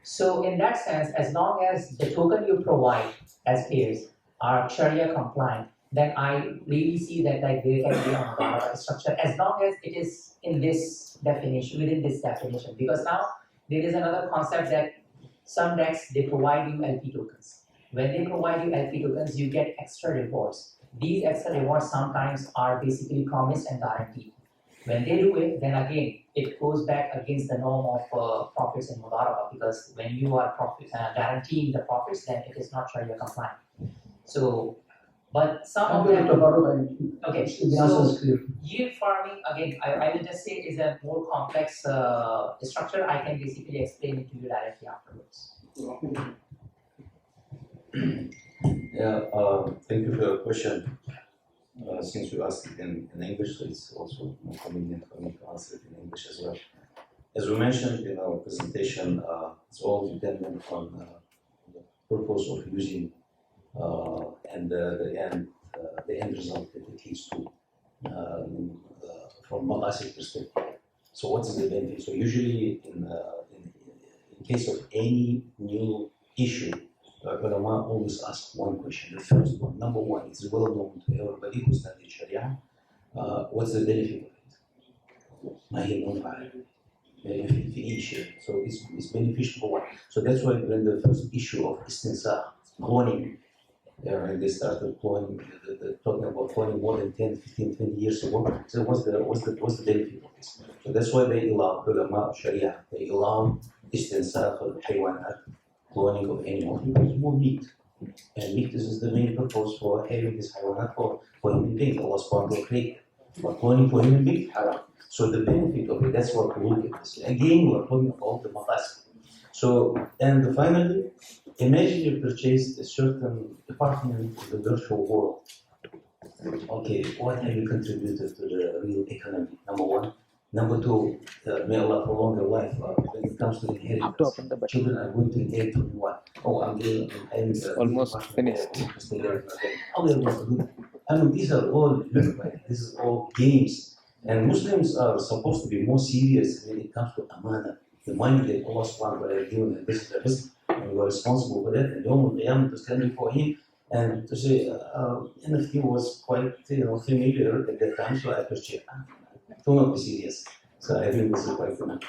So in that sense, as long as the token you provide as pairs are Sharia compliant, then I really see that like there can be a structure as long as it is in this definition, within this definition. Because now there is another concept that some DEX, they provide you LP tokens. When they provide you LP tokens, you get extra rewards. These extra rewards sometimes are basically promised and guaranteed. When they do it, then again, it goes back against the norm of profits in Mudaraba, because when you are guaranteeing the profits, then it is not Sharia compliant. So, but some of them. Okay, so yield farming, again, I will just say is a more complex structure. I can basically explain it to you directly afterwards. Yeah, thank you for your question. Since you asked it in English, so it's also more convenient for me to answer it in English as well. As we mentioned in our presentation, it's all dependent on the purpose of using and the end result that it leads to from a basic perspective. So what is the benefit? So usually in case of any new issue, ulama always ask one question. The first one, number one, is well known to everybody who studied Sharia. What's the benefit of it? ما هي المنفعة؟ benefit في أي شيء. So it's beneficial for what? So that's why when the first issue of istinsaq, cloning, when they started cloning, talking about cloning more than 10, 15, 20 years ago. So what's the benefit of this? So that's why they allow ulama Sharia. They allow istinsaq al-haywanat, cloning of animals, because more meat. And meat is the main purpose for having this haywanat for human beings. Allah subhanahu wa ta'ala created. But cloning for human beings, haram. So the benefit of it, that's what we look at this. Again, we're talking about the maqasid. So, and finally, imagine you purchased a certain apartment in the virtual world. Okay, what have you contributed to the real economy? Number one. Number two, may Allah prolong your life. When it comes to inheritance, children are going to inherit from you what? Oh, I'm almost finished. I mean, these are all, this is all games. And Muslims are supposed to be more serious when it comes to amana, the money that Allah subhanahu wa ta'ala has given, and this is the risk, and we are responsible for that. And Yawm al-Qiyamah to stand before Him and to say, NFT was quite familiar at that time, so I purchased. Do not be serious. So I think this is quite good.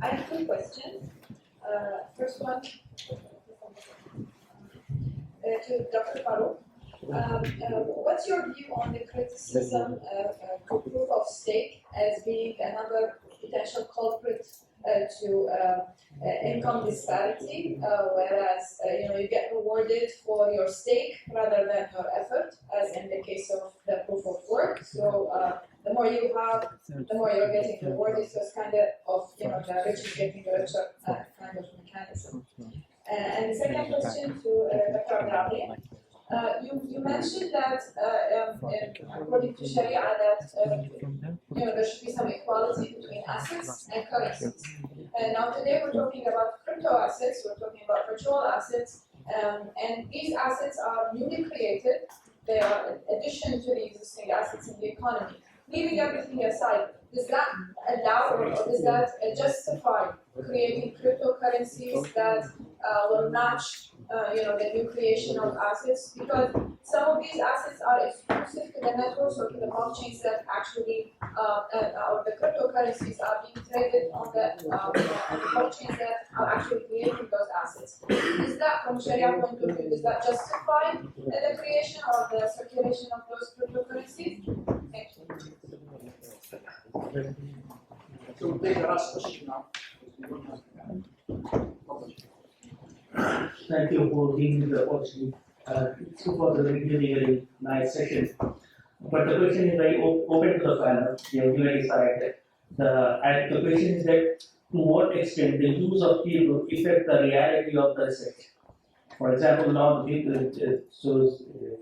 I have two questions. First one to Dr. Farouk. What's your view on the criticism to proof of stake as being another potential culprit to income disparity, whereas you get rewarded for your stake rather than your effort, as in the case of the proof of work. So the more you have, the more you're getting rewarded. So it's kind of the rich is getting richer kind of mechanism. And the second question to Dr. Abdel. You mentioned that according to Sharia that there should be some equality between assets and currencies. Now today we're talking about crypto assets, we're talking about virtual assets, and these assets are newly created. They are in addition to the existing assets in the economy. Leaving everything aside, does that allow or does that justify creating cryptocurrencies that will match the new creation of assets? Because some of these assets are exclusive to the networks or to the blockchains that actually, or the cryptocurrencies are being traded on the blockchains that are actually creating those assets. Is that, from Sharia point of view, does that justify the creation or the circulation of those cryptocurrencies? Thank you. So we'll take the last question now. Thank you for giving me the opportunity. It was a really nice session. But the question is very open to the panel. You have given decided. And the question is that to what extent the use of people affect the reality of the research. For example, now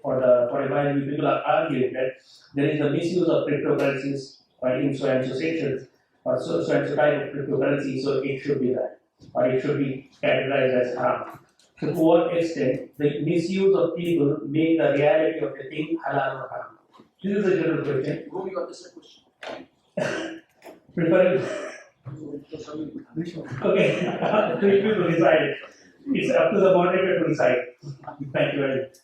for a while people are arguing that there is a misuse of cryptocurrencies in so and so sections or so and so type of cryptocurrency, so it should be that, or it should be categorized as haram. So to what extent the misuse of people make the reality of the thing halal or haram? This is a general question. Who got this question? Preferring. Okay, three people decide it. It's up to the moderator to decide. Thank you very much.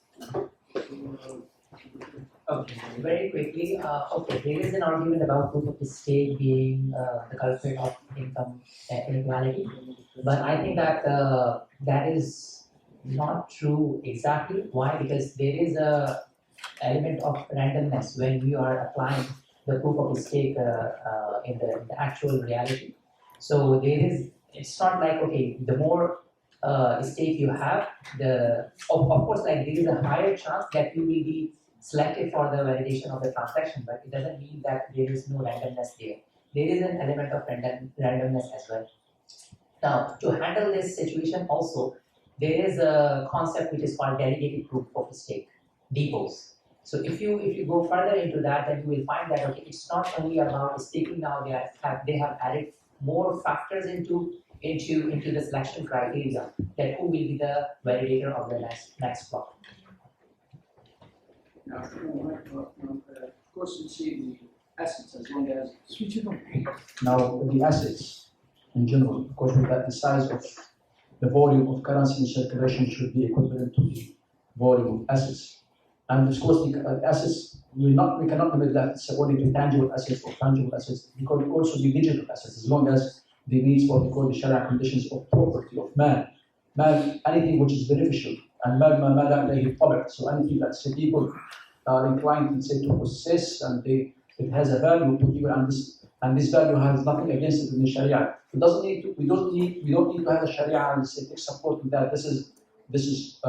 Okay, very quickly. Okay, there is an argument about proof of stake being the culprit of income inequality, but I think that that is not true exactly. Why? Because there is a element of randomness when you are applying the proof of stake in the actual reality. So there is. It's not like okay, the more stake you have, of course, like there is a higher chance that you will be selected for the validation of the transaction, but it doesn't mean that there is no randomness there. There is an element of randomness as well. Now, to handle this situation also, there is a concept which is called delegated proof of stake, depots. So if you go further into that, then you will find that okay, it's not only about staking now. They have added more factors into the selection criteria that who will be the validator of the next block. Now, of course, we see the assets as long as switch it on. Now, the assets in general, of course, with that the size of the volume of currency in circulation should be equivalent to the volume of assets. And of course, the assets, we cannot limit that only to tangible assets or tangible assets. It could also be digital assets as long as they meet what we call the Sharia conditions of property, of man. Man, anything which is beneficial. And so anything that people are inclined to say to possess and it has a value to people, and this value has nothing against it in the Sharia. It doesn't need to, we don't need to have a Sharia and say take support to that. This is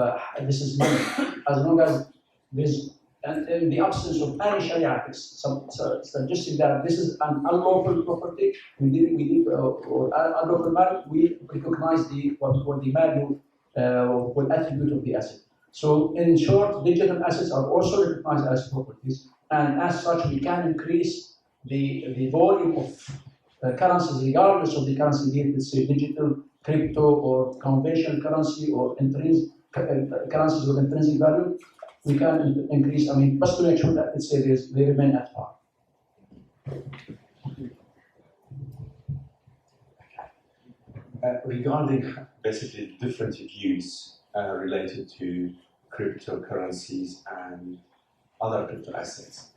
money. As long as there's and in the absence of any Sharia suggesting that this is an unlawful property, or unlawful matter, we recognize what the value or attribute of the asset. So in short, digital assets are also recognized as properties, and as such, we can increase the volume of currencies, regardless of the currency, be it, let's say, digital, crypto, or conventional currency, or currencies with intrinsic value. We can increase, just to make sure that, let's say, they remain at par. Regarding basically different views related to cryptocurrencies and other crypto assets.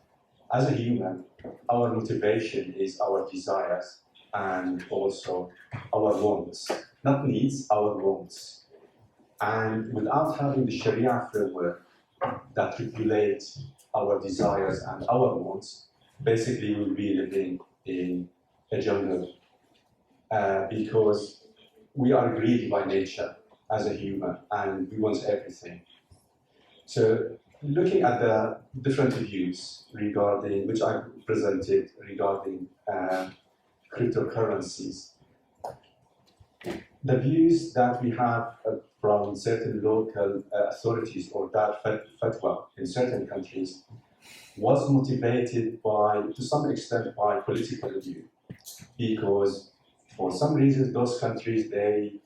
As a human, our motivation is our desires and also our wants, not needs, our wants. And without having the Sharia framework that regulates our desires and our wants, basically we'll be living in a jungle because we are greedy by nature as a human and we want everything. So looking at the different views regarding, which I presented regarding cryptocurrencies, the views that we have from certain local authorities or that fatwa in certain countries was motivated by, to some extent, by political view, because for some reasons those countries they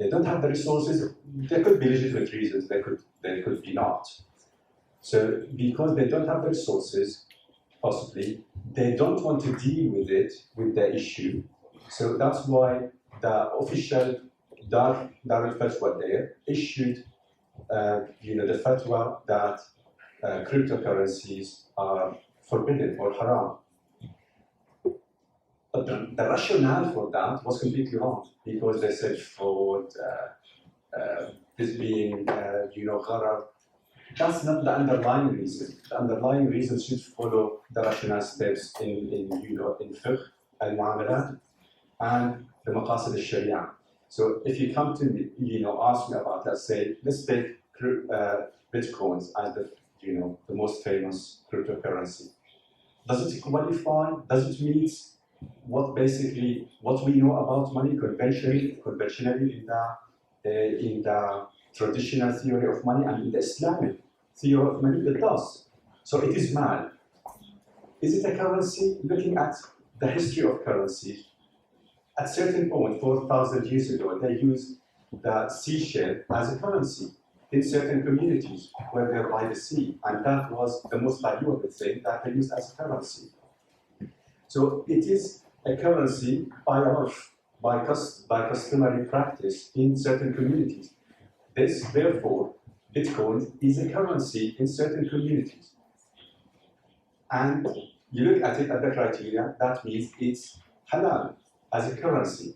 don't have the resources. There could be legitimate reasons, they could be not. So because they don't have the resources, possibly they don't want to deal with it, with the issue. So that's why the official Dar al-Fatwa there issued the fatwa that cryptocurrencies are forbidden or haram. But the rationale for that was completely wrong, because they said fraud, this being, gharar. That's not the underlying reason. The underlying reason should follow the rational steps in fiqh al-mu'amalat and the maqasid al-sharia. So if you come to me, ask me about, let's take Bitcoins as the most famous cryptocurrency. Does it qualify? Does it meet what we know about money conventionally in the traditional theory of money and in the Islamic theory of money? It does. So it is mal. Is it a currency? Looking at the history of currency, at a certain point, 4,000 years ago, they used the seashell as a currency in certain communities where they're by the sea, and that was the most valuable thing that they used as a currency. So it is a currency by customary practice in certain communities. Therefore, Bitcoin is a currency in certain communities. And you look at it at the criteria, that means it's halal as a currency.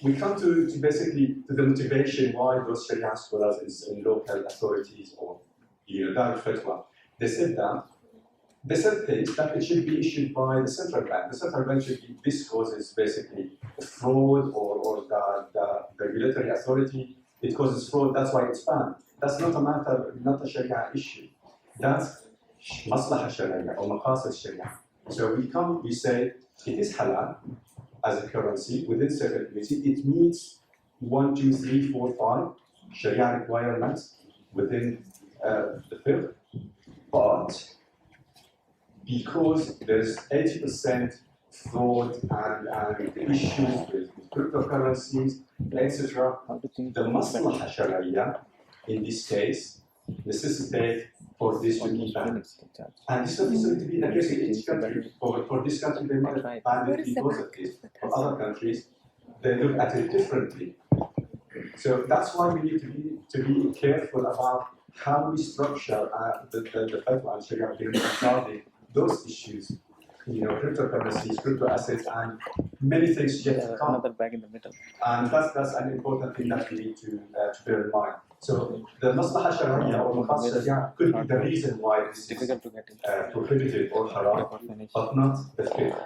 We come to the motivation why those Sharia scholars in local authorities or Darul Fatwa, they said things that it should be issued by the central bank. The central bank should be, this causes basically fraud or the regulatory authority, it causes fraud, that's why it's banned. That's not a matter, not a Sharia issue. That's maslaha Sharia or maqasid Sharia. So we say it is halal as a currency within certain community. It meets 1, 2, 3, 4, 5 Sharia requirements within the fiqh, but because there's 80% fraud and issues with cryptocurrencies, etc., the maslaha Sharia in this case necessitate for this to be banned. And this is not necessarily to be the case in each country. For this country, they might ban it because of this. For other countries, they look at it differently. So that's why we need to be careful about how we structure the fatwa and Sharia regarding those issues. Cryptocurrencies, crypto assets, and many things yet to come. Another bag in the middle. And that's an important thing that we need to bear in mind. So the maslaha Sharia or maqasid Sharia could be the reason why this is prohibited or haram, but not the fiqh.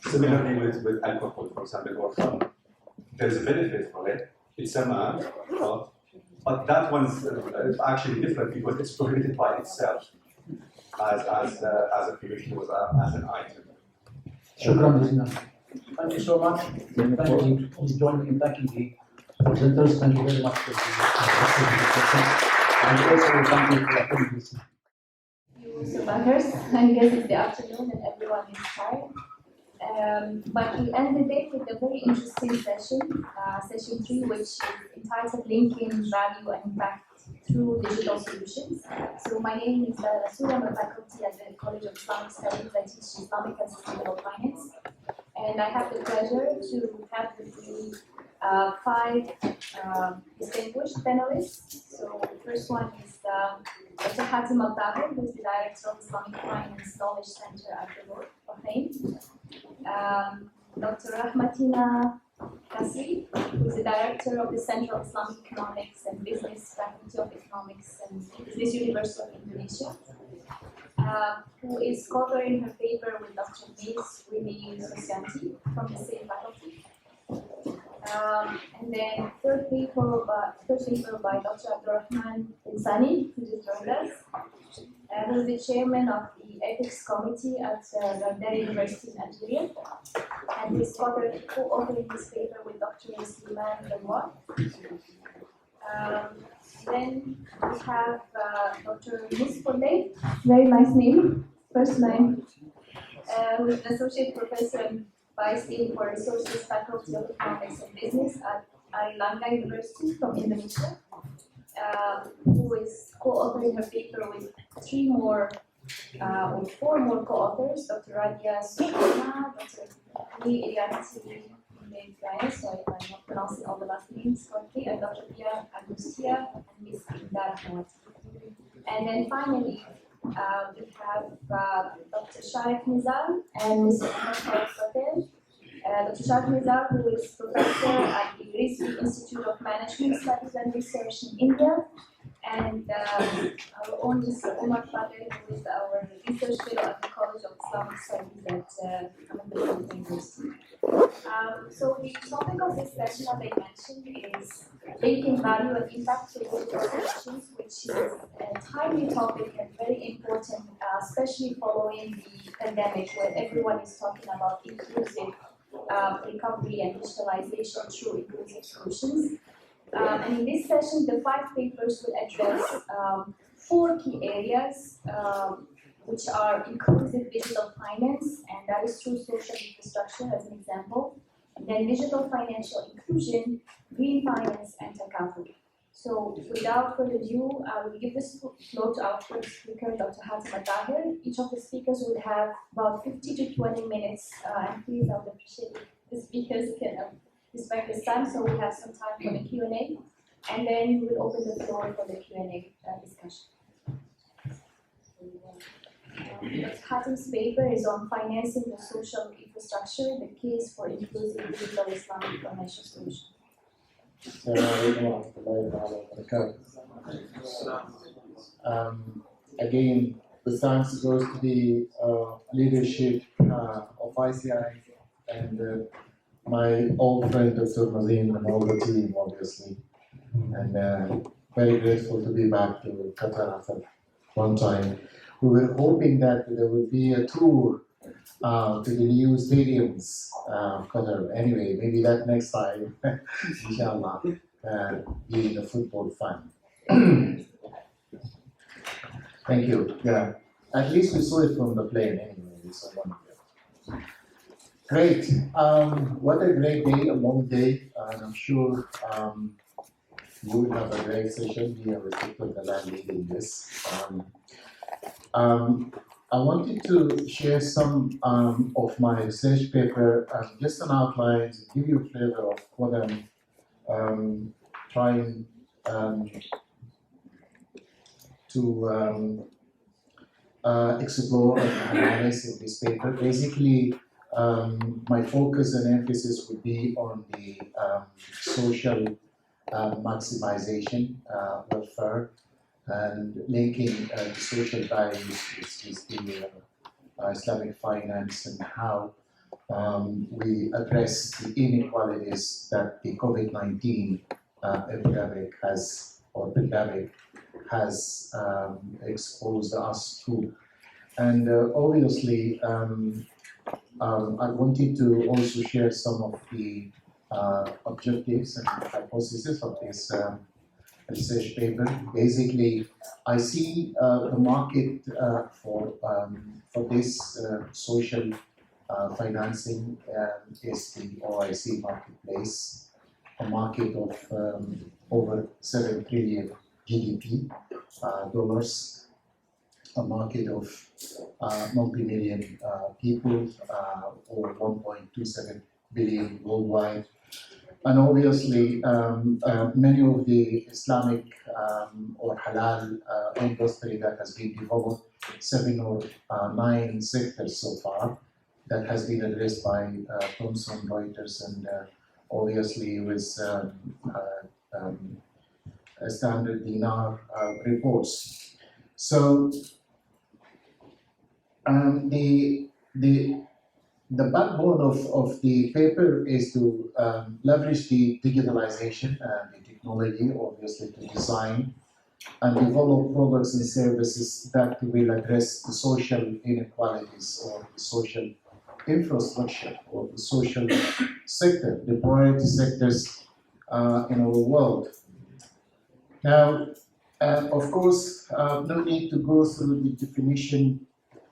Similarly with alcohol, for example, or khamr. There's a benefit for it. It's a man, but that one's actually different because it's prohibited by itself as a prohibition, as an item. Shukran jazilan. Thank you so much. Thank you. Please join me in thanking the presenters. Thank you very much for the and also thank you for attending this. Survivors, I guess it's the afternoon and everyone is tired. But we end the day with a very interesting session, session 3, which is entitled Linking Value and Impact Through Digital Solutions. So my name is Rasool. I'm a faculty at the College of Islamic Studies. I teach Islamic and Sustainable Finance. And I have the pleasure to have with me 5 distinguished panelists. So the first one is Dr. Hatim Al-Tahir, who is the Director of Islamic Finance Knowledge Center at the Lord Bahrain. Dr. Rahmatina Kasri, who is the Director of the Center of Islamic Economics and Business Faculty of Economics and Business University of Indonesia, who is co-authoring her paper with Dr. Ms. Rini Susanti from the same faculty. And then third paper by Dr. Abdurrahman Insani, who just joined us, who is the chairman of the ethics committee at Gandhari University in Algeria, and he's co-authoring this paper with Dr. Suleiman Benoit. Then we have Dr. Musfole, very nice name, first name, who is an associate professor and vice dean for resources faculty of economics and business at Airlangga University from Indonesia, who is co-authoring her paper with 4 more co-authors, Dr. Radia Sukarna, Dr. Lee Irianti, sorry if I'm not pronouncing all the last names correctly, and Dr. Pia Agustia and Ms. Indara Hawat. And then finally, we have Dr. Sharif Nizar and Mr. Ahmed Patel. Dr. Sharif Nizar, who is professor at the Rizvi Institute of Management Studies and Research in India, and our own Mr. Omar Fadel, who is our research fellow at the College of Islamic Studies at Ahmad University. So the topic of this session, as I mentioned, is linking value and impact to digital solutions, which is a timely topic and very important, especially following the pandemic, where everyone is talking about inclusive recovery and digitalization through inclusive solutions. And in this session, the 5 papers will address 4 key areas, which are inclusive digital finance, and that is through social infrastructure as an example, and then digital financial inclusion, green finance, and takaful. So without further ado, I will give this floor to our first speaker, Dr. Hatem Al-Tahir. Each of the speakers will have about 50 to 20 minutes, and please, I would appreciate if the speakers can respect this time, so we have some time for the Q&A, and then we'll open the floor for the Q&A discussion. Dr. Hatem's paper is on financing the social infrastructure, the case for inclusive digital Islamic financial solution. Again, the thanks goes to the leadership of ICIF and my old friend Dr. Mazin and all the team, obviously. And very grateful to be back to Qatar after one time. We were hoping that there would be a tour to the new stadiums of Qatar. Anyway, maybe that next time, inshallah, being a football fan. Thank you. Yeah, at least we saw it from the plane anyway. We saw one of them. Great. What a great day, a long day, and I'm sure you will have a great session here with Dr. Dalal leading this. I wanted to share some of my research paper, just an outline to give you a flavor of what I'm trying to explore and analyze in this paper. Basically, my focus and emphasis would be on the social maximization, welfare, and linking the social values with the Islamic finance and how we address the inequalities that the COVID-19 epidemic has, or pandemic has exposed us to. And obviously, I wanted to also share some of the objectives and hypotheses of this research paper. Basically, I see the market for this social financing is the OIC marketplace, a market of over 7 trillion GDP dollars, a market of multi-million people, or 1.27 billion worldwide. And obviously, many of the Islamic or halal industry that has been developed, 7 or 9 sectors so far, that has been addressed by Thomson Reuters, and obviously with Standard Dinar reports. So the backbone of the paper is to leverage the digitalization and the technology, obviously, to design and develop products and services that will address the social inequalities or the social infrastructure or the social sector, the priority sectors in our world. Now, of course, no need to go through the definition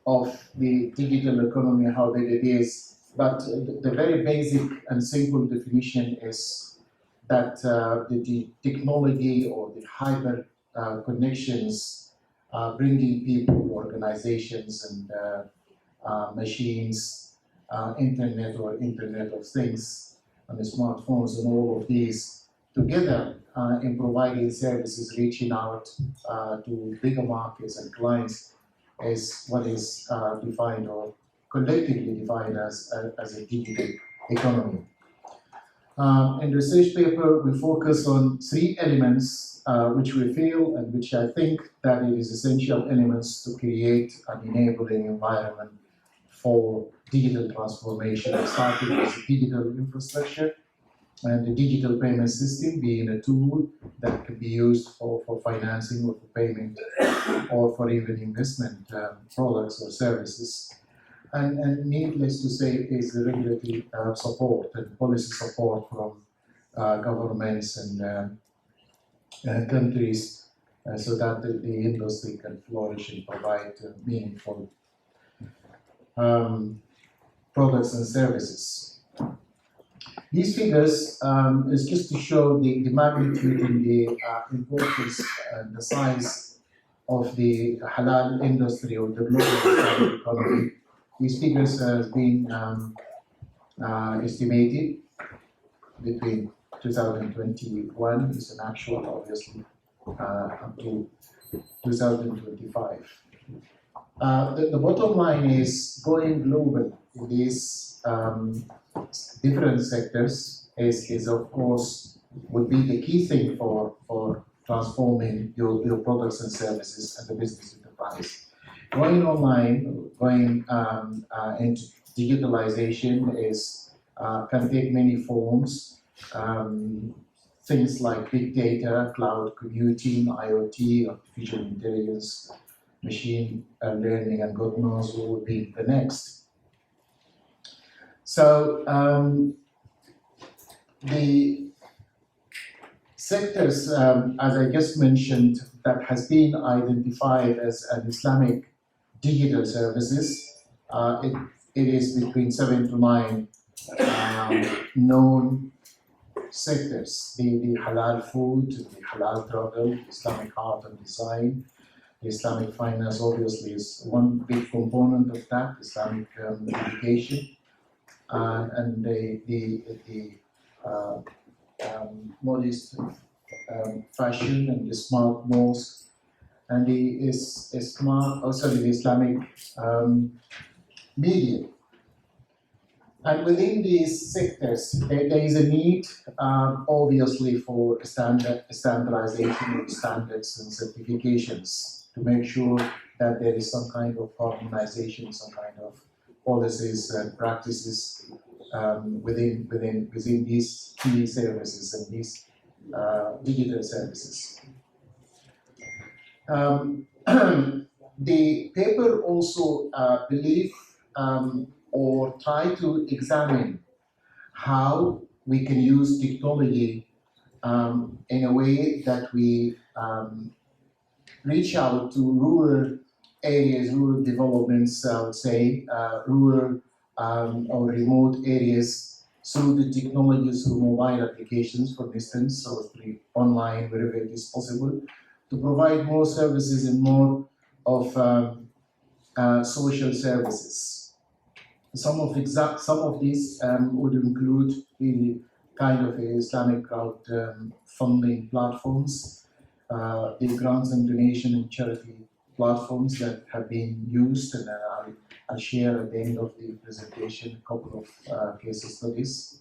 of the digital economy, how big it is, but the very basic and simple definition is that the technology or the hyper connections bringing people, organizations, and machines, internet or Internet of Things, and the smartphones, and all of these together in providing services, reaching out to bigger markets and clients, is what is defined or collectively defined as a digital economy. In the research paper, we focus on 3 elements which we feel and which I think that it is essential elements to create an enabling environment for digital transformation, starting with digital infrastructure and the digital payment system being a tool that can be used for financing or for payment or for even investment products or services. And needless to say, is the regulatory support and policy support from governments and countries so that the industry can flourish and provide meaningful products and services. These figures is just to show the magnitude and the importance and the size of the halal industry or the global economy. These figures have been estimated between 2021 is an actual, obviously, up to 2025. The bottom line is going global in these different sectors is of course would be the key thing for transforming your products and services and the business enterprise. Going online, going into digitalization is can take many forms. Things like big data, cloud computing, IoT, artificial intelligence, machine learning, and God knows what will be the next. So the sectors, as I just mentioned, that has been identified as an Islamic digital services, it is between 7 to 9 known sectors. The halal food, the halal travel, Islamic art and design, Islamic finance obviously is one big component of that, Islamic education, and the modest fashion and the smart mosque, and the Islamic media. And within these sectors, there is a need, obviously, for standardization of standards and certifications to make sure that there is some kind of harmonization, some kind of policies and practices within these key services and these digital services. The paper also believe or try to examine how we can use technology in a way that we reach out to rural areas, rural developments, I would say, rural or remote areas through the technologies, through mobile applications, for instance, or through online, wherever it is possible, to provide more services and more of social services. Some of these would include the kind of Islamic crowd funding platforms, the grants and donation and charity platforms that have been used, and I'll share at the end of the presentation a couple of case studies.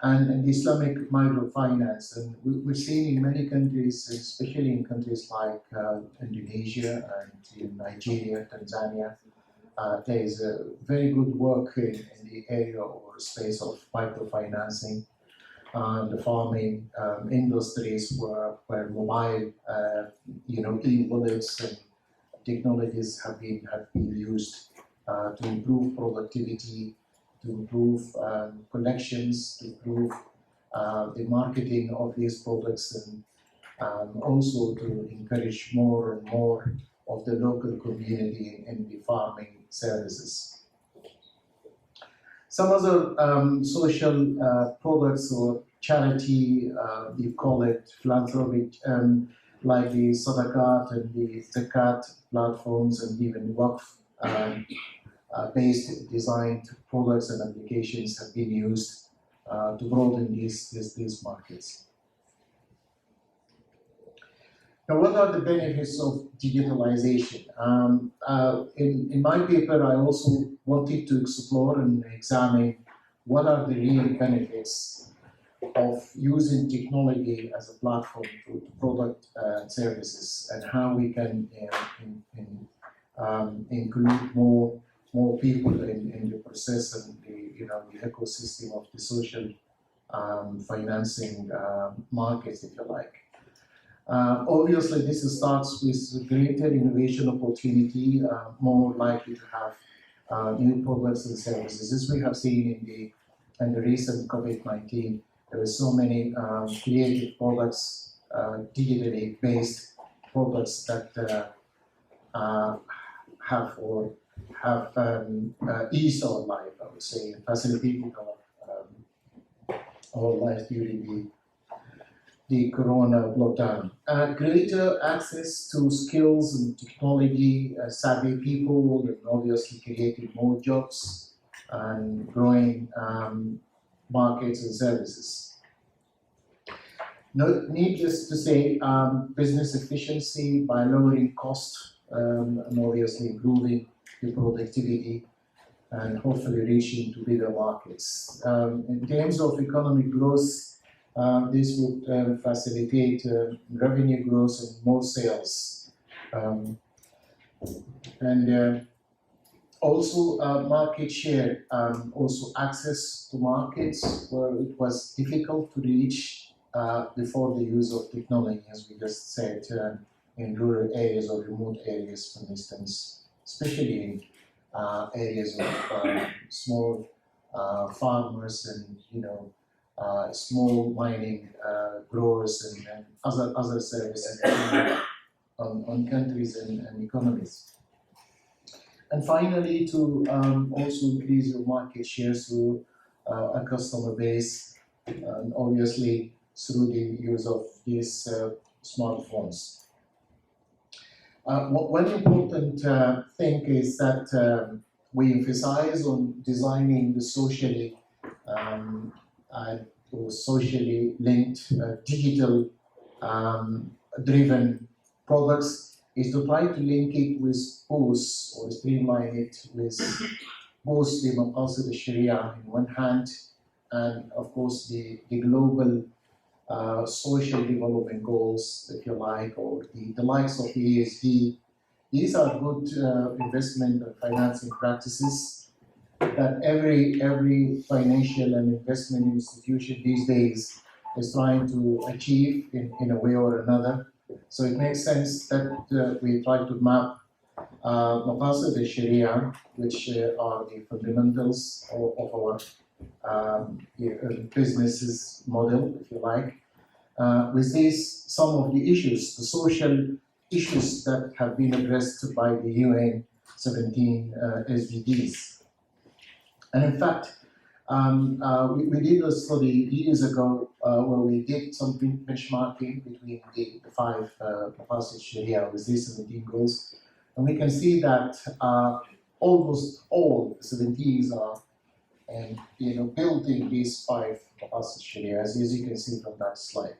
And the Islamic microfinance, and we've seen in many countries, especially in countries like Indonesia and in Nigeria, Tanzania, there is a very good work in the area or space of microfinancing. The farming industries where mobile, e-wallets and technologies have been used to improve productivity, to improve collections, to improve the marketing of these products, and also to encourage more and more of the local community in the farming services. Some other social products or charity, we call it philanthropic, like the Sadaqat and the Zakat platforms, and even Waqf based designed products and applications have been used to broaden these markets. Now, what are the benefits of digitalization? In my paper, I also wanted to explore and examine what are the real benefits of using technology as a platform to product services, and how we can include more people in the process and the ecosystem of the social financing markets, if you like. Obviously, this starts with greater innovation opportunity, more likely to have new products and services. As we have seen in the recent COVID-19, there were so many creative products, digitally based products that have eased our life, I would say, and facilitated our life during the corona lockdown. Greater access to skills and technology, savvy people, and obviously creating more jobs and growing markets and services. Needless to say, business efficiency by lowering cost and obviously improving the productivity and hopefully reaching to bigger markets. In terms of economic growth, this would facilitate revenue growth and more sales. Also market share, also access to markets where it was difficult to reach before the use of technology, as we just said, in rural areas or remote areas, for instance, especially in areas of small farmers and small mining growers and other services on countries and economies. And finally, to also increase your market share through a customer base, and obviously through the use of these smartphones. One important thing is that we emphasize on designing the socially linked digital driven products, is to try to link it with both, or streamline it with both the maqasid al-Sharia on one hand, and of course the global social development goals, if you like, or the likes of the ESG. These are good investment and financing practices that every financial and investment institution these days is trying to achieve in a way or another. So it makes sense that we try to map maqasid al-Sharia, which are the fundamentals of our businesses model, if you like, with these, some of the issues, the social issues that have been addressed by the UN 17 SDGs. And in fact, we did a study years ago where we did some benchmarking between the five maqasid Sharia with these 17 goals, and we can see that almost all the 17s are building these five maqasid Sharia, as you can see from that slide.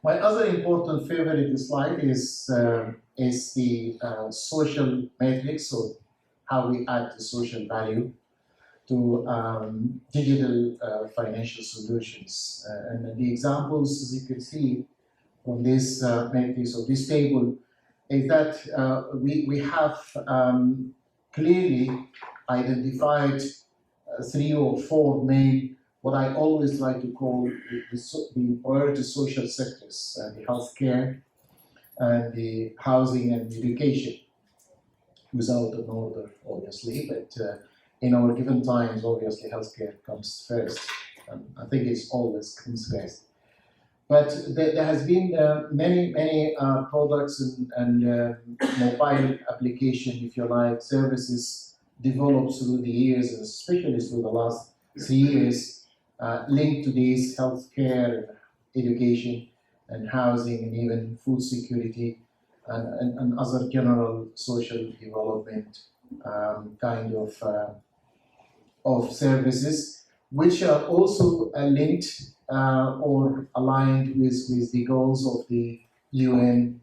My other important favorite slide is the social matrix, or how we add the social value to digital financial solutions. And the examples, as you can see from this matrix or this table, is that we have clearly identified 3 or 4 main, what I always like to call the priority social sectors, the healthcare and the housing and education, without an order, obviously, but in our given times, obviously, healthcare comes first. I think it's always comes first. But there has been many products and mobile application, if you like, services developed through the years, and especially through the last 3 years, linked to these healthcare, education, and housing, and even food security, and other general social development kind of services, which are also linked or aligned with the goals of the UN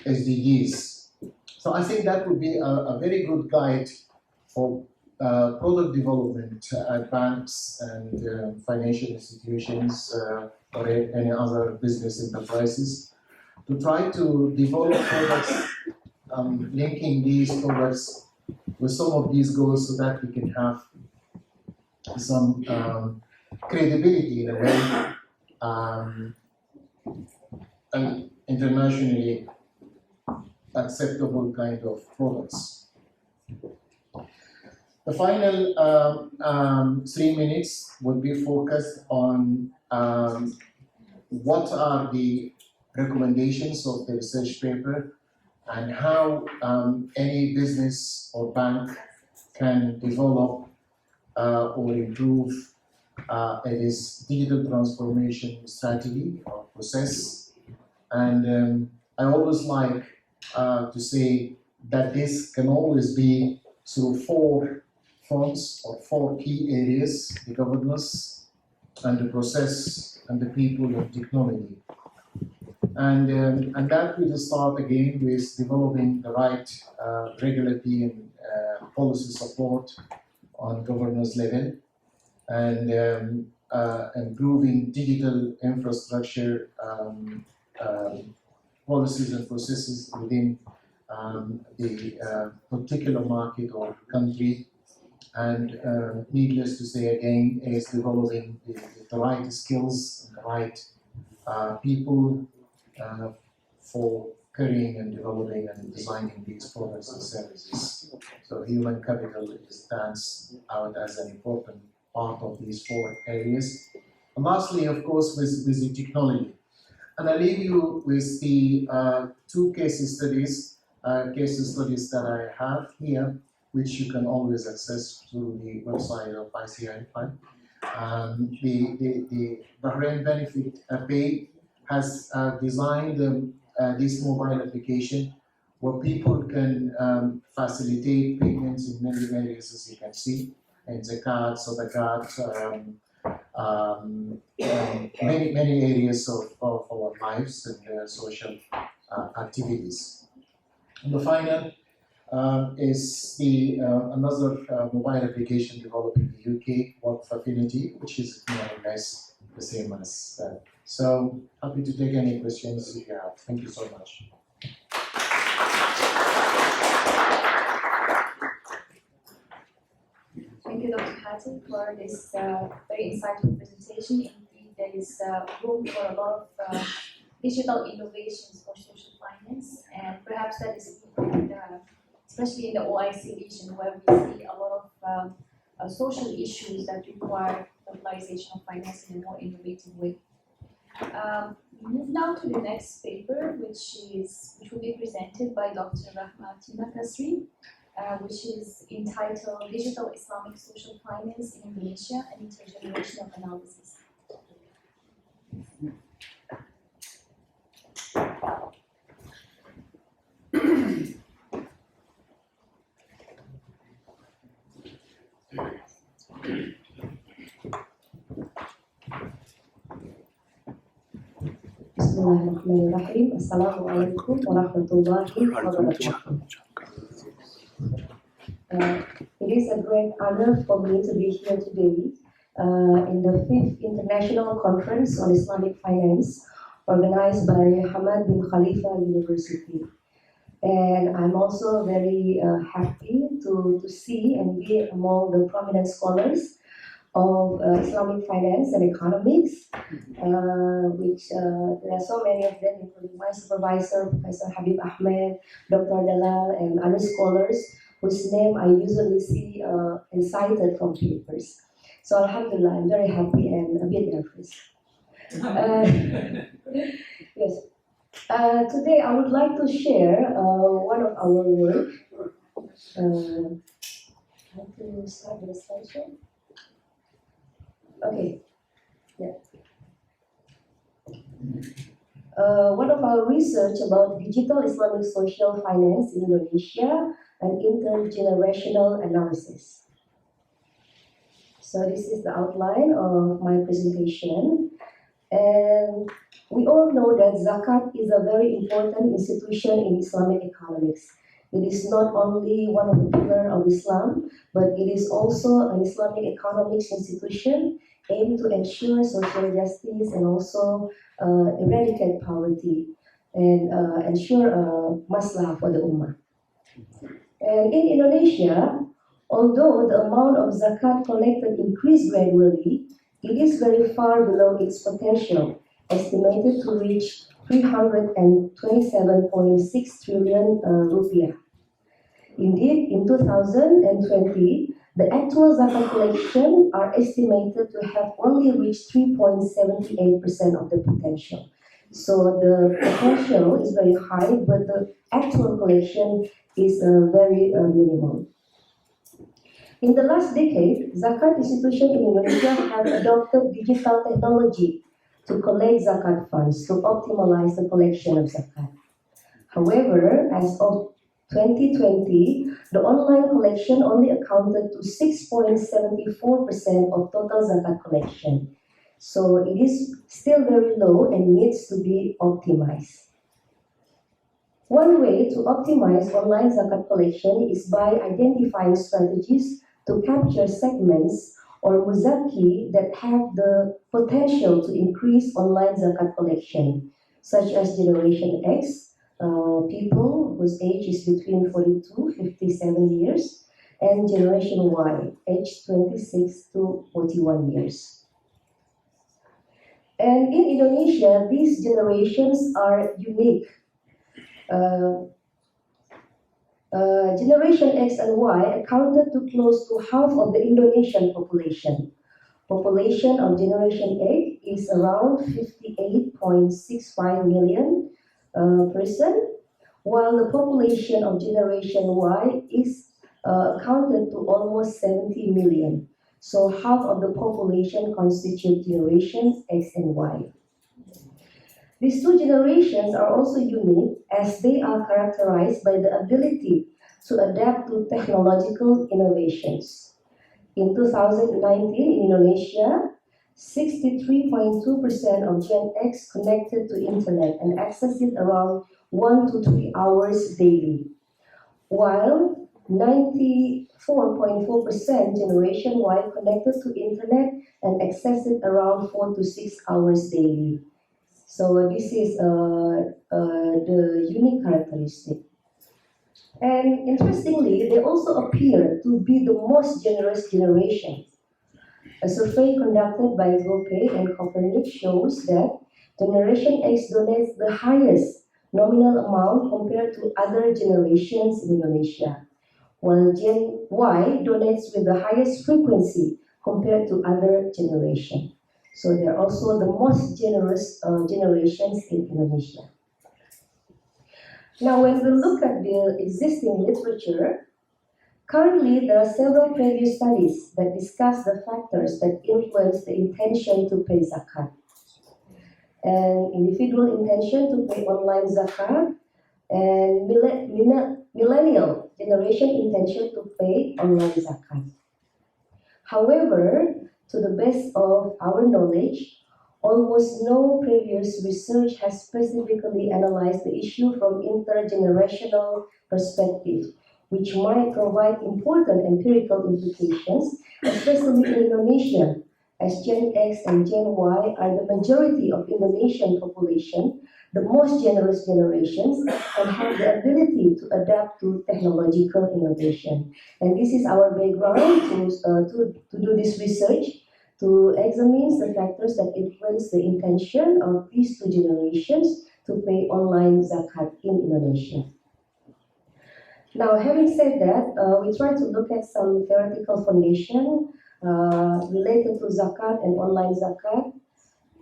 SDGs. So I think that would be a very good guide for product development at banks and financial institutions or any other business enterprises to try to develop products, linking these products with some of these goals so that we can have some credibility in a way, and internationally acceptable kind of products. The final 3 minutes will be focused on what are the recommendations of the research paper and how any business or bank can develop or improve its digital transformation strategy or process. And I always like to say that this can always be through 4 fronts or 4 key areas: the governance and the process and the people and technology. And that will start again with developing the right regulatory and policy support on governance level, and improving digital infrastructure policies and processes within the particular market or country. And needless to say again, is developing the right skills and the right people for carrying and developing and designing these products and services. So human capital stands out as an important part of these 4 areas. And lastly, of course, with the technology. And I leave you with the 2 case studies that I have here, which you can always access through the website of ICIF. The Bahrain Benefit Pay has designed this mobile application where people can facilitate payments in many areas, as you can see, in Zakat, Sadaqat, many areas of our lives and social activities. And the final is the another mobile application developed in the UK, Work Affinity, which is more or less the same as that. So happy to take any questions if you have. Thank you so much. Thank you, Dr. Hatim, for this very insightful presentation. Indeed, there is room for a lot of digital innovations for social finance, and perhaps that is especially in the OIC region, where we see a lot of social issues that require mobilization of finance in a more innovative way. We move now to the next paper, which will be presented by Dr. Rahmatina Kasri, which is entitled Digital Islamic Social Finance in Indonesia, an Intergenerational Analysis. Bismillahirrahmanirrahim. Assalamualaikum warahmatullahi wabarakatuh. It is a great honor for me to be here today in the 5th International Conference on Islamic Finance organized by Hamad bin Khalifa University. And I'm also very happy to see and be among the prominent scholars of Islamic finance and economics, which there are so many of them, including my supervisor, Professor Habib Ahmed, Dr. Dalal, and other scholars whose name I usually see and cited from papers. So Alhamdulillah, I'm very happy and a bit nervous. Yes. Today I would like to share one of our work. How to start the slideshow? Okay. Yeah. One of our research about digital Islamic social finance in Indonesia, an intergenerational analysis. So this is the outline of my presentation. And we all know that zakat is a very important institution in Islamic economics. It is not only one of the pillars of Islam, but it is also an Islamic economics institution aimed to ensure social justice and also eradicate poverty and ensure maslah for the ummah. And in Indonesia, although the amount of zakat collected increased gradually, it is very far below its potential, estimated to reach 327.6 trillion rupiah. Indeed, in 2020, the actual zakat collection are estimated to have only reached 3.78% of the potential. So the potential is very high, but the actual collection is very minimal. In the last decade, zakat institutions in Indonesia have adopted digital technology to collect zakat funds to optimize the collection of zakat. However, as of 2020, the online collection only accounted to 6.74% of total zakat collection. So it is still very low and needs to be optimized. One way to optimize online zakat collection is by identifying strategies to capture segments or muzaki that have the potential to increase online zakat collection, such as Generation X, people whose age is between 42 to 57 years, and Generation Y, aged 26 to 41 years. And in Indonesia, these generations are unique. Generation X and Y accounted to close to half of the Indonesian population. Population of Generation X is around 58.65 million person, while the population of Generation Y is accounted to almost 70 million. So half of the population constitute Generation X and Y. These two generations are also unique as they are characterized by the ability to adapt to technological innovations. In 2019 in Indonesia, 63.2% of Gen X connected to internet and accessed it around 1 to 3 hours daily, while 94.4% Generation Y connected to internet and accessed it around 4 to 6 hours daily. So this is the unique characteristic. And interestingly, they also appear to be the most generous generation. A survey conducted by GoPay and Copernic shows that Generation X donates the highest nominal amount compared to other generations in Indonesia, while Gen Y donates with the highest frequency compared to other generations. So they're also the most generous generations in Indonesia. Now, when we look at the existing literature, currently there are several previous studies that discuss the factors that influence the intention to pay zakat. And individual intention to pay online zakat and millennial generation intention to pay online zakat. However, to the best of our knowledge, almost no previous research has specifically analyzed the issue from intergenerational perspective, which might provide important empirical implications, especially in Indonesia, as Gen X and Gen Y are the majority of Indonesian population, the most generous generations, and have the ability to adapt to technological innovation. And this is our background to do this research, to examine the factors that influence the intention of these two generations to pay online zakat in Indonesia. Now, having said that, we try to look at some theoretical foundation related to zakat and online zakat.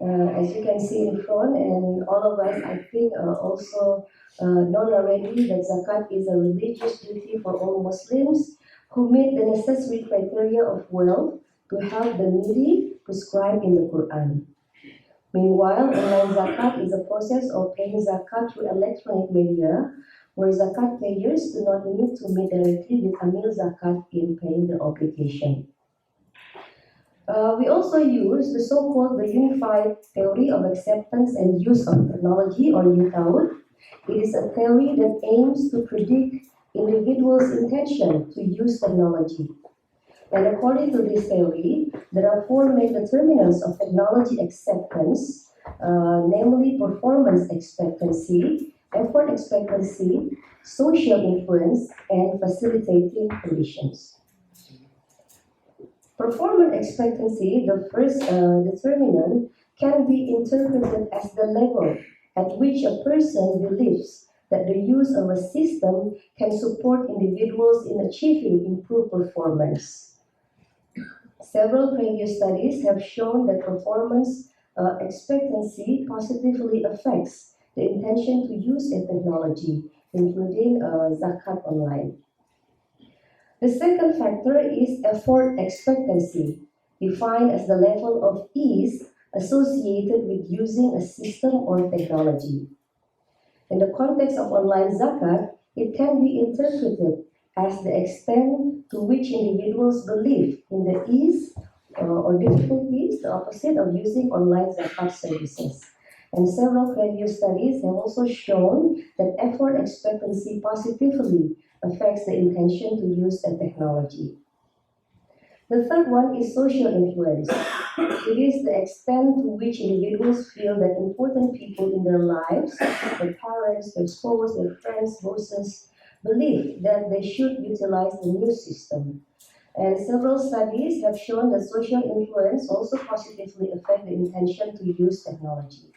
As you can see in front, and all of us, I think, also know already that zakat is a religious duty for all Muslims who meet the necessary criteria of wealth to help the needy prescribed in the Quran. Meanwhile, online zakat is a process of paying zakat through electronic media, where zakat payers do not need to meet directly with amil zakat in paying their obligation. We also use the so-called the Unified Theory of Acceptance and Use of Technology, or UTAUT. It is a theory that aims to predict individuals' intention to use technology. And according to this theory, there are four main determinants of technology acceptance, namely performance expectancy, effort expectancy, social influence, and facilitating conditions. Performance expectancy, the first determinant, can be interpreted as the level at which a person believes that the use of a system can support individuals in achieving improved performance. Several previous studies have shown that performance expectancy positively affects the intention to use a technology, including Zakat Online. The second factor is effort expectancy, defined as the level of ease associated with using a system or technology. In the context of online zakat, it can be interpreted as the extent to which individuals believe in the ease or difficulties, the opposite of using online zakat services. And several previous studies have also shown that effort expectancy positively affects the intention to use the technology. The third one is social influence. It is the extent to which individuals feel that important people in their lives, their parents, their spouse, their friends, bosses, believe that they should utilize the new system. And several studies have shown that social influence also positively affect the intention to use technology.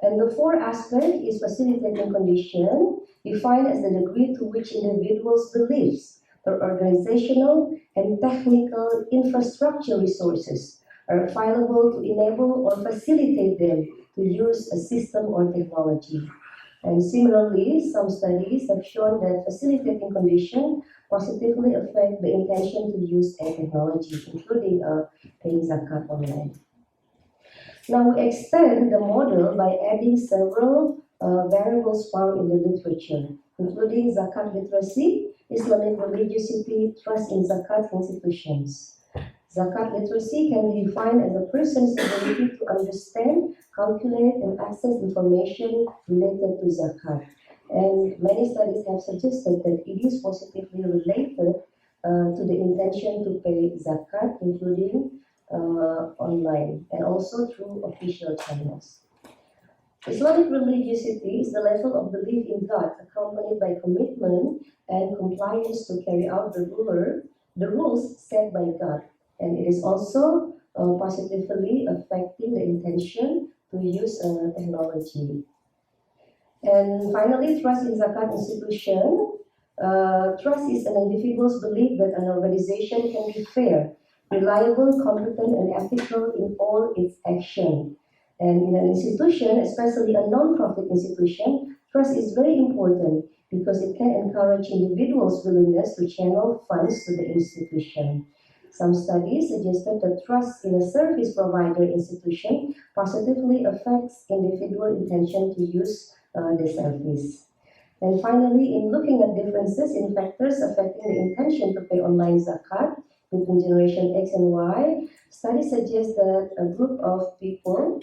And the fourth aspect is facilitating condition, defined as the degree to which individuals' beliefs, their organizational and technical infrastructure resources are available to enable or facilitate them to use a system or technology. And similarly, some studies have shown that facilitating condition positively affect the intention to use a technology, including paying zakat online. Now we extend the model by adding several variables found in the literature, including zakat literacy, Islamic religiosity, trust in zakat institutions. Zakat literacy can be defined as a person's ability to understand, calculate, and access information related to zakat. And many studies have suggested that it is positively related to the intention to pay zakat, including online and also through official channels. Islamic religiosity is the level of belief in God accompanied by commitment and compliance to carry out the rules set by God. And it is also positively affecting the intention to use technology. And finally, trust in zakat institution. Trust is an individual's belief that an organization can be fair, reliable, competent, and ethical in all its action. And in an institution, especially a non-profit institution, trust is very important because it can encourage individuals' willingness to channel funds to the institution. Some studies suggested that trust in a service provider institution positively affects individual intention to use the service. And finally, in looking at differences in factors affecting the intention to pay online zakat between generation X and Y, studies suggest that a group of people,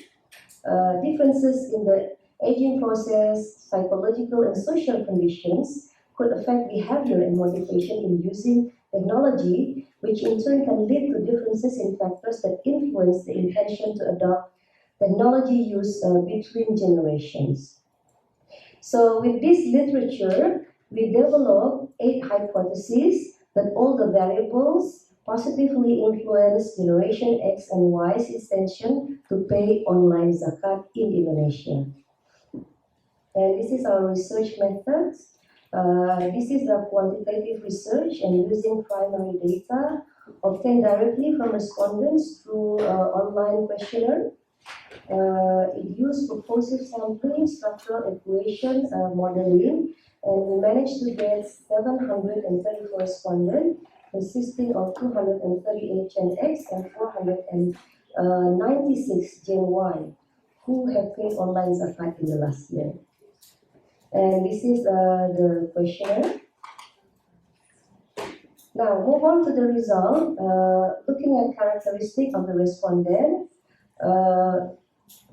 differences in the aging process, psychological and social conditions could affect behavior and motivation in using technology, which in turn can lead to differences in factors that influence the intention to adopt technology use between generations. So with this literature, we developed 8 hypotheses that all the variables positively influence generation X and Y's intention to pay online zakat in Indonesia. And this is our research methods. This is a quantitative research and using primary data obtained directly from respondents through online questionnaire. It used propulsive sampling, structural equation modeling, and we managed to get 734 respondents, consisting of 238 Gen X and 496 Gen Y, who have paid online zakat in the last year. And this is the questionnaire. Now, move on to the result. Looking at characteristics of the respondent,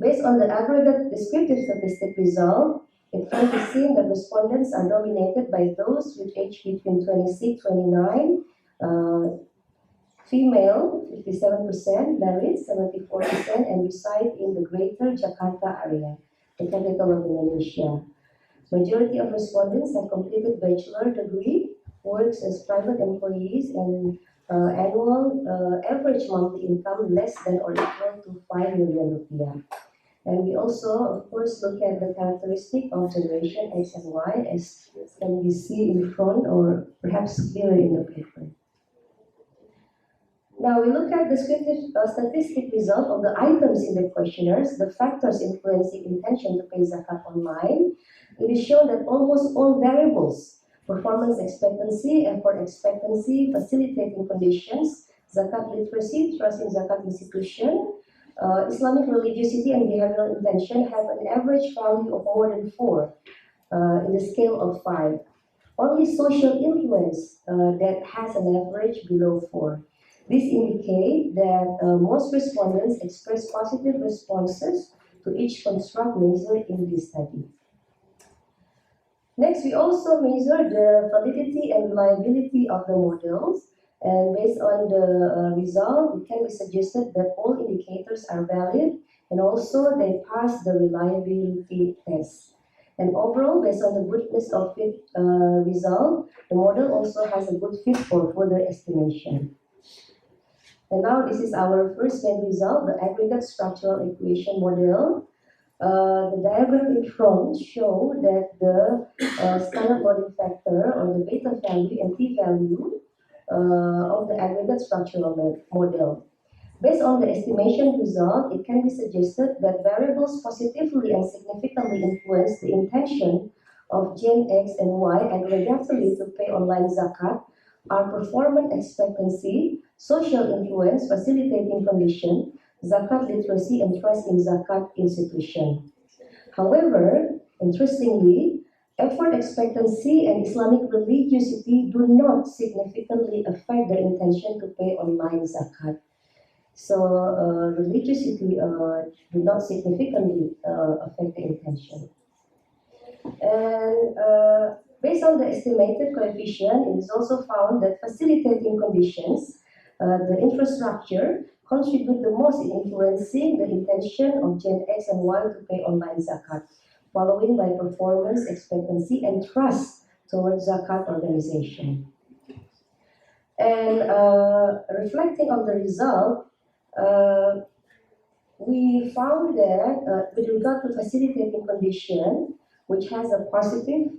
based on the aggregate descriptive statistic result, it can be seen that respondents are dominated by those with age between 26-29, female 57%, married 74%, and reside in the greater Jakarta area, the capital of Indonesia. Majority of respondents have completed bachelor degree, works as private employees, and annual average monthly income less than or equal to 5 million rupiah. And we also, of course, look at the characteristic of generation X and Y, as can be seen in front or perhaps clearer in the paper. Now we look at the statistic result of the items in the questionnaires, the factors influencing intention to pay zakat online. It is shown that almost all variables, performance expectancy, effort expectancy, facilitating conditions, zakat literacy, trust in zakat institution, Islamic religiosity and behavioral intention have an average value of more than 4 in the scale of 5. Only social influence that has an average below 4. This indicates that most respondents express positive responses to each construct measured in this study. Next, we also measure the validity and reliability of the models. And based on the result, it can be suggested that all indicators are valid and also they pass the reliability test. And overall, based on the goodness of fit result, the model also has a good fit for further estimation. And now this is our first main result, the aggregate structural equation model. The diagram in front show that the standard loading factor or the beta value and t value of the aggregate structural model. Based on the estimation result, it can be suggested that variables positively and significantly influence the intention of Gen X and Y aggregately to pay online zakat are performance expectancy, social influence, facilitating condition, zakat literacy, and trust in zakat institution. However, interestingly, effort expectancy and Islamic religiosity do not significantly affect the intention to pay online zakat. So religiosity do not significantly affect the intention. And based on the estimated coefficient, it is also found that facilitating conditions, the infrastructure, contribute the most in influencing the intention of Gen X and Y to pay online zakat, following by performance expectancy and trust towards zakat organization. And reflecting on the result, we found that with regard to facilitating condition, which has a positive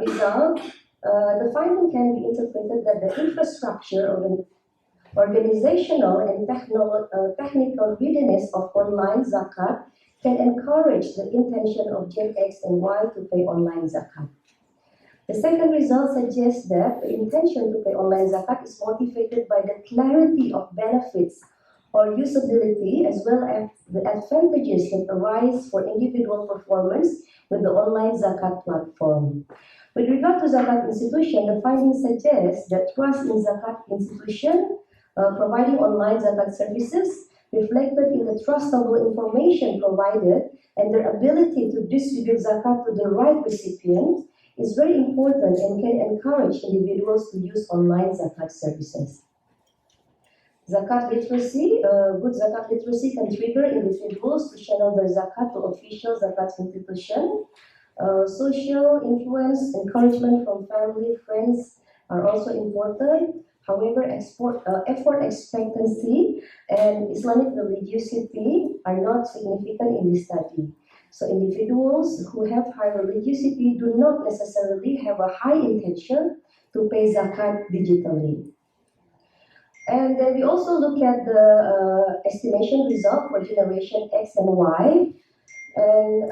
result, the finding can be interpreted that the infrastructure of an organizational and technical readiness of online zakat can encourage the intention of Gen X and Y to pay online zakat. The second result suggests that the intention to pay online zakat is motivated by the clarity of benefits or usability as well as the advantages that arise for individual performance with the online zakat platform. With regard to zakat institution, the findings suggest that trust in zakat institution providing online zakat services reflected in the trustable information provided and their ability to distribute zakat to the right recipient is very important and can encourage individuals to use online zakat services. Zakat literacy, good zakat literacy can trigger individuals to channel their zakat to official zakat institution. Social influence, encouragement from family, friends are also important. However, effort expectancy and Islamic religiosity are not significant in this study. So individuals who have high religiosity do not necessarily have a high intention to pay zakat digitally. And then we also look at the estimation result for generation X and Y. And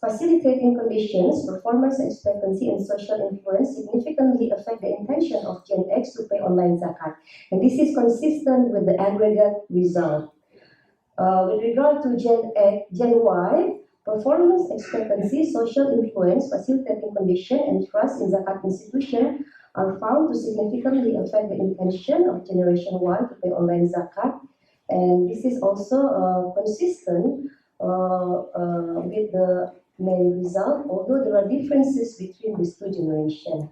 facilitating conditions, performance expectancy, and social influence significantly affect the intention of Gen X to pay online zakat. And this is consistent with the aggregate result. With regard to Gen Y, performance expectancy, social influence, facilitating condition, and trust in zakat institution are found to significantly affect the intention of generation Y to pay online zakat. And this is also consistent with the main result, although there are differences between these two generations.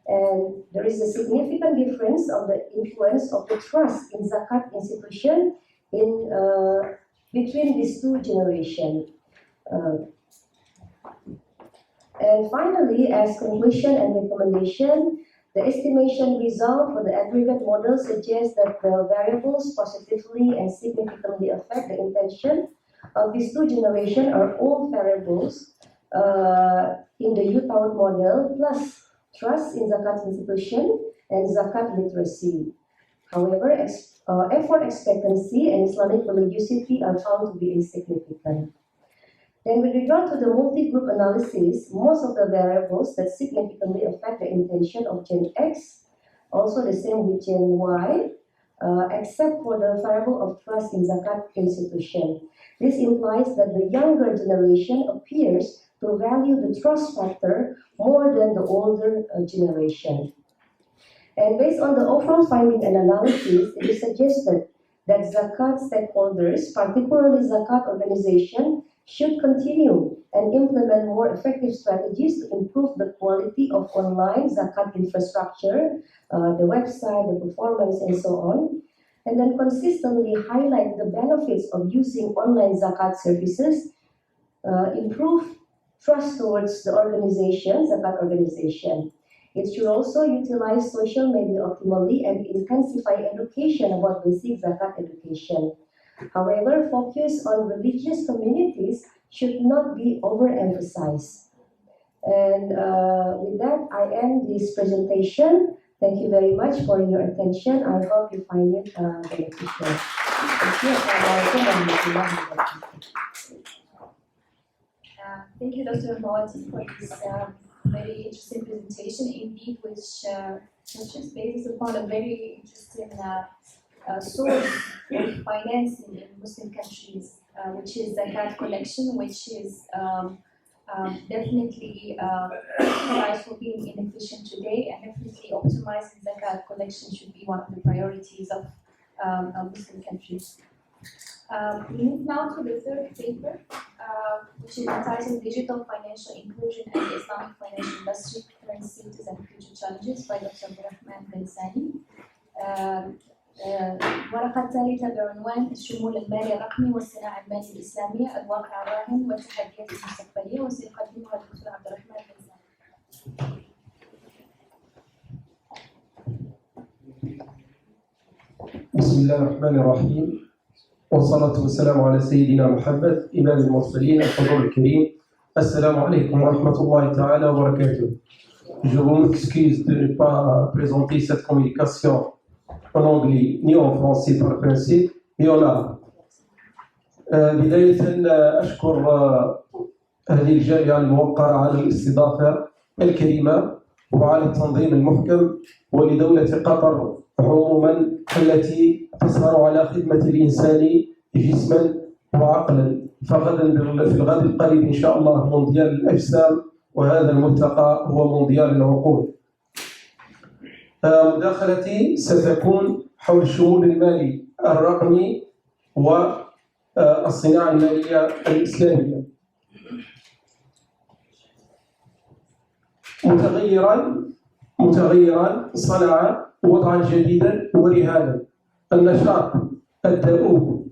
And there is a significant difference of the influence of the trust in zakat institution in between these two generations. And finally, as conclusion and recommendation, the estimation result for the aggregate model suggests that the variables positively and significantly affect the intention of these two generations are all variables in the youth out model plus trust in zakat institution and zakat literacy. However, effort expectancy and Islamic religiosity are found to be insignificant. Then with regard to the multi-group analysis, most of the variables that significantly affect the intention of Gen X, also the same with Gen Y, except for the variable of trust in zakat institution. This implies that the younger generation appears to value the trust factor more than the older generation. And based on the overall finding and analysis, it is suggested that zakat stakeholders, particularly zakat organization, should continue and implement more effective strategies to improve the quality of online zakat infrastructure, the website, the performance, and so on, and then consistently highlight the benefits of using online zakat services, improve trust towards the organization, zakat organization. It should also utilize social media optimally and intensify education about basic zakat education. However, focus on religious communities should not be overemphasized. And with that, I end this presentation. Thank you very much for your attention. I hope you find it beneficial. Thank you. Assalamualaikum warahmatullahi wabarakatuh. Thank you, Dr. Mawati, for this very interesting presentation, indeed, which touches bases upon a very interesting source of financing in Muslim countries, which is zakat collection, which is definitely criticized for being inefficient today, and definitely optimizing zakat collection should be one of the priorities of Muslim countries. We move now to the third paper, which is entitled Digital Financial Inclusion and the Islamic Financial Industry, Current Status and Future Challenges by Dr. Abdurrahman bin Sani. الورقة الثالثة بعنوان الشمول المالي الرقمي والصناعة المالية الإسلامية الواقع الراهن والتحديات المستقبلية، وسيقدمها الدكتور عبد الرحمن بن سامي. بسم الله الرحمن الرحيم، والصلاة والسلام على سيدنا محمد إمام المرسلين. الحضور الكريم، السلام عليكم ورحمة الله تعالى وبركاته. Je m'excuse de ne pas présenter cette communication en anglais ni en français par principe, mais en arabe. بداية أشكر هذه الجامعة الموقرة على الاستضافة الكريمة وعلى التنظيم المحكم، ولدولة قطر عموما التي تسهر على خدمة الإنسان جسما وعقلا. فغدا في الغد القريب إن شاء الله مونديال الأجسام، وهذا الملتقى هو مونديال العقول. مداخلتي ستكون حول الشمول المالي الرقمي والصناعة المالية الإسلامية. متغيرا صنع وضعا جديدا ورهانا. النشاط الدؤوب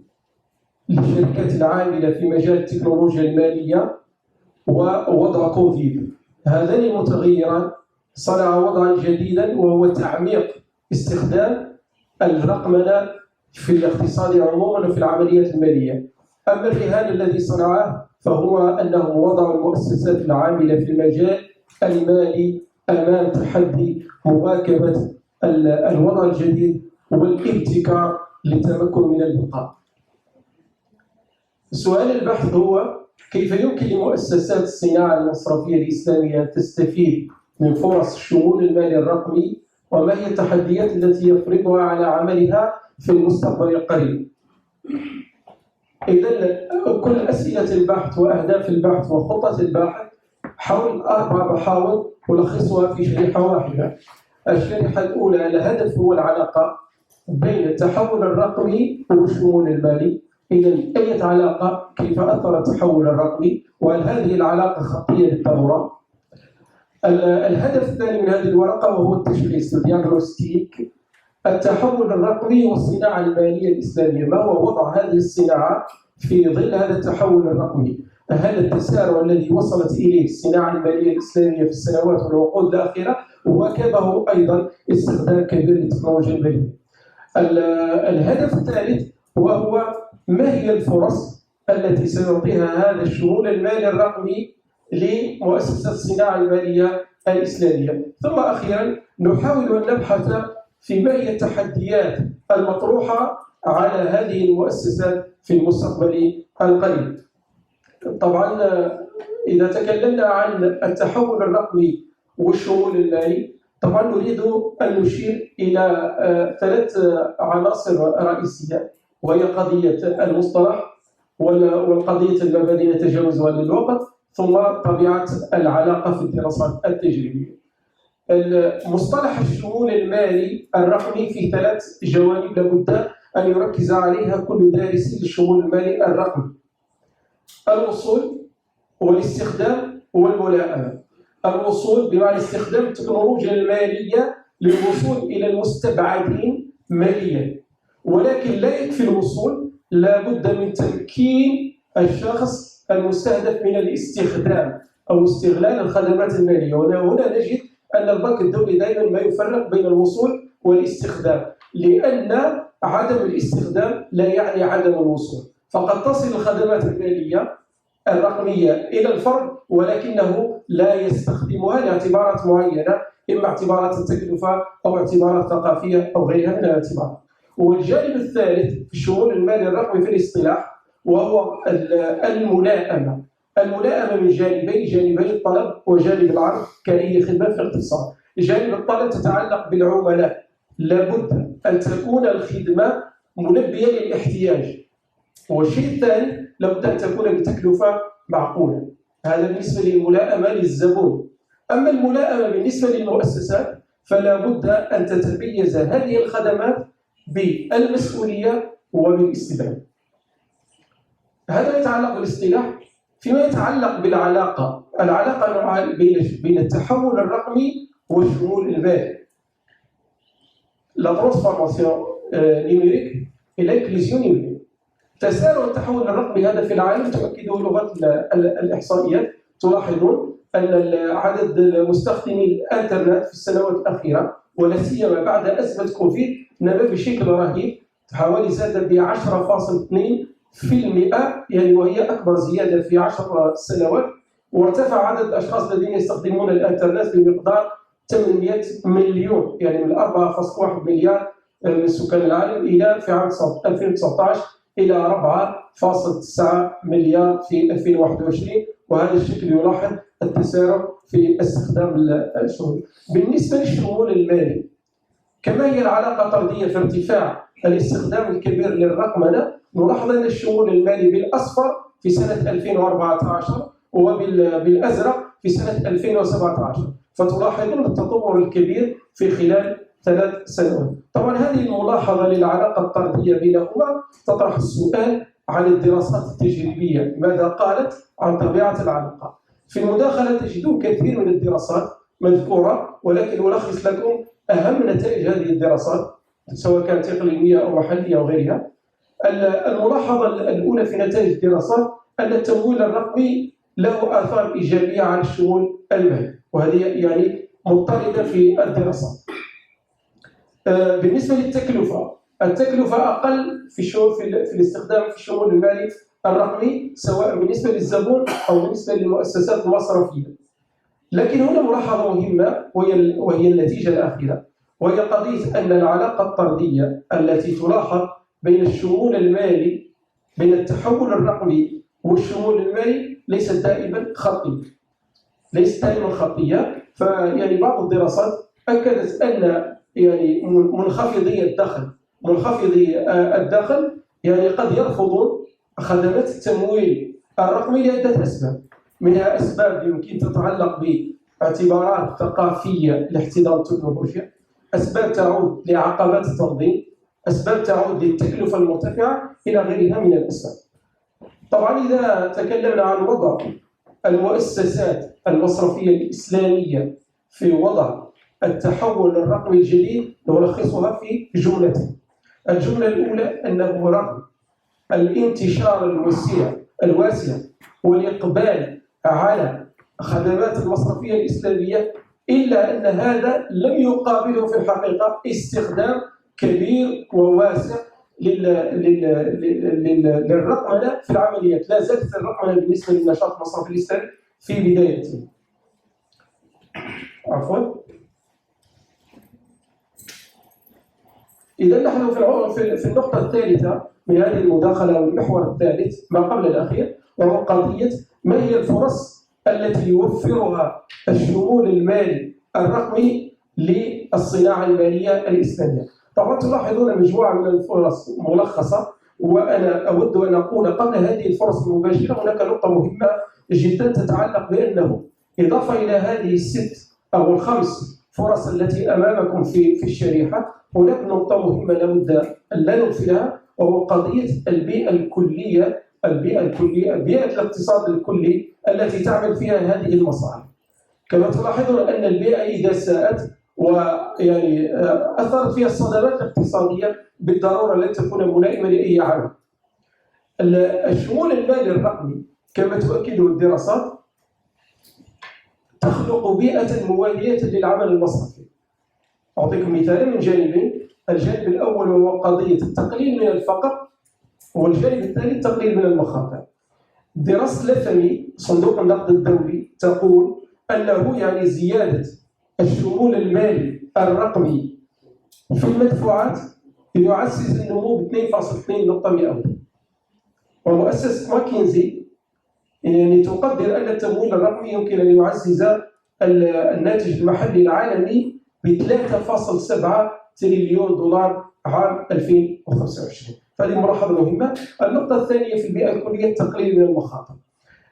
للشركات العاملة في مجال التكنولوجيا المالية ووضع كوفيد، هذان المتغيران صنع وضعا جديدا، وهو تعميق استخدام الرقمنة في الاقتصاد عموما وفي العمليات المالية. أما الرهان الذي صنعه فهو أنه وضع المؤسسات العاملة في المجال المالي أمام تحدي مواكبة الوضع الجديد والابتكار للتمكن من البقاء. سؤال البحث هو: كيف يمكن لمؤسسات الصناعة المصرفية الإسلامية أن تستفيد من فرص الشمول المالي الرقمي، وما هي التحديات التي يفرضها على عملها في المستقبل القريب؟ إذن كل أسئلة البحث وأهداف البحث وخطة الباحث حول 4 محاور ألخصها في شريحة واحدة. الشريحة الأولى: الهدف هو العلاقة بين التحول الرقمي والشمول المالي. إذا أي علاقة؟ كيف أثر التحول الرقمي؟ وهل هذه العلاقة خطية للضرورة؟ الهدف الثاني من هذه الورقة وهو التشخيص الدياغنوستيك. التحول الرقمي والصناعة المالية الإسلامية، ما هو وضع هذه الصناعة في ظل هذا التحول الرقمي؟ هل التسارع الذي وصلت إليه الصناعة المالية الإسلامية في السنوات والعقود الأخيرة واكبه أيضا استخدام كبير للتكنولوجيا المالية. الهدف الثالث وهو ما هي الفرص التي سيعطيها هذا الشمول المالي الرقمي لمؤسسة الصناعة المالية الإسلامية. ثم أخيرا نحاول أن نبحث في ما هي التحديات المطروحة على هذه المؤسسات في المستقبل القريب. طبعا إذا تكلمنا عن التحول الرقمي والشمول المالي، طبعا نريد أن نشير إلى 3 عناصر رئيسية، وهي قضية المصطلح والقضية المبادئ تجاوزها للوقت، ثم طبيعة العلاقة في الدراسات التجريبية. مصطلح الشمول المالي الرقمي في 3 جوانب لابد أن يركز عليها كل دارس للشمول المالي الرقمي: الوصول والاستخدام والملائمة. الوصول بمعنى استخدام التكنولوجيا المالية للوصول إلى المستبعدين ماليا، ولكن لا يكفي الوصول، لابد من تمكين الشخص المستهدف من الاستخدام أو استغلال الخدمات المالية. وهنا نجد أن البنك الدولي دائما ما يفرق بين الوصول والاستخدام، لأن عدم الاستخدام لا يعني عدم الوصول. فقد تصل الخدمات المالية الرقمية إلى الفرد ولكنه لا يستخدمها لاعتبارات معينة، إما اعتبارات التكلفة أو اعتبارات ثقافية أو غيرها من الاعتبارات. والجانب الثالث في الشمول المالي الرقمي في الاصطلاح وهو الملائمة. الملائمة من جانبي الطلب وجانب العرض كأي خدمة في الاقتصاد. جانب الطلب تتعلق بالعملاء، لابد أن تكون الخدمة ملبية للاحتياج، والشيء الثاني لابد أن تكون بتكلفة معقولة. هذا بالنسبة للملائمة للزبون. أما الملائمة بالنسبة للمؤسسات فلا بد أن تتميز هذه الخدمات بالمسؤولية وبالاستدامة. هذا يتعلق بالاصطلاح. فيما يتعلق بالعلاقة، العلاقة نوعان بين التحول الرقمي والشمول المالي. La transformation numérique et l'inclusion numérique. تسارع التحول الرقمي هذا في العالم تؤكده لغة الإحصائيات. تلاحظون أن عدد مستخدمي الإنترنت في السنوات الأخيرة ولا سيما بعد أزمة كوفيد نما بشكل رهيب، حوالي زاد ب 10.2%، يعني وهي أكبر زيادة في 10 سنوات. وارتفع عدد الأشخاص الذين يستخدمون الإنترنت بمقدار 800 مليون، يعني من 4.1 مليار من سكان العالم إلى في عام 2019 إلى 4.9 مليار في 2021. وهذا الشكل يلاحظ التسارع في استخدام الشمول. بالنسبة للشمول المالي، كما هي العلاقة طردية في ارتفاع الاستخدام الكبير للرقمنة، نلاحظ أن الشمول المالي بالأصفر في سنة 2014 وبالأزرق في سنة 2017. فتلاحظون التطور الكبير في خلال 3 سنوات. طبعا هذه الملاحظة للعلاقة الطردية بينهما تطرح السؤال عن الدراسات التجريبية، ماذا قالت عن طبيعة العلاقة؟ في المداخلة تجدون كثير من الدراسات مذكورة، ولكن ألخص لكم أهم نتائج هذه الدراسات سواء كانت إقليمية أو محلية أو غيرها. الملاحظة الأولى في نتائج الدراسات أن التمويل الرقمي له آثار إيجابية على الشمول المالي، وهذه يعني مضطردة في الدراسات. بالنسبة للتكلفة، التكلفة أقل في الاستخدام في الشمول المالي الرقمي، سواء بالنسبة للزبون أو بالنسبة للمؤسسات المصرفية. لكن هنا ملاحظة مهمة وهي النتيجة الأخيرة، وهي قضية أن العلاقة الطردية التي تلاحظ بين الشمول المالي، بين التحول الرقمي والشمول المالي ليست دائما خطية. ليست دائما خطية. فيعني بعض الدراسات أكدت أن يعني منخفضي الدخل يعني قد يرفضون خدمات التمويل الرقمي لعدة أسباب. منها أسباب يمكن تتعلق باعتبارات ثقافية لاحتضان التكنولوجيا، أسباب تعود لعقبات التنظيم، أسباب تعود للتكلفة المرتفعة إلى غيرها من الأسباب. طبعا إذا تكلمنا عن وضع المؤسسات المصرفية الإسلامية في وضع التحول الرقمي الجديد نلخصها في جملتين. الجملة الأولى أنه رغم الانتشار الواسع والإقبال على خدمات المصرفية الإسلامية، إلا أن هذا لم يقابله في الحقيقة استخدام كبير وواسع للرقمنة في العمليات. لا زالت الرقمنة بالنسبة للنشاط المصرفي الإسلامي في بدايته. عفوا. إذا نحن في النقطة الثالثة من هذه المداخلة والمحور الثالث ما قبل الأخير، وهو قضية ما هي الفرص التي يوفرها الشمول المالي الرقمي للصناعة المالية الإسلامية. طبعا تلاحظون مجموعة من الفرص ملخصة، وأنا أود أن أقول قبل هذه الفرص المباشرة هناك نقطة مهمة جدا تتعلق بأنه إضافة إلى هذه الست أو الخمس فرص التي أمامكم في الشريحة، هناك نقطة مهمة لابد أن لا نغفلها، وهو قضية البيئة الكلية، بيئة الاقتصاد الكلي التي تعمل فيها هذه المصانع. كما تلاحظون أن البيئة إذا ساءت ويعني أثرت فيها الصدمات الاقتصادية بالضرورة لن تكون ملائمة لأي عمل. الشمول المالي الرقمي كما تؤكده الدراسات تخلق بيئة موالية للعمل المصرفي. أعطيكم مثالا من جانبين. الجانب الأول وهو قضية التقليل من الفقر، والجانب الثاني التقليل من المخاطر. دراسة لثمي صندوق النقد الدولي تقول أنه يعني زيادة الشمول المالي الرقمي في المدفوعات يعزز النمو ب 2.2 نقطة مئوية. ومؤسسة ماكنزي يعني تقدر أن التمويل الرقمي يمكن أن يعزز الناتج المحلي العالمي ب 3.7 تريليون دولار عام 2025. فهذه ملاحظة مهمة. النقطة الثانية في البيئة الكلية التقليل من المخاطر.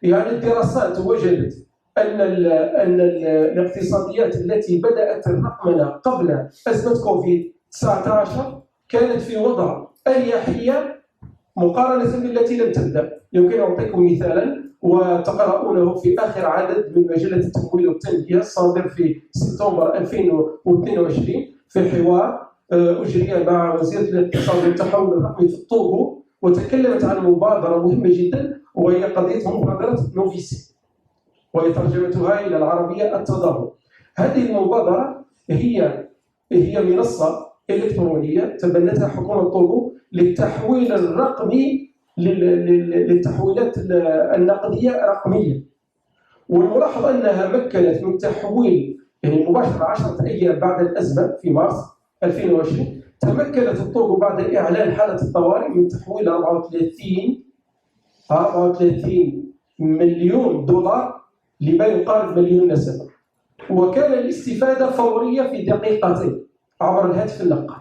يعني الدراسات وجدت أن الاقتصاديات التي بدأت الرقمنة قبل أزمة كوفيد-19 كانت في وضع أريحية مقارنة بالتي لم تبدأ. يمكن أن أعطيكم مثالا وتقرؤونه في آخر عدد من مجلة التمويل والتنمية الصادر في سبتمبر 2022 في حوار أجري مع وزيرة الاقتصاد والتحول الرقمي في الطوغو، وتكلمت عن مبادرة مهمة جدا وهي قضية مبادرة نوفيسي، وهي ترجمتها إلى العربية التضامن. هذه المبادرة هي منصة إلكترونية تبنتها حكومة طوغو للتحويل الرقمي للتحويلات النقدية رقمية. والملاحظ أنها مكنت من تحويل يعني مباشرة 10 أيام بعد الأزمة في مارس 2020 تمكنت الطوغو بعد إعلان حالة الطوارئ من تحويل 34 مليون دولار لما يقارب مليون نسمة، وكان الاستفادة فورية في دقيقتين عبر الهاتف النقال.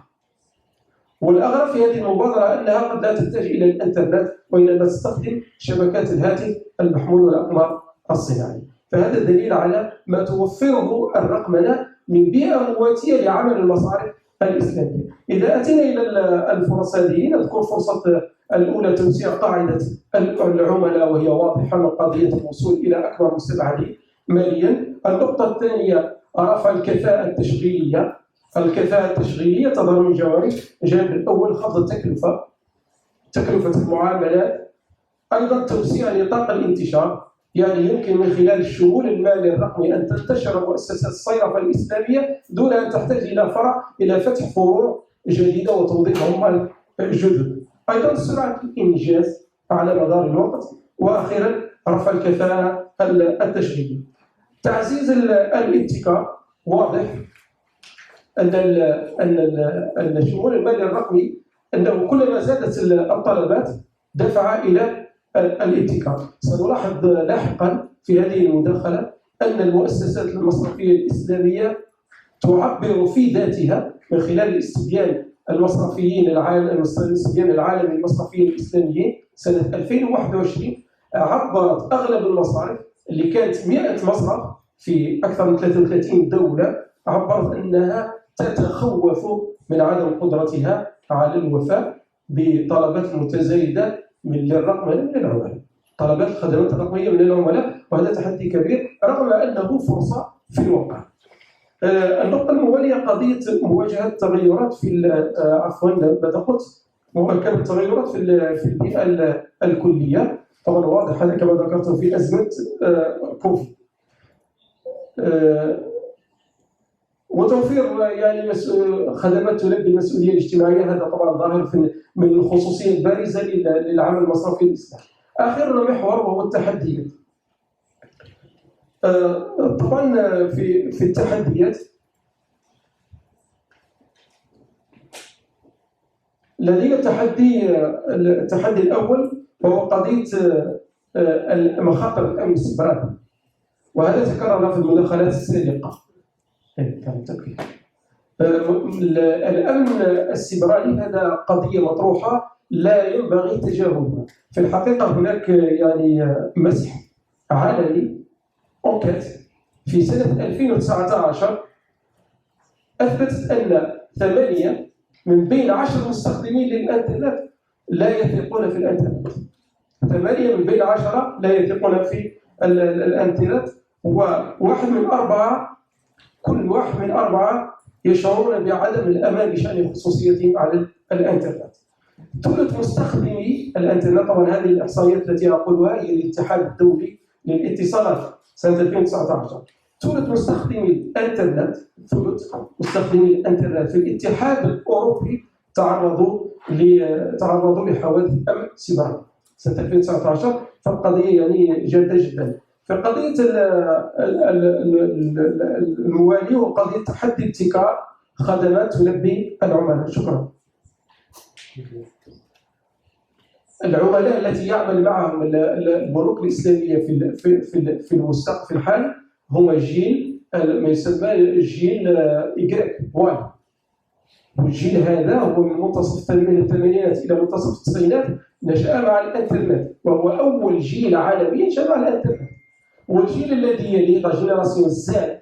والأغرب في هذه المبادرة أنها قد لا تحتاج إلى الإنترنت وإنما تستخدم شبكات الهاتف المحمول والأقمار الصناعية. فهذا دليل على ما توفره الرقمنة من بيئة مواتية لعمل المصارف الإسلامية. إذا أتينا إلى الفرص هذه نذكر فرصة الأولى توسيع قاعدة العملاء، وهي واضحة من قضية الوصول إلى أكبر مستبعدين ماليا. النقطة الثانية رفع الكفاءة التشغيلية. الكفاءة التشغيلية تظهر من جوانب. الجانب الأول خفض تكلفة المعاملات، أيضا توسيع نطاق الانتشار. يعني يمكن من خلال الشمول المالي الرقمي أن تنتشر مؤسسات الصيرفة الإسلامية دون أن تحتاج إلى فتح فروع جديدة وتوظيف عمال جدد. أيضا سرعة الإنجاز على مدار الوقت. وأخيرا رفع الكفاءة التشغيلية. تعزيز الابتكار. واضح أن الشمول المالي الرقمي أنه كلما زادت الطلبات دفع إلى الابتكار. سنلاحظ لاحقا في هذه المداخلة أن المؤسسات المصرفية الإسلامية تعبر في ذاتها من خلال الاستبيان الاستبيان العالمي للمصرفيين الإسلاميين سنة 2021 عبرت أغلب المصارف اللي كانت 100 مصرف في أكثر من 33 دولة عبرت أنها تتخوف من عدم قدرتها على الوفاء بطلبات المتزايدة من العملاء، طلبات الخدمات الرقمية من العملاء، وهذا تحدي كبير رغم أنه فرصة في الواقع. النقطة الموالية قضية مواجهة التغيرات في عفوا ماذا قلت؟ مواجهة التغيرات في البيئة الكلية، طبعا واضح هذا كما ذكرت في أزمة كوفيد. وتوفير يعني خدمات تلبي المسؤولية الاجتماعية، هذا طبعا ظاهر من الخصوصية البارزة للعمل المصرفي الإسلامي. آخر محور وهو التحديات. طبعا في التحديات لدينا التحدي الأول وهو قضية مخاطر الأمن السيبراني، وهذا تكرر في المداخلات السابقة. الأمن السيبراني هذا قضية مطروحة لا ينبغي تجاهلها. في الحقيقة هناك يعني مسح عالمي أنكت في سنة 2019 أثبتت أن 8 من بين 10 مستخدمين للإنترنت لا يثقون في الإنترنت. 8 من بين 10 لا يثقون في الإنترنت، وواحد من 4 كل واحد من 4 يشعرون بعدم الأمان بشأن خصوصيتهم على الإنترنت. ثلث مستخدمي الإنترنت، طبعا هذه الإحصائيات التي أقولها هي الاتحاد الدولي للاتصالات سنة 2019، ثلث مستخدمي الإنترنت، ثلث مستخدمي الإنترنت في الاتحاد الأوروبي تعرضوا لحوادث أمن سيبراني سنة 2019، فالقضية يعني جادة جدا. في قضية الموالية وقضية تحدي ابتكار خدمات تلبي العملاء. شكرا. العملاء التي يعمل معهم البنوك الإسلامية في المستقبل الحالي هم جيل ما يسمى الجيل إيكغيك واي، والجيل هذا هو من منتصف الثمانينات إلى منتصف التسعينات نشأ مع الإنترنت، وهو أول جيل عالميا نشأ مع الإنترنت. والجيل الذي يليه جينيراسيون زاد،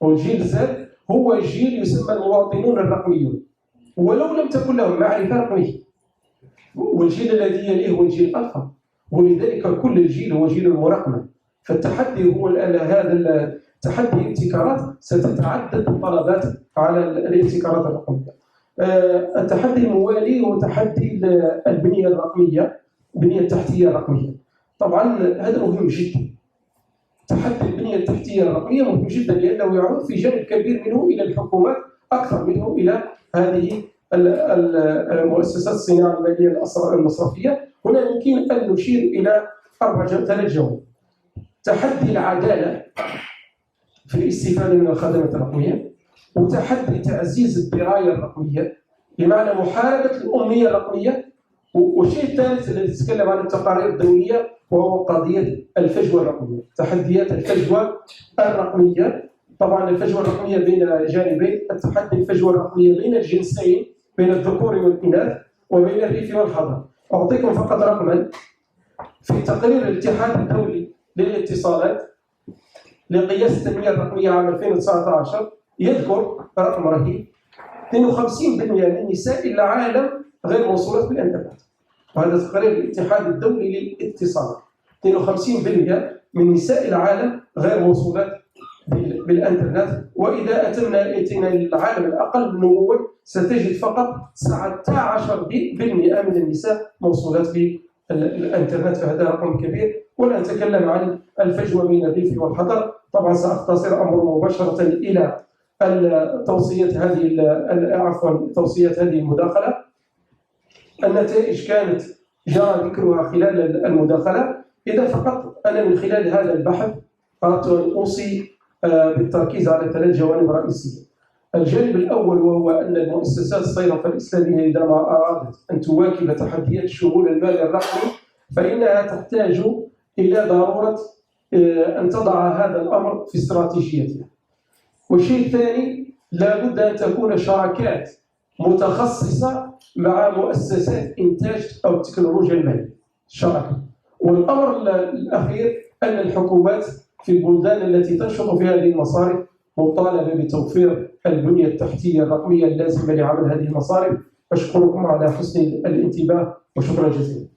والجيل زاد هو جيل يسمى المواطنون الرقميون ولو لم تكن لهم معرفة رقمية. والجيل الذي يليه هو الجيل الألفا، ولذلك كل الجيل هو جيل المراقمة. فالتحدي هو هذا التحدي الابتكارات ستتعدد الطلبات على الابتكارات الرقمية. التحدي الموالي هو تحدي البنية الرقمية، البنية التحتية الرقمية. طبعا هذا مهم جدا. تحدي البنية التحتية الرقمية مهم جدا لأنه يعود في جانب كبير منه إلى الحكومات أكثر منه إلى هذه المؤسسات الصناعة المالية المصرفية. هنا يمكن أن نشير إلى 3 جوانب. تحدي العدالة في الاستفادة من الخدمات الرقمية، وتحدي تعزيز الدراية الرقمية بمعنى محاربة الأمية الرقمية، والشيء الثالث الذي تتكلم عن التقارير الدولية وهو قضية الفجوة الرقمية، تحديات الفجوة الرقمية. طبعا الفجوة الرقمية بين جانبين، التحدي الفجوة الرقمية بين الجنسين، بين الذكور والإناث وبين الريف والحضر. أعطيكم فقط رقما في تقرير الاتحاد الدولي للاتصالات لقياس التنمية الرقمية عام 2019 يذكر رقم رهيب: 52% من نساء العالم غير موصولات بالإنترنت، وهذا تقرير الاتحاد الدولي للاتصالات. 52% من نساء العالم غير موصولات بالإنترنت، وإذا أتينا للعالم الأقل نمواً ستجد فقط 19% من النساء موصولات بالإنترنت، فهذا رقم كبير. ولا نتكلم عن الفجوة بين الريف والحضر. طبعا سأختصر أمر مباشرة إلى توصية هذه المداخلة. النتائج كانت جاء ذكرها خلال المداخلة. إذا فقط أنا من خلال هذا البحث أردت أن أوصي بالتركيز على 3 جوانب رئيسية. الجانب الأول وهو أن المؤسسات الصيرفة الإسلامية إذا ما أرادت أن تواكب تحديات الشمول المالي الرقمي فإنها تحتاج إلى ضرورة أن تضع هذا الأمر في استراتيجيتها. والشيء الثاني، لابد أن تكون شراكات متخصصة مع مؤسسات إنتاج أو التكنولوجيا المالية، شراكة. والأمر الأخير أن الحكومات في البلدان التي تنشط في هذه المصارف مطالبة بتوفير البنية التحتية الرقمية اللازمة لعمل هذه المصارف أشكركم على حسن الانتباه وشكرا جزيلا.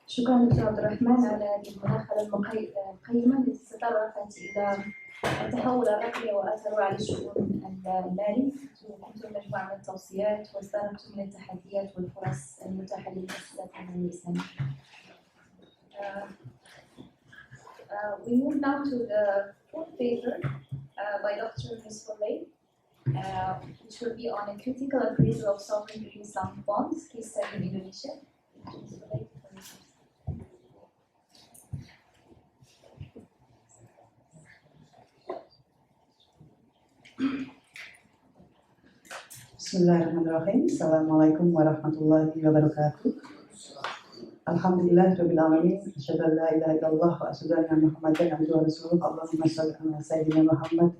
شكرا دكتور عبد الرحمن على هذه المداخلة القيمة التي تطرقت إلى التحول الرقمي وأثره على الشؤون المالية. وقمتم بمجموعة من التوصيات واستغرقتم من التحديات والفرص المتاحة للمؤسسات المالية الإسلامية. We move now to the fourth paper by Dr. Misfolay, which will be on a critical appraisal of sovereign green Islamic bonds, case study in Indonesia. Bismillahirrahmanirrahim. Assalamualaikum warahmatullahi wabarakatuh. Alhamdulillah rabbil alamin. Asyhadu an la ilaha illallah wa asyhadu anna Muhammadan abduhu wa rasuluh. Allahumma shalli ala sayyidina Muhammad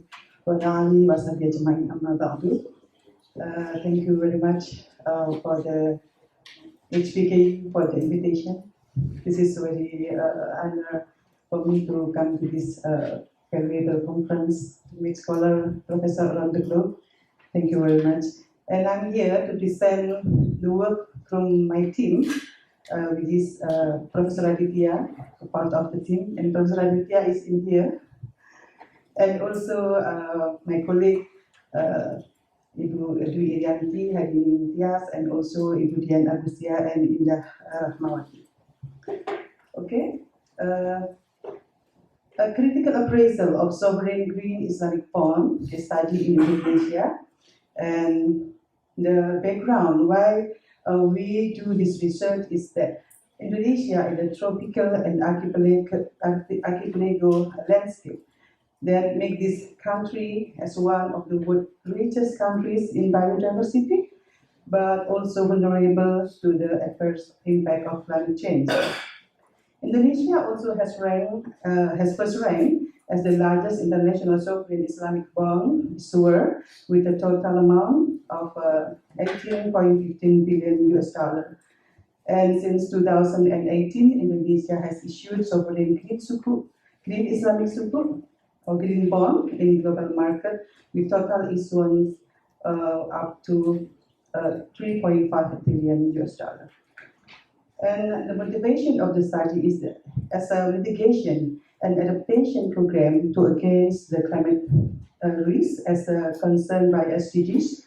wa ala alihi wa sahbihi ajma'in. Amma ba'du. Thank you very much for the HPK for the invitation. This is very honor for me to come to this valuable conference to meet scholar professor around the globe. Thank you very much. And I'm here to present the work from my team, which is Professor Aditya, a part of the team, and Professor Aditya is in here. And also my colleague, Ibu Dwi Irianti, Hadini Tias, and also Ibu Dian Agustia and Indah Rahmawati. Okay. A critical appraisal of sovereign green Islamic bond, a study in Indonesia. And the background why we do this research is that Indonesia is a tropical and archipelago landscape that make this country as one of the world's richest countries in biodiversity, but also vulnerable to the adverse impact of climate change. Indonesia also has first ranked as the largest international sovereign Islamic bond issuer with a total amount of 18.15 billion US dollar. And since 2018, Indonesia has issued sovereign green Islamic sukuk or green bond in global market with total issuance up to 3.5 billion US dollar. And the motivation of the study is that as a mitigation and adaptation program to against the climate risk as a concern by SDGs.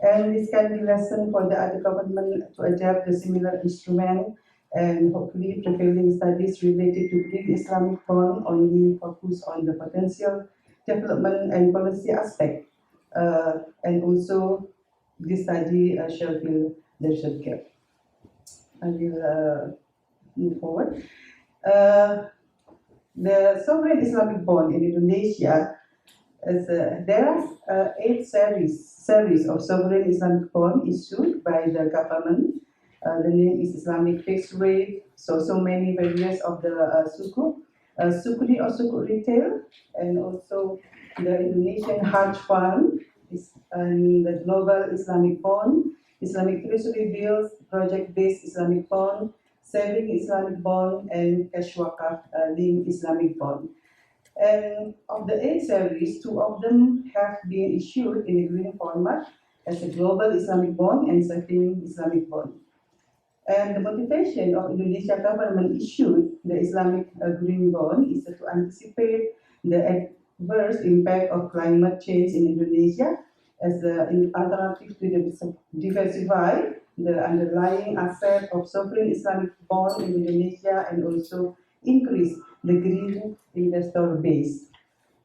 And this can be lesson for the other government to adapt the similar instrument, and hopefully prevailing studies related to green Islamic bond only focus on the potential development and policy aspect. And also this study shall fill the research gap. I will move forward. The sovereign Islamic bond in Indonesia is there are 8 series of sovereign Islamic bond issued by the government. The name is Islamic fixed rate. So many various of the sukuk, sukudi or sukuk retail, and also the Indonesian Hajj Fund and the global Islamic bond, Islamic treasury bills, project-based Islamic bond, saving Islamic bond, and cash wakaf linked Islamic bond. And of the 8 series, 2 of them have been issued in a green format as a global Islamic bond and saving Islamic bond. And the motivation of Indonesia government issued the Islamic green bond is to anticipate the adverse impact of climate change in Indonesia as an alternative to diversify the underlying asset of sovereign Islamic bond in Indonesia and also increase the green investor base.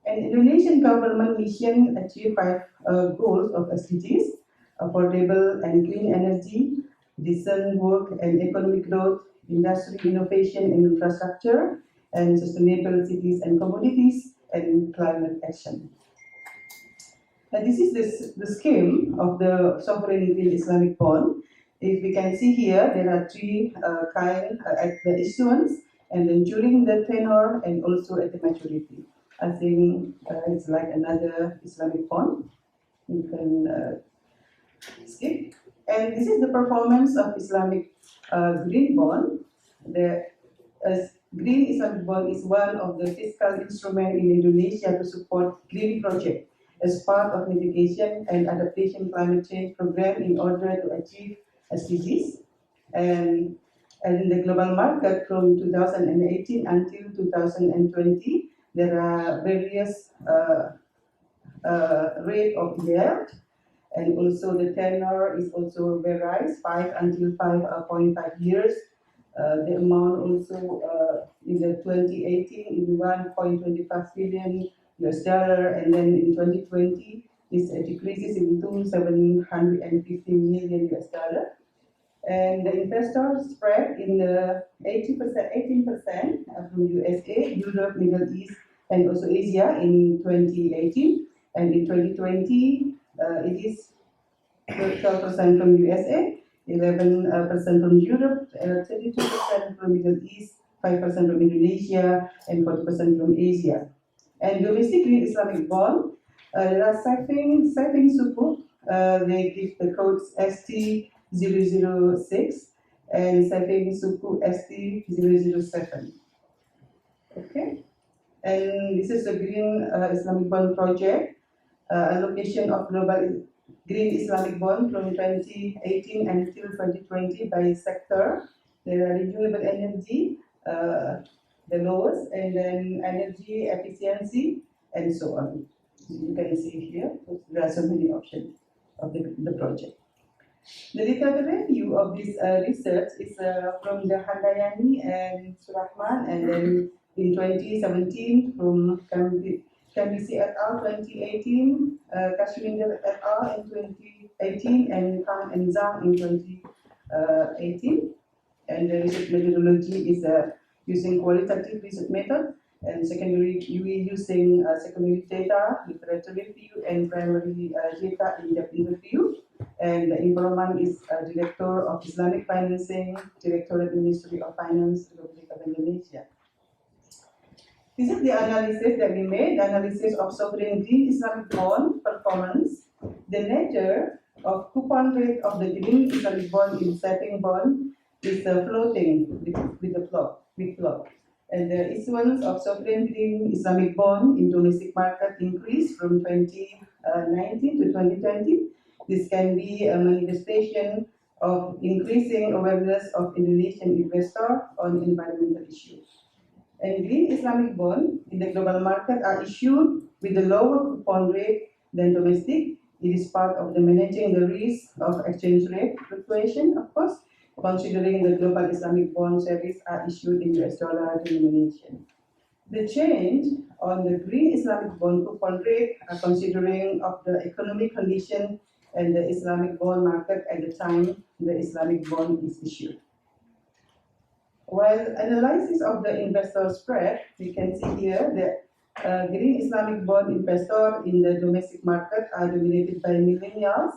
And Indonesian government mission achieved 5 goals of SDGs: affordable and clean energy, decent work and economic growth, industry innovation and infrastructure, and sustainable cities and communities, and climate action. And this is the scheme of the sovereign green Islamic bond. If we can see here, there are 3 kinds at the issuance, and then during the tenure, and also at the maturity. I think it's like another Islamic bond. You can skip. And this is the performance of Islamic green bond. The green Islamic bond is one of the fiscal instruments in Indonesia to support green projects as part of mitigation and adaptation climate change program in order to achieve SDGs. And in the global market from 2018 until 2020, there are various rate of yield, and also the tenor is also varies 5 until 5.5 years. The amount also in the 2018 is 1.25 billion US dollar, and then in 2020 this decreases into 750 million US dollar. And the investor spread in the 18% from USA, Europe, Middle East, and also Asia in 2018, and in 2020 it is 12% from USA, 11% from Europe, 32% from Middle East, 5% from Indonesia, and 40% from Asia. And domestic green Islamic bond, there are saving sukuk, they give the codes ST006 and saving sukuk ST007. Okay, and this is the green Islamic bond project, allocation of global green Islamic bond from 2018 until 2020 by sector. There are renewable energy, the lowest, and then energy efficiency, and so on. You can see here, there are so many options of the project. The literature review of this research is from the Handayani and Surahman, and then in 2017 from Kambisi et al. 2018, Kashminder et al. In 2018, and Khan and Zhang in 2018. And the research methodology is using qualitative research method, and secondary we using secondary data, literature review, and primary data in-depth interview. And the informant is Director of Islamic Financing, Directorate Ministry of Finance, Republic of Indonesia. This is the analysis that we made, the analysis of sovereign green Islamic bond performance, the nature of coupon rate of the green Islamic bond in saving bond is floating with the float. And the issuance of sovereign green Islamic bond in domestic market increased from 2019 to 2020. This can be a manifestation of increasing awareness of Indonesian investors on environmental issues. And green Islamic bonds in the global market are issued with a lower coupon rate than domestic. It is part of the managing the risk of exchange rate fluctuation, of course, considering the global Islamic bond series are issued in US dollar denomination. The change on the green Islamic bond coupon rate are considering of the economic condition and the Islamic bond market at the time the Islamic bond is issued. While analysis of the investor spread, we can see here that green Islamic bond investors in the domestic market are dominated by millennials,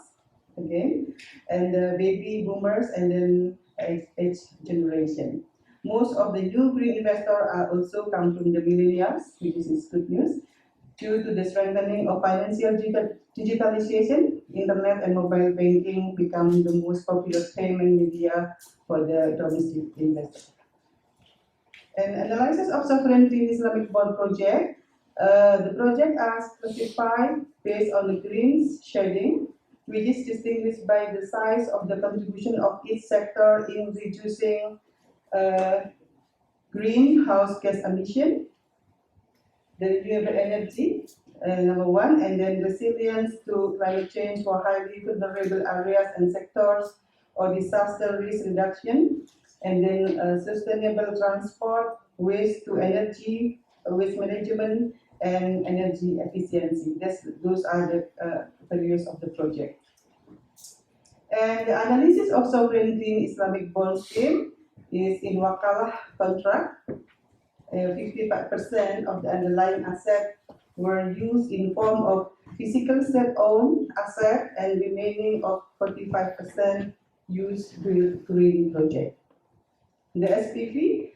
again, and the baby boomers, and then H generation. Most of the new green investors are also come from the millennials, which is good news. Due to the strengthening of financial digitalization, internet and mobile banking become the most popular payment media for the domestic investors. And analysis of sovereignty Islamic bond project. The project are classified based on the green shading, which is distinguished by the size of the contribution of each sector in reducing greenhouse gas emission, the renewable energy, number one, and then resilience to climate change for highly vulnerable areas and sectors, or disaster risk reduction, and then sustainable transport, waste to energy, waste management, and energy efficiency. Those are the values of the project. And the analysis of sovereign green Islamic bond scheme is in wakalah contract. 55% of the underlying asset were used in form of physical state-owned asset, and remaining of 45% used with green project. The SPV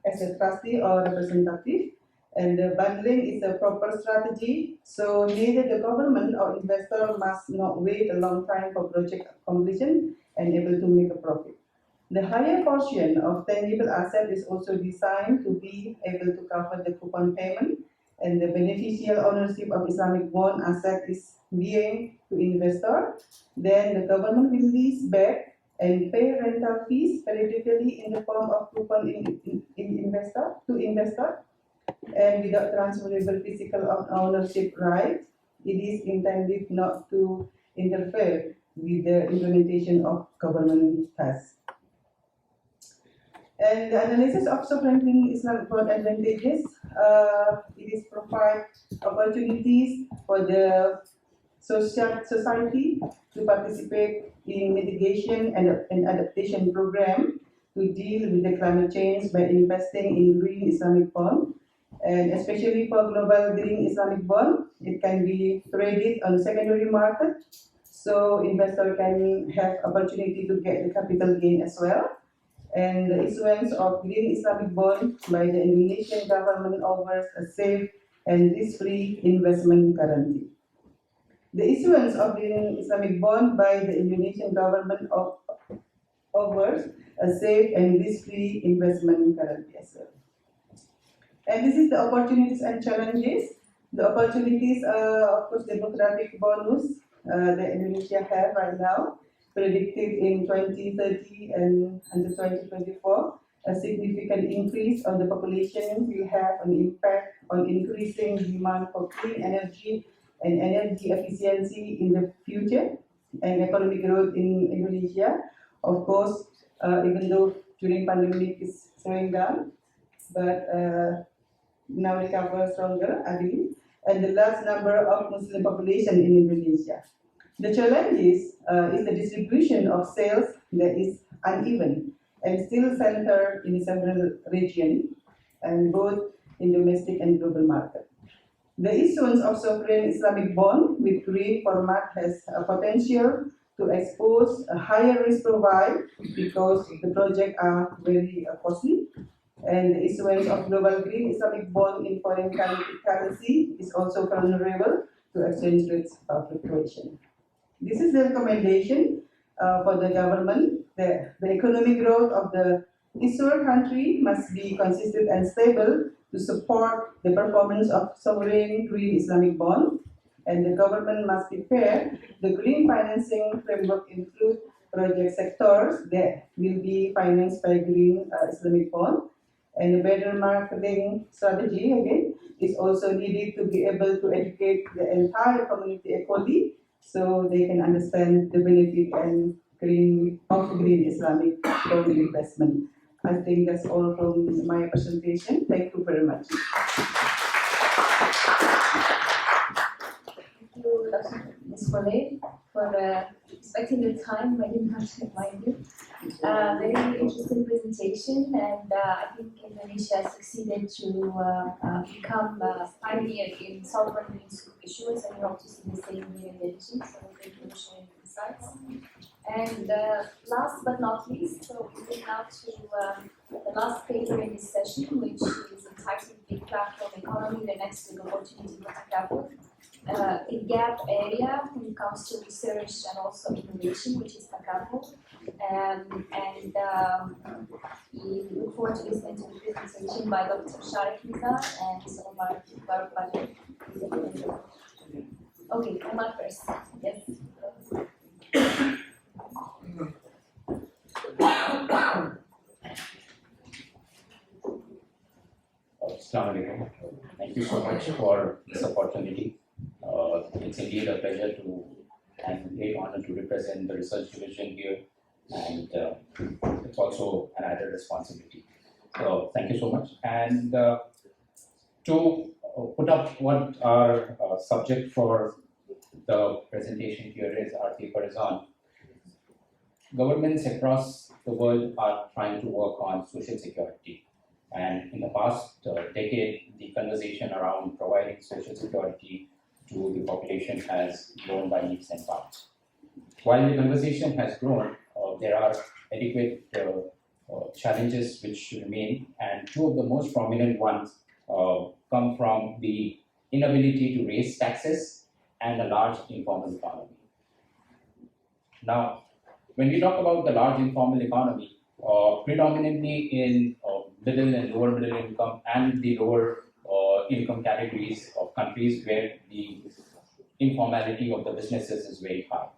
as a trustee or representative, and the bundling is a proper strategy, so neither the government or investor must not wait a long time for project completion and able to make a profit. The higher portion of tangible asset is also designed to be able to cover the coupon payment, and the beneficial ownership of Islamic bond asset is being to investor, then the government will lease back and pay rental fees periodically in the form of coupon in investor to investor, and without transferable physical ownership rights. It is intended not to interfere with the implementation of government tasks. And the analysis of sovereign Islamic bond advantages, it is provide opportunities for the society to participate in mitigation and adaptation program to deal with the climate change by investing in green Islamic bond. And especially for global green Islamic bond, it can be traded on the secondary market, so investor can have opportunity to get the capital gain as well. And the issuance of green Islamic bond by the Indonesian government offers a safe and risk-free investment guarantee. The issuance of green Islamic bond by the Indonesian government offers a safe and risk-free investment guarantee as well. And this is the opportunities and challenges. The opportunities are, of course, demographic bonus that Indonesia have right now, predicted in 2030 and until 2024. A significant increase of the population will have an impact on increasing demand for clean energy and energy efficiency in the future, and economic growth in Indonesia. Of course, even though during pandemic is slowing down, but now recover stronger, I believe, and the large number of Muslim population in Indonesia. The challenge is the distribution of sales that is uneven and still centered in several regions, and both in domestic and global market. The issuance of sovereign Islamic bond with green format has a potential to expose a higher risk profile because the projects are very costly, and the issuance of global green Islamic bond in foreign currency is also vulnerable to exchange rates fluctuation. This is the recommendation for the government that the economic growth of the issuer country must be consistent and stable to support the performance of sovereign green Islamic bond, and the government must prepare the green financing framework include project sectors that will be financed by green Islamic bond, and a better marketing strategy again is also needed to be able to educate the entire community equally so they can understand the benefit and green Islamic bond investment. I think that's all from my presentation. Thank you very much. Thank you, Dr. Ms. Foley, for respecting the time. I did not remind you. Very interesting presentation, and I think Indonesia succeeded to become a pioneer in sovereign issuance, and we hope to see the same here in the region. So thank you for sharing insights. And last but not least, so we move now to the last paper in this session, which is entitled Big Platform Economy, the next big opportunity for Takaful. A gap area when it comes to research and also innovation, which is Takaful. We look forward to listening to the presentation by Dr. Sharif Miza and Mr. Omar Badr. Okay, Omar first. Yes. Assalamu alaikum. Thank you so much for this opportunity. It's indeed a pleasure and a great honor to represent the research division here, and it's also an added responsibility. So thank you so much. And to put up what our subject for the presentation here is, our paper is on. Governments across the world are trying to work on social security. And in the past decade, the conversation around providing social security to the population has grown by leaps and bounds. While the conversation has grown, there are adequate challenges which remain, and two of the most prominent ones come from the inability to raise taxes and a large informal economy. Now, when we talk about the large informal economy, predominantly in middle and lower middle income and the lower income categories of countries where the informality of the businesses is very high.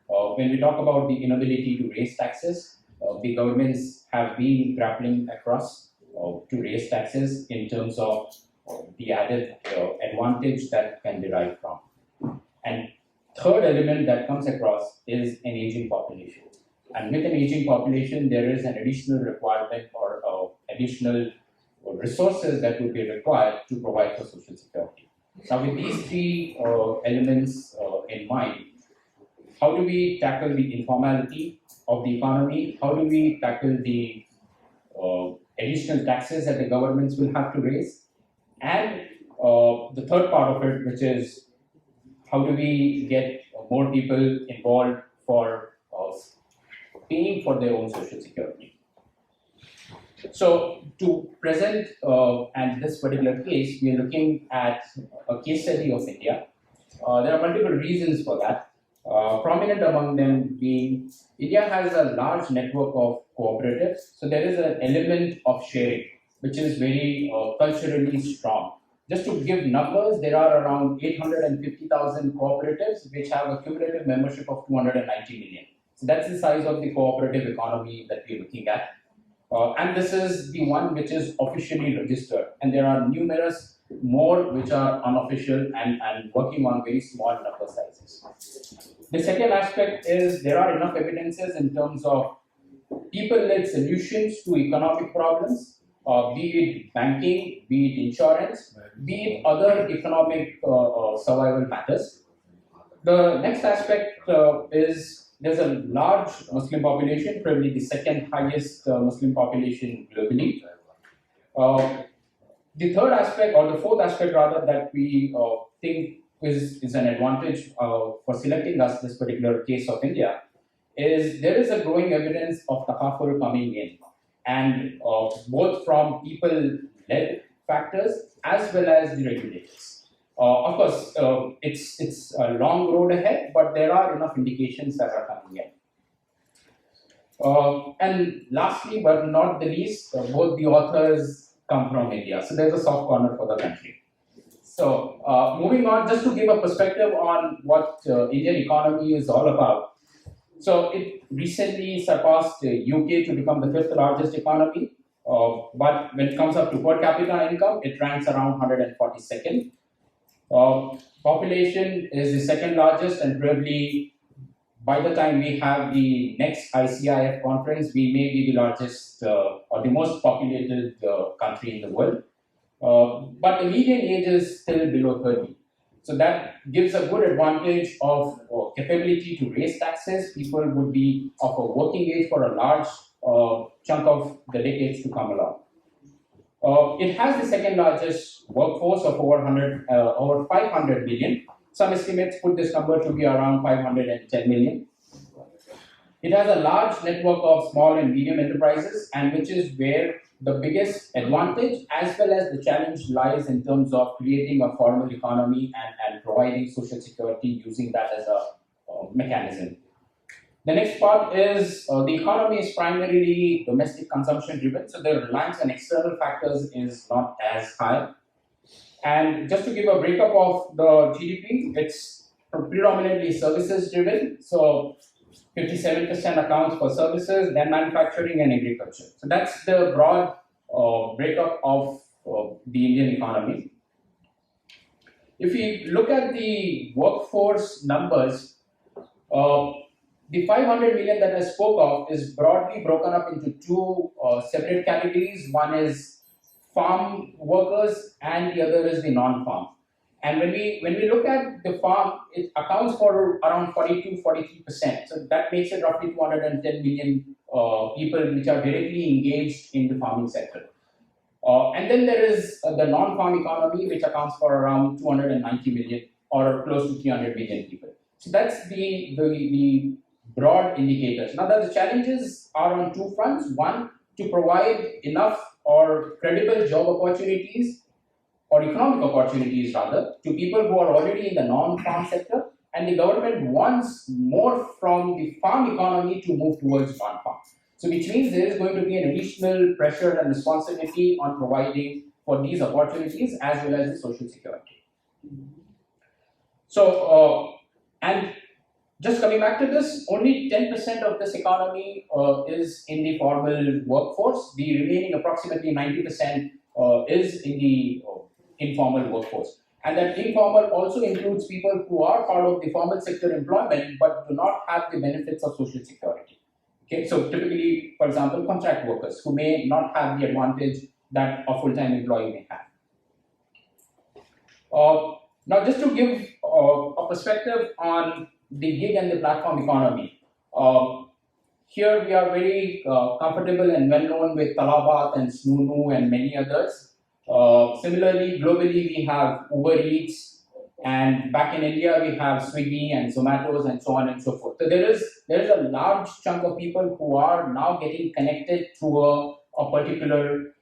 When we talk about the inability to raise taxes, the governments have been grappling across to raise taxes in terms of the added advantage that can derive from. And third element that comes across is an aging population. And with an aging population, there is an additional requirement or additional resources that would be required to provide for social security. Now, with these three elements in mind, how do we tackle the informality of the economy? How do we tackle the additional taxes that the governments will have to raise? And the third part of it, which is how do we get more people involved for paying for their own social security? So to present and this particular case, we are looking at a case study of India. There are multiple reasons for that. Prominent among them being India has a large network of cooperatives, so there is an element of sharing, which is very culturally strong. Just to give numbers, there are around 850,000 cooperatives which have a cumulative membership of 290 million. So that's the size of the cooperative economy that we're looking at. And this is the one which is officially registered. And there are numerous more which are unofficial and working on very small number sizes. The second aspect is there are enough evidences in terms of people-led solutions to economic problems, be it banking, be it insurance, be it other economic survival matters. The next aspect is there's a large Muslim population, probably the second highest Muslim population globally. The third aspect, or the fourth aspect rather, that we think is an advantage for selecting us this particular case of India is there is a growing evidence of takaful coming in, and both from people-led factors as well as the regulators. Of course, it's a long road ahead, but there are enough indications that are coming in. And lastly, but not the least, both the authors come from India. So there's a soft corner for the country. So moving on, just to give a perspective on what Indian economy is all about. So it recently surpassed UK to become the fifth largest economy. But when it comes up to per capita income, it ranks around 142nd. Population is the second largest, and probably by the time we have the next ICIF conference, we may be the largest or the most populated country in the world. But the median age is still below 30. So that gives a good advantage of capability to raise taxes. People would be of a working age for a large chunk of the decades to come along. It has the second largest workforce of over 500 million. Some estimates put this number to be around 510 million. It has a large network of small and medium enterprises, and which is where the biggest advantage as well as the challenge lies in terms of creating a formal economy and providing social security using that as a mechanism. The next part is the economy is primarily domestic consumption driven, so the reliance on external factors is not as high. And just to give a breakup of the GDP, it's predominantly services driven. So 57% accounts for services, then manufacturing and agriculture. So that's the broad breakup of the Indian economy. If we look at the workforce numbers, the 500 million that I spoke of is broadly broken up into two separate categories. One is farm workers and the other is the non-farm. And when we look at the farm, it accounts for around 42-43%. So that makes it roughly 210 million people which are directly engaged in the farming sector. And then there is the non-farm economy, which accounts for around 290 million or close to 300 million people. So that's the broad indicators. Now the challenges are on two fronts. One, to provide enough or credible job opportunities or economic opportunities rather to people who are already in the non-farm sector, and the government wants more from the farm economy to move towards non-farm. So which means there is going to be an additional pressure and responsibility on providing for these opportunities as well as the social security. So, and just coming back to this, only 10% of this economy is in the formal workforce. The remaining approximately 90% is in the informal workforce. And that informal also includes people who are part of the formal sector employment but do not have the benefits of social security. Okay, so typically, for example, contract workers who may not have the advantage that a full-time employee may have. Now, just to give a perspective on the gig and the platform economy, here we are very comfortable and well known with Talabat and Snunu and many others. Similarly, globally, we have Uber Eats, and back in India, we have Swiggy and Zomatos and so on and so forth. So there is a large chunk of people who are now getting connected to a particular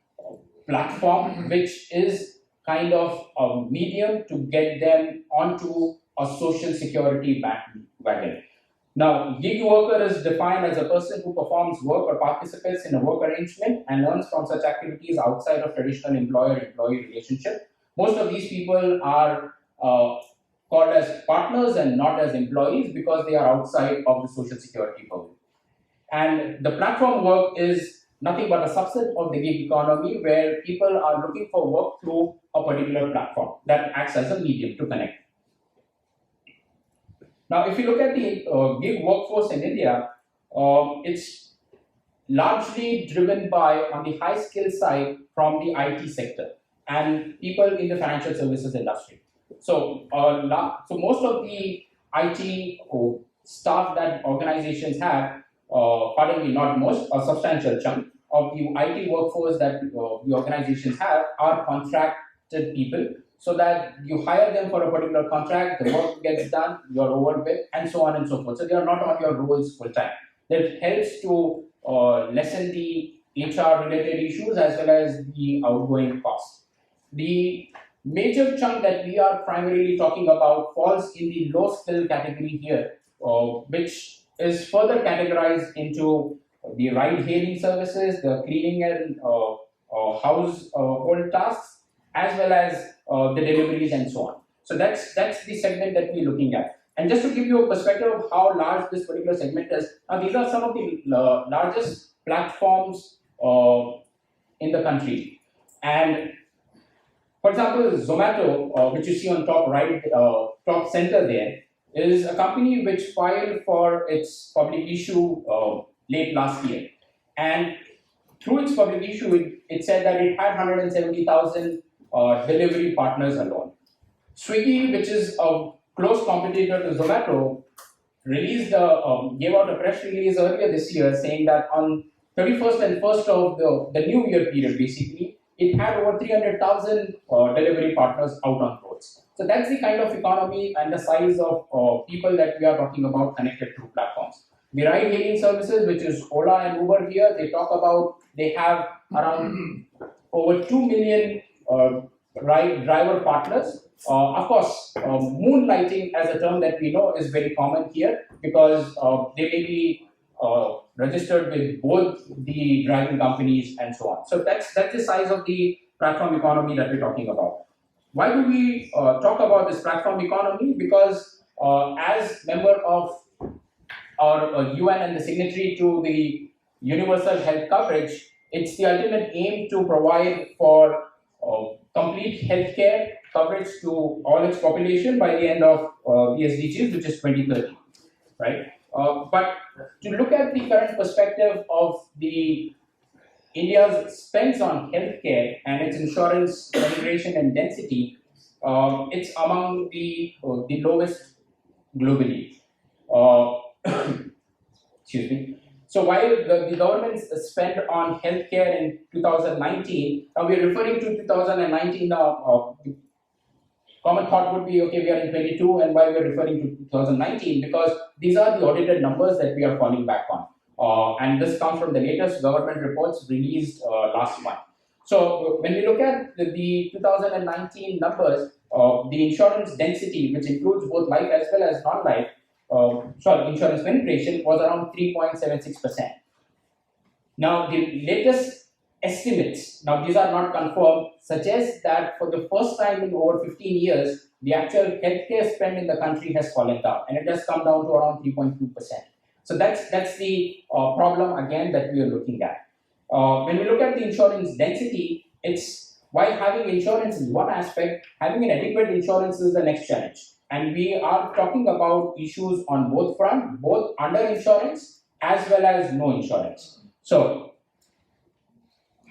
platform, which is kind of a medium to get them onto a social security wagon. Now, gig worker is defined as a person who performs work or participates in a work arrangement and earns from such activities outside of traditional employer-employee relationship. Most of these people are called as partners and not as employees because they are outside of the social security purview. And the platform work is nothing but a subset of the gig economy where people are looking for work through a particular platform that acts as a medium to connect. Now, if you look at the gig workforce in India, it's largely driven by, on the high skill side, from the IT sector and people in the financial services industry. So, so most of the IT staff that organizations have, pardon me, not most, a substantial chunk of the IT workforce that the organizations have are contracted people, so that you hire them for a particular contract, the work gets done, you're over with, and so on and so forth. So they are not on your rolls full time. That helps to lessen the HR related issues as well as the outgoing costs. The major chunk that we are primarily talking about falls in the low skill category here, which is further categorized into the ride hailing services, the cleaning and household tasks, as well as the deliveries and so on. So that's the segment that we're looking at. And just to give you a perspective of how large this particular segment is, now these are some of the largest platforms in the country. And for example, Zomato, which you see on top right, top center there, is a company which filed for its public issue late last year. And through its public issue, it said that it had 170,000 delivery partners alone. Swiggy, which is a close competitor to Zomato, released gave out a press release earlier this year saying that on 31st and 1st of the new year period, basically, it had over 300,000 delivery partners out on roads. So that's the kind of economy and the size of people that we are talking about connected through platforms. The ride-hailing services, which is Ola and Uber here, they talk about they have around over 2 million driver partners. Of course, moonlighting as a term that we know is very common here because they may be registered with both the driving companies and so on. So that's the size of the platform economy that we're talking about. Why do we talk about this platform economy? Because as member of our UN and the signatory to the universal health coverage, it's the ultimate aim to provide for complete healthcare coverage to all its population by the end of the SDGs, which is 2030, right? But to look at the current perspective of the India's spends on healthcare and its insurance penetration and density, it's among the lowest globally. Excuse me. So while the government's spend on healthcare in 2019, now we're referring to 2019 now. Common thought would be, okay, we are in 22, and why we are referring to 2019? Because these are the audited numbers that we are falling back on. And this comes from the latest government reports released last month. So when we look at the 2019 numbers, the insurance density, which includes both life as well as non-life, insurance penetration was around 3.76%. Now, the latest estimates, now these are not confirmed, suggest that for the first time in over 15 years, the actual healthcare spend in the country has fallen down, and it has come down to around 3.2%. So that's the problem again that we are looking at. When we look at the insurance density, it's while having insurance is one aspect, having an adequate insurance is the next challenge. And we are talking about issues on both fronts, both under insurance as well as no insurance. So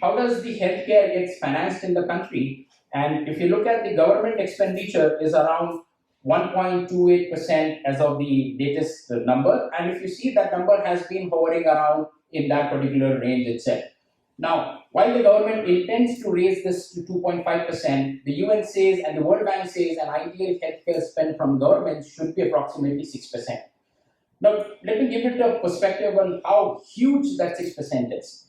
how does the healthcare gets financed in the country? And if you look at the government expenditure is around 1.28% as of the latest number. And if you see, that number has been hovering around in that particular range itself. Now, while the government intends to raise this to 2.5%, the UN says and the World Bank says an ideal healthcare spend from government should be approximately 6%. Now, let me give it a perspective on how huge that 6% is.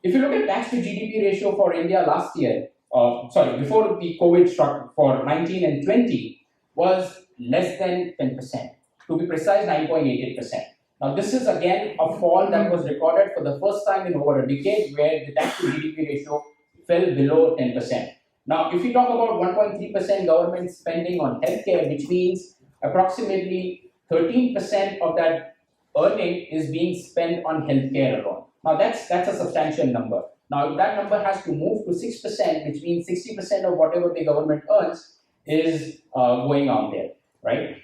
If you look at tax to GDP ratio for India last year, before the COVID struck for 19 and 20, was less than 10%. To be precise, 9.88%. Now, this is again a fall that was recorded for the first time in over a decade, where the tax to GDP ratio fell below 10%. Now, if you talk about 1.3% government spending on healthcare, which means approximately 13% of that earning is being spent on healthcare alone. Now, that's a substantial number. Now, if that number has to move to 6%, which means 60% of whatever the government earns is going on there, right?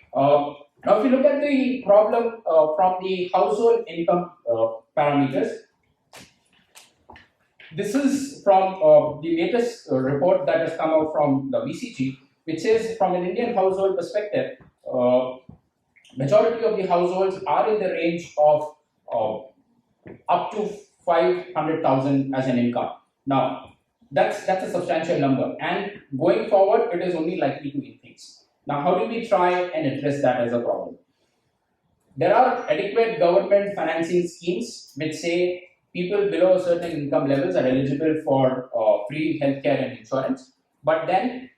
Now, if you look at the problem from the household income parameters, this is from the latest report that has come out from the BCG, which is from an Indian household perspective, majority of the households are in the range of up to 500,000 as an income. Now, that's a substantial number, and going forward, it is only likely to increase. Now, how do we try and address that as a problem? There are adequate government financing schemes which say people below certain income levels are eligible for free healthcare and insurance, but then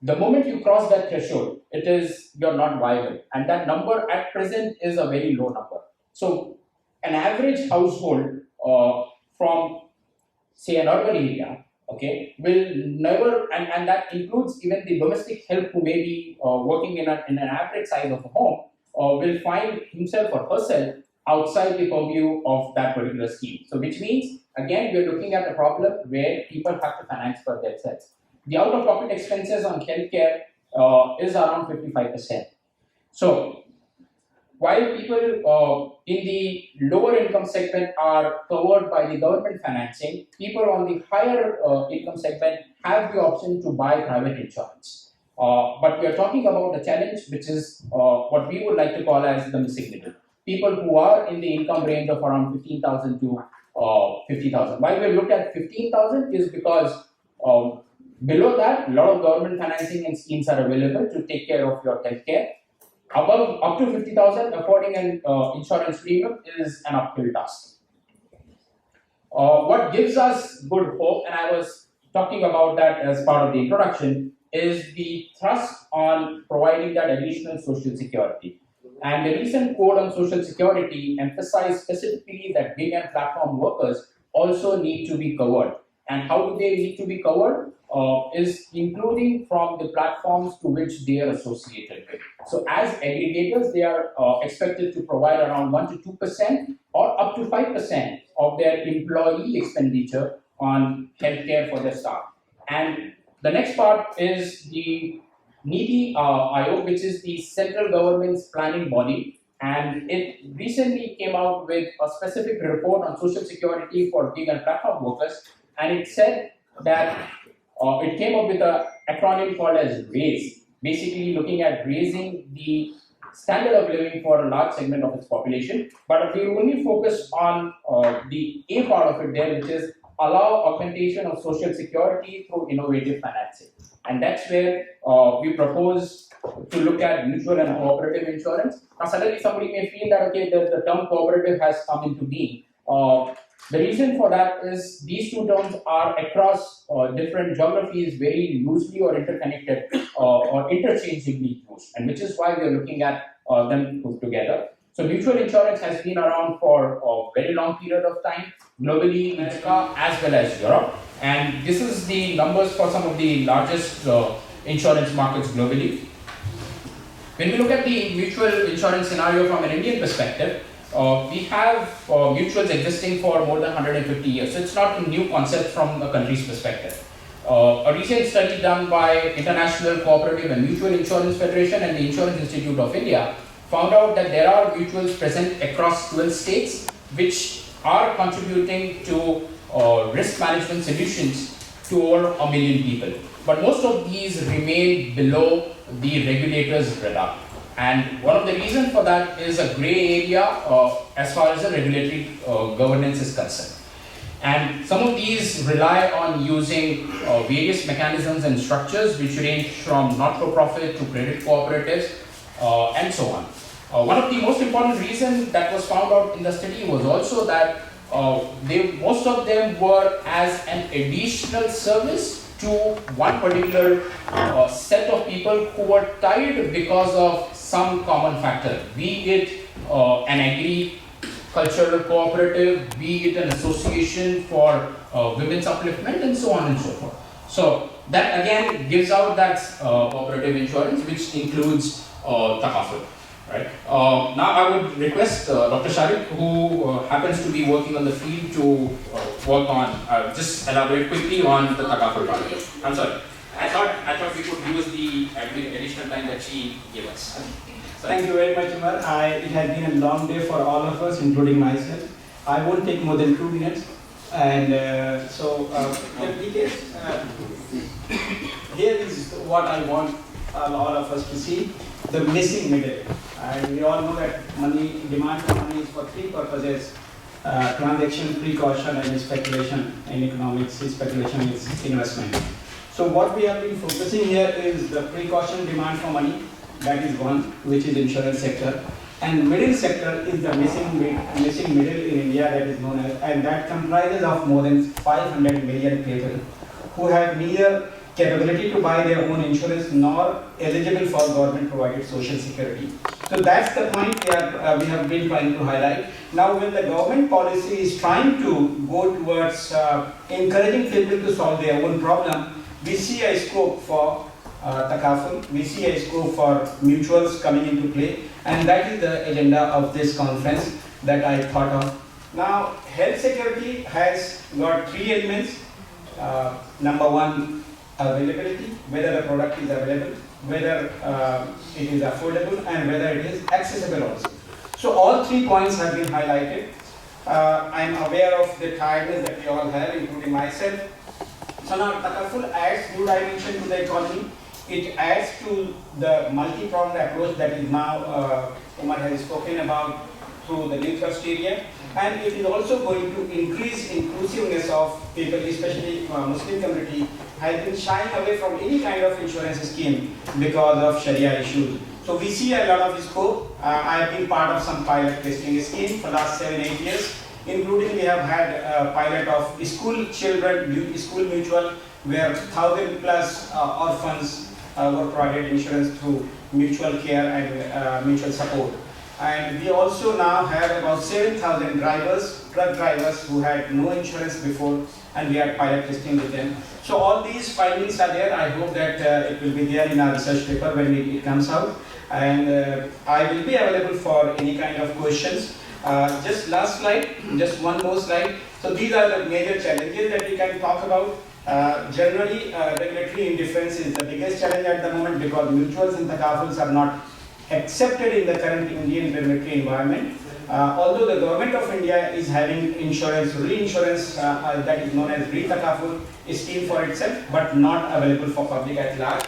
the moment you cross that threshold, you're not viable, and that number at present is a very low number. So, an average household from, say, an urban area, okay, will never, and that includes even the domestic help who may be working in an average size of a home, will find himself or herself outside the purview of that particular scheme. So, which means, again, we're looking at a problem where people have to finance for themselves. The out-of-pocket expenses on healthcare is around 55%. So, while people in the lower income segment are covered by the government financing, people on the higher income segment have the option to buy private insurance. But we are talking about a challenge which is what we would like to call as the missing middle. People who are in the income range of around 15,000 to 50,000. Why we look at 15,000 is because below that, a lot of government financing and schemes are available to take care of your healthcare. Above up to 50,000, affording an insurance premium is an uphill task. What gives us good hope, and I was talking about that as part of the introduction, is the thrust on providing that additional social security. And the recent code on social security emphasized specifically that gig and platform workers also need to be covered. And how do they need to be covered? Is including from the platforms to which they are associated with. So as aggregators, they are expected to provide around 1 to 2% or up to 5% of their employee expenditure on healthcare for their staff. And the next part is the NITI Aayog, which is the central government's planning body. And it recently came out with a specific report on social security for gig and platform workers. And it said that it came up with an acronym called as RAISE, basically looking at raising the standard of living for a large segment of its population. But we only focus on the A part of it there, which is allow augmentation of social security through innovative financing. And that's where we propose to look at mutual and cooperative insurance. Now, suddenly somebody may feel that, okay, the term cooperative has come into being. The reason for that is these two terms are across different geographies very loosely or interconnected or interchangeably used, and which is why we are looking at them put together. So mutual insurance has been around for a very long period of time, globally, America as well as Europe. And this is the numbers for some of the largest insurance markets globally. When we look at the mutual insurance scenario from an Indian perspective, we have mutuals existing for more than 150 years. So it's not a new concept from a country's perspective. A recent study done by International Cooperative and Mutual Insurance Federation and the Insurance Institute of India found out that there are mutuals present across 12 states which are contributing to risk management solutions to over 1 million people. But most of these remain below the regulator's radar. And one of the reasons for that is a gray area as far as the regulatory governance is concerned. And some of these rely on using various mechanisms and structures which range from not-for-profit to credit cooperatives and so on. One of the most important reasons that was found out in the study was also that most of them were as an additional service to one particular set of people who were tied because of some common factor, be it an agricultural cooperative, be it an association for women's upliftment, and so on and so forth. So that again gives out that cooperative insurance, which includes takaful. Right. Now I would request Dr. Sharik, who happens to be working on the field, to work on, just elaborate quickly on the takaful part of it. I'm sorry. I thought we could use the additional time that she gave us. Thank you very much, Umar. It has been a long day for all of us, including myself. I won't take more than 2 minutes. And here is what I want all of us to see, the missing middle. And we all know that demand for money is for 3 purposes: transaction, precaution, and speculation. In economics, speculation is investment. So what we have been focusing here is the precaution demand for money. That is one, which is insurance sector. And middle sector is the missing middle in India, that is known as, and that comprises of more than 500 million people who have neither capability to buy their own insurance nor eligible for government provided social security. So that's the point we have been trying to highlight. Now when the government policy is trying to go towards encouraging people to solve their own problem, we see a scope for takaful, we see a scope for mutuals coming into play, and that is the agenda of this conference that I thought of. Now health security has got 3 elements. Number 1, availability, whether the product is available, whether it is affordable, and whether it is accessible also. So all 3 points have been highlighted. I am aware of the tiredness that we all have, including myself. So now takaful adds new dimension to the economy. It adds to the multi-pronged approach that is now Umar has spoken about through the new trust area, and it is also going to increase inclusiveness of people, especially Muslim community has been shying away from any kind of insurance scheme because of Sharia issues. So we see a lot of scope. I have been part of some pilot testing scheme for the last 7-8 years, including we have had a pilot of school children, school mutual, where 1,000 plus orphans were provided insurance through mutual care and mutual support. And we also now have about 7,000 truck drivers who had no insurance before, and we are pilot testing with them. So all these findings are there. I hope that it will be there in our research paper when it comes out. And I will be available for any kind of questions. Just last slide, just one more slide. So these are the major challenges that we can talk about. Generally, regulatory indifference is the biggest challenge at the moment because mutuals and takafuls are not accepted in the current Indian regulatory environment. Although the government of India is having insurance, reinsurance that is known as re-takaful scheme for itself, but not available for public at large.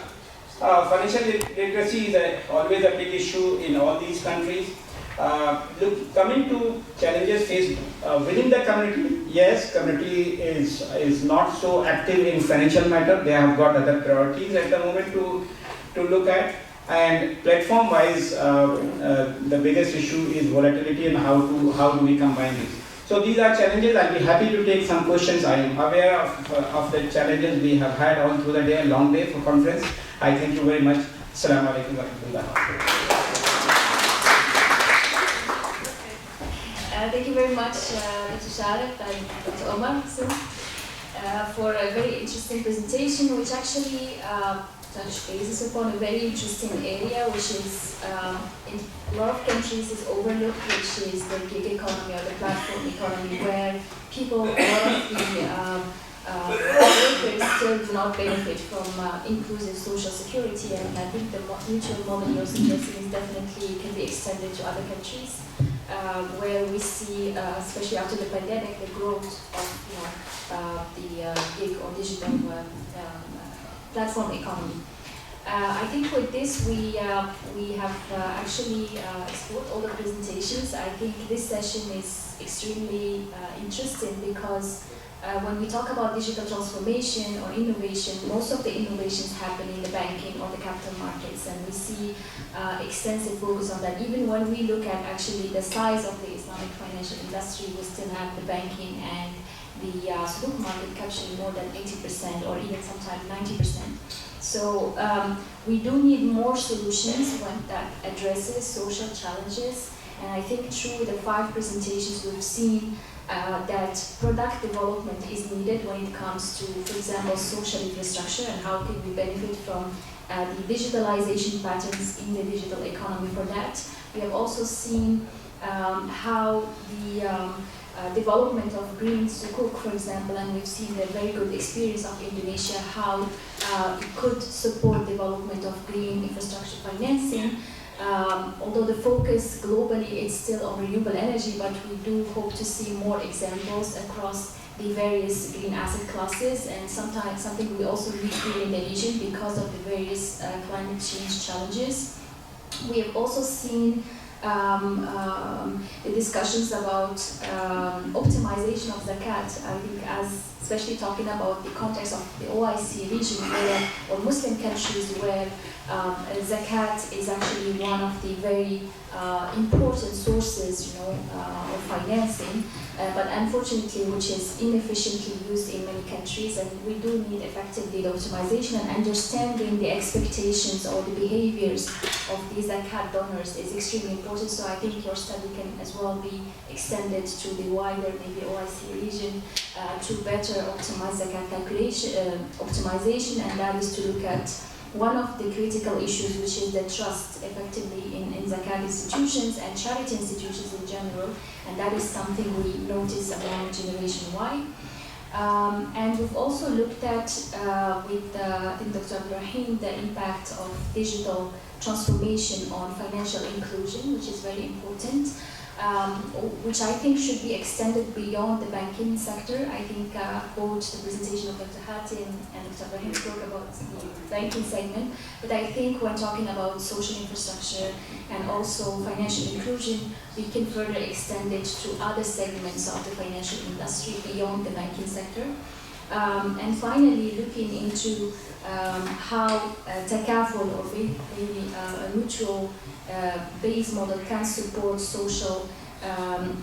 Financial literacy is always a big issue in all these countries. Coming to challenges faced within the community, yes, community is not so active in financial matter. They have got other priorities at the moment to look at. And platform wise, the biggest issue is volatility and how do we combine this. So these are challenges. I'll be happy to take some questions. I am aware of the challenges we have had all through the day, a long day for conference. I thank you very much. Assalamu alaikum wa rahmatullah. Thank you very much, Dr. Sharif and Dr. Omar, for a very interesting presentation, which actually touch bases upon a very interesting area, which is in a lot of countries is overlooked, which is the gig economy or the platform economy, where people, a lot of the workers still do not benefit from inclusive social security, and I think the mutual model you're suggesting is definitely can be extended to other countries, where we see, especially after the pandemic, the growth of the gig or digital platform economy. I think with this we have actually explored all the presentations. I think this session is extremely interesting because when we talk about digital transformation or innovation, most of the innovations happen in the banking or the capital markets, and we see extensive focus on that. Even when we look at actually the size of the Islamic financial industry, we still have the banking and the sukuk market capturing more than 80% or even sometimes 90%. So we do need more solutions that addresses social challenges, and I think through the 5 presentations we've seen that product development is needed when it comes to, for example, social infrastructure and how can we benefit from the digitalization patterns in the digital economy for that. We have also seen how the development of green sukuk, for example, and we've seen the very good experience of Indonesia, how it could support development of green infrastructure financing. Although the focus globally is still on renewable energy, but we do hope to see more examples across the various green asset classes, and sometimes something we also need here in the region because of the various climate change challenges. We have also seen the discussions about optimization of zakat. I think especially talking about the context of the OIC region or Muslim countries where zakat is actually one of the very important sources, of financing, but unfortunately which is inefficiently used in many countries, and we do need effectively the optimization and understanding the expectations or the behaviors of these zakat donors is extremely important. So I think your study can as well be extended to the wider maybe OIC region to better optimize zakat optimization, and that is to look at one of the critical issues, which is the trust effectively in zakat institutions and charity institutions in general, and that is something we notice among Generation Y. And we've also looked at, with I think Dr. Ibrahim, the impact of digital transformation on financial inclusion, which is very important, which I think should be extended beyond the banking sector. I think both the presentation of Dr. Hatim and Dr. Ibrahim spoke about the banking segment, but I think when talking about social infrastructure and also financial inclusion, we can further extend it to other segments of the financial industry beyond the banking sector. And finally, looking into how takaful or maybe a mutual base model can support social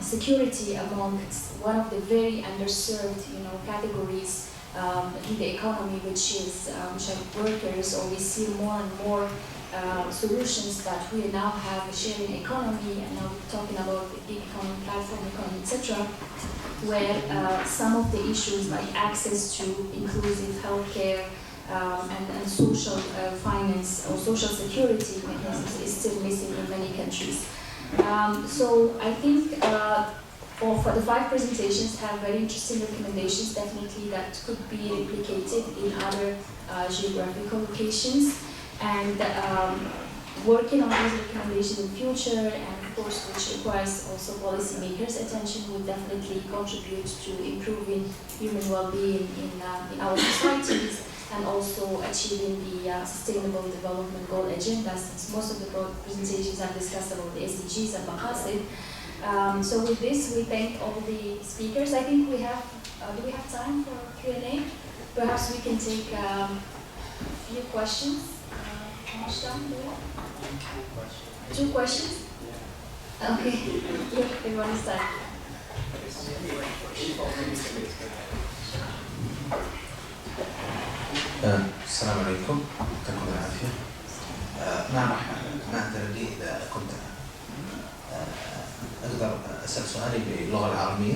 security among one of the very underserved categories in the economy, which are workers, or we see more and more solutions that we now have a sharing economy, and now we're talking about the gig economy, platform economy, etc., where some of the issues like access to inclusive healthcare and social finance or social security mechanisms is still missing in many countries. So I think for the 5 presentations have very interesting recommendations, definitely that could be replicated in other geographical locations, and working on these recommendations in future, and of course which requires also policymakers' attention, will definitely contribute to improving human well-being in our societies, and also achieving the Sustainable Development Goal agenda, since most of the presentations have discussed about the SDGs and Maqasid. So with this, we thank all the speakers. I think we have, do we have time for Q&A? Perhaps we can take a few questions. How much time do we have? 2 questions? Okay, everyone is done. السلام عليكم، يعطيكم العافية. ما أدري إذا كنت أقدر أسأل سؤالي باللغة العربية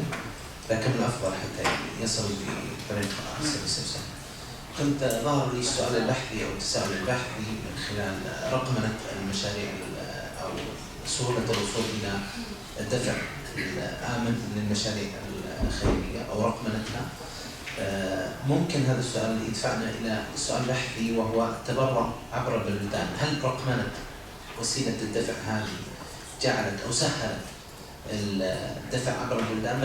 لكن الأفضل حتى يصل بطريقة سلسة. كنت ظهر لي السؤال البحثي أو التساؤل البحثي من خلال رقمنة المشاريع أو سهولة الوصول إلى الدفع الآمن للمشاريع الخيرية أو رقمنتها. ممكن هذا السؤال يدفعنا إلى سؤال بحثي وهو التبرع عبر البلدان. هل رقمنة وسيلة الدفع هذه جعلت أو سهلت الدفع عبر البلدان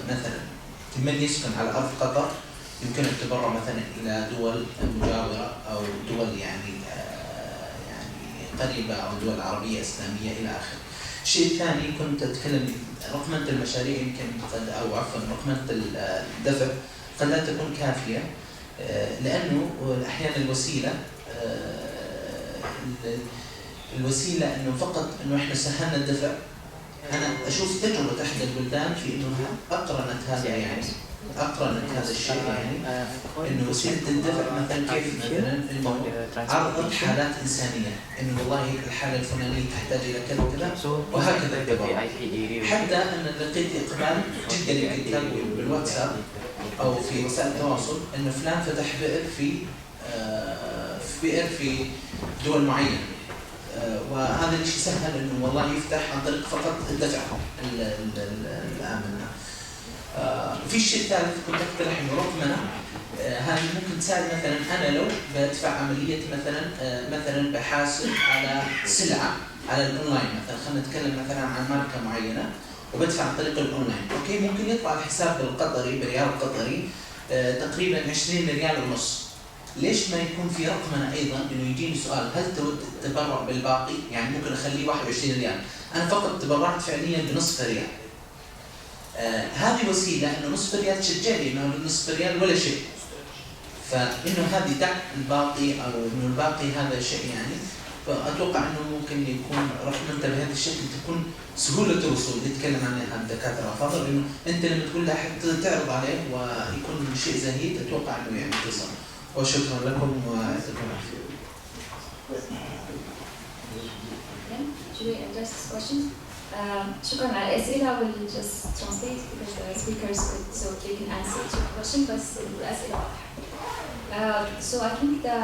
مثلا من يسكن على أرض قطر يمكن التبرع مثلا إلى دول مجاورة أو دول يعني قريبة أو دول عربية إسلامية إلى آخره. الشيء الثاني كنت أتكلم رقمنة المشاريع يمكن أو عفوا رقمنة الدفع قد لا تكون كافية لأنه أحيانا الوسيلة إنه فقط إنه إحنا سهلنا الدفع. أنا أشوف تجربة أحد البلدان في إنه أقرنت هذا الشيء يعني إنه وسيلة الدفع مثلا كيف مثلا إنه عرضت حالات إنسانية إنه والله الحالة الفلانية تحتاج إلى كذا وكذا وهكذا التبرع. حتى أن لقيت إقبال جدا كتاب بالواتساب أو في وسائل التواصل إنه فلان فتح بئر في دول معينة وهذا الشيء سهل إنه والله يفتح عن طريق فقط الدفع الآمن. في الشيء الثالث كنت أقترح إنه رقمنة هذه ممكن تساعد مثلا أنا لو بدفع عملية مثلا بحاسب على سلعة على الأونلاين مثلا خلينا نتكلم مثلا عن ماركة معينة وبدفع عن طريق الأونلاين. أوكي ممكن يطلع الحساب القطري بريال قطري تقريبا 20 ريال ونص. ليش ما يكون في رقمنة أيضا إنه يجيني سؤال هل تود التبرع بالباقي؟ يعني ممكن أخليه 21 ريال أنا فقط تبرعت فعليا بنصف ريال. هذه وسيلة إنه نصف ريال تشجعني إنه نصف ريال ولا شيء. فإنه هذه دعم الباقي أو إنه الباقي هذا شيء يعني. فأتوقع إنه ممكن يكون رقمنته بهذا الشكل تكون سهولة الوصول يتكلم عنها الدكاترة الأفاضل إنه أنت لما تقول له حتى تعرض عليه ويكون شيء زهيد أتوقع إنه يعني تصل. وشكرا لكم ويعطيكم العافية. Should we address this question? شكرا على الأسئلة. I will just translate because the speakers could, so they can answer your question بس الأسئلة واضحة. So I think the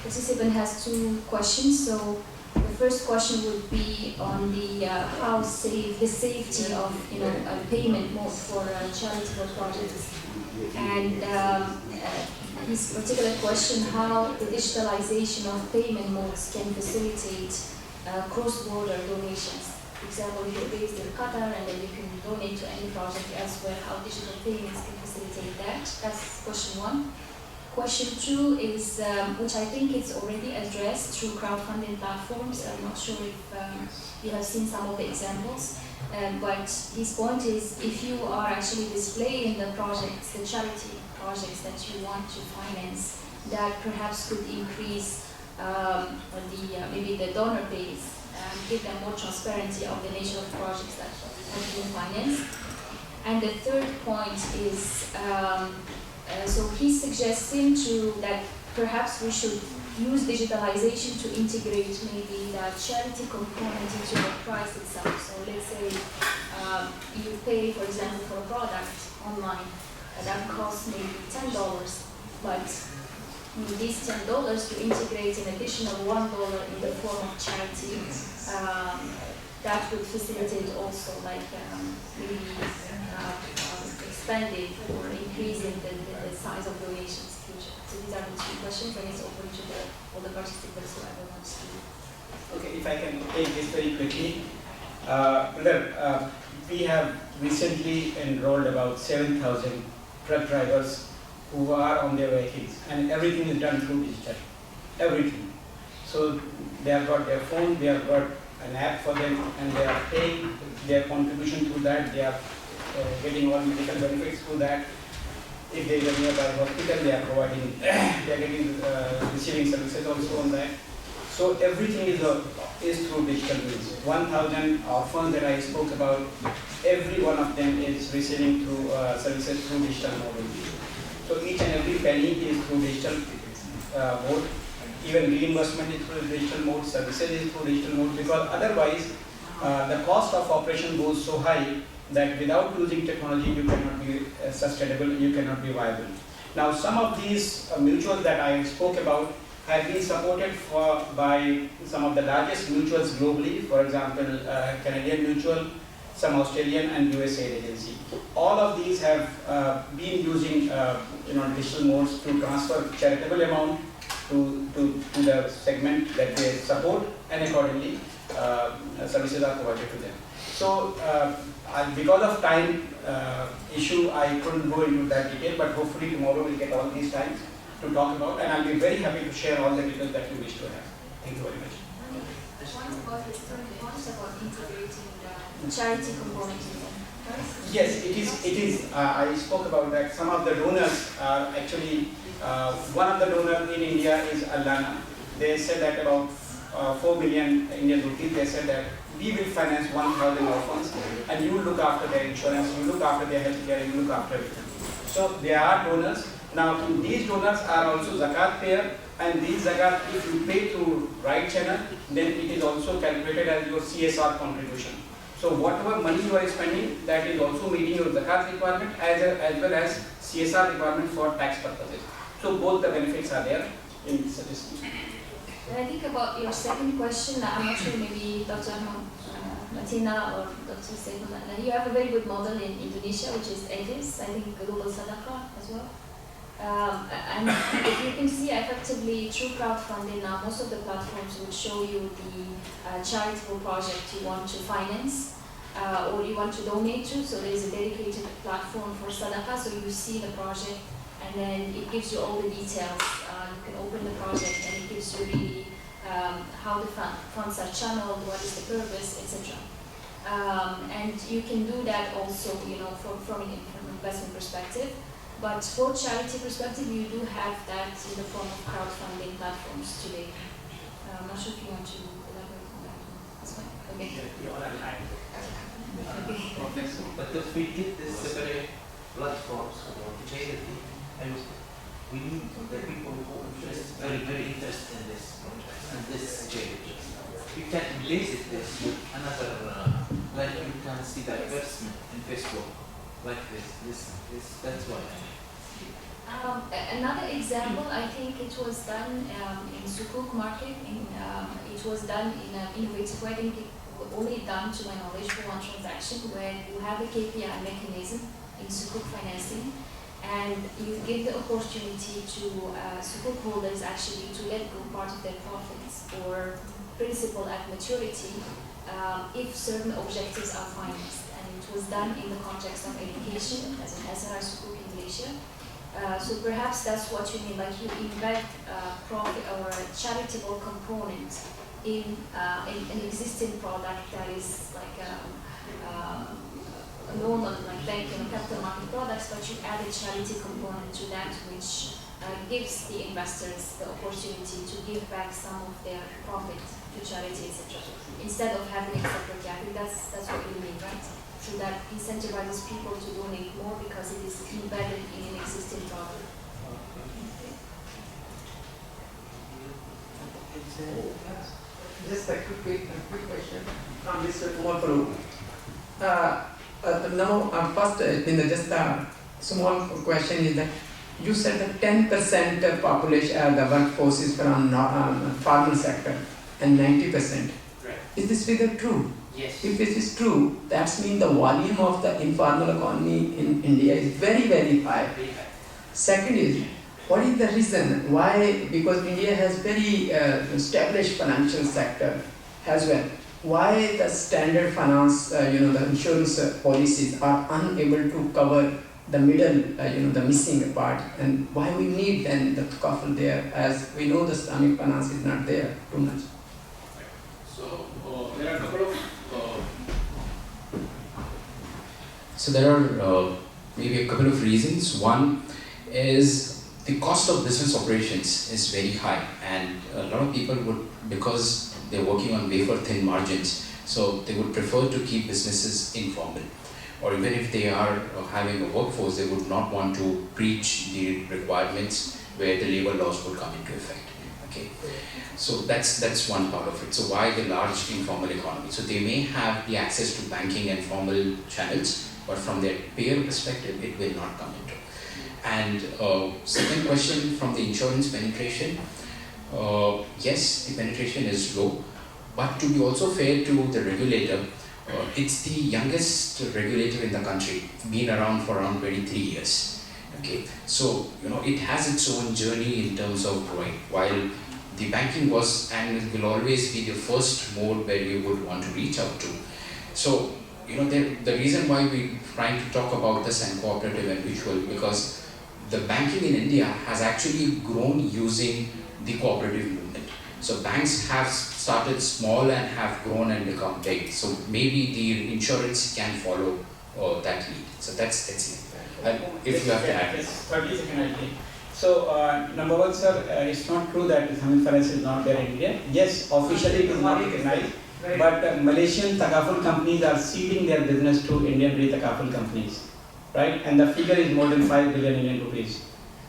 participant has two questions. So the first question would be on the how safe the safety of a payment mode for charitable projects, and his particular question how the digitalization of payment modes can facilitate cross-border donations. For example, if you're based in Qatar and then you can donate to any project elsewhere, how digital payments can facilitate that. That's question one. Question two is, which I think is already addressed through crowdfunding platforms. I'm not sure if you have seen some of the examples, but his point is if you are actually displaying the projects, the charity projects that you want to finance, that perhaps could increase maybe the donor base and give them more transparency of the nature of projects that have been financed. And the third point is, so he's suggesting that perhaps we should use digitalization to integrate maybe the charity component into the price itself. So let's say you pay, for example, for a product online that costs maybe $10, but these $10 to integrate an additional $1 in the form of charity, that would facilitate also maybe expanding or increasing the size of donations in the future. So these are the two questions, and it's open to all the participants who ever wants to. Okay, if I can take this very quickly. We have recently enrolled about 7,000 truck drivers who are on their vehicles, and everything is done through digital. Everything. So they have got their phone, they have got an app for them, and they are paying their contribution through that. They are getting all medical benefits through that. If there is a nearby hospital, they are providing, they are getting receiving services also on that. So everything is through digital means. 1,000 orphans that I spoke about, every one of them is receiving through services through digital model. So each and every penny is through digital mode. Even reimbursement is through digital mode, services is through digital mode, because otherwise the cost of operation goes so high that without using technology you cannot be sustainable, you cannot be viable. Now some of these mutuals that I spoke about have been supported by some of the largest mutuals globally, for example Canadian Mutual, some Australian and US aid agency. All of these have been using digital modes to transfer charitable amount to the segment that they support, and accordingly services are provided to them. So because of time issue, I couldn't go into that detail, but hopefully tomorrow we'll get all these times to talk about, and I'll be very happy to share all the details that you wish to have. Thank you very much. About integrating the charity component in them. Yes, it is. I spoke about that. Some of the donors are actually, one of the donors in India is Alana. They said that about 4 million Indian rupees, they said that we will finance 1,000 orphans and you look after their insurance, you look after their health care, you look after everything. So there are donors. Now these donors are also zakat payer, and these zakat, if you pay through right channel, then it is also calculated as your CSR contribution. So whatever money you are spending, that is also meeting your zakat requirement as well as CSR requirement for tax purposes. So both the benefits are there in such a scheme. When I think about your second question, I'm not sure, maybe Dr. Matina or Dr. Saifullah, you have a very good model in Indonesia, which is EDIS, I think Global Sadaqah as well. And if you can see effectively through crowdfunding now, most of the platforms will show you the charitable project you want to finance or you want to donate to. So there is a dedicated platform for Sadaqah, so you see the project and then it gives you all the details. You can open the project and it gives you really how the funds are channeled, what is the purpose, etc. And you can do that also, from an investment perspective. But for charity perspective, you do have that in the form of crowdfunding platforms today. I'm not sure if you want to elaborate on that. That's fine. Okay. But if we did this separate platforms for charity, and we need the people who are very, very interested in this project and this charity. We can replace this with another, like you can see the advertisement in Facebook, like this. That's why. Another example, I think it was done in Sukuk market. It was done in an innovative way. I think it was only done, to my knowledge, for one transaction where you have a KPI mechanism in Sukuk financing, and you give the opportunity to Sukuk holders actually to let go part of their profits or principal at maturity if certain objectives are financed. And it was done in the context of education as an SRI Sukuk in Malaysia. So perhaps that's what you mean, like you embed profit or a charitable component in an existing product that is like a normal, like banking or capital market products, but you add a charity component to that, which gives the investors the opportunity to give back some of their profit to charity, etc. Instead of having it separately. I think that's what you mean, right? So that incentivizes people to donate more because it is embedded in an existing product. Just a quick question from Mr. Kumar Farouk. First, just a small question is that you said that 10% population, the workforce is from farmer sector and 90%. Right. Is this figure true? Yes. If it is true, that means the volume of the informal economy in India is very, very high. Second is, what is the reason why? Because India has very established financial sector as well. Why the standard finance, the insurance policies are unable to cover the middle, the missing part, and why we need then the couple there, as we know the Islamic finance is not there too much. So there are a couple of So there are maybe a couple of reasons. One is the cost of business operations is very high, and a lot of people would, because they're working on wafer thin margins, so they would prefer to keep businesses informal. Or even if they are having a workforce, they would not want to breach the requirements where the labor laws would come into effect. Okay, so that's one part of it. So why the large informal economy? So they may have the access to banking and formal channels, but from their peer perspective, it will not come into. And second question from the insurance penetration, yes, the penetration is low, but to be also fair to the regulator, it's the youngest regulator in the country, been around for around 23 years. Okay, so it has its own journey in terms of growing. While the banking was and will always be the first mode where you would want to reach out to. So the reason why we're trying to talk about this and cooperative and mutual, because the banking in India has actually grown using the cooperative movement. So banks have started small and have grown and become big. So maybe the insurance can follow that lead. So that's it. If you have to add. 30 seconds actually. So number one, sir, it's not true that Islamic finance is not there in India. Yes, officially it is not recognized, but Malaysian takaful companies are ceding their business to Indian re-takaful companies, right? And the figure is more than 5 billion Indian rupees.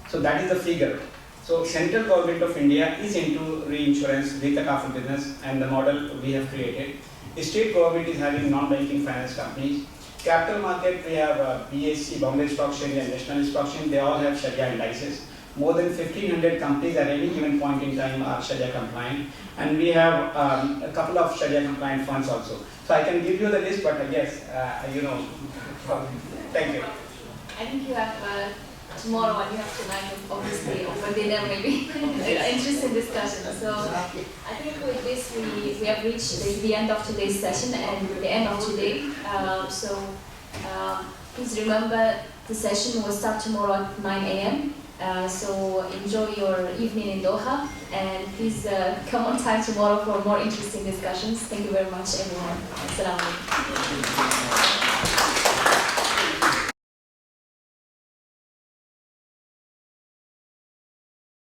So that is the figure. So central government of India is into reinsurance, re-takaful business, and the model we have created. The state government is having non-banking finance companies. Capital market, we have BSE, Bombay Stock Exchange and National Stock Exchange, they all have Sharia indices. More than 1,500 companies at any given point in time are Sharia compliant, and we have a couple of Sharia compliant funds also. So I can give you the list, but yes, thank you. I think you have tomorrow and you have tonight, obviously, over dinner maybe. Interesting discussion. So I think with this we have reached the end of today's session and the end of today. Please remember the session will start tomorrow at 9 a.m. So enjoy your evening in Doha, and please come on time tomorrow for more interesting discussions. Thank you very much, everyone. Assalamu alaikum.